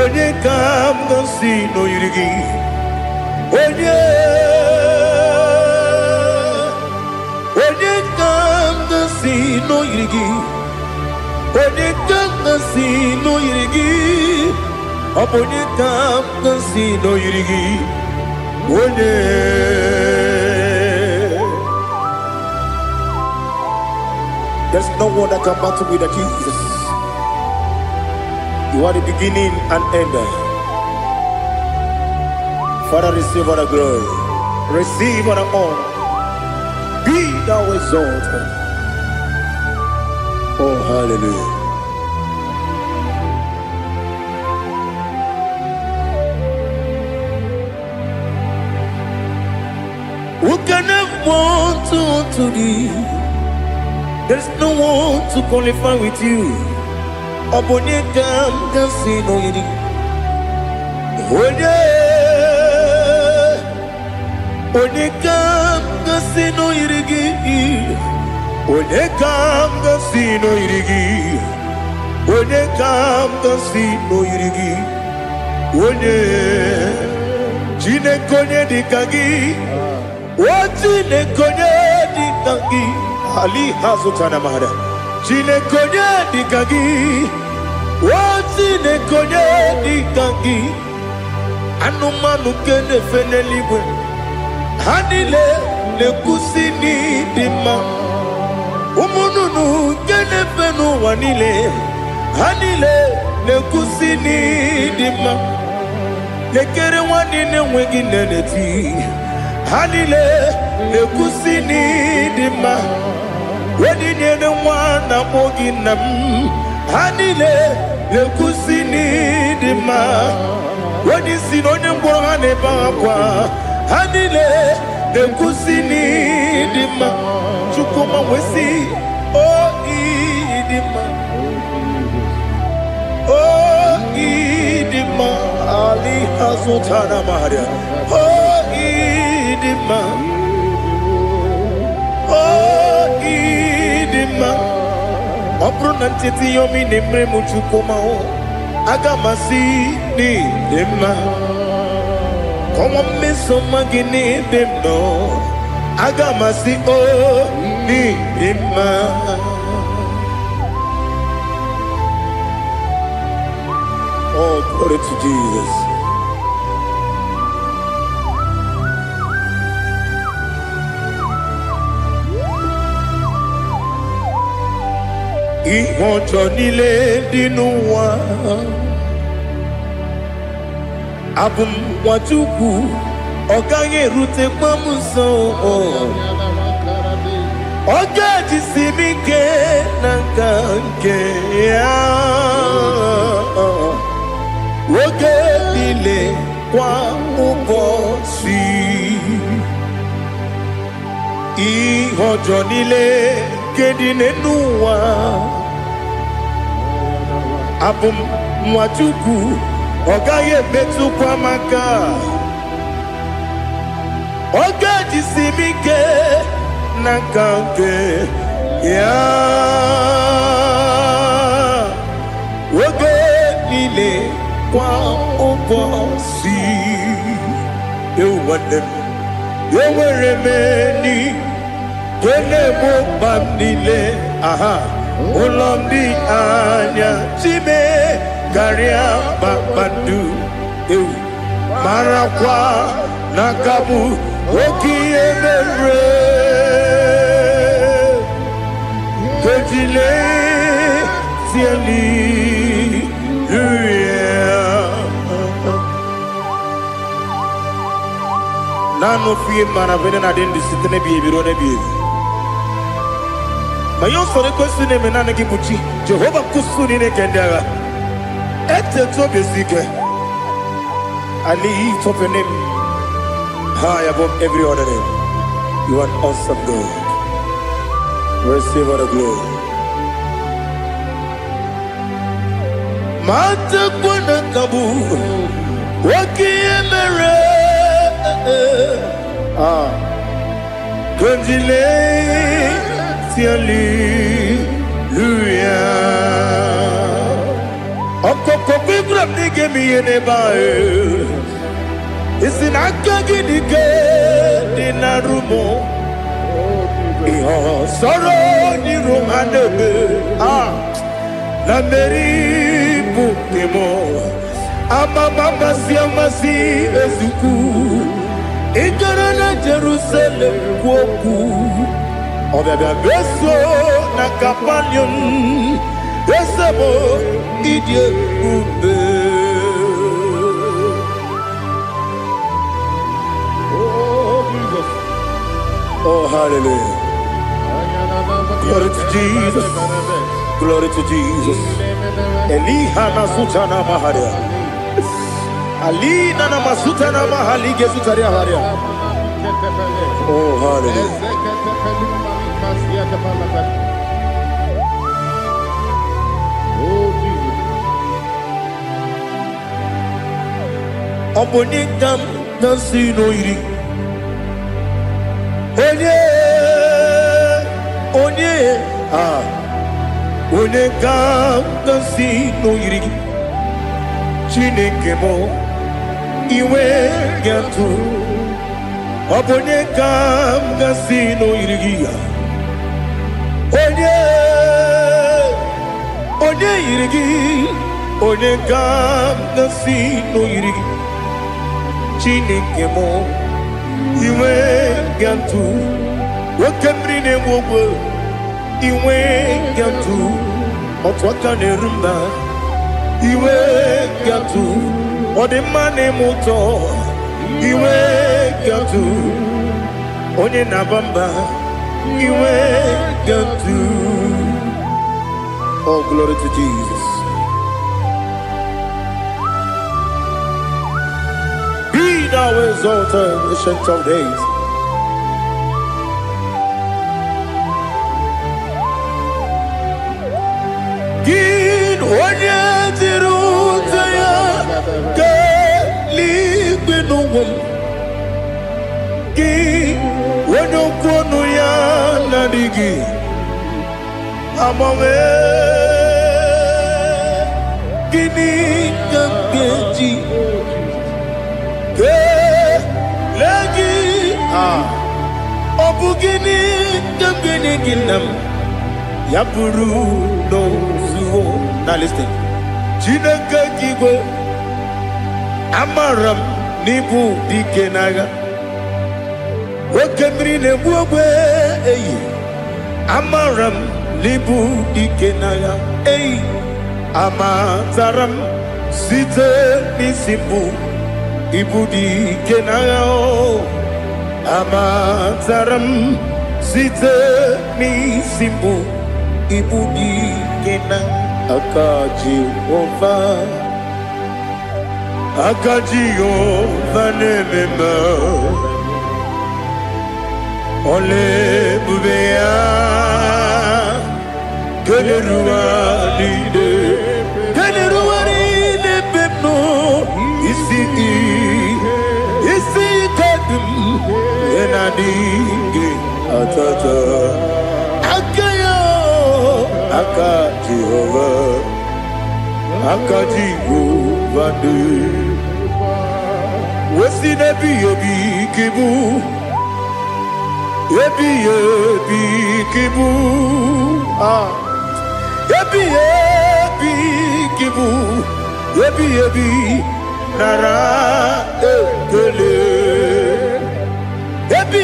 onye ka m gosi n'oyiri gị onye ka m gosi n'oyiri gị onye ka m gosi n'oyiri gị ọ bụ onye ka m gosi n'oyiri gị onye there's no one that can battle with Jesus. You are the beginning and end. Father, receive all the glory, receive all the honor. Be thou exalted. Oh, hallelujah. Who can have one to thee? There's no one to qualify with you. Obonekam kasi no yidi. Onekam kasi no yidi. Onekam kasi no yidi. Onekam kasi no yidi. One Jine konye dikagi. Wajine konye dikagi. Ali hazutana mahada. Jine konye dikagi. Wajine konye dikagi. Anumanu kene fene libwe. Hanile le kusini dima. Umununu kene fenu wanile. Hanile le kusini dima. Lekere wanine wengi neneti. Hanile le kusini dima. Wedi nyene mwana mogi nam. Hanile le kusini dima. Wedi sinone mbwangane bangwa. Hanile le kusini dima. Chukuma wesi o idima. O idima. Ali hazutana maharia. O idima. O idima. Opronantiti yomi nemre muchukuma o. Agamasi ni dima. Como me soma gini demno. Agamasi o ni dima. Oh, glory to Jesus. Ihojo nile dinuwa. Abum watuku. Ogange rute pamuso. Oga jisimike nankanke ya. Woge dile kwa ubosi. Ihojo nile kedine nuwa. Abum mwatuku. Ogaye betu kwa maka. Oga jisimike nakanke ya. Woge dile kwa ubosi. You want them. You were many. Kene mo bandile. Aha. Ulondi anya. Chime. Garia babandu. You. Marakwa. Nakabu. Oki emere. Kejile. Siali. Nano fiye mana vene na den disitene biye birone biye. Mayon sore kwesune menane kibuchi. Jehova kusuni ne kendera. Ete to besike. I lift up your name high above every other name. You are awesome God. Receive all the glory. Mata kwana kabu. Waki emere. Konjile siali luya. Okoko kibra nige miyene bae. Isinaka gidike dinarumo. Iho soro ni romanebe. La meri bukemo. Amama siamasi ezuku. Igarana Jerusalem woku. Obebe beso na kapanion. Besemo idie ube. Oh, Jesus. Oh, hallelujah. Glory to Jesus. Glory to Jesus. Elihana sutana maharia. Ali nana masuta na mahali gesutaria haria. Oh, hallelujah. Oh, Jesus. Obonikam nasino iri. Onye, onekam nasino iri. Chineke mo iwe gatu. Obonekam nasino iri. Onye iri. Onekam nasino iri. Chineke mo iwe gatu. Wakemri ne wogo iwe gatu. Otwaka ne rumba iwe gatu. Odemane moto iwe gatu. Onye nabamba iwe gatu. Oh, glory to Jesus. Be thou exalted, ancient of days. Gin onye tiruta ya ke ligbe n'ụwa. Gin onye kwonu ya na-adịghị agbanwe. Gịnị ka m ga-eji legi ọ bụ gịnị ka m ga-enye gị nna m ya bụrụ n'ozuo na listen. Chineke gị igwe amara m n'ibu dike n'agha. Oke mmiri na-egbu ogbe eyi amara m n'ibu dike n'agha. Eyi amatara m site n'isi mbụ ibu dike n'agha. Amatara m site n'isi mbụ ibu dike n'agha. Aka Jehova na-eme mma. Ole ebube ya keleruwa niile bepno isi kadum enadinge atata. Aka Jehova de wesi nebi kibu ebi kibu kibu ebi nara ekele ebi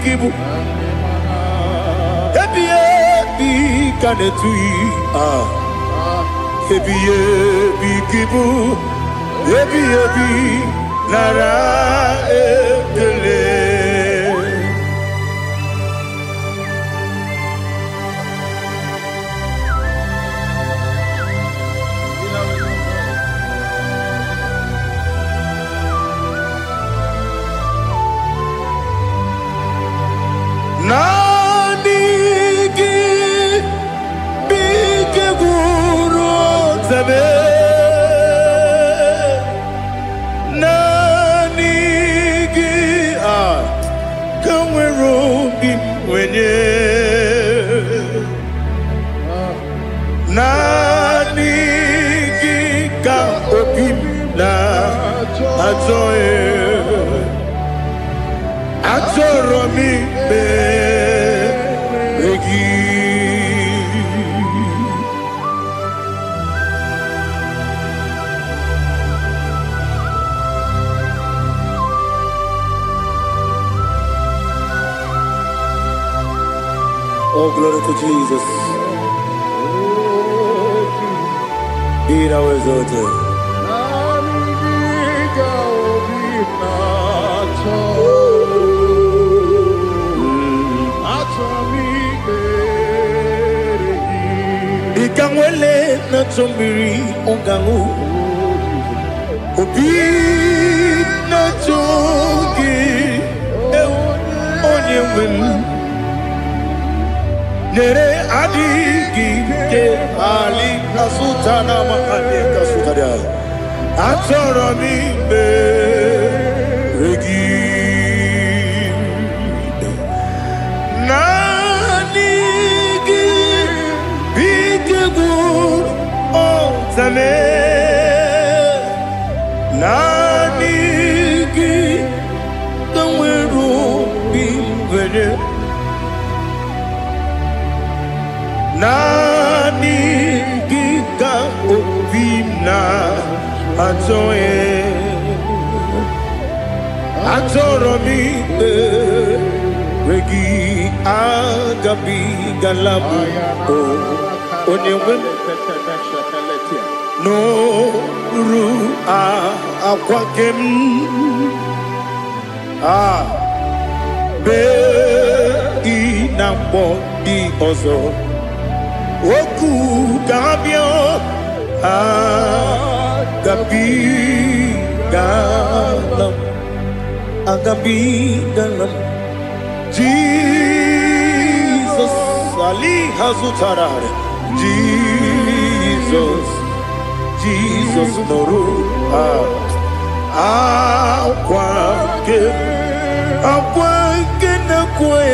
kibu ebi kanetui ebi kibu ebi nara ekele. Oh, glory to Jesus. Be thou exalted. Ikangwele na chombiri ongangu. Obi na-achọghị onye nwe m nyere adịghị nke ali asụta na mahali kasụtara achọrọ m imere gị naanị gị bidegwu ọzame naanị gị ka nwere obi nwere naanị gị ka obi na-achọghị achọrọ m ikpere gị agabigala m onye nwe m n'oru akwa gị m bee ị na-akpọ dị ọzọ okwu ga-abịa agabigala m Jesus ali hazutara Jesus nọrụ akwa nke na-ekwe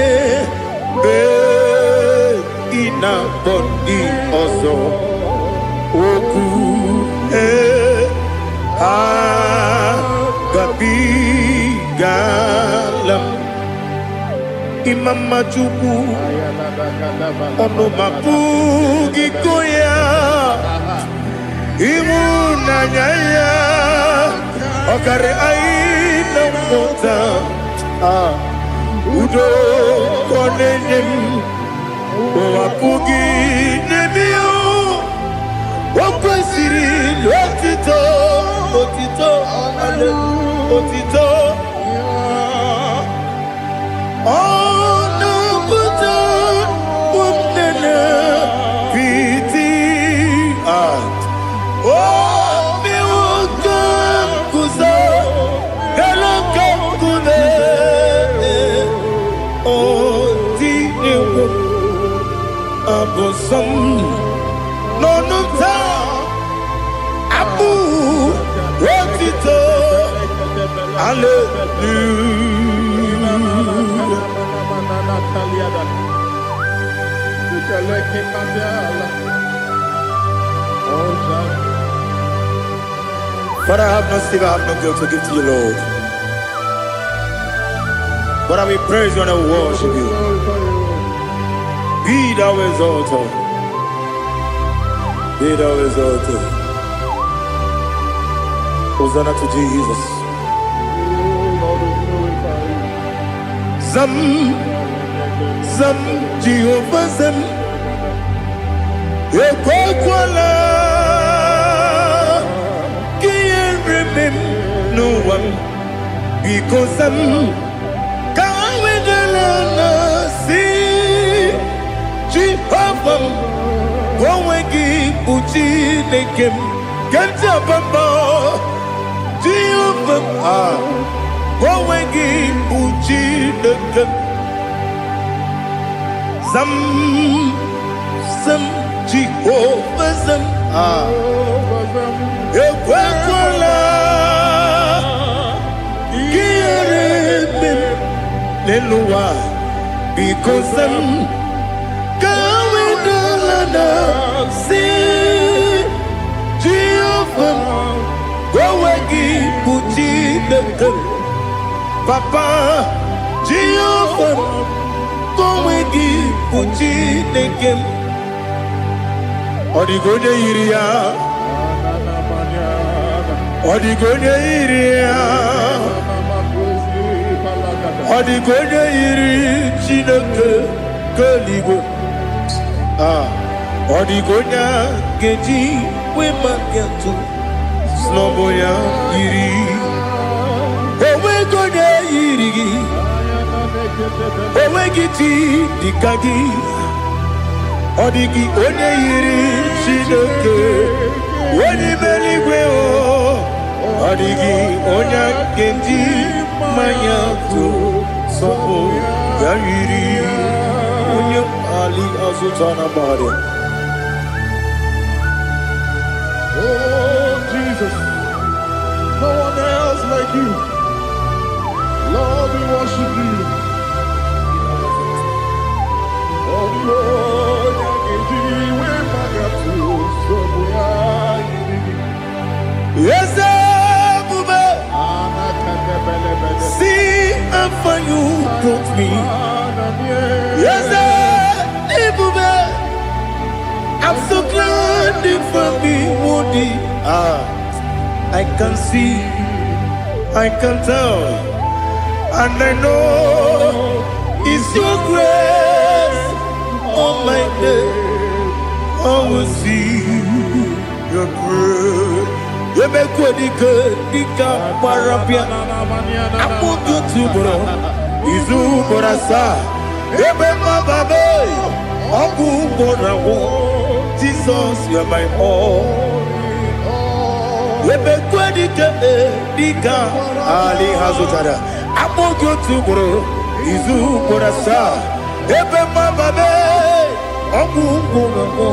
na-akpọ ndị ọzọ okwu agabigala m imama Chukwu ọnụ mapụghị iko ya ịhụnanya ya ọkarị anyị na mmụta udo ka ọ na-enye m apụghị n'ebe o kwesịrị otito ọ na-apụta ụmụnne piti omewoke guzo eloke nkume otinewo abụsọm n'ọnụ taa abụ otito Father, I have no sin, I have no guilt to give to you, Lord. But I will praise you and I will worship you. Be thou exalted. Be thou exalted. Hosanna to Jesus. Zam Jehovah Zam Ekwakwala Kiyeremim no one because Zam Kawedalana see Jehovah Wawegi Uchi Nekem Ganja Bamba Jehovah Wawegi Uchi Nekem Zam Jehovah Zam Ekwakwala Kiyeremim Neluwa because Zam Kawedalana see Jehovah Wawegi Uchi Nekem Papa Jehovah Wawegi Uchi Nekem Odigonye Iria Odigonye Iria Odigonye Iri Chineke Keligo Odigonya Geji Wemagetu Snoboya Iri Owegonya Iri Owegiti Dikagi Odigi Onye Iri Chineke Oni Meligwe Adigi onya kenji maya tu sopo yayiri onya ali azutana bari. Oh, Jesus. No one else like you. Lord, we worship you. Oh, Lord, yes, see how far you brought me. Yes, I'm so glad for me, Woody. I can see, I can tell, and I know it's your grace on my day. I will see your grace. You make what you could, Dika Parapia. I want you to bro. Izu Borasa. Ebema Babe. Abu Borawo. Jesus, you're my all. You make what you could, Dika Ali Hazutada. I want you to bro. Izu Borasa. Ebema Babe. Abu Borawo.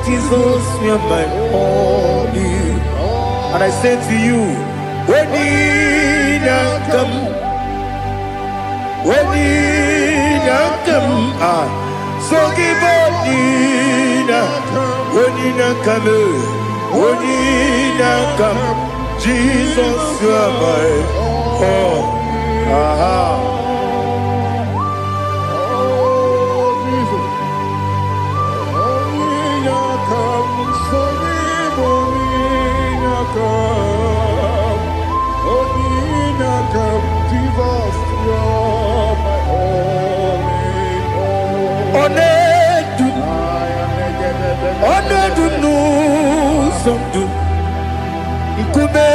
Jesus, you're my all. And I say to you, when you come, so give up, when you come, Jesus, you are my all. Onedu no somdu Nkube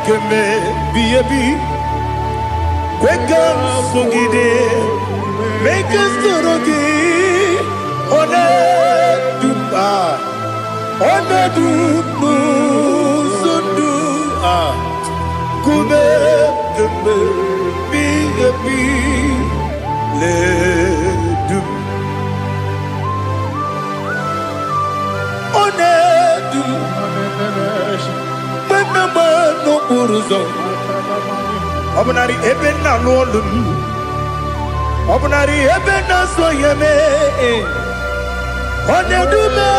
keme biyebi Kwekam songide Make us torogi Onedu no somdu Kube keme biyebi Ledu Onedu Menama no uruzo Obunari ebe na lolum Obunari ebe na soyeme Onedu me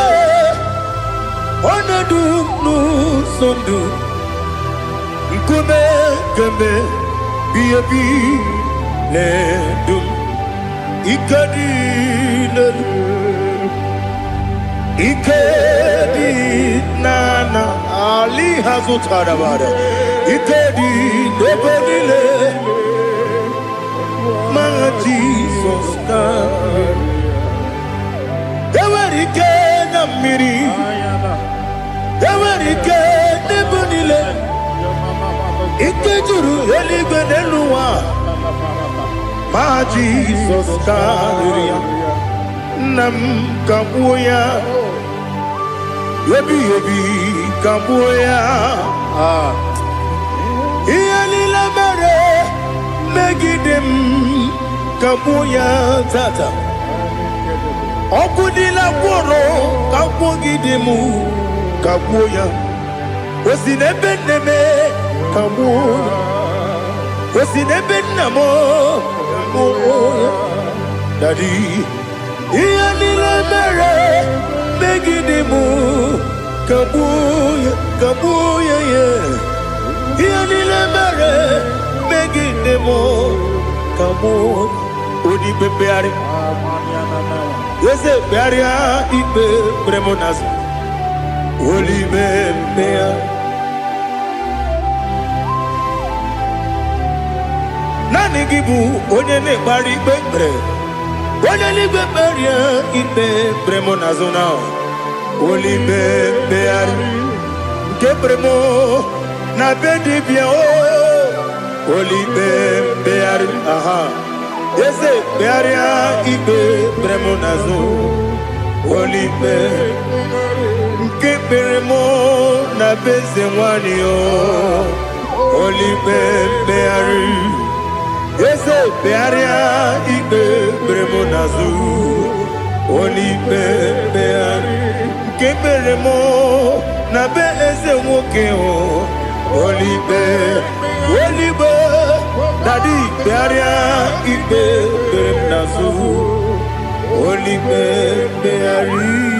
Onedu no sondu Nkume keme biyebi ledum Ikadi lelu Ikedi nana Ali Hazutada bada Ikedi nebonile Ma Jesus come Ewerike na miri Ewerike nebonile Ikejuru eligwe neluwa Ma Jesus come Nam kabuya Yebi kabuya Iyalila mere Megidem kabuya tata Okudila kworo kabugidemu kabuya Osinebenneme kabuya Osinebennamo kabuya Daddy Iyalila mere Megidemu kabuya kabuya yeah Iyalila mere Megidemu kabuya Odi pepeari Yese pearia ipe premonas Oli bepea Nani gibu onye ne bari pepre Onye ligbe peria ipe premonazona Oli bepeari Nke premo na bedibia Oli bepeari aha Yese pearia ipe premonazo Oli be Nke Keperemo na bezenwanio Oli beari Ese bearia Igbe beremo nazu Oli beari Keperemo na bezenwokeo Oli Daddy bearia Igbe beremo nazu Oli beari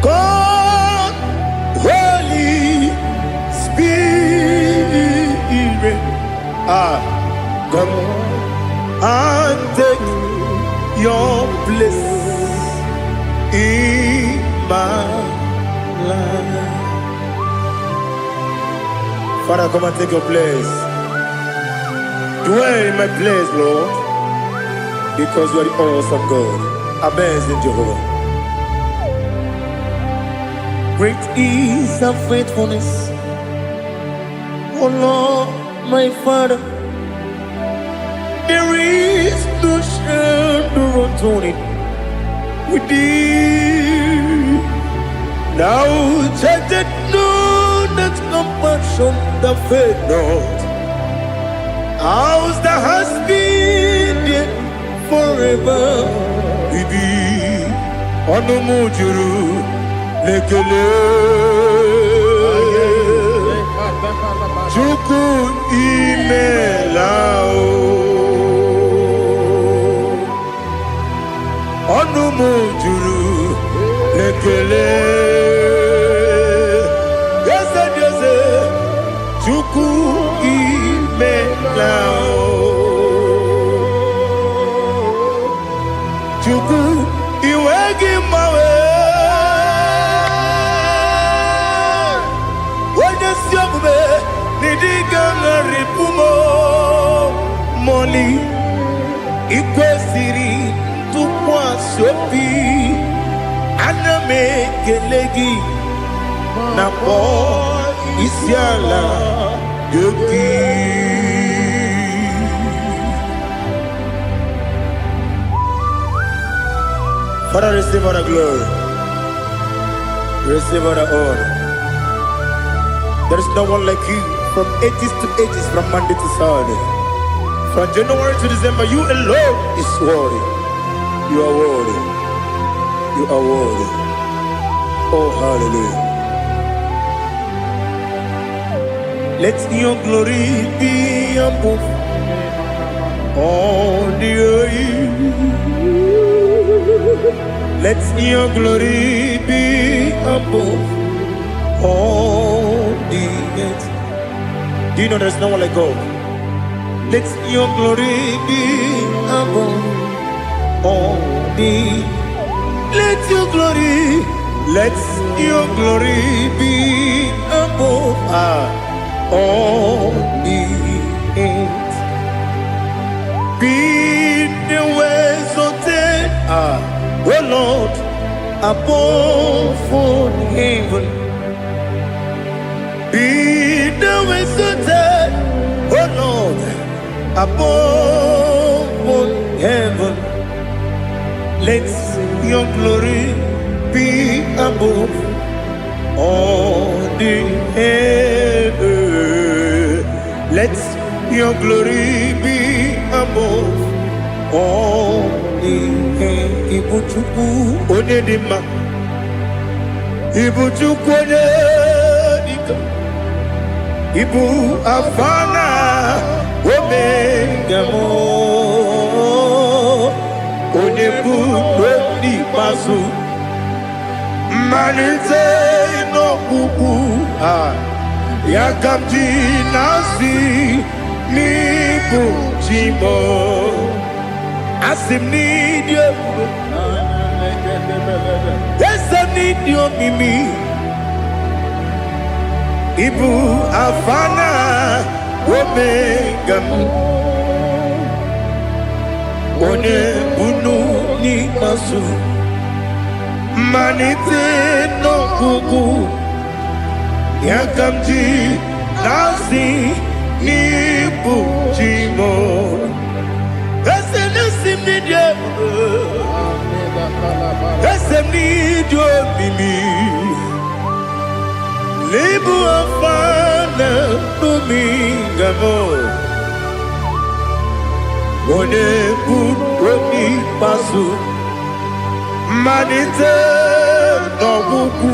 God, Holy Spirit, come and take your place in my life. Father, come and take your place. Dwell in my place, Lord, because you are the awesome God. Amazing Jehovah. Great is thy faithfulness, O Lord, my Father. There is no shadow of turning with thee. Thou judgest none that compassion that faith not. Ours that has been there forever with thee. Onomujuru lekele Chukwu imelao Onomujuru lekele Yese Chukwu imelao Chukwu iwegi mawe Nidiga ripumo Moli Ikwesiri Tukwa sopi Aname kelegi Napo Isiala Yoki Father, receive all the glory. Receive all the honor. There is no one like you. From ages to ages, from Monday to Saturday, from January to December, you alone is worthy. You are worthy. You are worthy. Oh, hallelujah. Let your glory be above all the earth. Let your glory be above all the earth. Do you know there's no one like God? Let your glory be above all the. Let your glory be above all the earth. Be the ways of death, oh Lord, above all heaven. Be the ways of death, oh Lord, above all heaven. Let your glory be above all the heaven. Let your glory be above all the heaven. Ibuchuku onedima, Ibuchuku onedika. Ibu afana omega mo onebu lodi pasu manite no kuku yakamji nasi ni buchimo asim nidio asim nidio mimi Ibu afana omega One bunu ni masu manite no kuku yakamji nasi ni bujimo esenesim ni die esem ni dio mimi lebu afana numingamo One put pasu manite no buku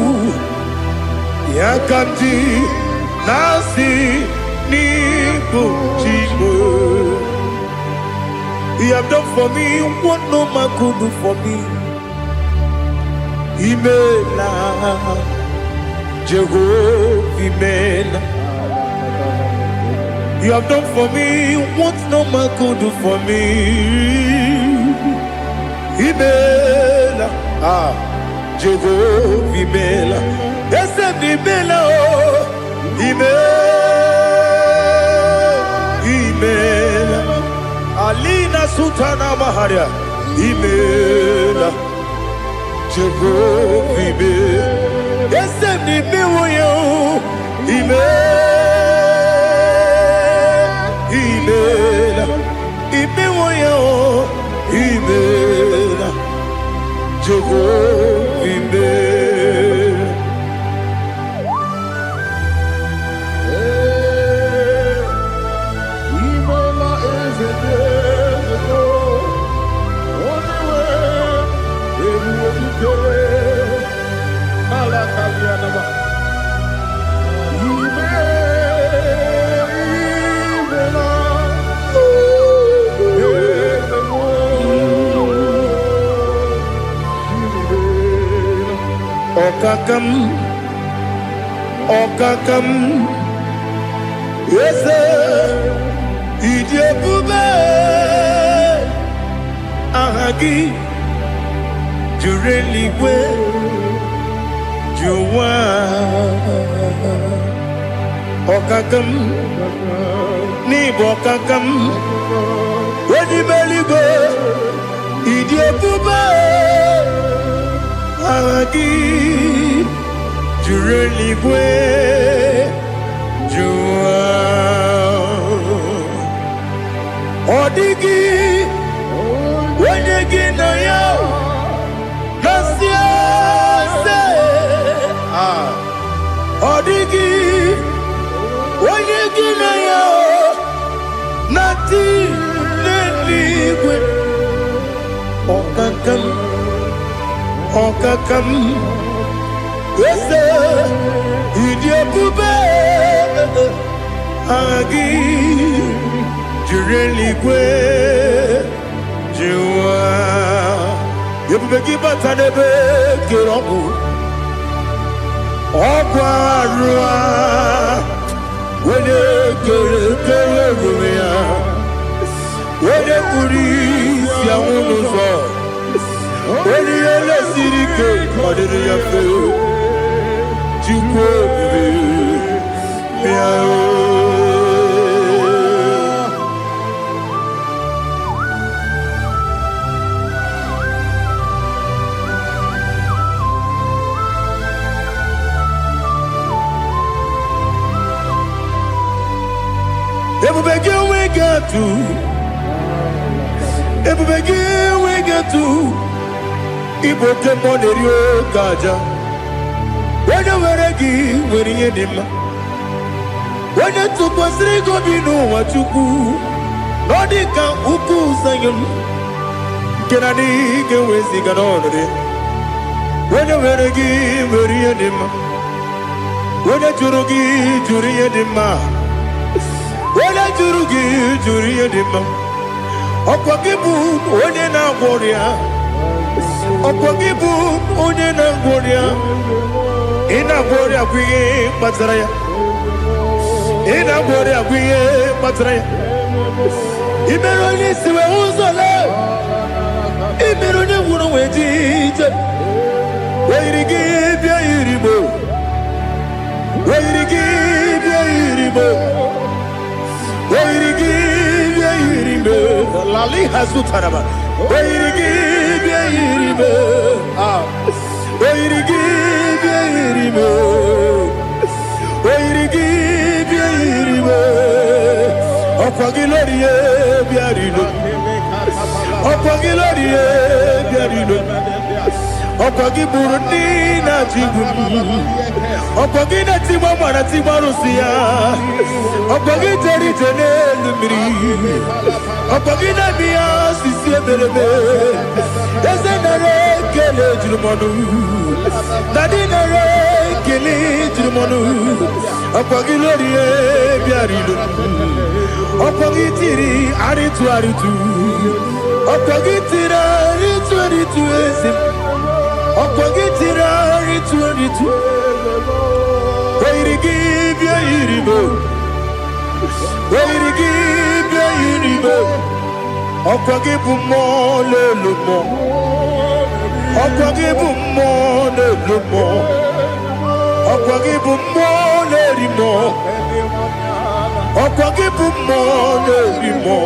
yakamji nasi ni bujibo. You have done for me what no man could do for me. Imela Jehovah Imela. You have done for me what no man could do for me. Imela, Jehovah Imela. Yes, Imela, Imela. Alina Sultana Maharia. Imela, Jehovah Imela. Yes, Imela, Imela. Imela, Imewoyo, Imela, Jehovah Imela. Imela is a desert, only way, everywhere you go. Alakalianaba. Okakam, yes, Idiopube, Ahagi, Jureligwe, Juwa, Okakam, Nibokakam, Wedibeligo, Idiopube, Ahagi. Jureligwe Jua Odigi Wenyegi na yo Nasia se Odigi Wenyegi na yo Nati Neligwe Okakam Okakam Yes, Idiopube Agi Jureligwe Jua Yepubeki Batanebe Kiroku Okwarua Wene Kere Rumia Wene Kuri Siamunuzo Wene Yele Sirike Madiri Yafe we get to Igbo Kemonerio Kaja. When you were a gay, when you did when you took us, they go be know what you do. Nodika Uku Sayan Can I dig away Siganori? When you were a gay, when you did when you Jurugi, Juria Dima, when I Jurugi, Juria Dima, Okwakibu, when you're not warrior, Okwakibu, when you're not warrior. Ina bori akwiye patraya. Ina bori akwiye patraya. Imeroni siwe uzole. Imeroni wunu wejije. Weirigi bia iribo. Weirigi bia iribo. Weirigi bia iribo. Lali Hazutaraba. Oirigi, ah. Oirigi, Oirigi, Opagilorie, Biarino. Opagilorie, Biarino. Opagi Burundi na Jibu. Opagi na Timama na Timarusia. Opagi Teri Tenelumri. Opagi na Mia Sisi Berebe. Ezenare Kele Jumanu. Nadinare Kele Jumanu. Opagi Lorie Biarino. Opagi Tiri Aritu Aritu. Opagi Tira Aritu Aritu Esim. Opagitira ritu Wairigi bia iribo Wairigi bia iribo Opagibu mo le lumo Opagibu mo le lumo Opagibu mo le rimo Opagibu mo le rimo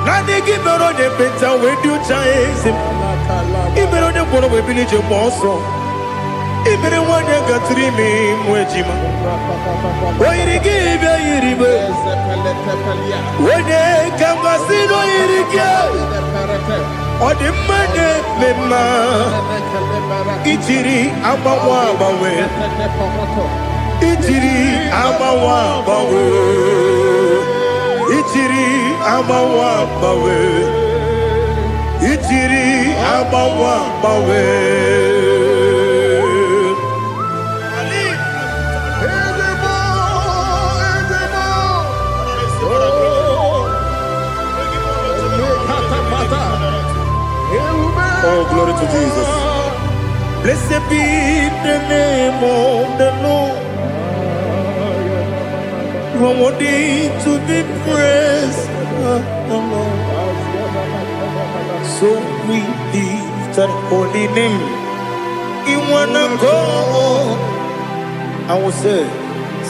Nani gimero ne beta wedu chaese Ibero ne bono we village monso. Ibere wanya gatrimi mwejima. Oirigi be iribe. Wene kamasino irigia. Odimane mema. Ichiri amawa bawe. Ichiri amawa bawe. Ichiri amawa bawe. Ichiri amawa bawe. Oh, glory to Jesus. Blessed be the name of the Lord. You are worthy to be praised. So we lift that holy name. You wanna go? I will say,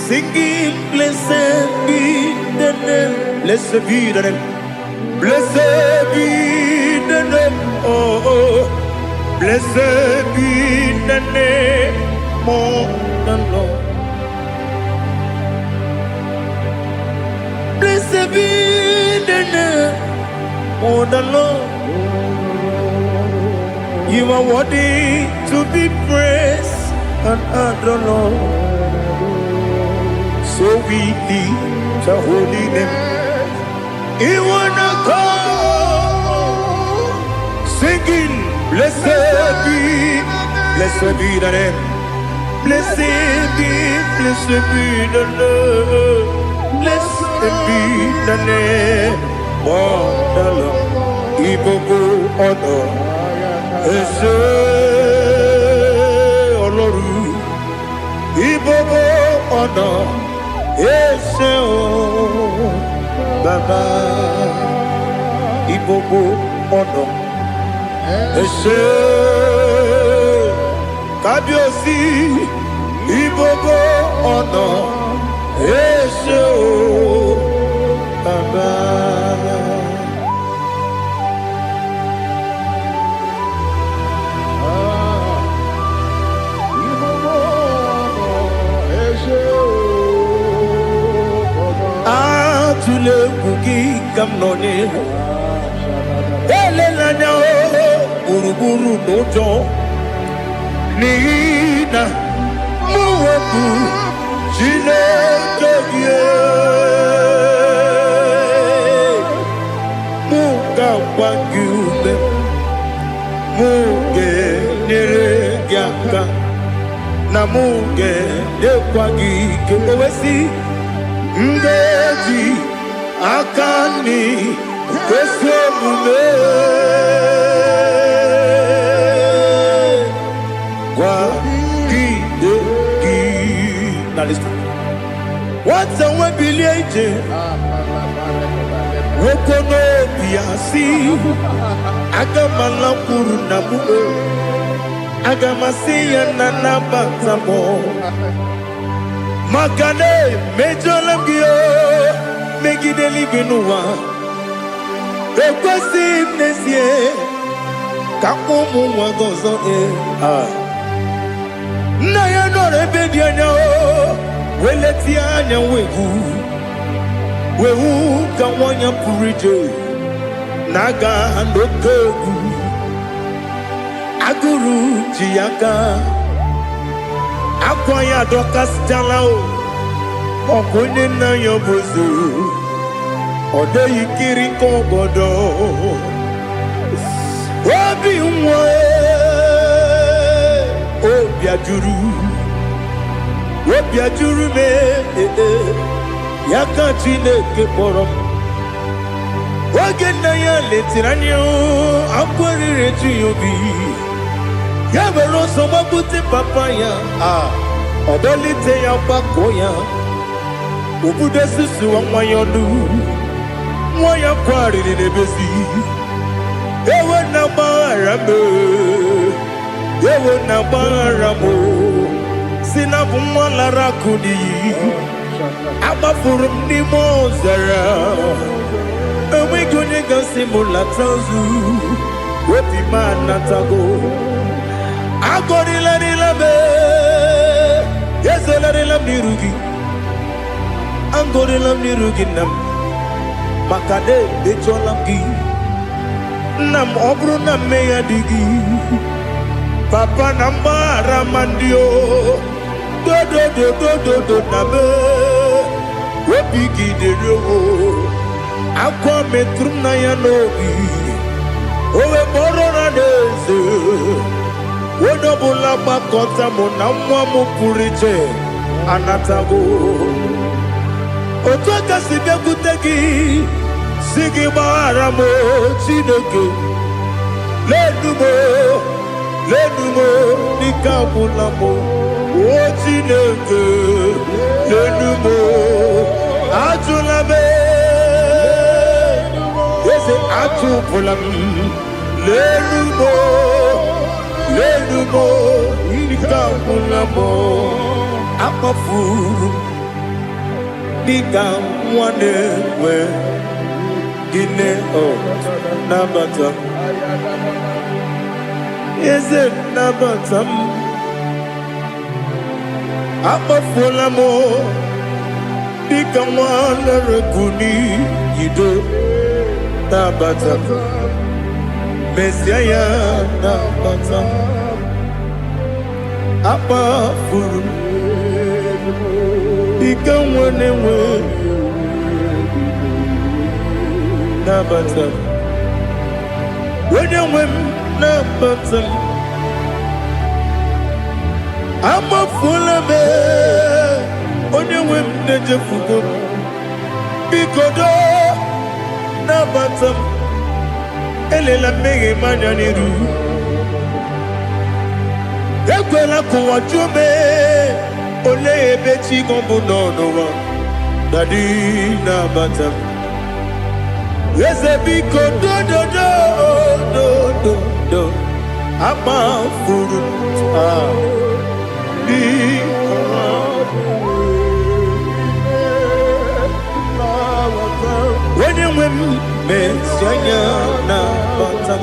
singing, blessed be the name. Blessed be the name. Blessed be the name. Oh, blessed be the name of the Lord. Blessed be the name of the Lord. You are worthy to be praised and adored, Lord. So we lift the holy name. You wanna go singing, blessed be the name. Blessed be the Lord. Blessed be the name of the Lord. Igbo honor. Ese Oloru Ibobo ọ̀nà Ese o Baba Ibobo ọ̀nà Ese Kábíyèsí Ibobo ọ̀nà Ese o Baba. Tule kuki kamnoni ele lanya buruburu nojo nina muwebu chile kebie muka wangyume muge nere gyaka na muge dekwagi kewesi ngeji akani kwesemume kwa kideki. Now listen. What's a webileje? Wokono biasi agamala kuruna mu agamasiya nanabatamo Makane mejolamgio megideli benua Requesting this year, Kakumu Wagozo, Naya no Rebediano, Weletiana Wehu, Wehu Kawanya Purije, Naga and Okegu, Aguru Jiaka, Akwaya Dokas Jalao, Okunina Yobuzu. Ode ikiri kogodo Obi mwe Obi ajuru me Yaka Chineke kpọrọ Oge na ya letiri anya akwarire chi obi Ya mere ọsọ gbapute papa ya Ọdọlite ya gbakọ ya Obudo susu nwa ya ọnụ Nwa ya kwariri n'ebezi Ewe na gbara m Ewe na gbara m Si na bụ nwa lara kudi Agbafuru m n'ime ọzara Enweghị onye gasị m lata ozu Obi m anatago Agọrịlarịla m Ezelarịla m n'iru gị Agọrịla m n'iru gị nna m Maka na emechola m gị Nna m ọ bụrụ na mme ya dị gị Papa na mgbaghara ma ndị o Dodododododo na me Obi gị dịrị o Akwa metụrụ m na ya n'obi Owe kpọrọ na n'eze Onye ọbụla gbakọta mụ na nwa m pụrụ iche Anatago Otu aka si bịakwute gị Si gị gbaghara m Chineke Lenu m Dịka agwụla m O Chineke Lenu m Ajụla m Eze atụpụla m Lenu m Dịka agwụla m Akpafuru Dịka nwa na-enwe Gịnị nabata Eze nabata m Akpafuola m Dịka nwa na-erekuni Yido nabata Mesia ya nabata Akpafuru Dịka nwa na-enwe Nabata Onye nwe m nabata Amafuola m Onye nwe m na-ejefugo Biko do Nabata Elela mmehie m anya n'iru Ekwela ka ụwa jụọ m Olee ebe chi gọ bụ n'ụwa Dadi nabata Eze biko do Amafuru Onye nwe m Mesianya nabata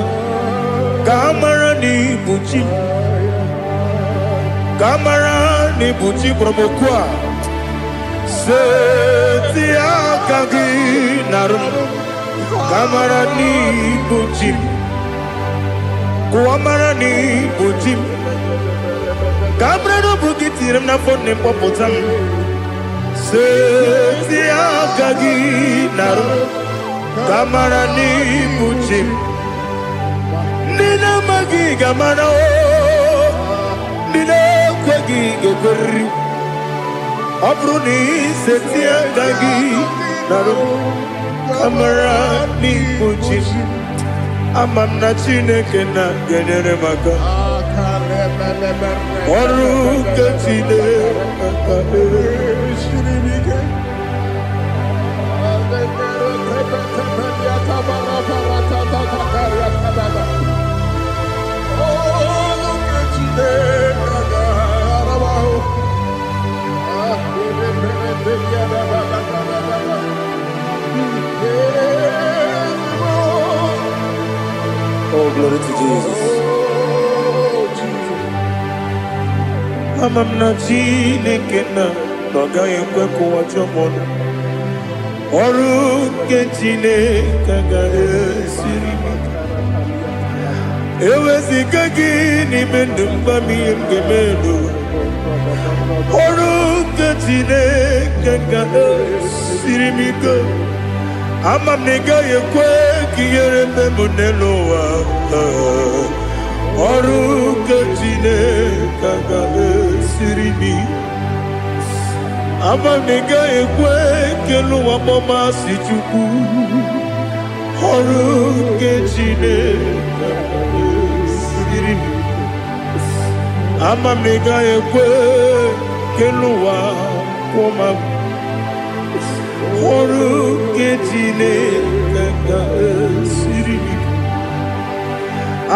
Ka amara n'ibu chi Kamara ni buchi promokwa Seti akagi narum Kamara ni buchi Kuamara ni buchi Kamara no bukitiram na phone popotam Seti akagi narum Kamara ni buchi Nina magi kamara Nina kwagi gekori Abruni setia gagi Narum Kamara ni buchi Amamna Chineke na genere maka Oru kachine glory to Jesus. Oh, Jesus. Amam na Chineke na n'ọgaghị ekwe ka ụwa chọọ m. Ọrụ nke Chineke ga-esiri m. Eweziga gị n'ime ndụ m, gwa m ihe m ga-eme n'ụwa. Ọrụ nke Chineke ga-esiri m ike. Ama m na ị gaghị ekwe ka ihere mee m n'elu ụwa. Ọrụ nke Chineke ga-esiri m ike. Ama m na ị gaghị ekwe ka elu ụwa gbamasị Chukwu. Ọrụ nke Chineke ga-esiri m ike. Ama m na ị gaghị ekwe ka elu ụwa kwụọ m. Ọrụ nke Chineke ga-esiri m ike.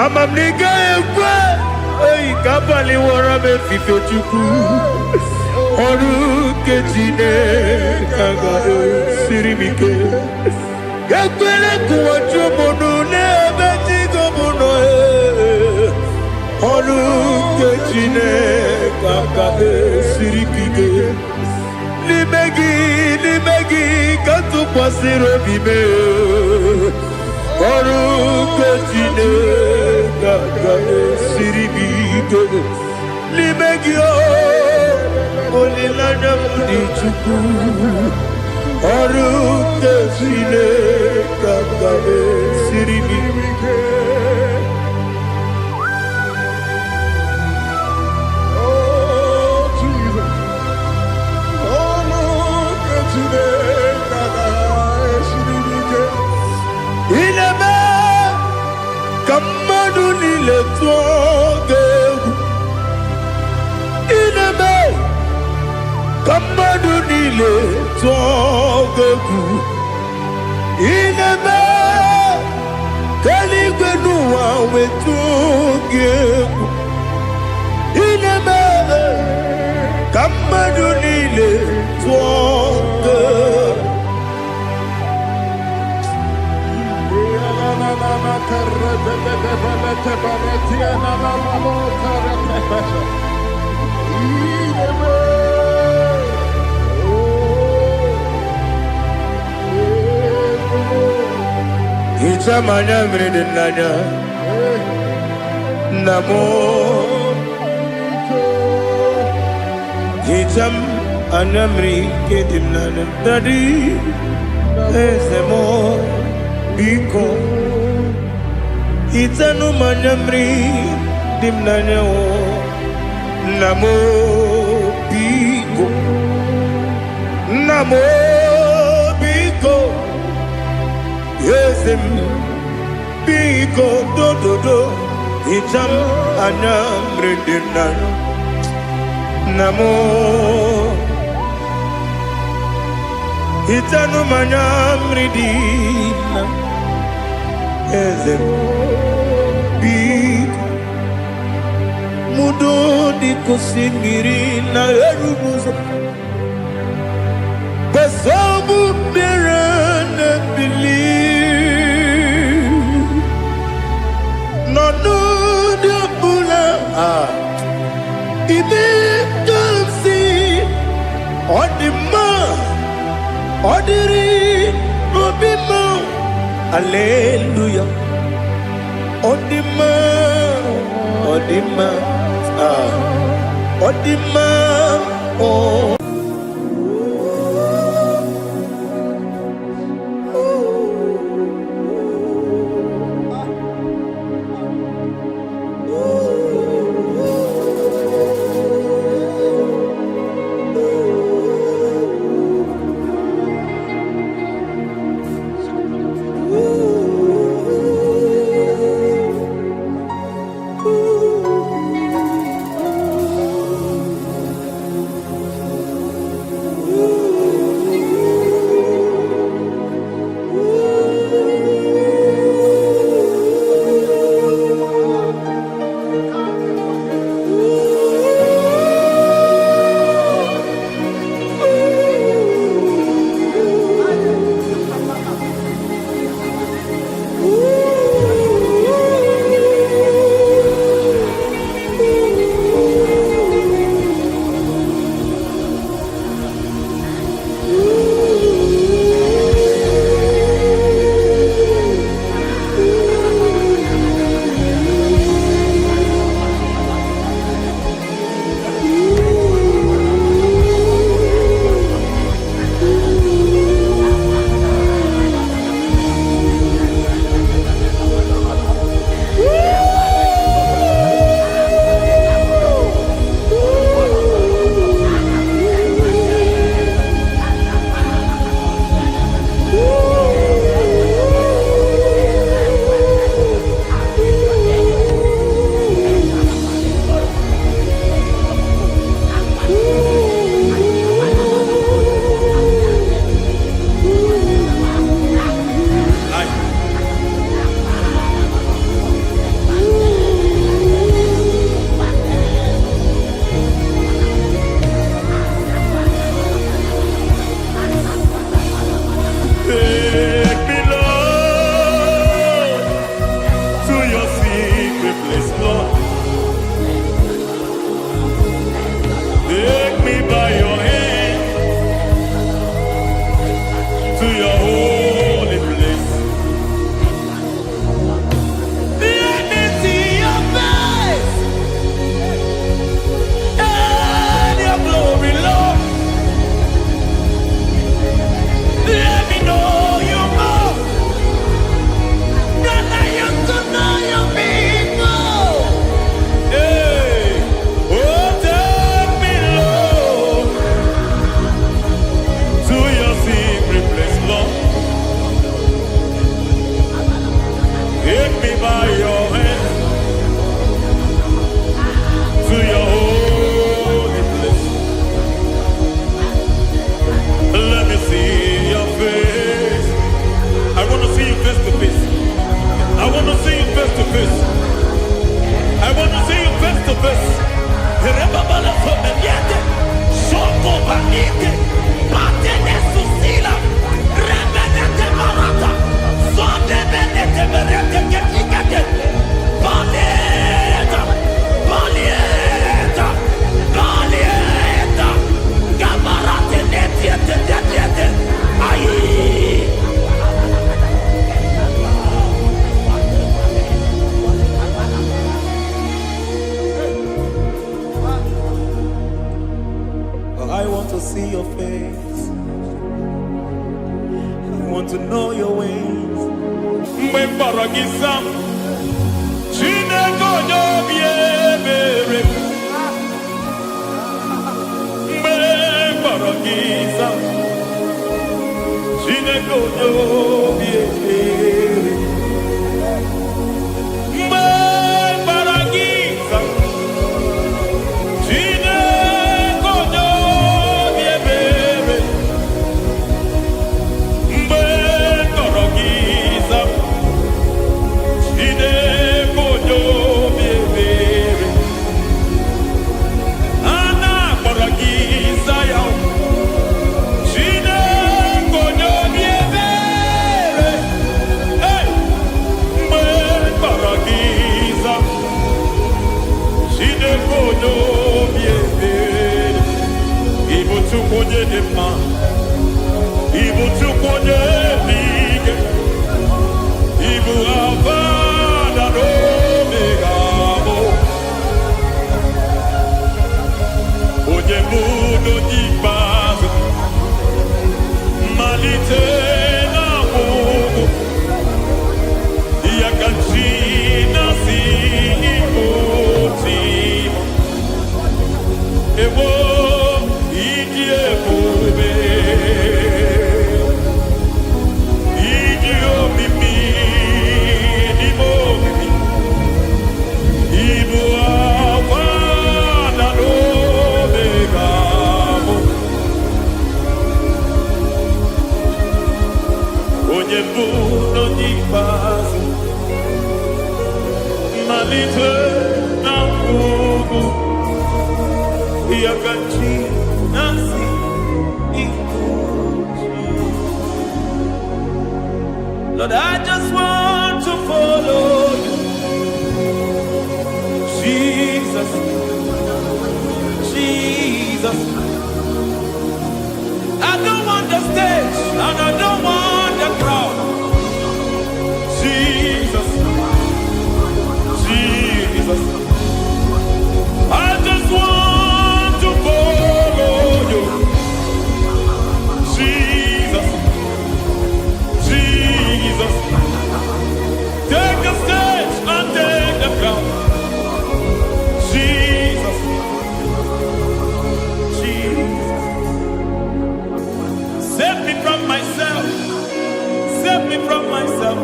Ama m na ị gaghị ekwe ka abalị wara m efife Chukwu. Ọrụ nke Chineke ga-esiri m ike. Ekwela ka ụwa jụọ m ọnụ n'ebe Chigo m nọ. Ọrụ nke Chineke ga-esiri m ike. N'ime gị ka tụkwasịrị obi m. Ọrụ nke Chineke ga-esiri m ike. N'ime gị olileanya m dị Chukwu. Ọrụ nke Chineke ga-esiri m ike. Oh, Jesus. Oh, look at you there. Ị na-eme ka mmadụ niile tụọ gị egwu. Ị na-eme ka mmadụ niile tụọ gị egwu. Ị na-eme ka eluigwe n'ụwa wee tụọ gị egwu. Ị na-eme ka mmadụ niile tụọ gị egwu. Hicham anya mmiri dị n'anya nna m. Hicham anya mmiri nke dị n'anya Daddy, eze m biko. Hitanụ m anya mmiri dị n'anya nna m biko. Nna m biko. Eze m biko dododo. Hicham anya mmiri dị n'anya nna m. Hitanụ m anya mmiri dị n'anya eze m biko. Mudo dị ka osimiri na-eru n'ụzọ. Gbasogbu bịara na-ebili. N'ọnọdụ ọbụla ime ka m si ọ dị mma, ọ dịrị obi m. Hallelujah. Odima, Odima, Odima, oh. I want to see your face. I want to know your ways. Mgbe mkpọrọ gị sam, Chineke onye obi ebere. Mgbe mkpọrọ gị sam, Chineke onye obi ebere. Mgbe mkpọrọ gị sam, Chineke onye obi ebere. Mgbe mkpọrọ gị sam, Chineke onye obi ebere. A na-akpọrọ gị Zion, Chineke onye obi ebere. Hey! Mgbe mkpọrọ gị Zion, Chineke onye obi ebere. Ị bụ Chukwu onye dị mma, ị bụ Chukwu onye dị ike, ị bụ Alfa na Omega bụ onye bụ n'onye ikpeazụ, mmalite na ọgwụgwụ, ya ka chi na-asị Igbo tim. Ewo ịdị ebube, ịdị omimi n'ime omimi, ịbụ Alfa na Omega bụ onye bụ n'onye ikpeazụ, mmalite na ọgwụgwụ, ya ka chi na-asị Igbo tim. Lord, I just want to follow you. Jesus, Jesus. I don't want the stage and I don't want the crowd. Jesus, Jesus. I just want to follow you. Jesus, Jesus. Take the stage and take the crown. Jesus, Jesus. Save me from myself. Save me from myself.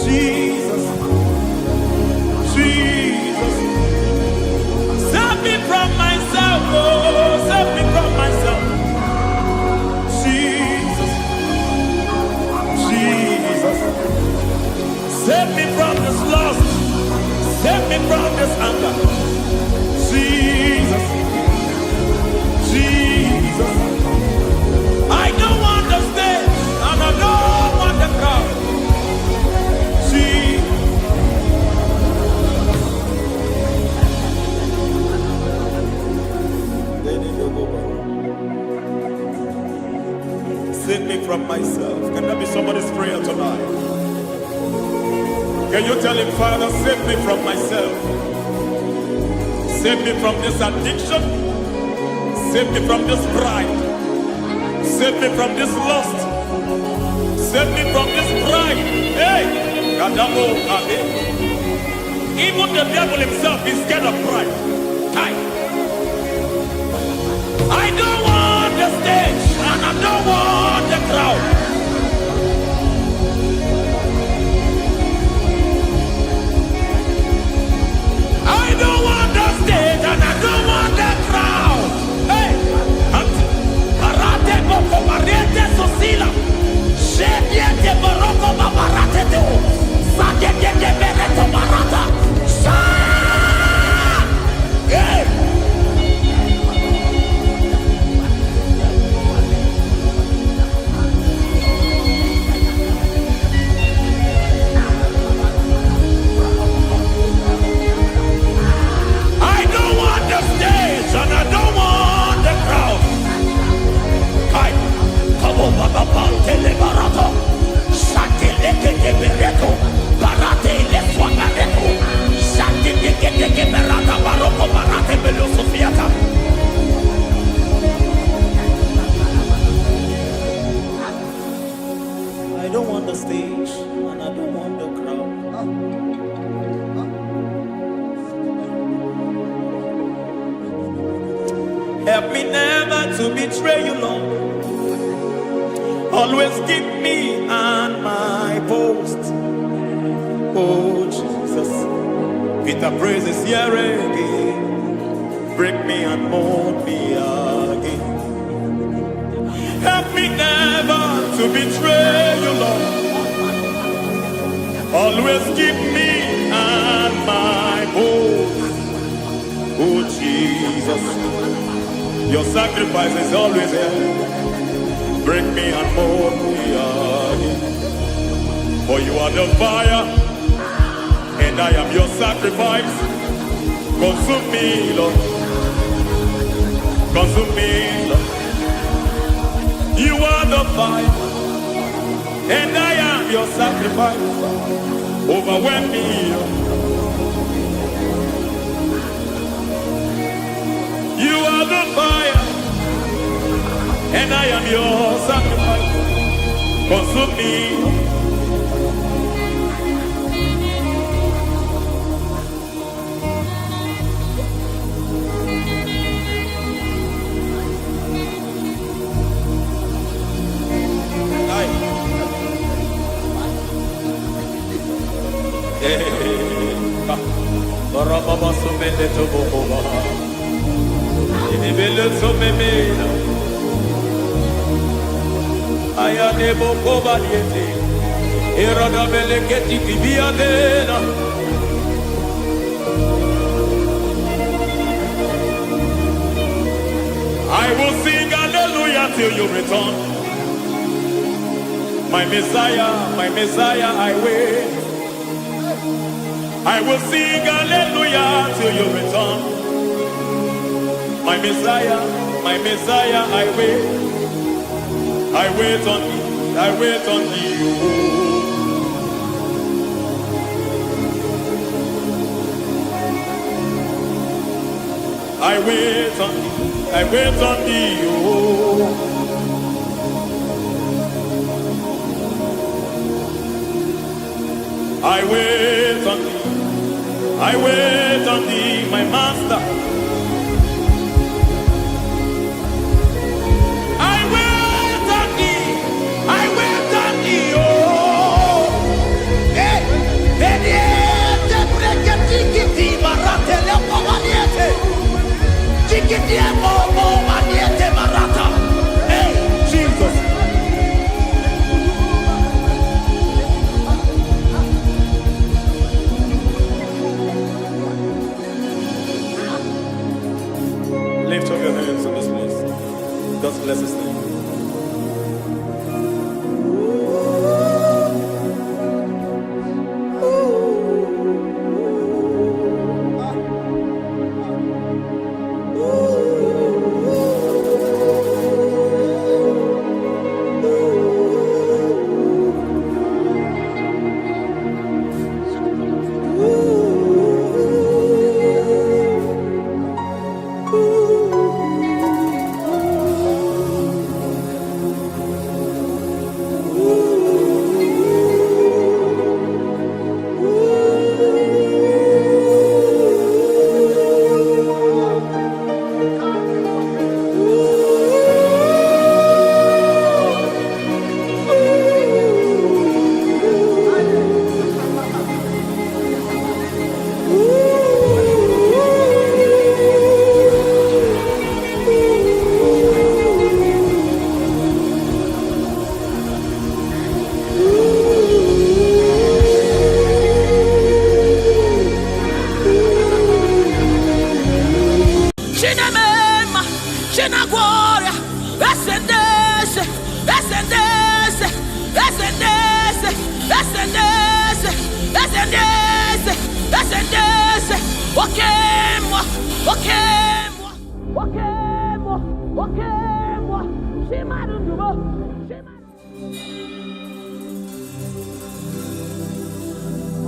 Jesus, Jesus. Save me from myself, oh, save me from myself. Jesus, Jesus. Save me from this lust. Save me from this anger. Jesus, Jesus. I don't want the stage and I don't want the crowd. Jesus. Save me from myself. Can that be somebody's prayer tonight? Can you tell him, Father, save me from myself? Save me from this addiction. Save me from this pride. Save me from this lust. Save me from this pride. Hey! Kadamo Abe. Even the devil himself is scared of pride. I don't want the stage and I don't want the crowd. I don't want the stage and I don't want the crowd. Hey! Barate boko barete sosila. Shediete boroko babarate teo. Sadete bereto barata. Sa! Hey! stage and I don't want the crowd. Help me never to betray you, Lord. Always keep me on my post. Oh Jesus, Peter praises here again. Break me and mold me again. Help me never to betray you, Lord. Always keep me on my post. Oh Jesus, your sacrifice is always here. Break me and mold me again. For you are the fire, and I am your sacrifice. Consume me, Lord. Consume me, Lord. You are the fire, and I am your sacrifice. Overwhelm me, Lord. You are the fire, and I am your sacrifice. Consume me. Baba sumende to boba. Inibele sumemena. Aya de boba diete. Irada beleketi tibia dena. I will sing hallelujah till you return. My Messiah, I wait. I will sing hallelujah till you return. My Messiah, I wait. I wait on thee, I wait on thee. I wait on thee, I wait on thee. Oh. I wait on thee. I wait on thee, my master. I wait on thee. I wait on thee, oh. Hey, Bediete, Breketi, Marate, Lepo, Maniete. Tikiti, Momo, Maniete, Marata. Hey, Jesus. Lift up your hands in this place. God bless his name.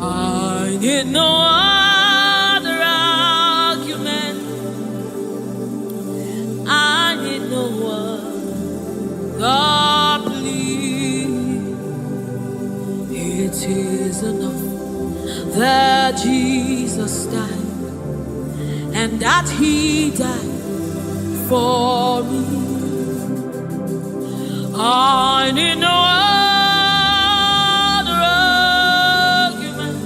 I need no other argument. I need no other plea. is enough that Jesus died, and that He died for me. I need no other argument.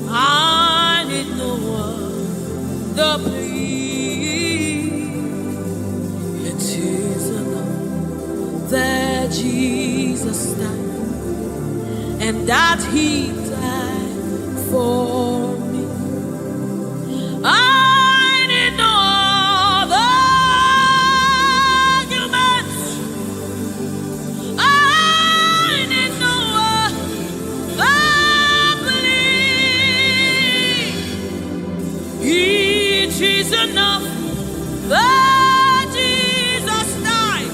I need no other plea. It is enough that Jesus died, and that He died for me. I need no other arguments. I need no other plea. It is enough that Jesus died,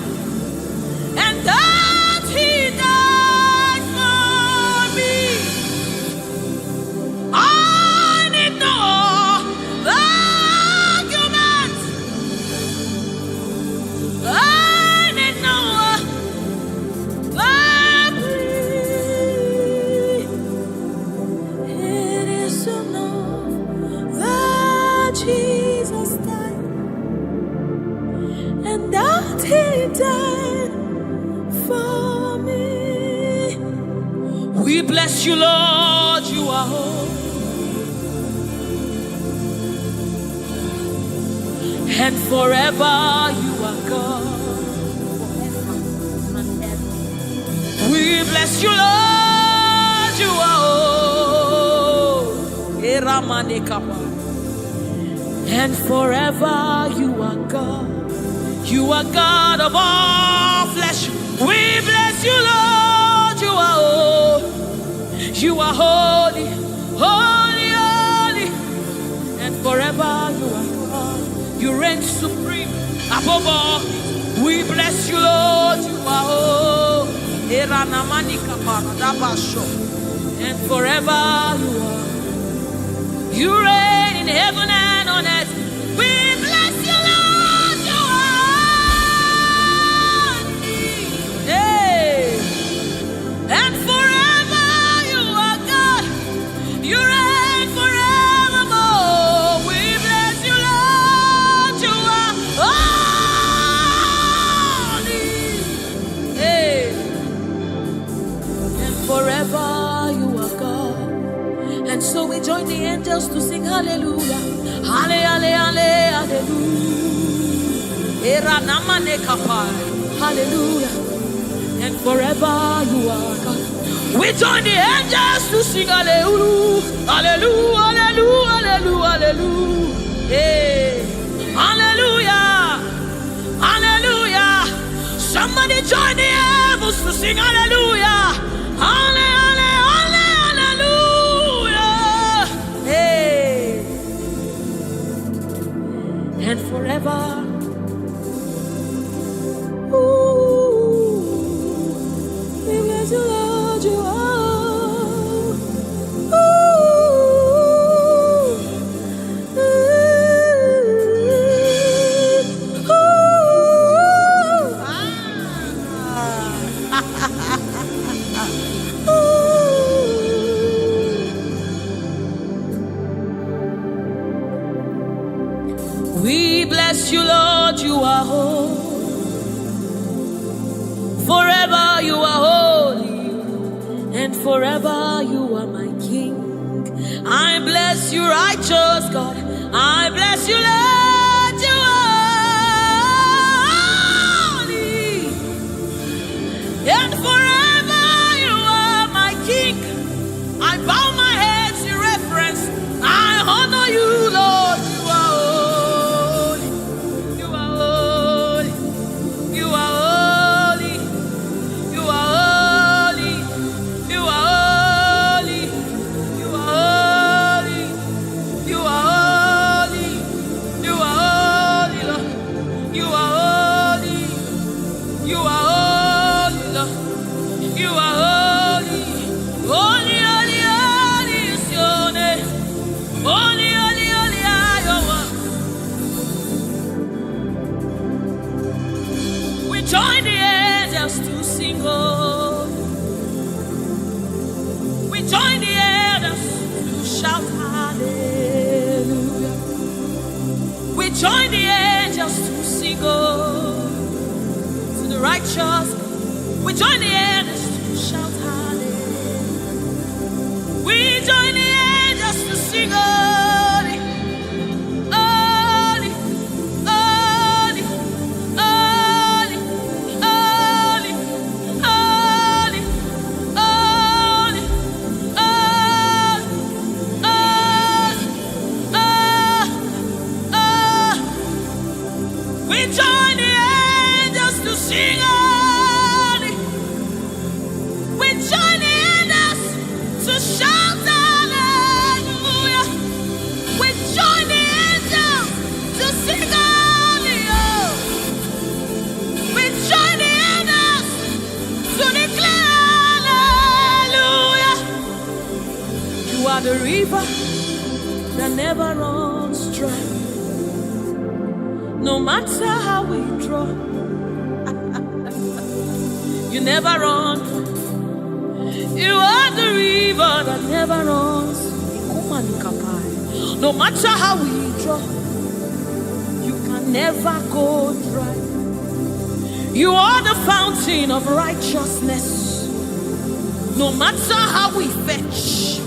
and that He died for me. I need no arguments. I need no plea. It is enough that Jesus died, and that He died for me. We bless you, Lord, you are holy. And forever you are God. We bless you, Lord, you are holy. And forever you are God. You are God of all flesh. We bless you, Lord, you are holy. You are holy, holy, holy. And forever you are God. You reign supreme above all. We bless you, Lord, you are holy. And forever you are. You reign in heaven and on earth. We bless you, Lord, you are holy. Hey. And forever you are God. You reign forevermore. We bless you, Lord, you are holy. Hey. And forever you are God. And so we join the angels to sing hallelujah. Hallelujah, hallelujah. Hallelujah. And forever you are God. We join the angels to sing hallelujah. Hallelujah, hallelujah, hallelujah, hallelujah. Hey. Hallelujah. Hallelujah. Somebody join the heavens to sing hallelujah. Hallelujah, hallelujah. Hey. And forever. Ooh, we bless you, Lord, you are. We bless you, Lord, you are holy. Forever you are holy, and forever you are my King. I bless you, righteous God. I bless you, Lord, you are holy, and forever you are my King. I bow my head in reverence. I honor you, Lord. Join the angels to sing, oh. join the elders to shout hallelujah. We join the angels to sing to the righteous. We join the elders to shout hallelujah. We join the angels to sing holy, holy, holy, holy, holy, holy, holy, we join the angels to sing holy. We join the angels to shout hallelujah. We join the angels to sing holy. We join the angels to declare hallelujah. You are the river that never runs dry. No matter how we draw, you never run. You are the river that never runs. No matter how we draw, you can never go dry. You are the fountain of righteousness. No matter how we fetch,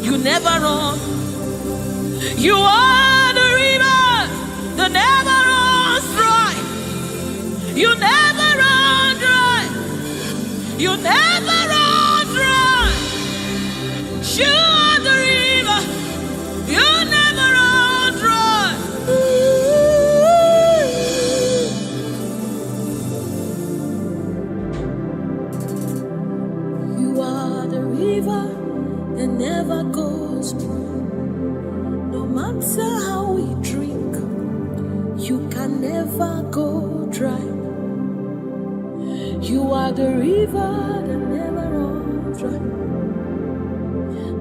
you never run. You are the river that never runs dry. You never run dry. You never run dry. You are the river. You never run dry. You are the river that never goes dry. No matter how we drink, you can never go dry. You are the river that never runs dry.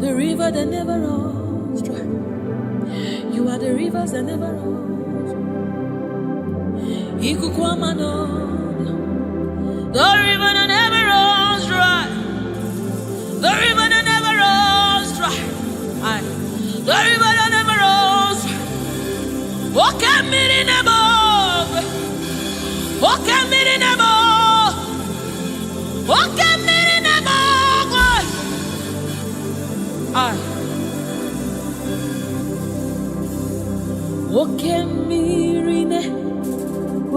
The river that never runs dry. You are the rivers that never runs dry. The river that never runs dry. The river that never runs dry. The river that never runs dry. Walk at me in above. Walk at me in above. Walk at me in above. Walk at me in above.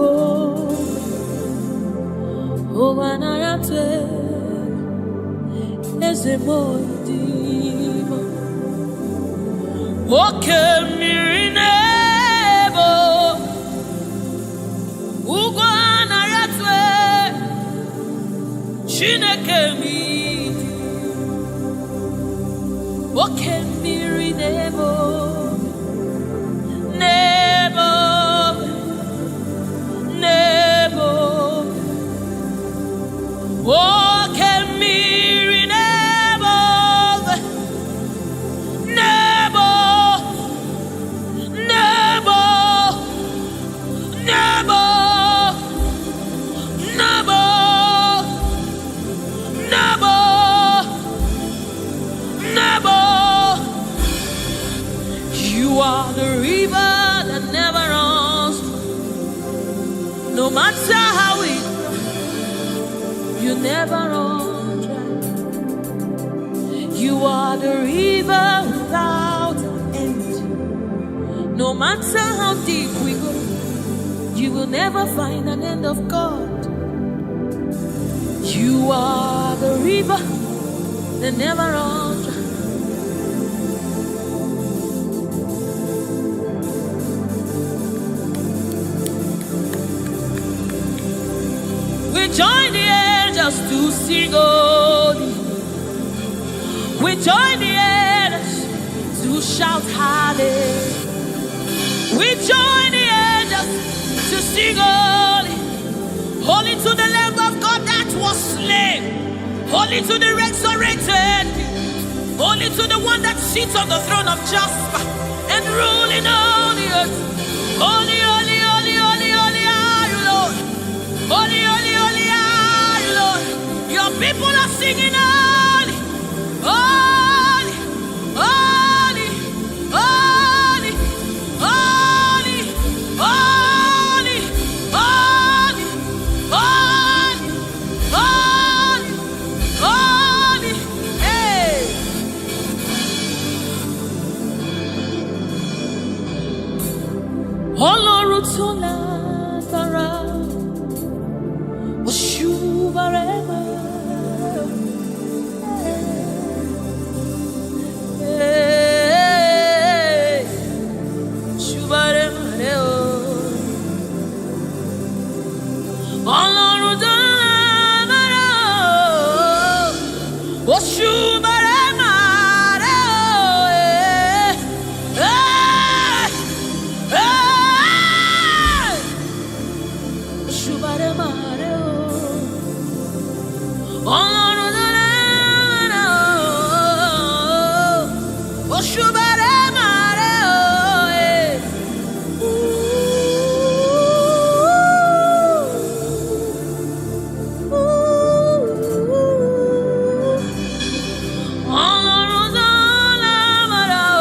Oh, when I am as a boy, walk at me in above. Ugwana yatwe Chineke mi Oke miri nebo Nebo Nebo Oke miri nebo Nebo Nebo Nebo You are the river that never runs. No matter how it you never run dry. You are the river without end. No matter how deep we go, you will never find an end of God. You are the river that never runs dry. We join the angels to sing holy. We join the angels to shout hallelujah. We join the angels to sing holy. Holy to the Lamb of God that was slain. Holy to the resurrected. Holy to the one that sits on the throne of Jasper and ruling all the earth. Holy, holy, holy, holy, holy are you, Lord. Holy, holy, holy are you, Lord. Your people are singing holy. Ọlọ́run tó lágbára o, òṣùbàrẹ̀ máa rẹ̀ o, òṣùbàrẹ̀ máa rẹ̀ o. Ọlọ́run tó lágbára o,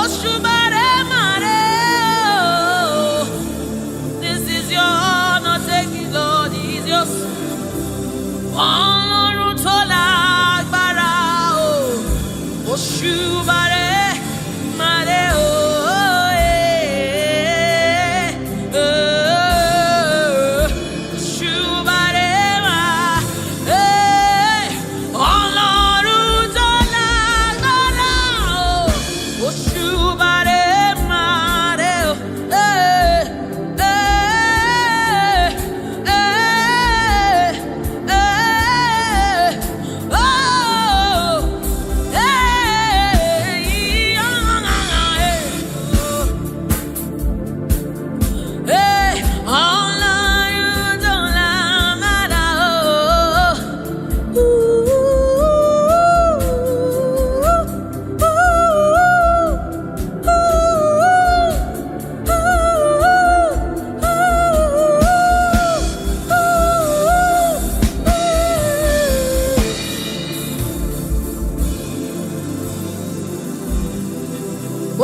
òṣùbàrẹ̀ máa rẹ̀ o. This is your honor, take it, Lord, is yours. Ọlọ́run tó lágbára o, òṣùbàrẹ̀ màrè o. Òṣùbàrẹ̀ màrè. Ọlọ́run tó lágbára o, òṣùbàrẹ̀ màrè o.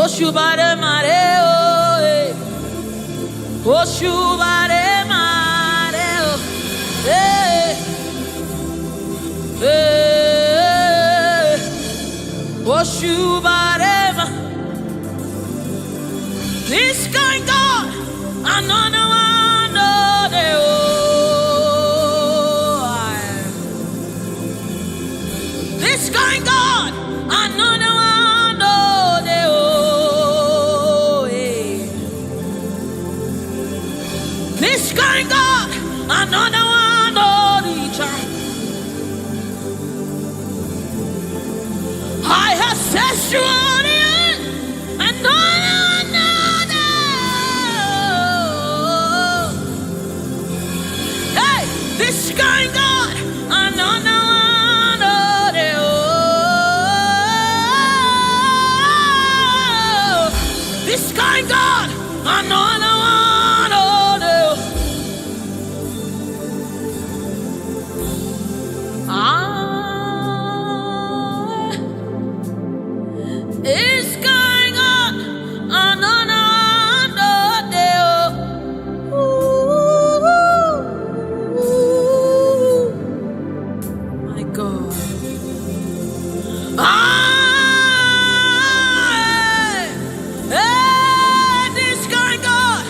Òṣùbàrẹ̀ màrè o, òṣùbàrẹ̀ màrè o, òṣùbàrẹ̀ mà. This kind God, another one, oh, dey o. This kind God, another one, oh, dey o. This kind God, another one, oh, the child. I have set you on the earth, and another. Hey, this kind God, another one, oh, the oh. This kind God, another one, oh, the it's going on, my God. This going on,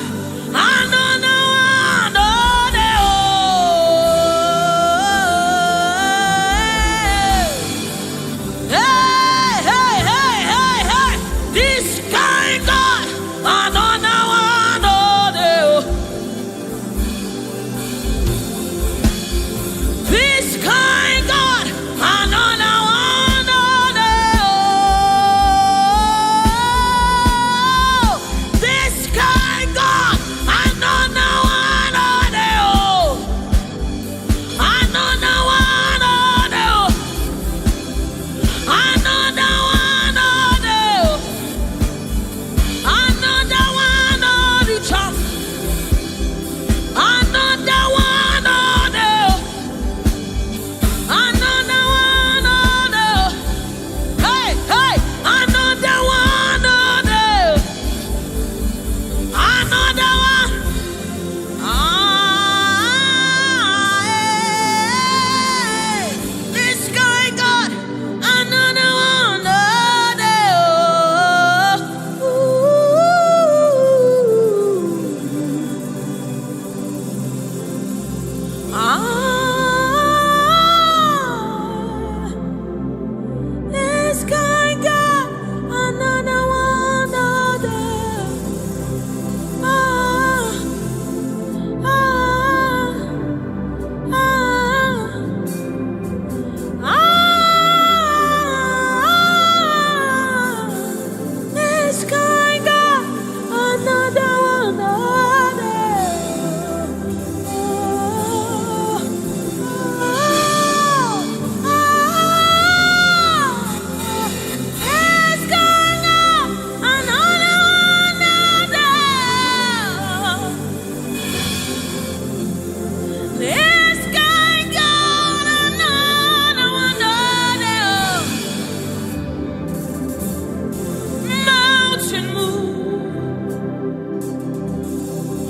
mountain move.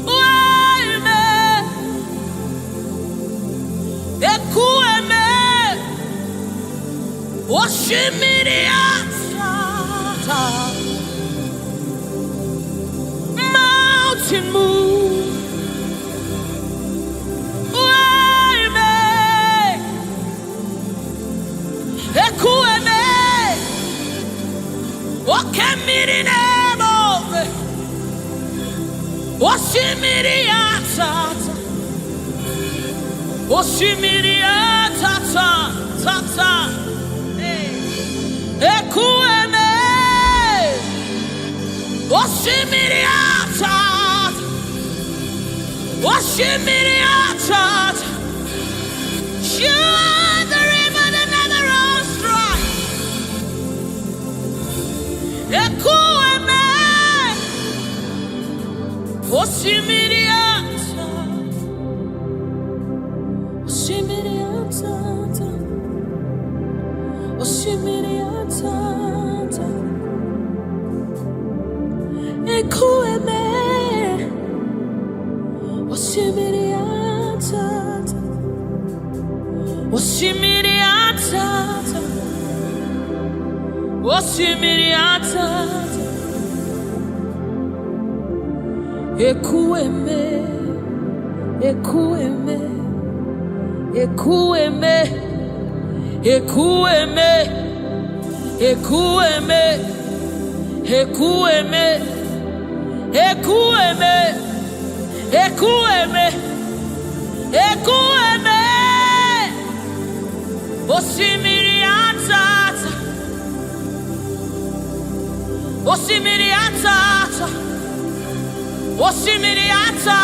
Wayme, ekueme, oshimiriata. Mountain move. Wayme, ekueme. You are the river that never runs dry. Ekueme, osimiriata, osimiriata, osimiriata, ekueme, osimiriata, osimiriata, osimiriata. Ekueme, ekueme, ekueme, ekueme, ekueme, ekueme, ekueme, ekueme, ekueme, osimiriata, osimiriata. Osimiriata,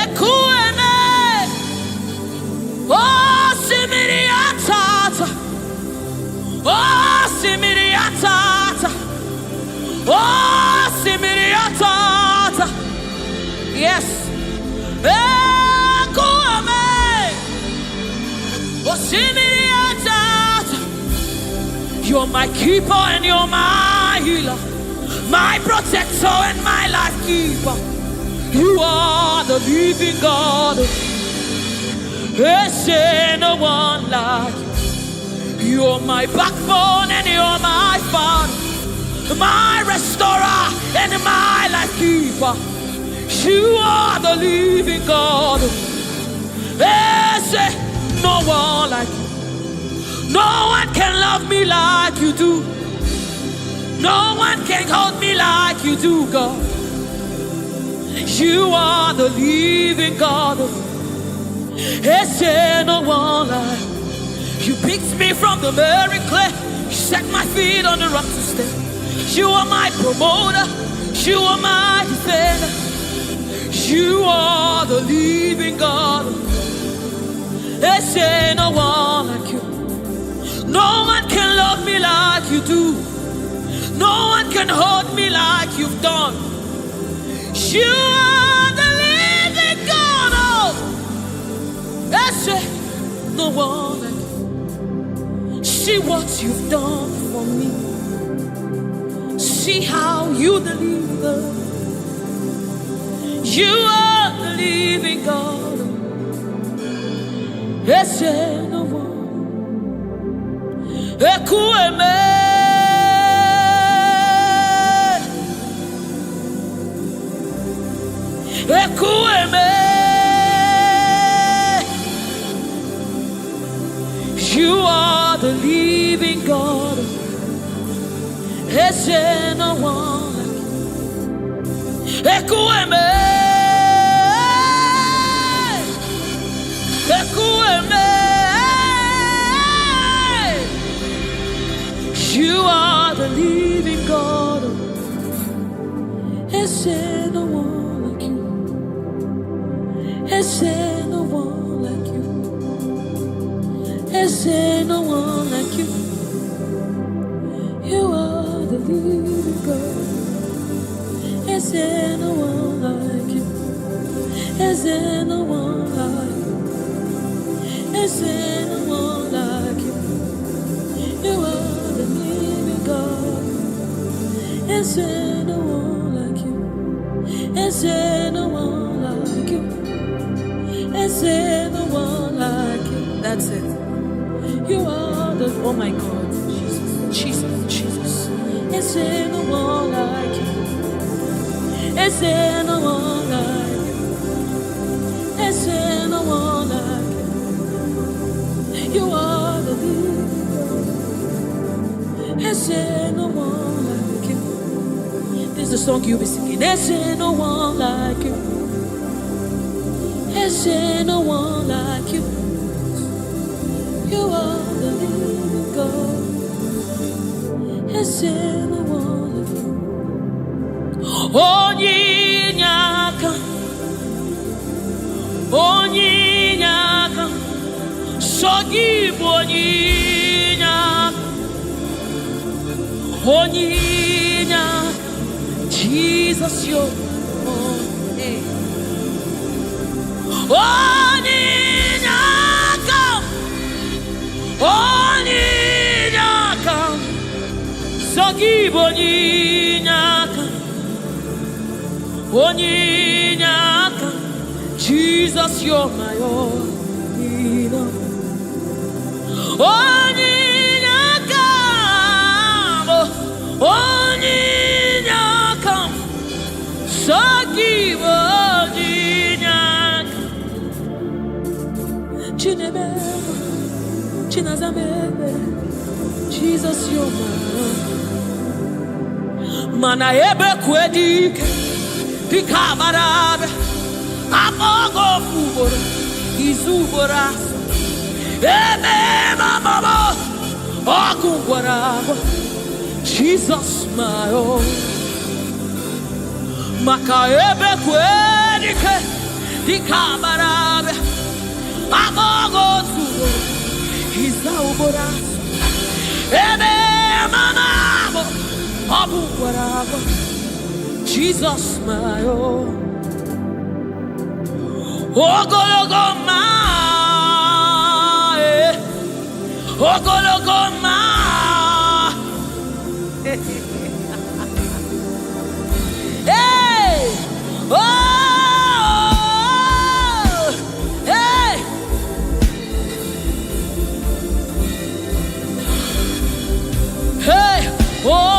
ekueme, osimiriata, osimiriata, osimiriata. Yes, ekueme, osimiriata. You're my keeper and you're my healer, my protector and my life keeper. You are the living God. There's no one like you. You're my backbone and you're my father, my restorer and my life keeper. You are the living God. There's no one like you. No one can love me like you do. No one can hold me like you do, God. You are the living God. There's no one like you. Picked me from the very clay. You set my feet on the rock to stay. You are my promoter. You are my defender. You are the living God. There's no one like you. No one can love me like you do. No one can hold me like you've done. You are the living God. Oh, that's it. No one like you. See what you've done for me. See how you deliver. You are the living God. That's it. No one. Ekueme, ekueme. You are the living God. There's no one like you. Ekueme, ekueme. You are the living God. There's no one like you. There's no one like you. There's no one like you. You are the living God. There's no one like you. There's no one like you. There's no one like you. You are the living God. Is there no one like you? Is there no one like you? Is there no one like you? That's it. You are the, oh my God, Jesus, Jesus, Jesus. Is there no one like you? Is there no one like you? Is there no one like you? You are the leader. Is there no one like you? This is the song you'll be singing. Is there no one like you? Is there no one like you? You are the living God. Is there no one like you? Onyinyaka, onyinyaka, sogibu onyinyaka, onyinyaka, Jesus yo, onyinyaka, onyinyaka, sogibu onyinyaka. Onyinyaka, Jesus, you're my all. Onyinyaka, onyinyaka, saki onyinyaka. Chinebe, chinazamebe, Jesus, you're my all. Mana ebe kwedike. Dikabarabe, amogo fubora, izubora, ebe mama, okungwarabo, Jesus my own. Maka ebe kwedike, dikabarabe, amogo fubora, izubora, ebe mama, okungwarabo. Jesus my own. Ogologoma, ogologoma. Hey, oh, hey. Hey, oh.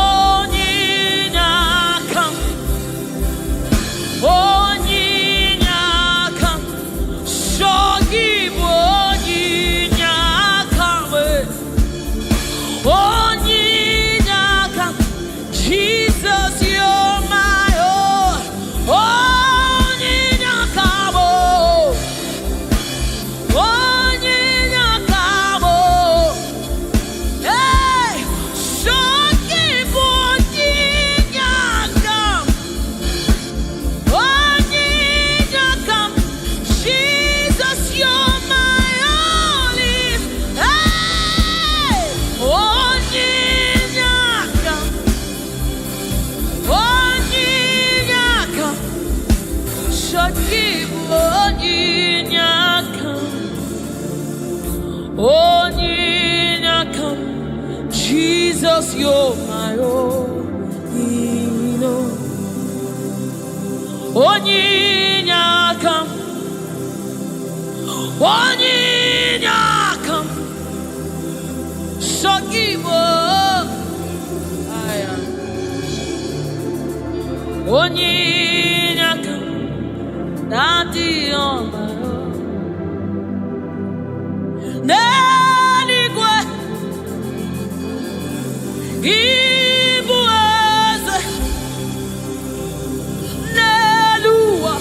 Jesus, you're my own. Onyinyakam, onyinyakam, shogibo, aya, onyinyakam, daddy on my own. Neligwe, ibueze, nelua,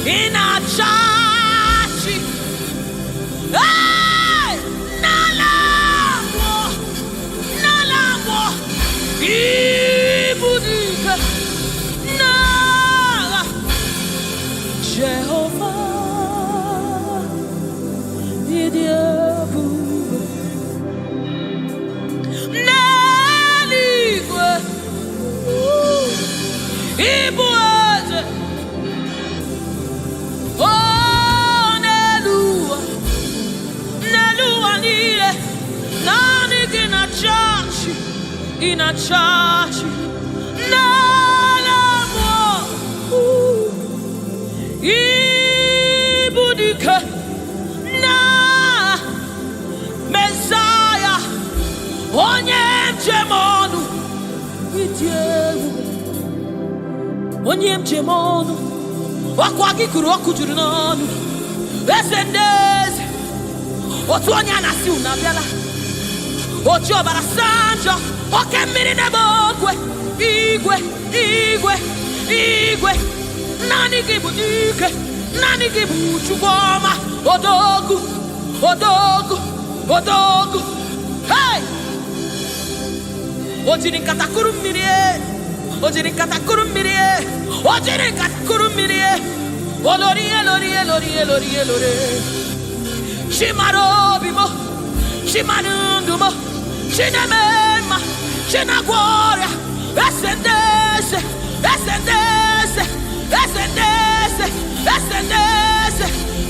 inachachi, hey, nalamo, ibudike, nala, Jehovah, idiebu, neligwe, ibueze. Oh, Nelua, Nelua, Nile, Nani gina chachi, in a church. Ibudike na Messiah onye mjemonu onye mjemonu wakwa gị kụrụ ọkụ juru n'ọnụ eze ndị eze otu onye a na-asị unu abịala oji ọbara sanjọ oke mmiri n'ebe ogwe igwe igwe igwe naanị gị bụ dike naanị gị bụ Chukwu ọma odogwu odogwu odogwu hey o jiri nkata kụrụ mmiri o jiri nkata kụrụ mmiri o jiri nkata kụrụ mmiri olori elori elori elori elori chimara obi mo chimara ndụ mo chineme mma chinagwọ ọrịa ese ndị eze ese ndị eze ese ndị eze ese ndị eze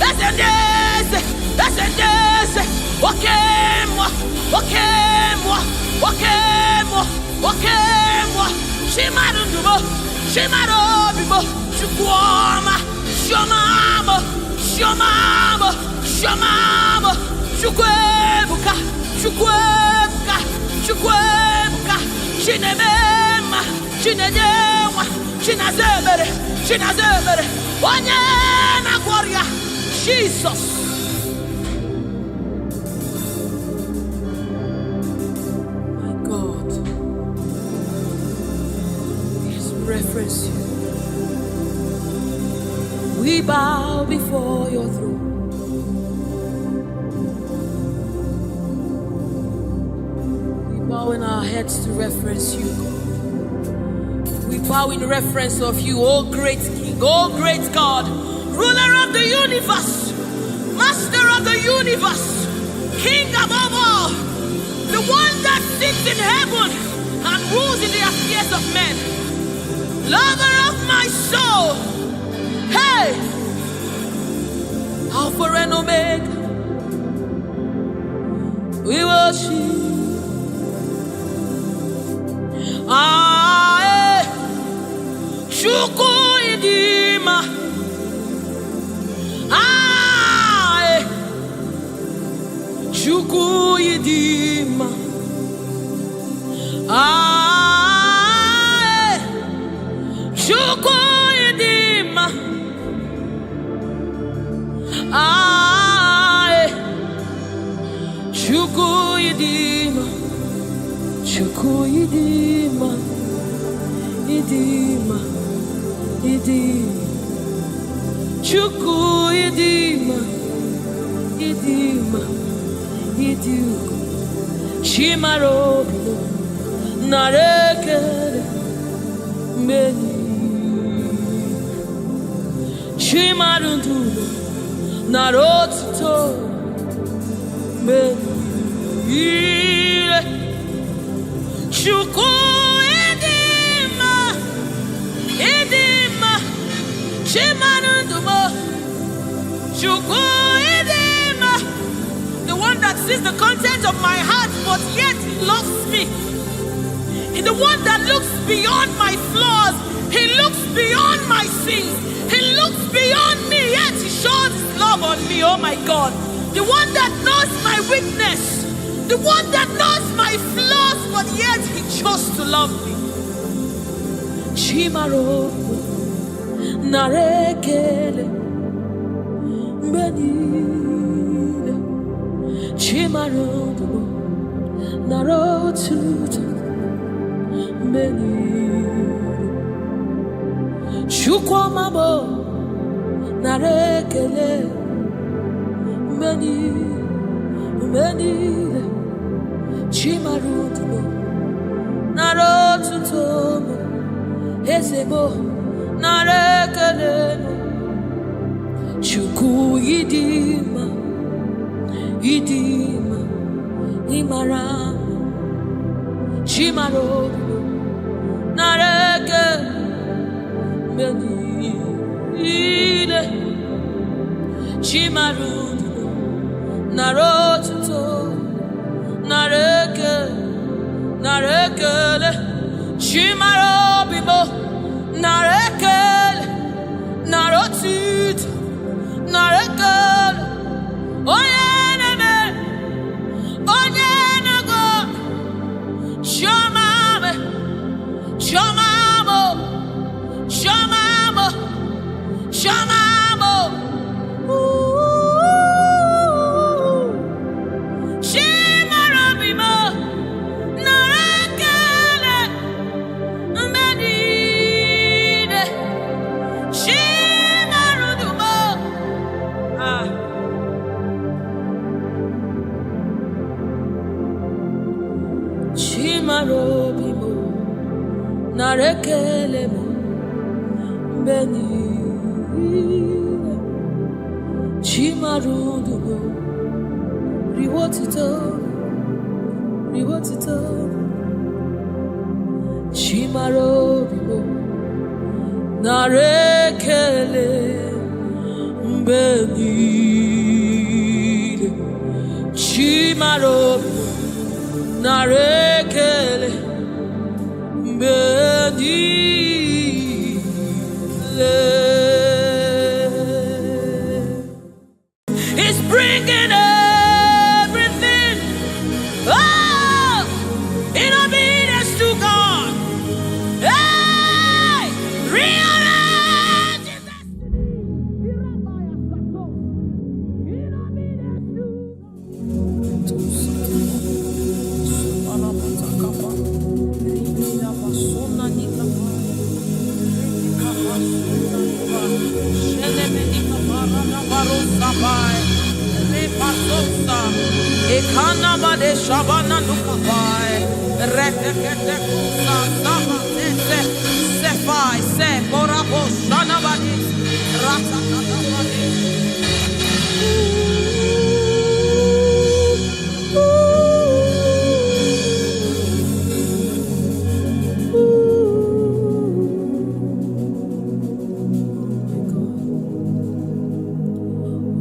ese ndị eze ese ndị eze oke mmụọ oke mmụọ oke mmụọ oke mmụọ chimara ndụ mo chimara obi mo Chukwu ọma Shiomamo Shiomamo Shiomamo Chukwu ebuka Chukwu ebuka Chukwu ebuka Chinemema Chinenyewa Chinazemere Chinazemere onye na-agwọ ọrịa Jesus. My God, His reference you. We bow before your throne. We bow in our heads to reference you. We bow in reference of you, O great King, O great God, ruler of the universe, master of the universe, King above all, the one that sits in heaven and rules in the affairs of men, lover of my soul. Hey, Alpha and Omega, we worship. Chukwu idima, Chukwu idima, Chukwu idima. Chukwu idima, Chukwu idima, idima, idima. Chukwu idima, idima, idima. Chimaro narekere meni. Chimarundu narotuto meni. Chukwu idima, idima. Chimarundu Chukwu idima. The one that sees the content of my heart, but yet loves me. He's the one that looks beyond my flaws. He looks beyond my sins. He looks beyond me, yet He shows His love on me. Oh my God. The one that knows my weakness. The one that knows my flaws, but yet He chose to love me. Chimaro narekele benile. Chimaro narotuto benile. Chukwamabo narekele benile. Chimarutumo narotutomo ezebo narekele. Chukwu idima, idima, imara. Chimarutumo narekele benile. Chimarutumo narotutomo nareke, narekele, chimaro bibo, narekele, narotit, narekele, oyeneme, onyenago, shamame, shamamo, shamamo, shamamo. Chimarobimo, narekelemo, benine, chimarudumo, riwotito, riwotito, chimarobimo, narekele, benine, chimarobimo, narekele benile. He's bringing everything in obedience to God. Hey, rearrange his destiny. In obedience to Ekana bade shabana nukabai rekete kusa sama se sefai se korabo shana bade rata kata bade.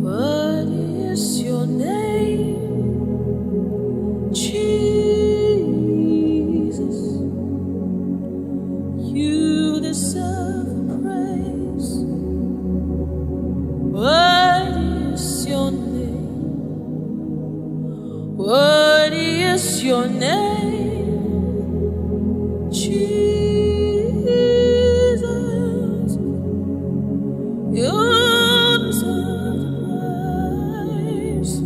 What is your name? Jesus, you deserve praise. What is your name? What is your name? Jesus, you deserve praise.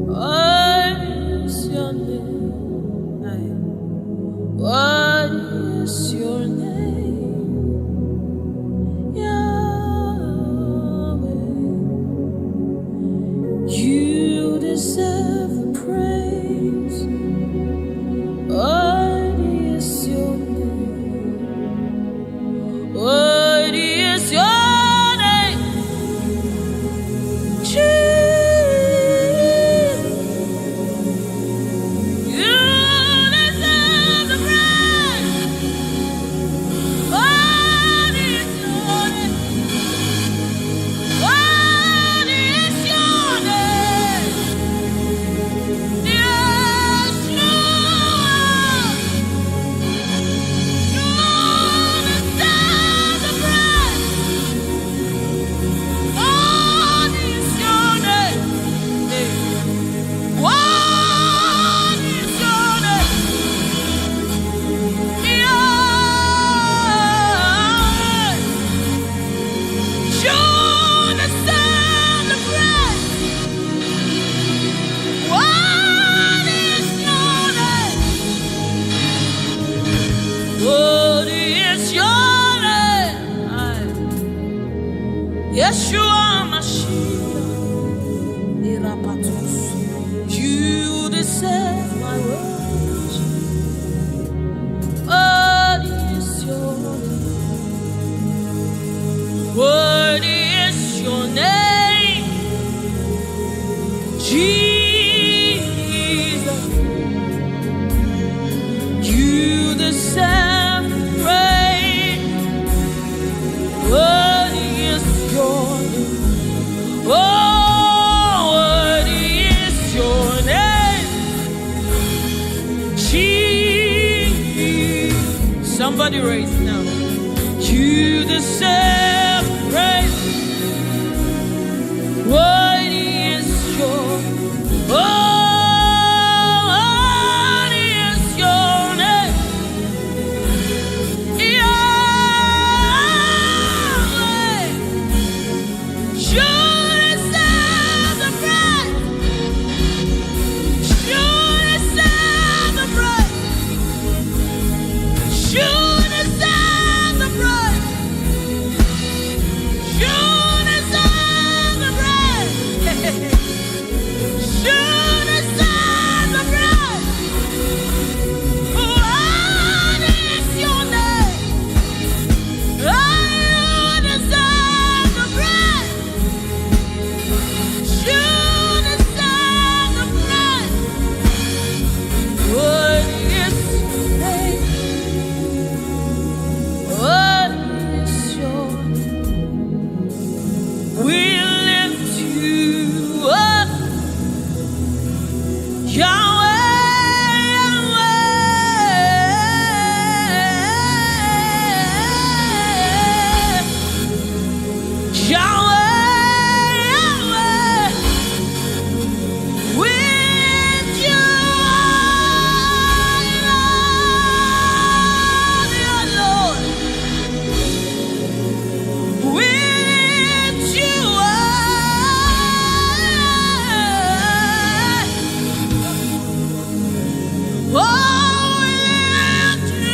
What is your name? What is your name? Yahweh. You deserve the praise. What is your name? What is your name? Jesus. You deserve the praise. What is your name? What is your name? Yeshua. You deserve the praise. What is your name? What is your name? Yahweh. You deserve the praise. What is your name? What is your name? Yeshua Mashiach, Irapatos. You deserve my worship. What is your name? What is your name? Jesus, you deserve praise. What is your name? Oh, what is your name? over the race now. You deserve praise. Worthy is your, worthy is your name. Yahweh, you deserve the praise. You deserve the praise. You deserve the praise. You deserve the praise. You deserve the praise. What is your name? You deserve the praise. You deserve the praise. What is your name? What is your name? We lift you up, Yahweh, Yahweh, Yahweh, we lift you up, Lord. We lift you up. Oh, we lift you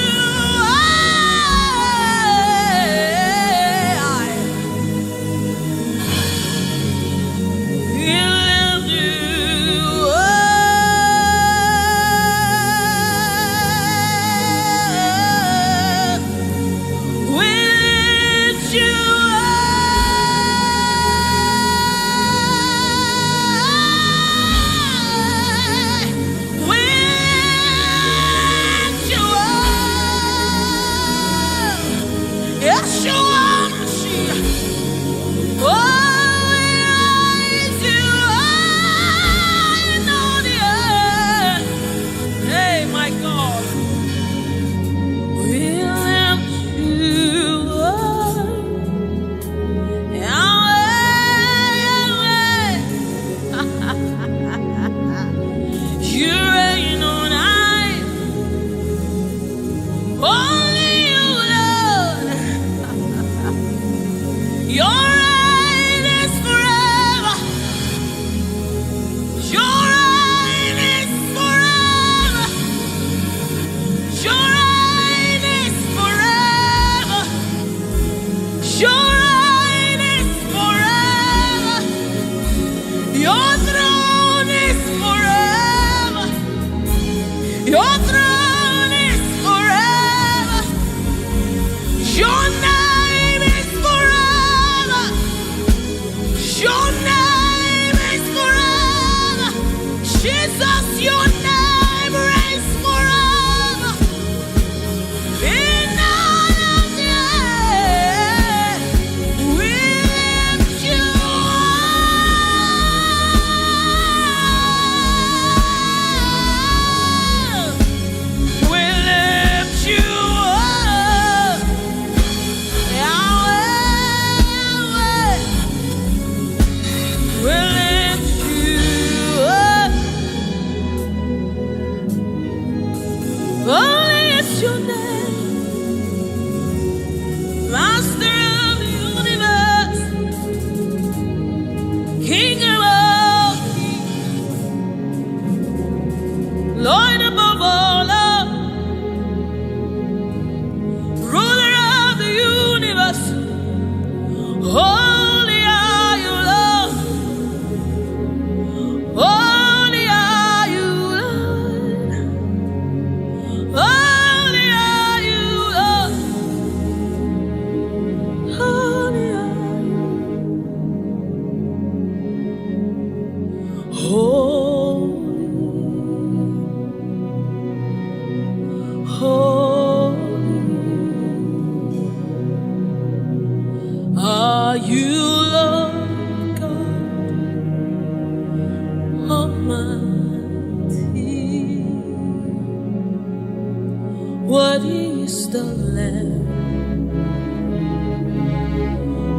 Worthy is the Lamb.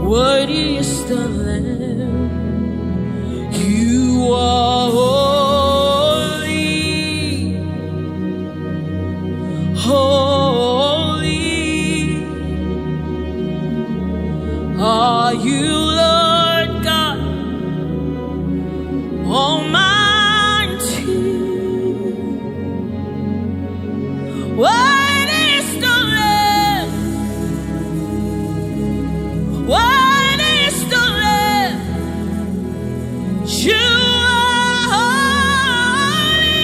Worthy is the Lamb. You are holy, holy. Are you Lord God Almighty? What is the Lamb? What is the Lamb? You are holy,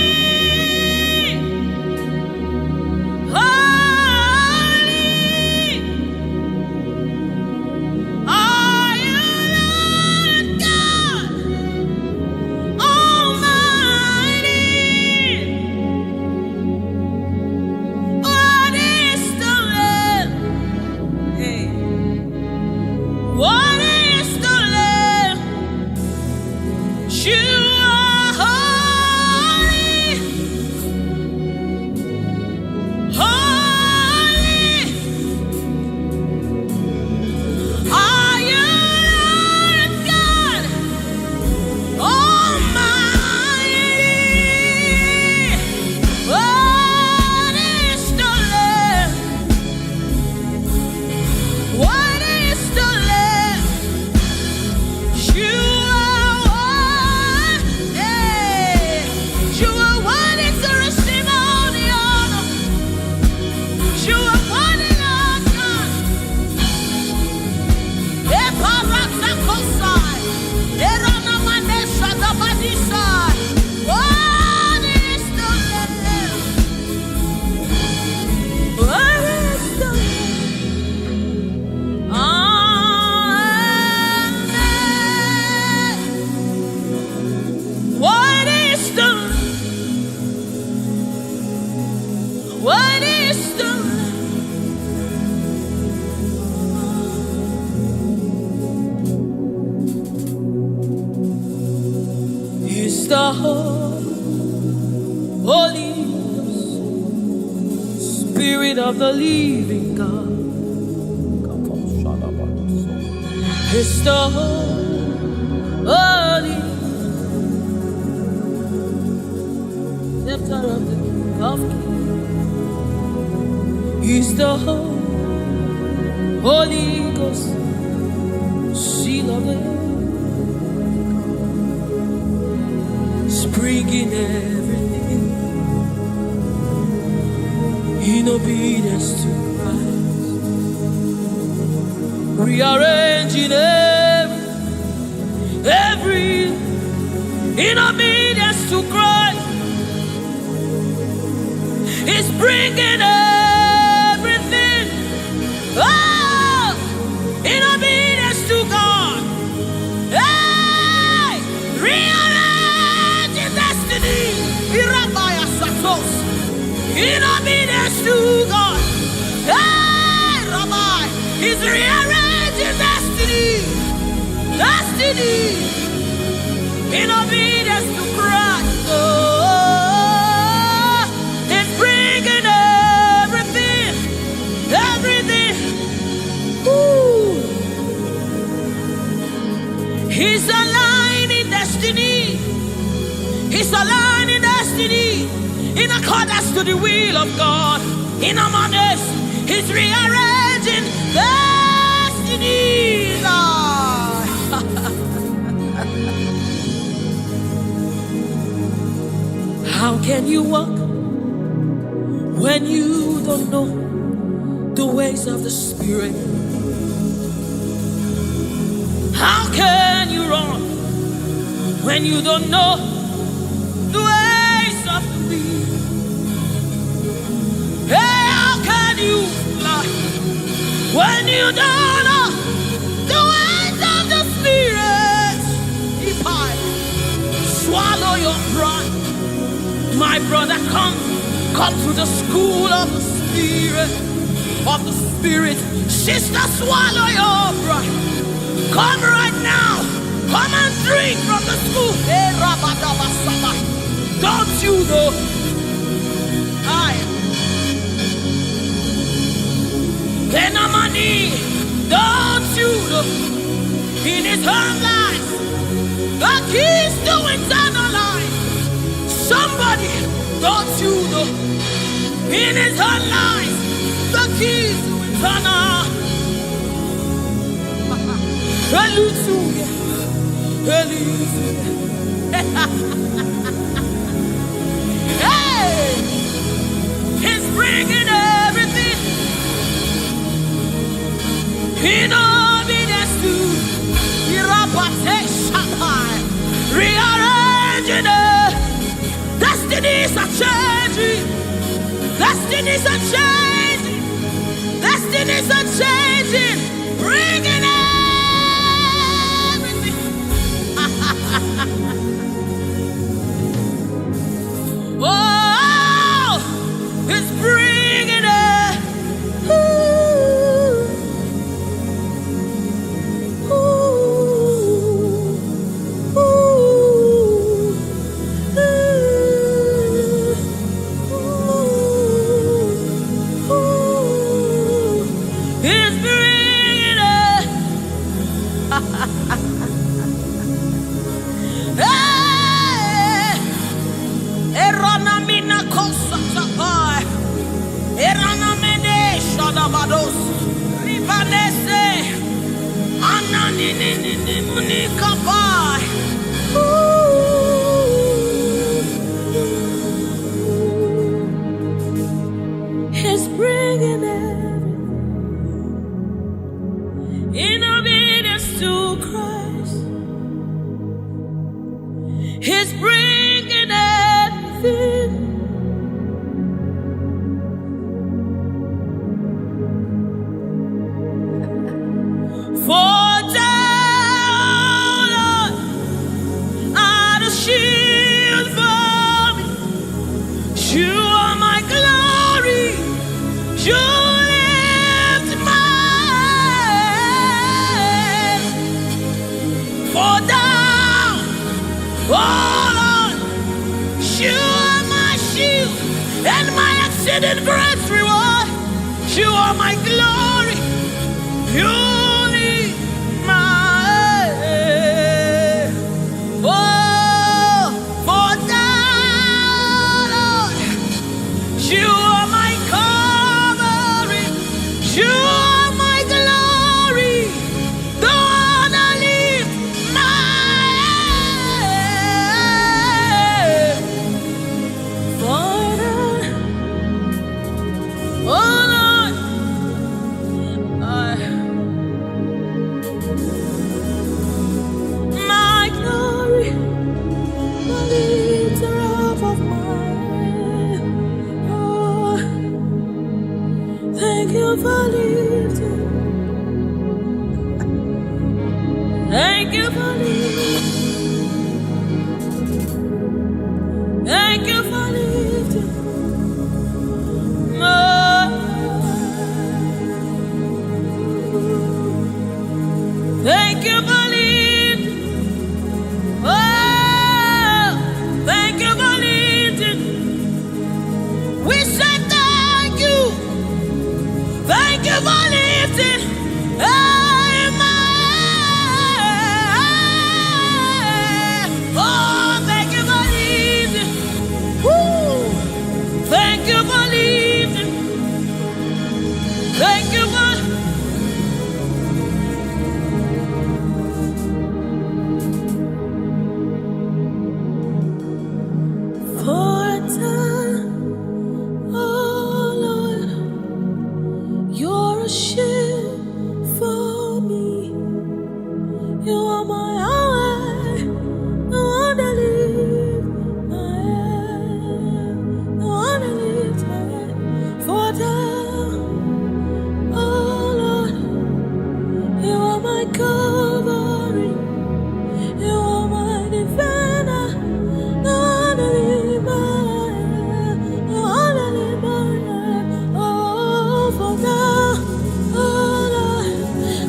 holy. Are you Lord God Almighty? What is the Lamb? Hey. What is the Lamb? You are holy, holy. Are you Lord God Almighty? What is the Lamb? What is the Lamb? You are one. You are worthy to receive all the honor. You are worthy, Lord God. Eparakakosai. Eranamaneshatabadisai. What is the Lamb? What is the Lamb? Amen. What is the What is the Is the Holy Spirit of the living God. Is the Holy Scepter of the King of Kings. Is the Holy Ghost, seal of the spring in everything, in obedience to Christ, rearranging every in obedience to Christ. It's bringing everything in obedience to God. Hey, rearrange your destiny. Irabaya Satos. In obedience to God. Hey, Rabbi, He's rearranging destiny. Destiny. In obedience to Christ. It's bringing everything. Everything. Ooh. He's aligning destiny. He's aligning destiny in accordance to the will of God. In Amanes, He's rearranging destiny. How can you walk when you don't know the ways of the Spirit? How can you run when you don't know the ways of the wind? Hey, how can you fly when you don't know the ways of the Spirit? If I swallow your pride, my brother, come to the school of the Spirit, Sister, swallow your pride. Come right now. Come and drink from the school. Don't you know? in his own life, the keys to eternal life. Somebody, don't you know, in his own life, the keys to eternal. Hallelujah, hallelujah. Hey, he's bringing everything in obedience to rearranging it. Destinies are changing. Destinies are changing. Destinies are changing. Bringing everything. Oh, it's bringing it. He's bringing everything in obedience to Christ. He's bringing everything. For down are the shield for me. You are my glory. You lift my head. For down, oh Lord, you are my shield and my exceeding great reward. You are my glory. You lift my head. Oh, for thou, Lord, you are my covering. You are my glory. The one I lift my head. For thou, oh Lord, my glory, the lifter up of my head. Oh, thank you for lifting. Thank you for lifting. Thank you for lifting. Thank you for lifting. Oh, thank you for lifting. We say thank you. Thank you for lifting. Hey, my head. Oh, thank you for lifting. Woo. Thank you for lifting. Thank you for for a time, oh Lord, you're a shield for me. You are my highway, the one that lifts my head, the one that lifts my head. For time, oh Lord, you are my covering, you are my defender, the one that lifts my head, the one that lifts my head. Oh, for now, oh Lord,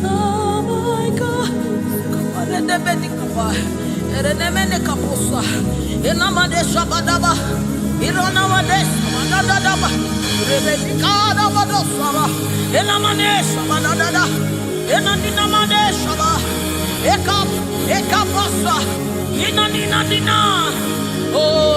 oh my God. Enanina Madeshaba, Ekap, Ekapasa, Inanina Dina. Oh,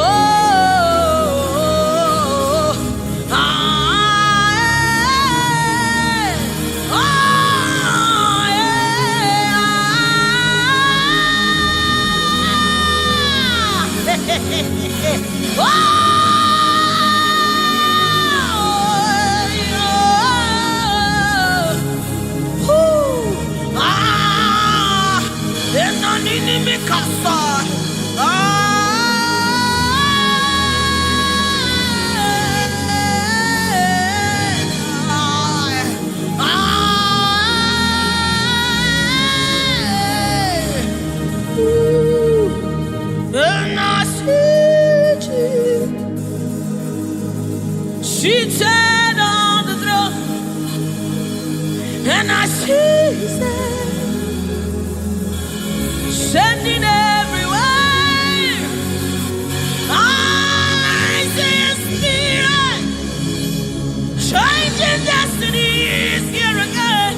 seated on the throne, and I see His hand sending everywhere. I see His Spirit changing destinies here again.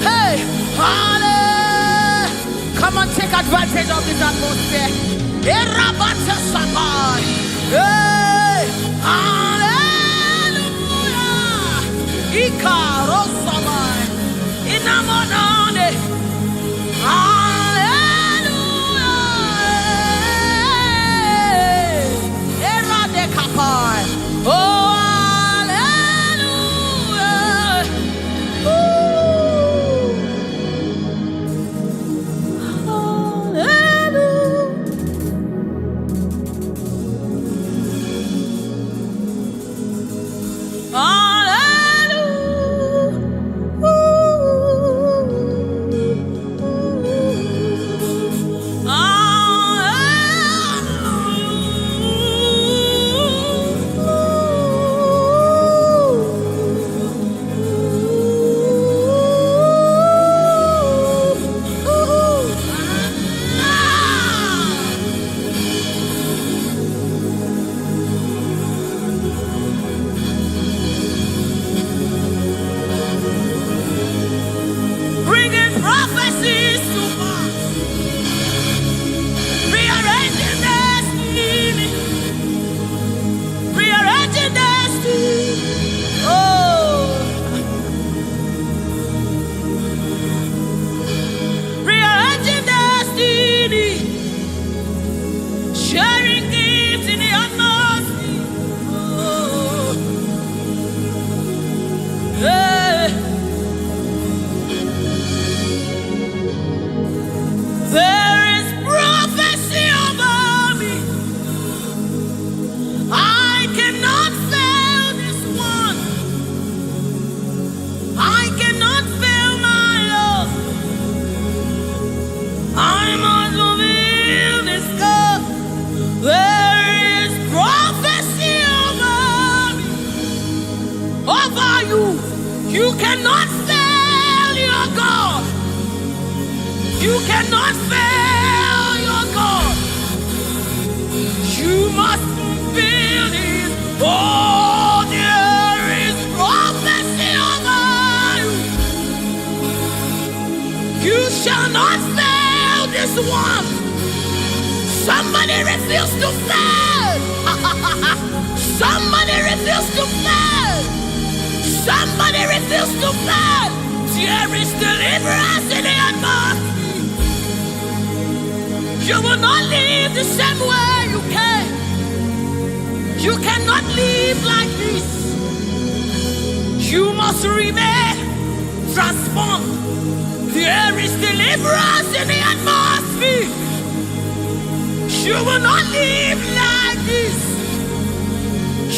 Hey, come on, take advantage of this atmosphere. Hey, hallelujah. Ikarosamai, inamonane. Hallelujah. Eradekapai. Oh. You cannot fail your God. You cannot fail your God. You must fulfill His. Oh, there is prophecy over you. You shall not fail this one. Somebody refuse to fail. Somebody refuse to fail. Somebody refuse to fail. There is deliverance in the atmosphere. You will not live the same way you came. You cannot live like this. You must remain transformed. There is deliverance in the atmosphere. You will not live like this.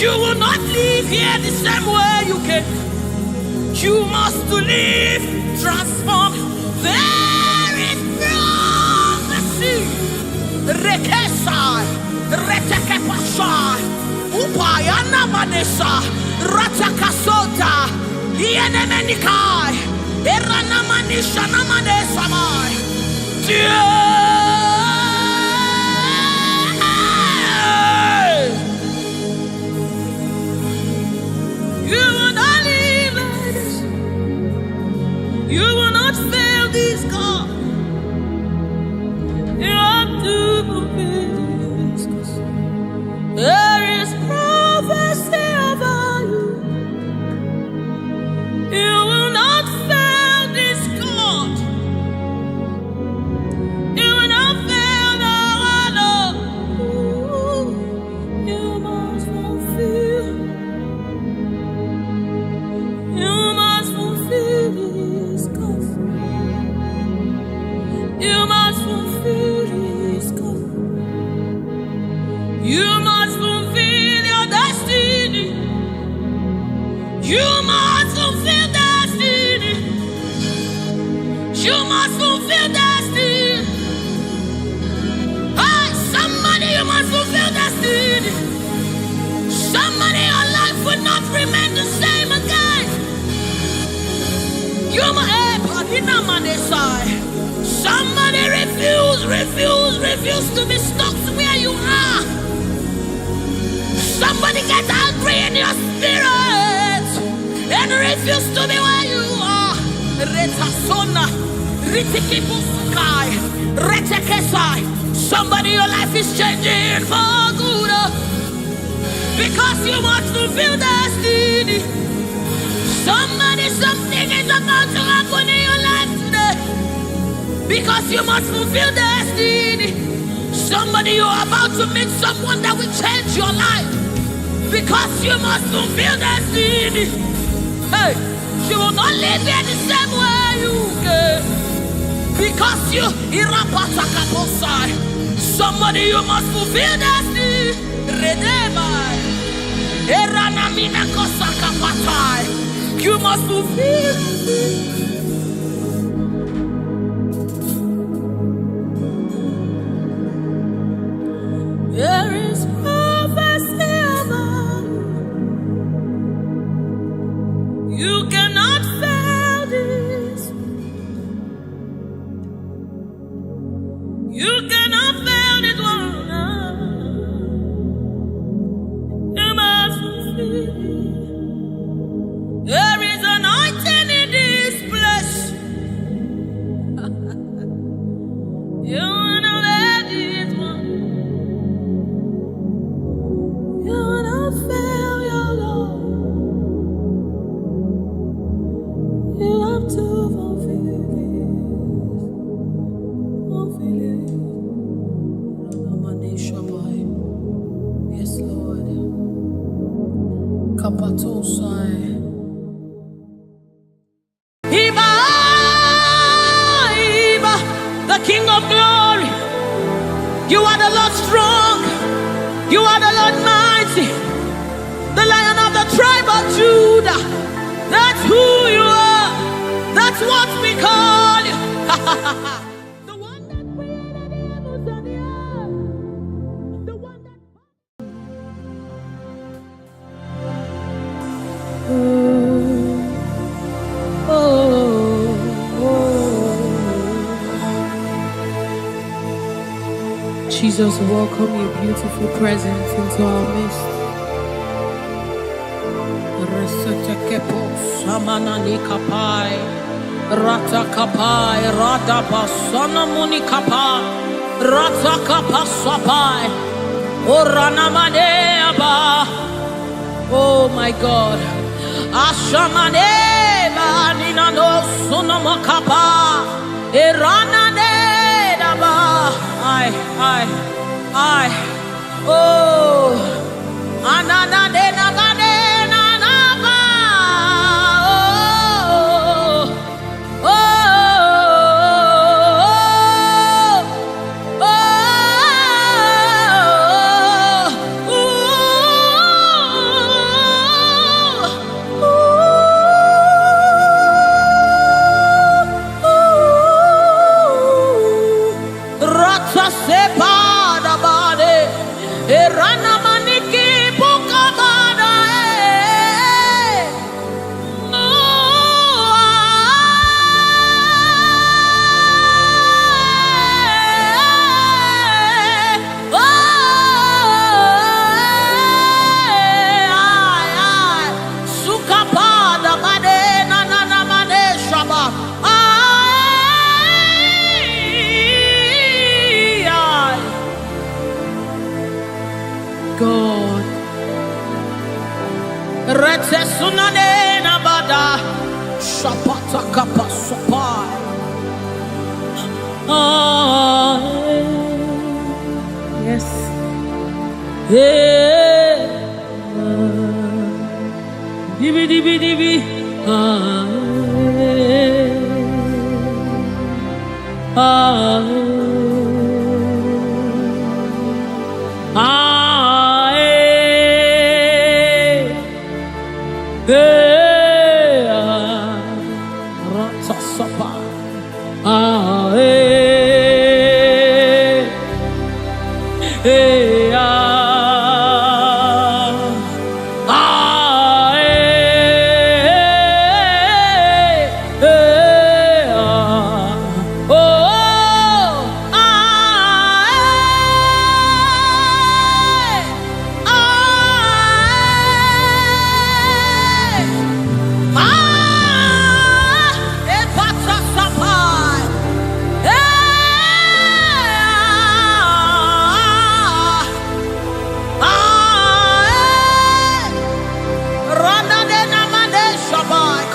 You will not live here the same way you came. You must live transformed. There is prophecy. Rekesai, retekepashai, upayana manesa, ratakasota, ienemenikai, eranamanisha namanesamai. You will not live like this. You will not fail this God. You have to fulfill this. There is prophecy over you. You will not fail this God. You will not fail the Lord. You must fulfill. You must fulfill this God. You must fulfill this God. You must fulfill your destiny. You must fulfill destiny. You must fulfill destiny. Hey, somebody, you must fulfill destiny. Somebody, your life will not remain the same again. You must. Somebody refuse to be stuck where you are. Somebody get angry in your spirit and refuse to be where you are. Somebody, your life is changing for good because you must fulfill destiny. Somebody, something is about to happen in your life today because you must fulfill destiny. Somebody, you are about to meet someone that will change your life because you must fulfill destiny. Hey, you will not live here the same way you came because you somebody, you must fulfill destiny. You must fulfill. There is prophecy about you. You cannot fail this. You cannot fail this one. You must fulfill. There is anointing in this place. You wanna let this one. You wanna fail your Lord. You have to fulfill this. Fulfill it. Yes, Lord. Kapatosai. The King of glory, you are the Lord strong, you are the Lord mighty, the Lion of the tribe of Judah. That's who you are, that's what we call you. The one that created the heavens and the earth, the one that... Jesus, welcome your beautiful presence into our midst. Samanani kapai, rata kapai, rada basana muni kapai, rata kapasapai, orana maneaba. Oh my God, ashamaneba nina no sunama kapa, erana nedaba. I, oh, anana de nagade na naba, oh, shapata kapasapa. Yes. Yeah. Dibi dibi dibi.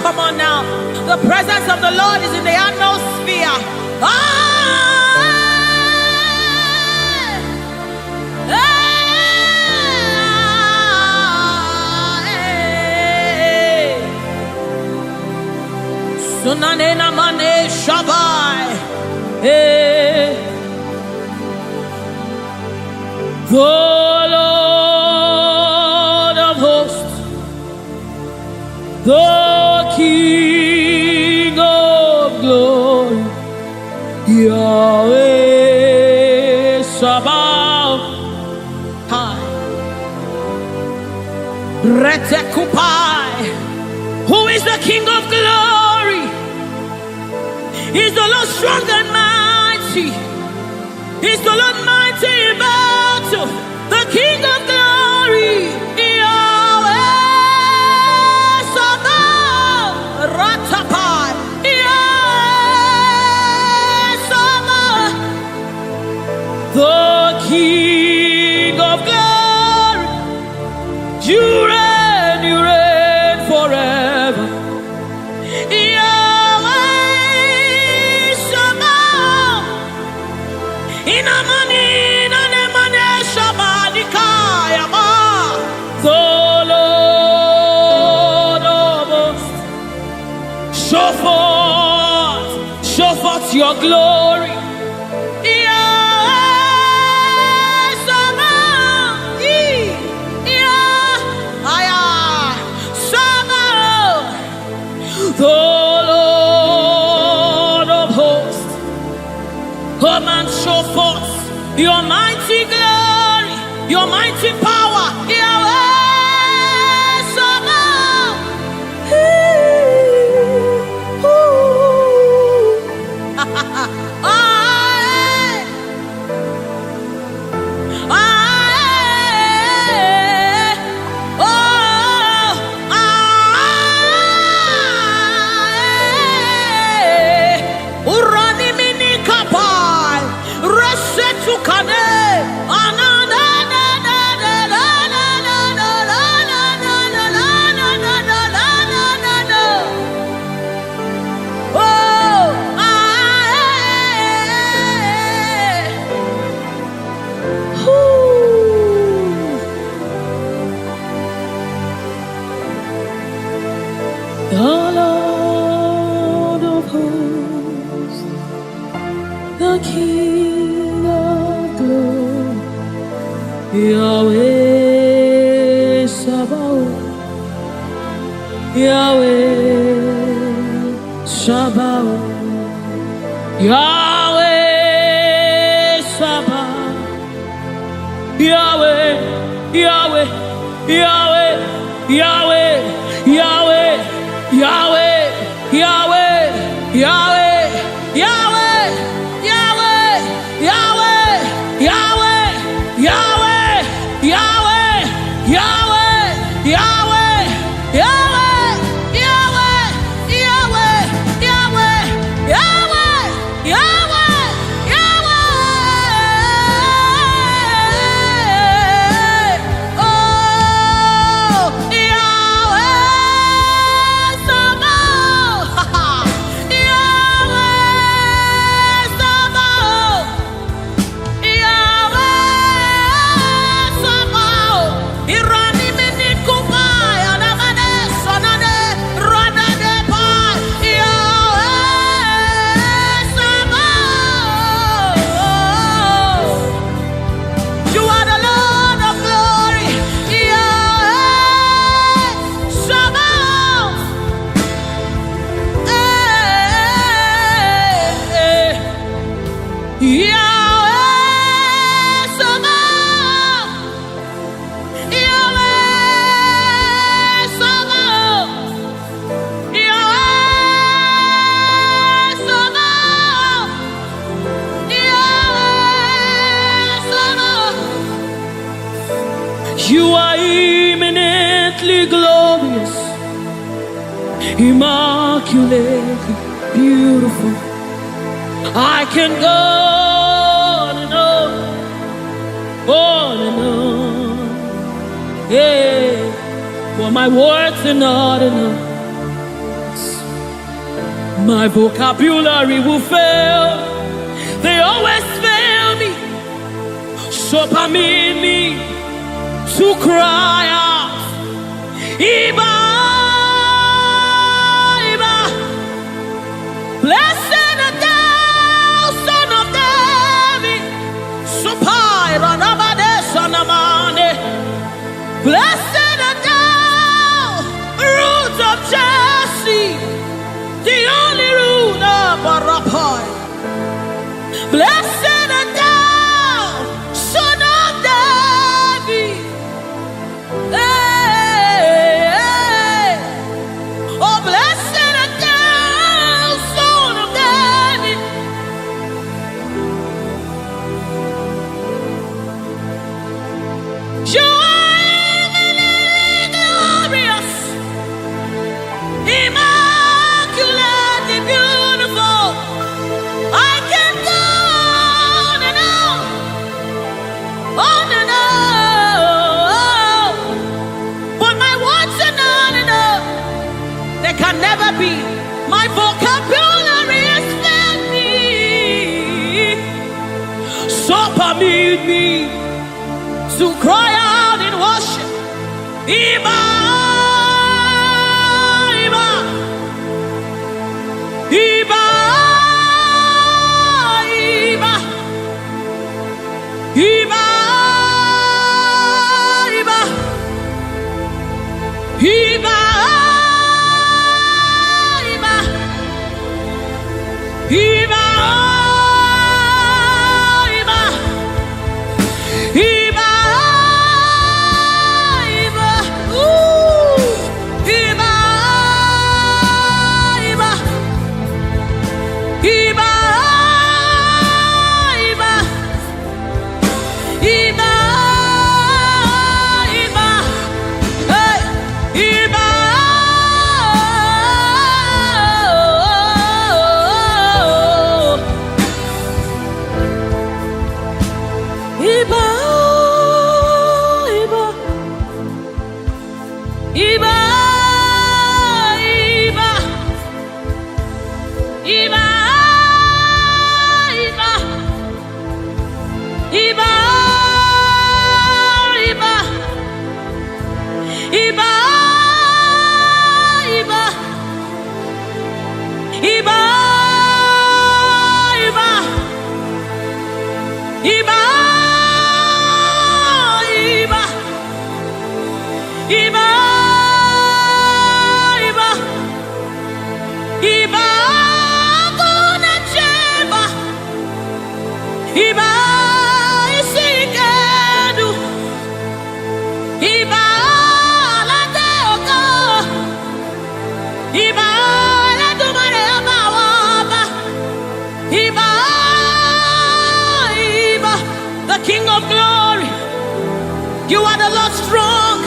Come on now. The presence of the Lord is in the atmosphere. Sunanena mane shabai. The Lord of hosts, the King of glory, Yahweh Sabaoth. Retekupai. Who is the King of glory? He's the Lord strong and mighty. He's the Lord mighty in battle. The King of glory, Yahweh Sabaoth. Ratapai. Yahweh Sabaoth. The King of glory. You reign forever. Yahweh Sabaoth. Inamani, Nanemane Shabanikayama. The Lord of hosts. Show forth your glory. The Lord of hosts, come and show forth your mighty glory, your mighty power, Yahweh Sabaoth. The Lord of hosts, the King of glory, Yahweh Sabaoth, Yahweh Sabaoth, Yahweh Sabaoth, Yahweh, Yahweh, Yahweh, Yahweh, Yahweh. Yahweh, Yahweh, Yahweh, Yahweh, Yahweh, Yahweh, Yahweh, Yahweh, Yahweh, Yahweh, Yahweh, Yahweh, Yahweh, Yahweh, Yahweh, Yahweh, Yahweh, Yahweh. Oh, Yahweh. immaculately beautiful. I can go on and on, yeah, but my words are not enough. My vocabulary will fail. They always fail me. So permit me to cry out, Iba, Iba. Blessed art thou, Son of David. Supai ranabade sanamane. Blessed art thou, Root of Jesse, the only root of Arapai. Blessed art thou, Son of David. Hey, hey. Oh, blessed art thou, Son of David. You are eminently glorious, immaculately beautiful. I can go on and on, but my words are not enough. They can never be. My vocabulary is empty. So permit me to cry out in worship. Iba, Iba, Iba, Iba, Iba, Iba, Iba, Iba, Iba. King of glory, you are the Lord strong,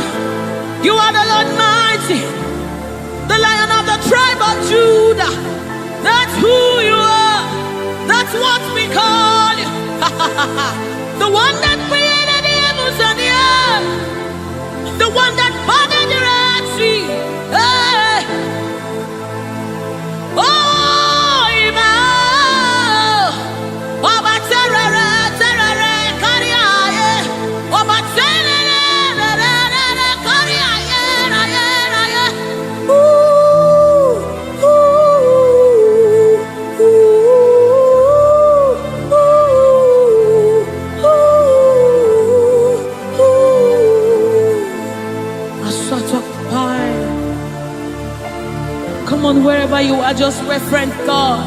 you are the Lord mighty, the Lion of the tribe of Judah. That's who you are, that's what we call you. The one that created the heavens and the earth, the one that parted the Red Sea. Hey. Oh, Emmanuel, Oba Terere, Terere, Kariaye, Oba Terere, Kariaye, Raye. Ooh, ooh, ooh, ooh. A sort of pie. Come on, wherever you are, just reference God.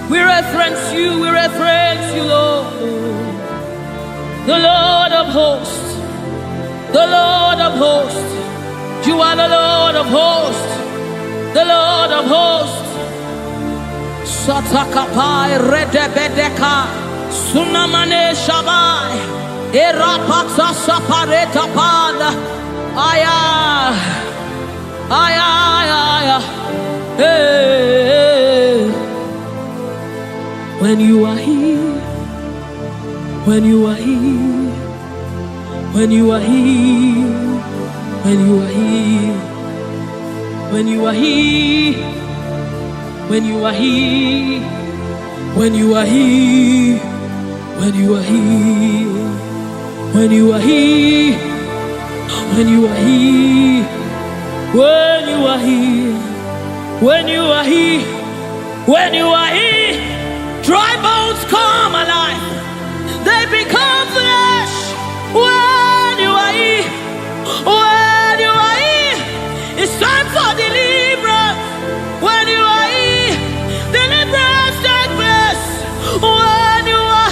We reference you, Lord. The Lord of hosts, the Lord of hosts. You are the Lord of hosts, the Lord of hosts. Satakapai redebedeka, sunamane shabai, erapata sapareta pada, aya. Ay, ay, ay, ay. Hey. When you are here, when you are here, when you are here, when you are here, when you are here, when you are here, when you are here, when you are here, when you are here, when you are here, when you are here, when you are here, when you are here, dry bones come alive, they become flesh. When you are here, when you are here, it's time for deliverance. When you are here, deliverance take place. When you are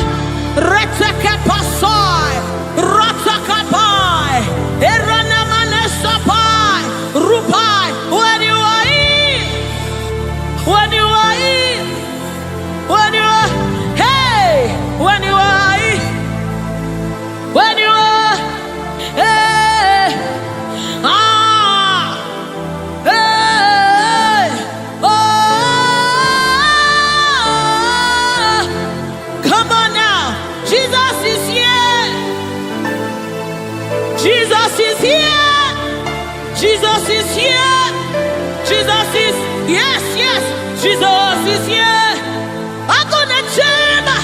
Retekepasai, Ratakapai, Eranamanesapai, Rupai. When you are here, when you are here, when you are, hey, when you are here, when you are, hey, ah, hey, oh, come on now, Jesus is here, Jesus is here, Jesus is here, Jesus is, yes, yes, Jesus is here. I'm gonna chamber.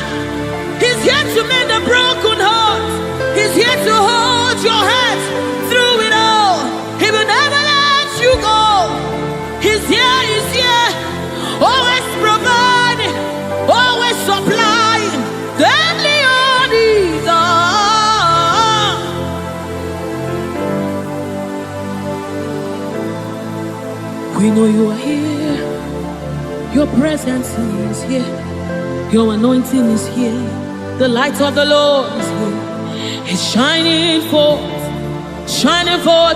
He's here to mend the broken heart. He's here to hold your hands through it all. He will never let you go. He's here, he's here. Always providing, always supplying. Deadly on his arm. We know you are here. Your presence is here. Your anointing is here. The light of the Lord is here. It's shining forth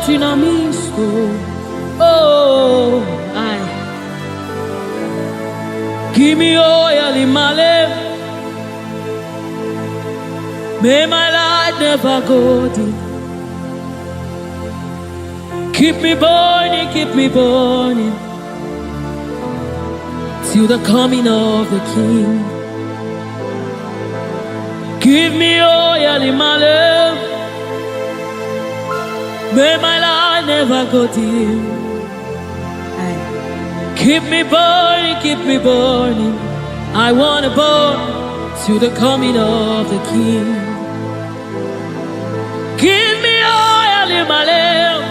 in our midst. Oh, I give me oil in my lamp. May my light never go dim. Keep me burning, till the coming of the King. Give me oil in my lamp. May my light never go dim. Keep me burning. I wanna burn till the coming of the King. Give me oil in my lamp.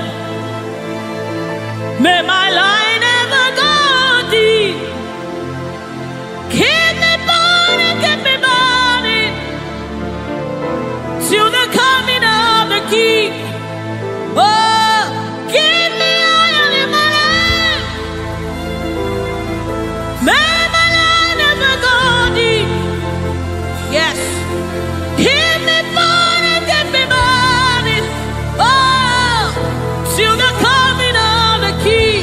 May my light never go dim. Keep me burning till the coming of the King. Oh, give me oil in my lamp. May my light never go dim. Yes. Keep me burning. Oh, till the coming of the King.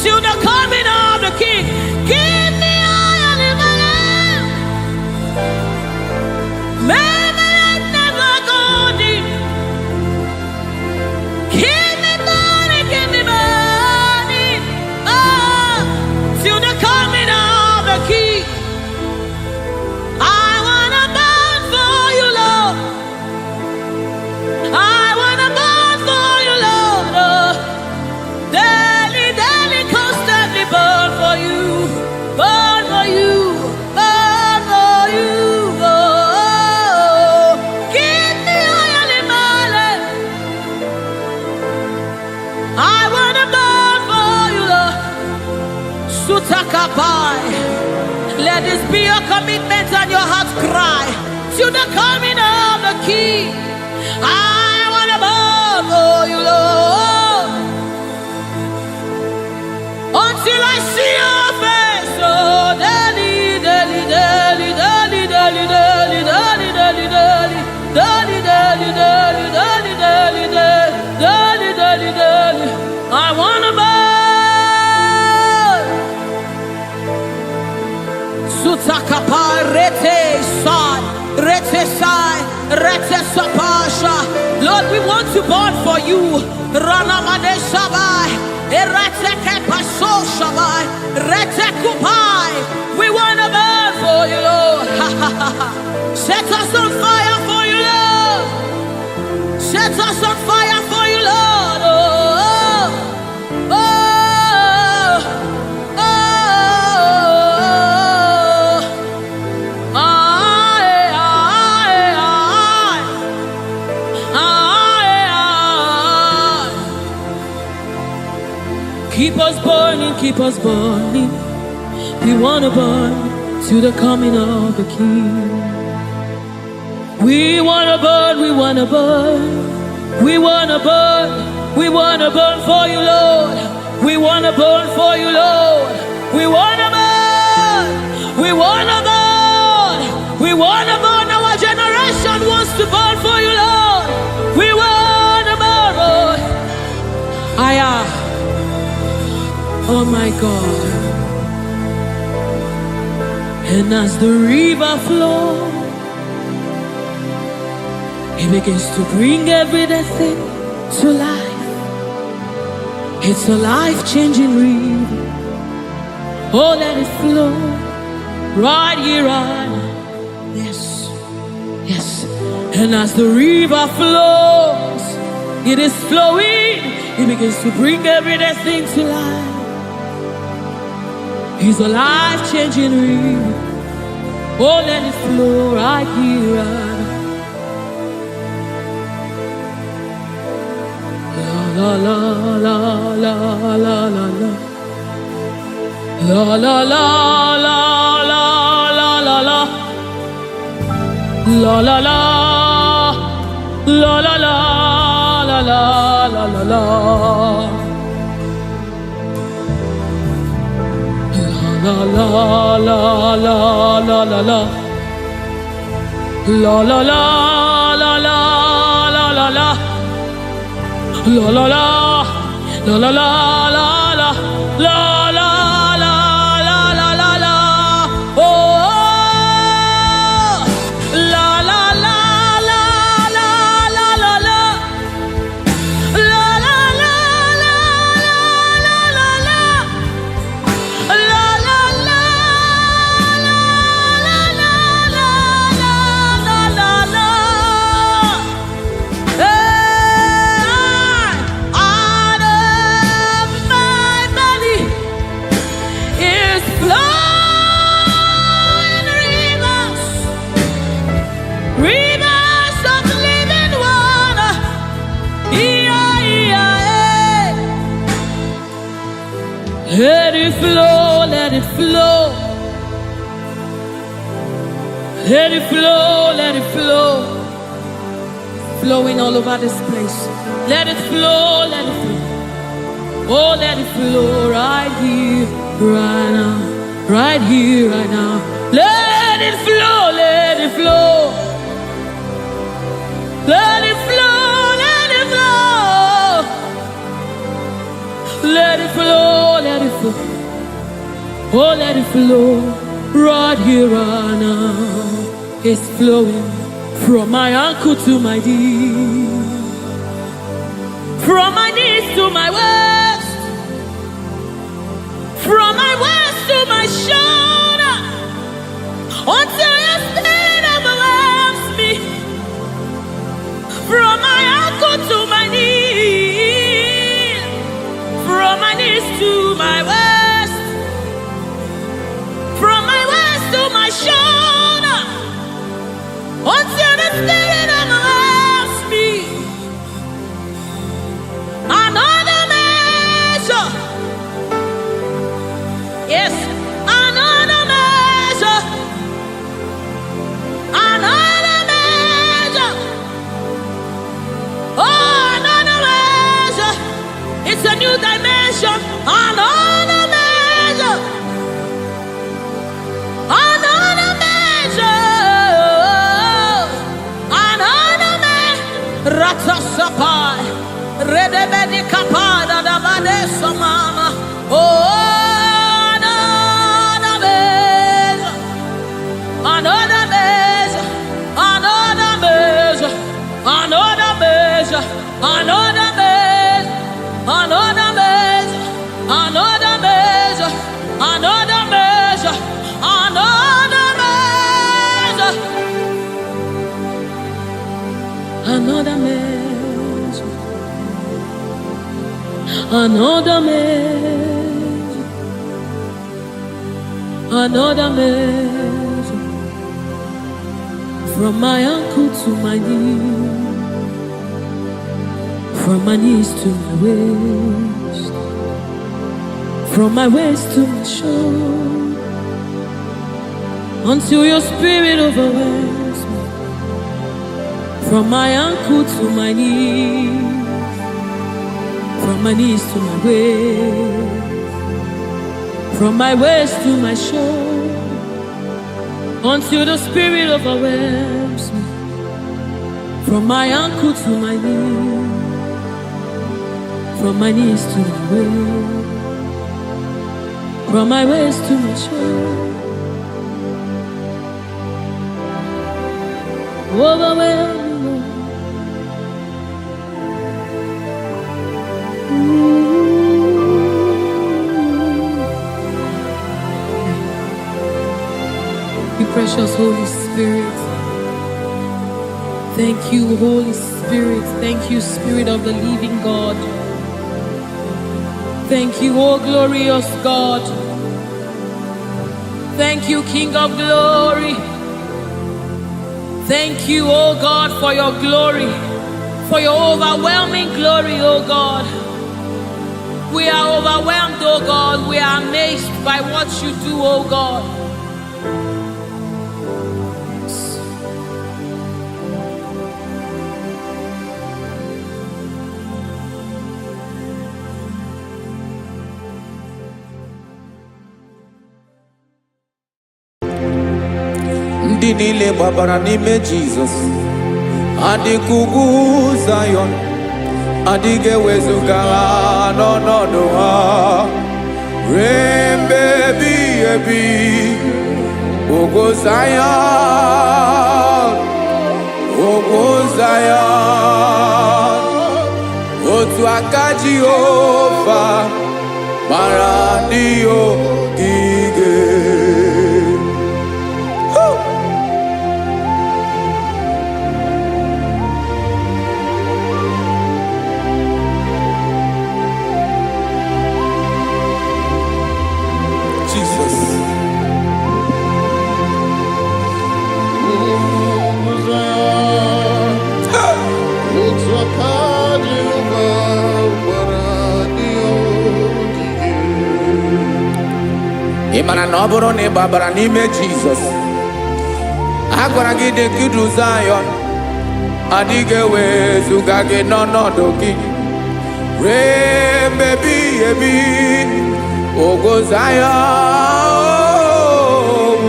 Till the coming of the King. Give me oil in my lamp. May my light never go dim. Keep me burning. Oh, till the coming of the King. I wanna burn for you, Lord. I wanna burn for you, Lord. Oh, daily, constantly burn for you. Burn for you. Burn for you. Oh, give me oil in my lamp. I wanna burn for you, Lord. Sutakapai. Let this be your commitment and your heart's cry to the coming of the King. I wanna burn for you, Lord, until I see your face. Oh, daily, daily, daily, daily, daily, daily, daily, daily, daily, daily, daily, daily, daily, daily, daily, daily, daily. I wanna burn. Sutakapa rete sai, rete sai, rete sapasha. Lord, we want to burn for you. Rana Madesabai. We want to burn for you, Lord. Set us on fire for you, Lord. Set us on fire for you, Lord. Oh, oh, oh, oh, keep us burning, keep us burning. We want to burn to the coming of the King. We want to burn, we want to burn. We want to burn, we want to burn for you, Lord. We want to burn for you, Lord. We want to burn, we want to burn. We want to burn, our generation wants to burn for you, Lord. We want to burn, Lord. Oh my God. And as the river flows, it begins to bring everything to life. It's a life-changing river. Oh, let it flow right here, right now. Yes, yes. And as the river flows, it is flowing. It begins to bring everything to life. It's a life-changing river. Oh, let it flow right here, right now. La la la la la la la. La la la la la la la la. La la la la la la la la la la la. La la la la la la la. La la la la la la la la. La la la la la la la la la la la la la la. Oh, la la la la la la la la. La la la la la la la. La la la la la la la la la. Let it flow, let it flow. Let it flow, let it flow. Flowing all over this place. Let it flow, let it flow. Oh, let it flow right here, right now. Right here, right now. Let it flow, let it flow. Let it flow, let it flow. Let it flow, let it flow. Oh, let it flow right here, right now. It's flowing from my ankle to my knee, from my knees to my waist, from my waist to my shoulder, until your spirit overwhelms me. From my ankle to my knee, from my knees to my waist, from my waist to my shoulder, until the spirit overwhelms me. Another measure, yes, another measure, another measure, oh, another measure. It's a new dimension. Another measure, another measure, another measure. Ratasapai, redebedi kapada da badeso mama. Oh, another measure, another measure, another measure, another measure, another measure, another measure. Another measure, another measure, from my ankle to my knee, from my knees to my waist, from my waist to my shoulder, until your spirit overwhelms me, from my ankle to my knees, from my knees to my waist, from my waist to my shoulder, until the spirit overwhelms me, from my ankle to my knees, from my knees to my waist, from my waist to my shoulder, overwhelm me, Lord. Precious Holy Spirit, thank you, Holy Spirit. Thank you, Spirit of the living God. Thank you, oh glorious God. Thank you, King of glory. Thank you, oh God, for your glory, for your overwhelming glory, oh God. We are overwhelmed, oh God. We are amazed by what you do, oh God. Ndị niile gbabara n'ime Jizọs adịghị ugwu Zayọn, adịghị ewezuga ha n'ọnọdụ ha ruo mgbe ebighị ebi. Ugwu Zayọn, ugwu Zayọn, otu aka Jehova gbara ndị ogige. Ị mara na ọ bụrụ na ị gbabara n'ime Jizọs, a gwara gị dị ka Zayọn, adịghị ewezuga gị n'ọnọdụ gị ruo mgbe ebighị ebi. Ugwu Zayọn,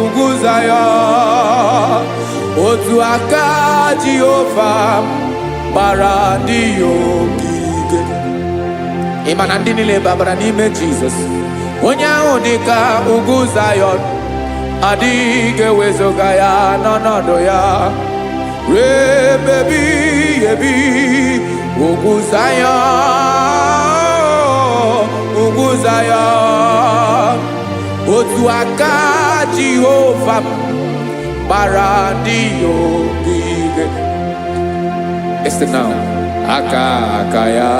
ugwu Zayọn, otu aka Jehova gbara ndị ogige. Ị ma na ndị niile gbabara n'ime Jizọs, onye ahụ dị ka ugwu Zayọn, adịghị ewezuga ya n'ọnọdụ ya ruo mgbe ebighị ebi. Ugwu Zayọn, ugwu Zayọn, otu aka Jehova gbara ndị ogige. Listen now, aka ya,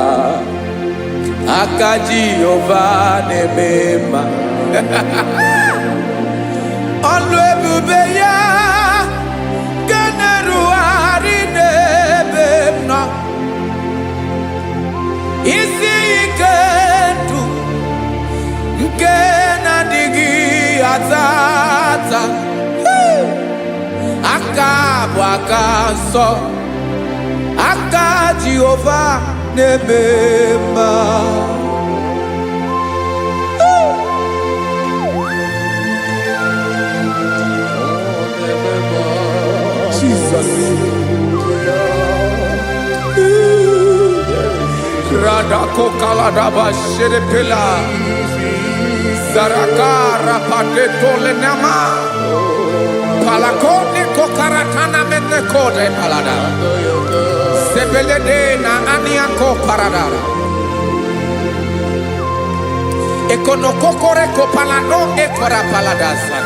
aka Jehova na-eme mma. Ọlụ ebube ya ga na-erugharị n'ebe m nọ. Isi ike ndụ nke na-adịghị ata ata, aka bụ aka nsọ, aka Jehova na-eme mma. Jesus. Radako kaladaba sherepela, zarakara pateto lenama, palakone kokaratana mene kode palada, sebelede na aniako paradara, ekonokokore kopalano ekora paladasa.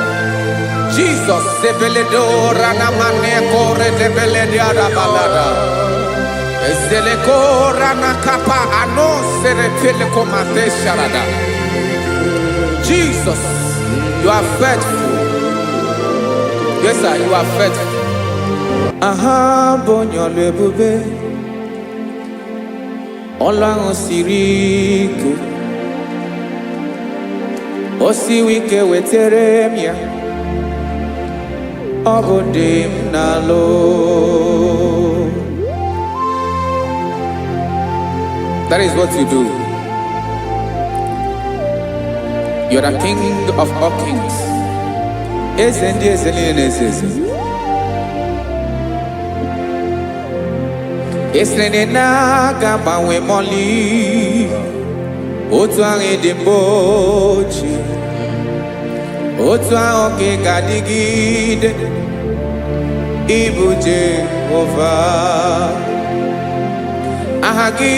Jesus, sebeledo rana mane kore debelede ada balada. Ezeleko rana kapa ano serepele komate sharada. Jesus, you are faithful. Yes, sir, you are faithful. Aha bonyo lebube. Olang osirike. Osiwike weteremia. Obodim nalo. That is what you do. You are the King of all kings. Esrene na gaba we moli. Otu ange dembochi. Otu ange gadigide. Ibu Jehovah. Ahagi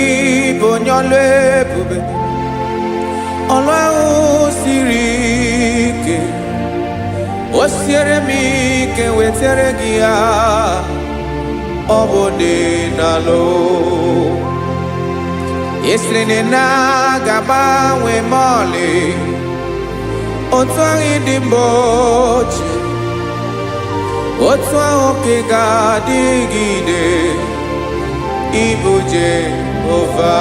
bonyole bube. Olwa usirike. Osiere mi ke wetere gia. Obode nalo. Eslene na gaba we mole. Otwangi dimbochi. Otwangi gadigide. Ibu Jehovah.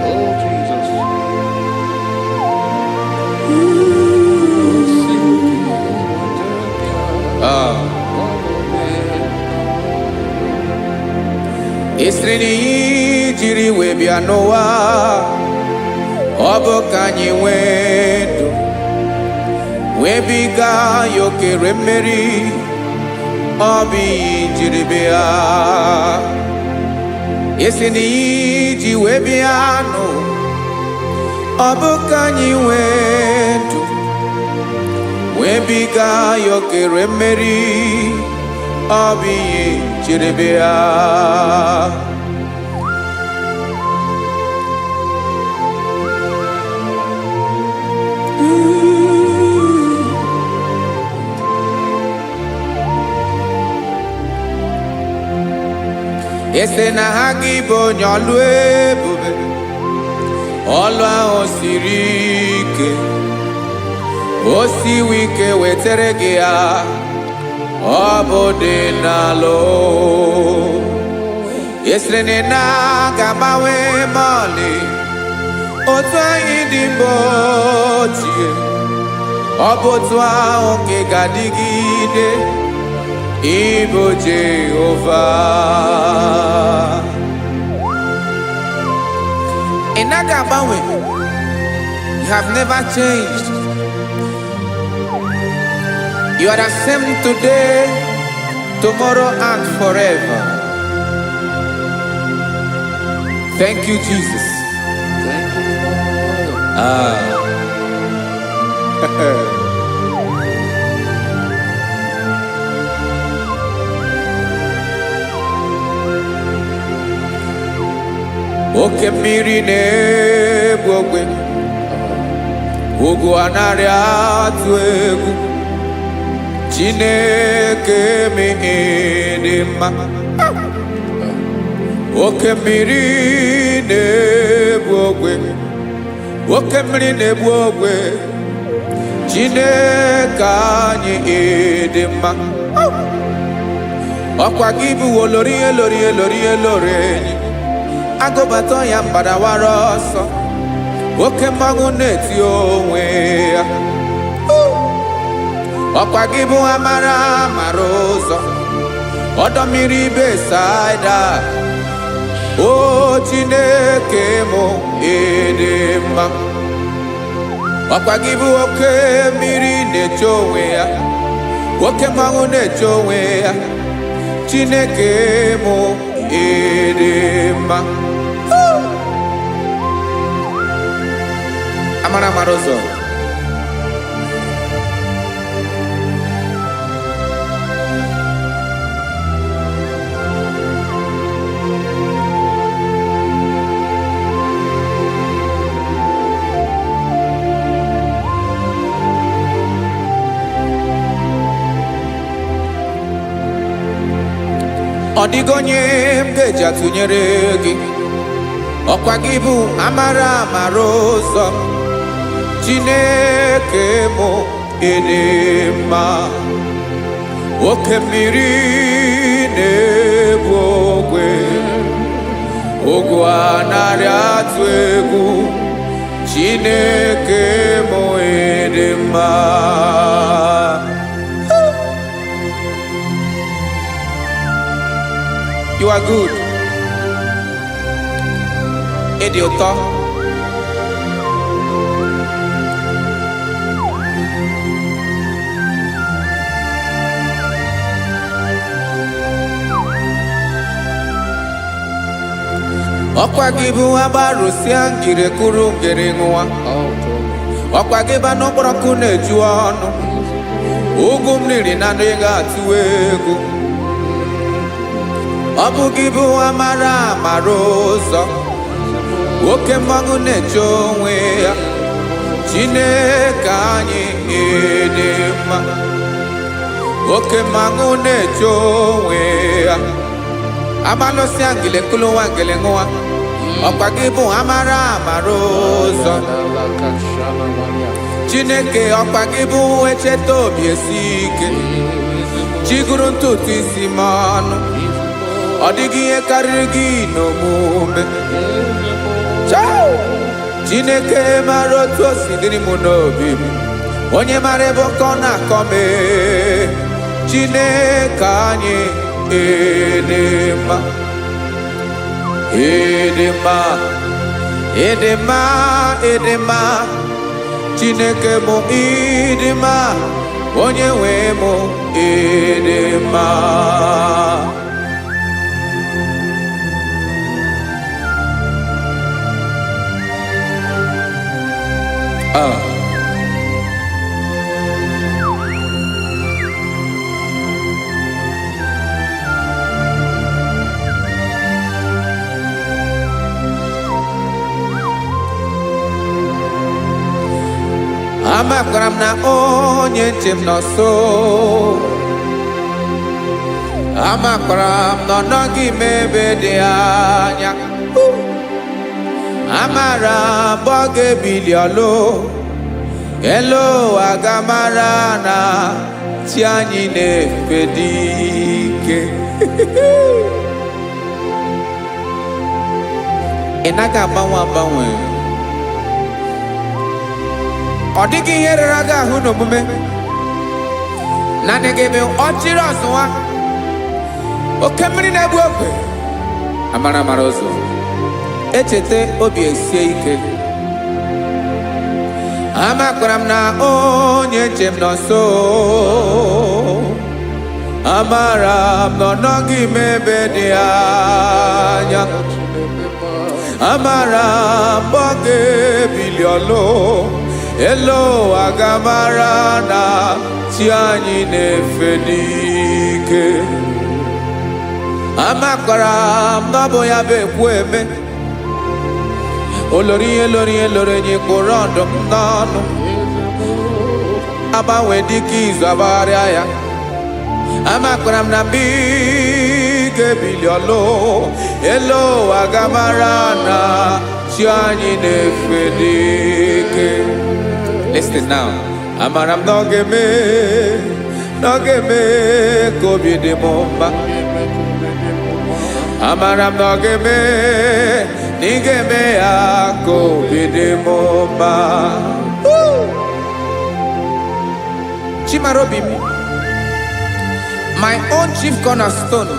Oh, Jesus. Esreni jiri webia noa. Obo kanyi wendo. Webiga yoke remeri. Obi jiribia. Esreni ji webia no. Obo kanyi wendo. Webiga yoke remeri. Obi jiribia. Ese na hagi bonyo ebube. Olwa osirike. Osiwike wetere gia. Obode nalo. Esrene na gabawe mali. Otwa idimbotie. Obotwa onge gadigide. Ibo Jehovah. In Agabawe, you have never changed. You are the same today, tomorrow, and forever. Thank you, Jesus. Thank you, Lord. Oke mmiri na-egbu ogwe. Ugwu anarị atụ egwu. Chineke mi dị mma. Oke mmiri na-egbu ogwe. Oke mmiri na-egbu ogwe. Chineke anyị dị mma. Ọkwa gị bụ olori enyi. Agụbata ya mbadawara ọsọ. Oke mmanwụ na-eti onwe ya. Ọkwa gị bụ amara ụzọ. Ọdọ mmiri Besaida. O Chineke mụ ịdị mma. Ọkwa gị bụ oke mmiri na-eche onwe ya. Oke mmanwụ na-eche onwe ya. Chineke mụ ịdị mma. Amara ụzọ. dịghị onye m ga-eji atụnyere gị. Ọkwa gị bụ amara amara ụzọ m, Chineke mụ ịdị mma. Oke mmiri na-egbu ogwe, ogwu anaghị atụ egwu, Chineke mụ ịdị mma. You are good. Ịdị ụtọ. Ọkwa gị bụ agbarụsịa ngire kụrụ ngere nwa. Ọkwa gị bụ anụ mkpọrọkụ na-eju ọnụ, ugwu mmiri na anụ ị ga-atụ egwu. Ọ bụ gị bụ amara amara ụzọ, oke mmanwụ na-eche onwe ya, Chineke anyị ịdị mma. Oke mmanwụ na-eche onwe ya, abalụsịa ngile kụlụ nwa ngele nwa. Ọkwa gị bụ amara amara ụzọ, Chineke. Ọkwa gị bụ echeta obi esi ike, chigụrụ ntutu isi m ọnụ. Ọ dịghị ihe karịrị gị n'omume. Chineke mara otu o si dịrị m n'obi m, onye mara ebe ọkọ na-akọ m. Chineke anyị ịdị mma, ịdị mma, ịdị mma, ịdị mma. Chineke mụ ịdị mma, onye nwe mụ ịdị mma. Amakwara m na onye nche m nọ nso. Amakwara m na ọ nọghị m ebe dị anya. Amara m ọ ga-ebili ọlụ, elu aga mara na chi anyị na-efe dị ike. Ị naghị agbanwe agbanwe. Ọ dịghị ihe rere gị ahụ n'omume, naanị gị bụ ọchịrị ọzụwa, oke mmiri na-egbu ogwe, amara amara ụzọ, echeta obi esie ike. Amakwara m na onye nche m nọ nso. Amara m na ọ nọghị m ebe dị anya. Amara m ọ ga-ebili ọlụ, elu aga mara na chi anyị na-efe n'ike. Amakwara m na ọ bụ ya bụ ekwu eme, olori ihe lori ihe lori enyi kpụrụ ọdụm n'ọnụ. Agbanwe dịka izu agbagharịa ya. Amakwara m na mgbe ị ga-ebili ọlụ, elu aga mara na chi anyị na-efe n'ike. Listen now. Amara m na ọ ga-eme ka obi dị m mma. Amara m na ọ ga-eme na ị ga-eme ya ka obi dị m mma. Chimarobi m, my own chief cornerstone,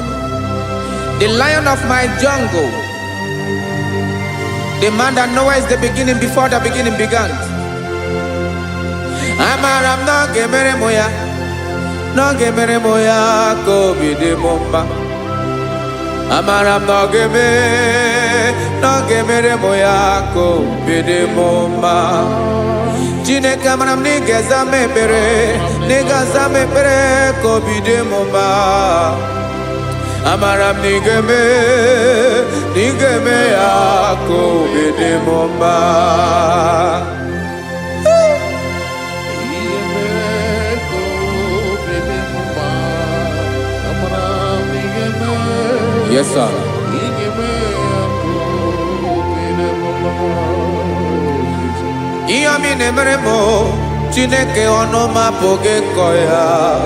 the lion of my jungle, the man that knows the beginning before the beginning began. Amara m na ọ ga-emere m ya, na ọ ga-emere m ya ka obi dị m mma. Amara m na ọ ga-emere m ya ka obi dị m mma. Chineke, amara m na ị ga-aza m ekpere, na ị ga-aza m ekpere ka obi dị m mma. Amara m na ị ga-eme ya ka obi dị m mma. Yes, sir. Iya mi nemere mo Chineke ono ma poge koya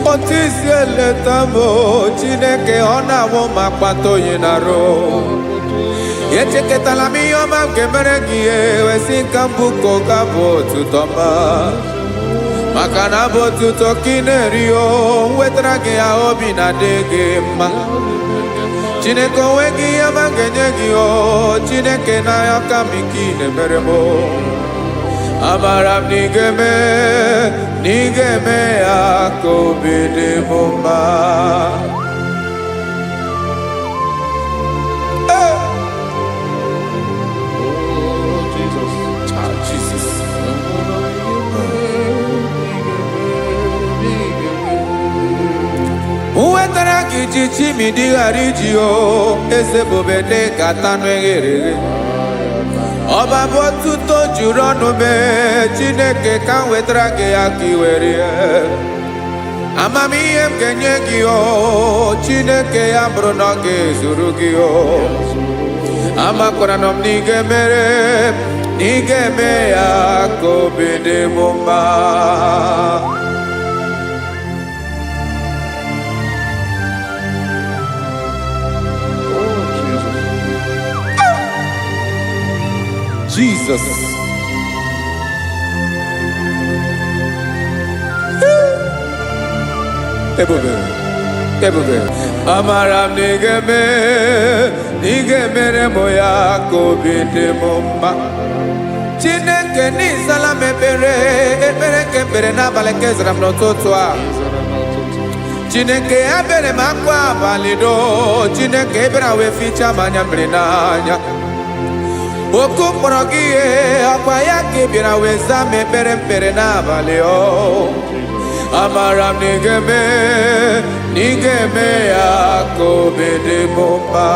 Otisi eleta mo Chineke ona mo makpato yinaro Yecheketala mi yoma kemere gie Wesinka mbuko kabo tutoma Makana bo tuto kinerio Wetrage ya obi na dege ma Chineke wegi yama genyegi o Chineke na yaka mikine meremo Amaram nigeme ako bide bomba Jesus Uwetara kichichi midi harijio Eze bobede katanu eghere Oba botuto jurono me Chineke kan wetara ge akiweri Amamiye mkenye gio Chineke ya bruno ge zuru gio Amakona nom nigeme ya kobede bomba Jesus. Ebube. Amaram nigeme moya kobide bomba. Chineke ni salame ebere kebere na baleke zram no totwa. Chineke abere makwa balido. Chineke ebera we ficha manya mrenanya. Oku morogie akwa yake bira weza mepere mpere na baleo Amaram nigeme yako bede bomba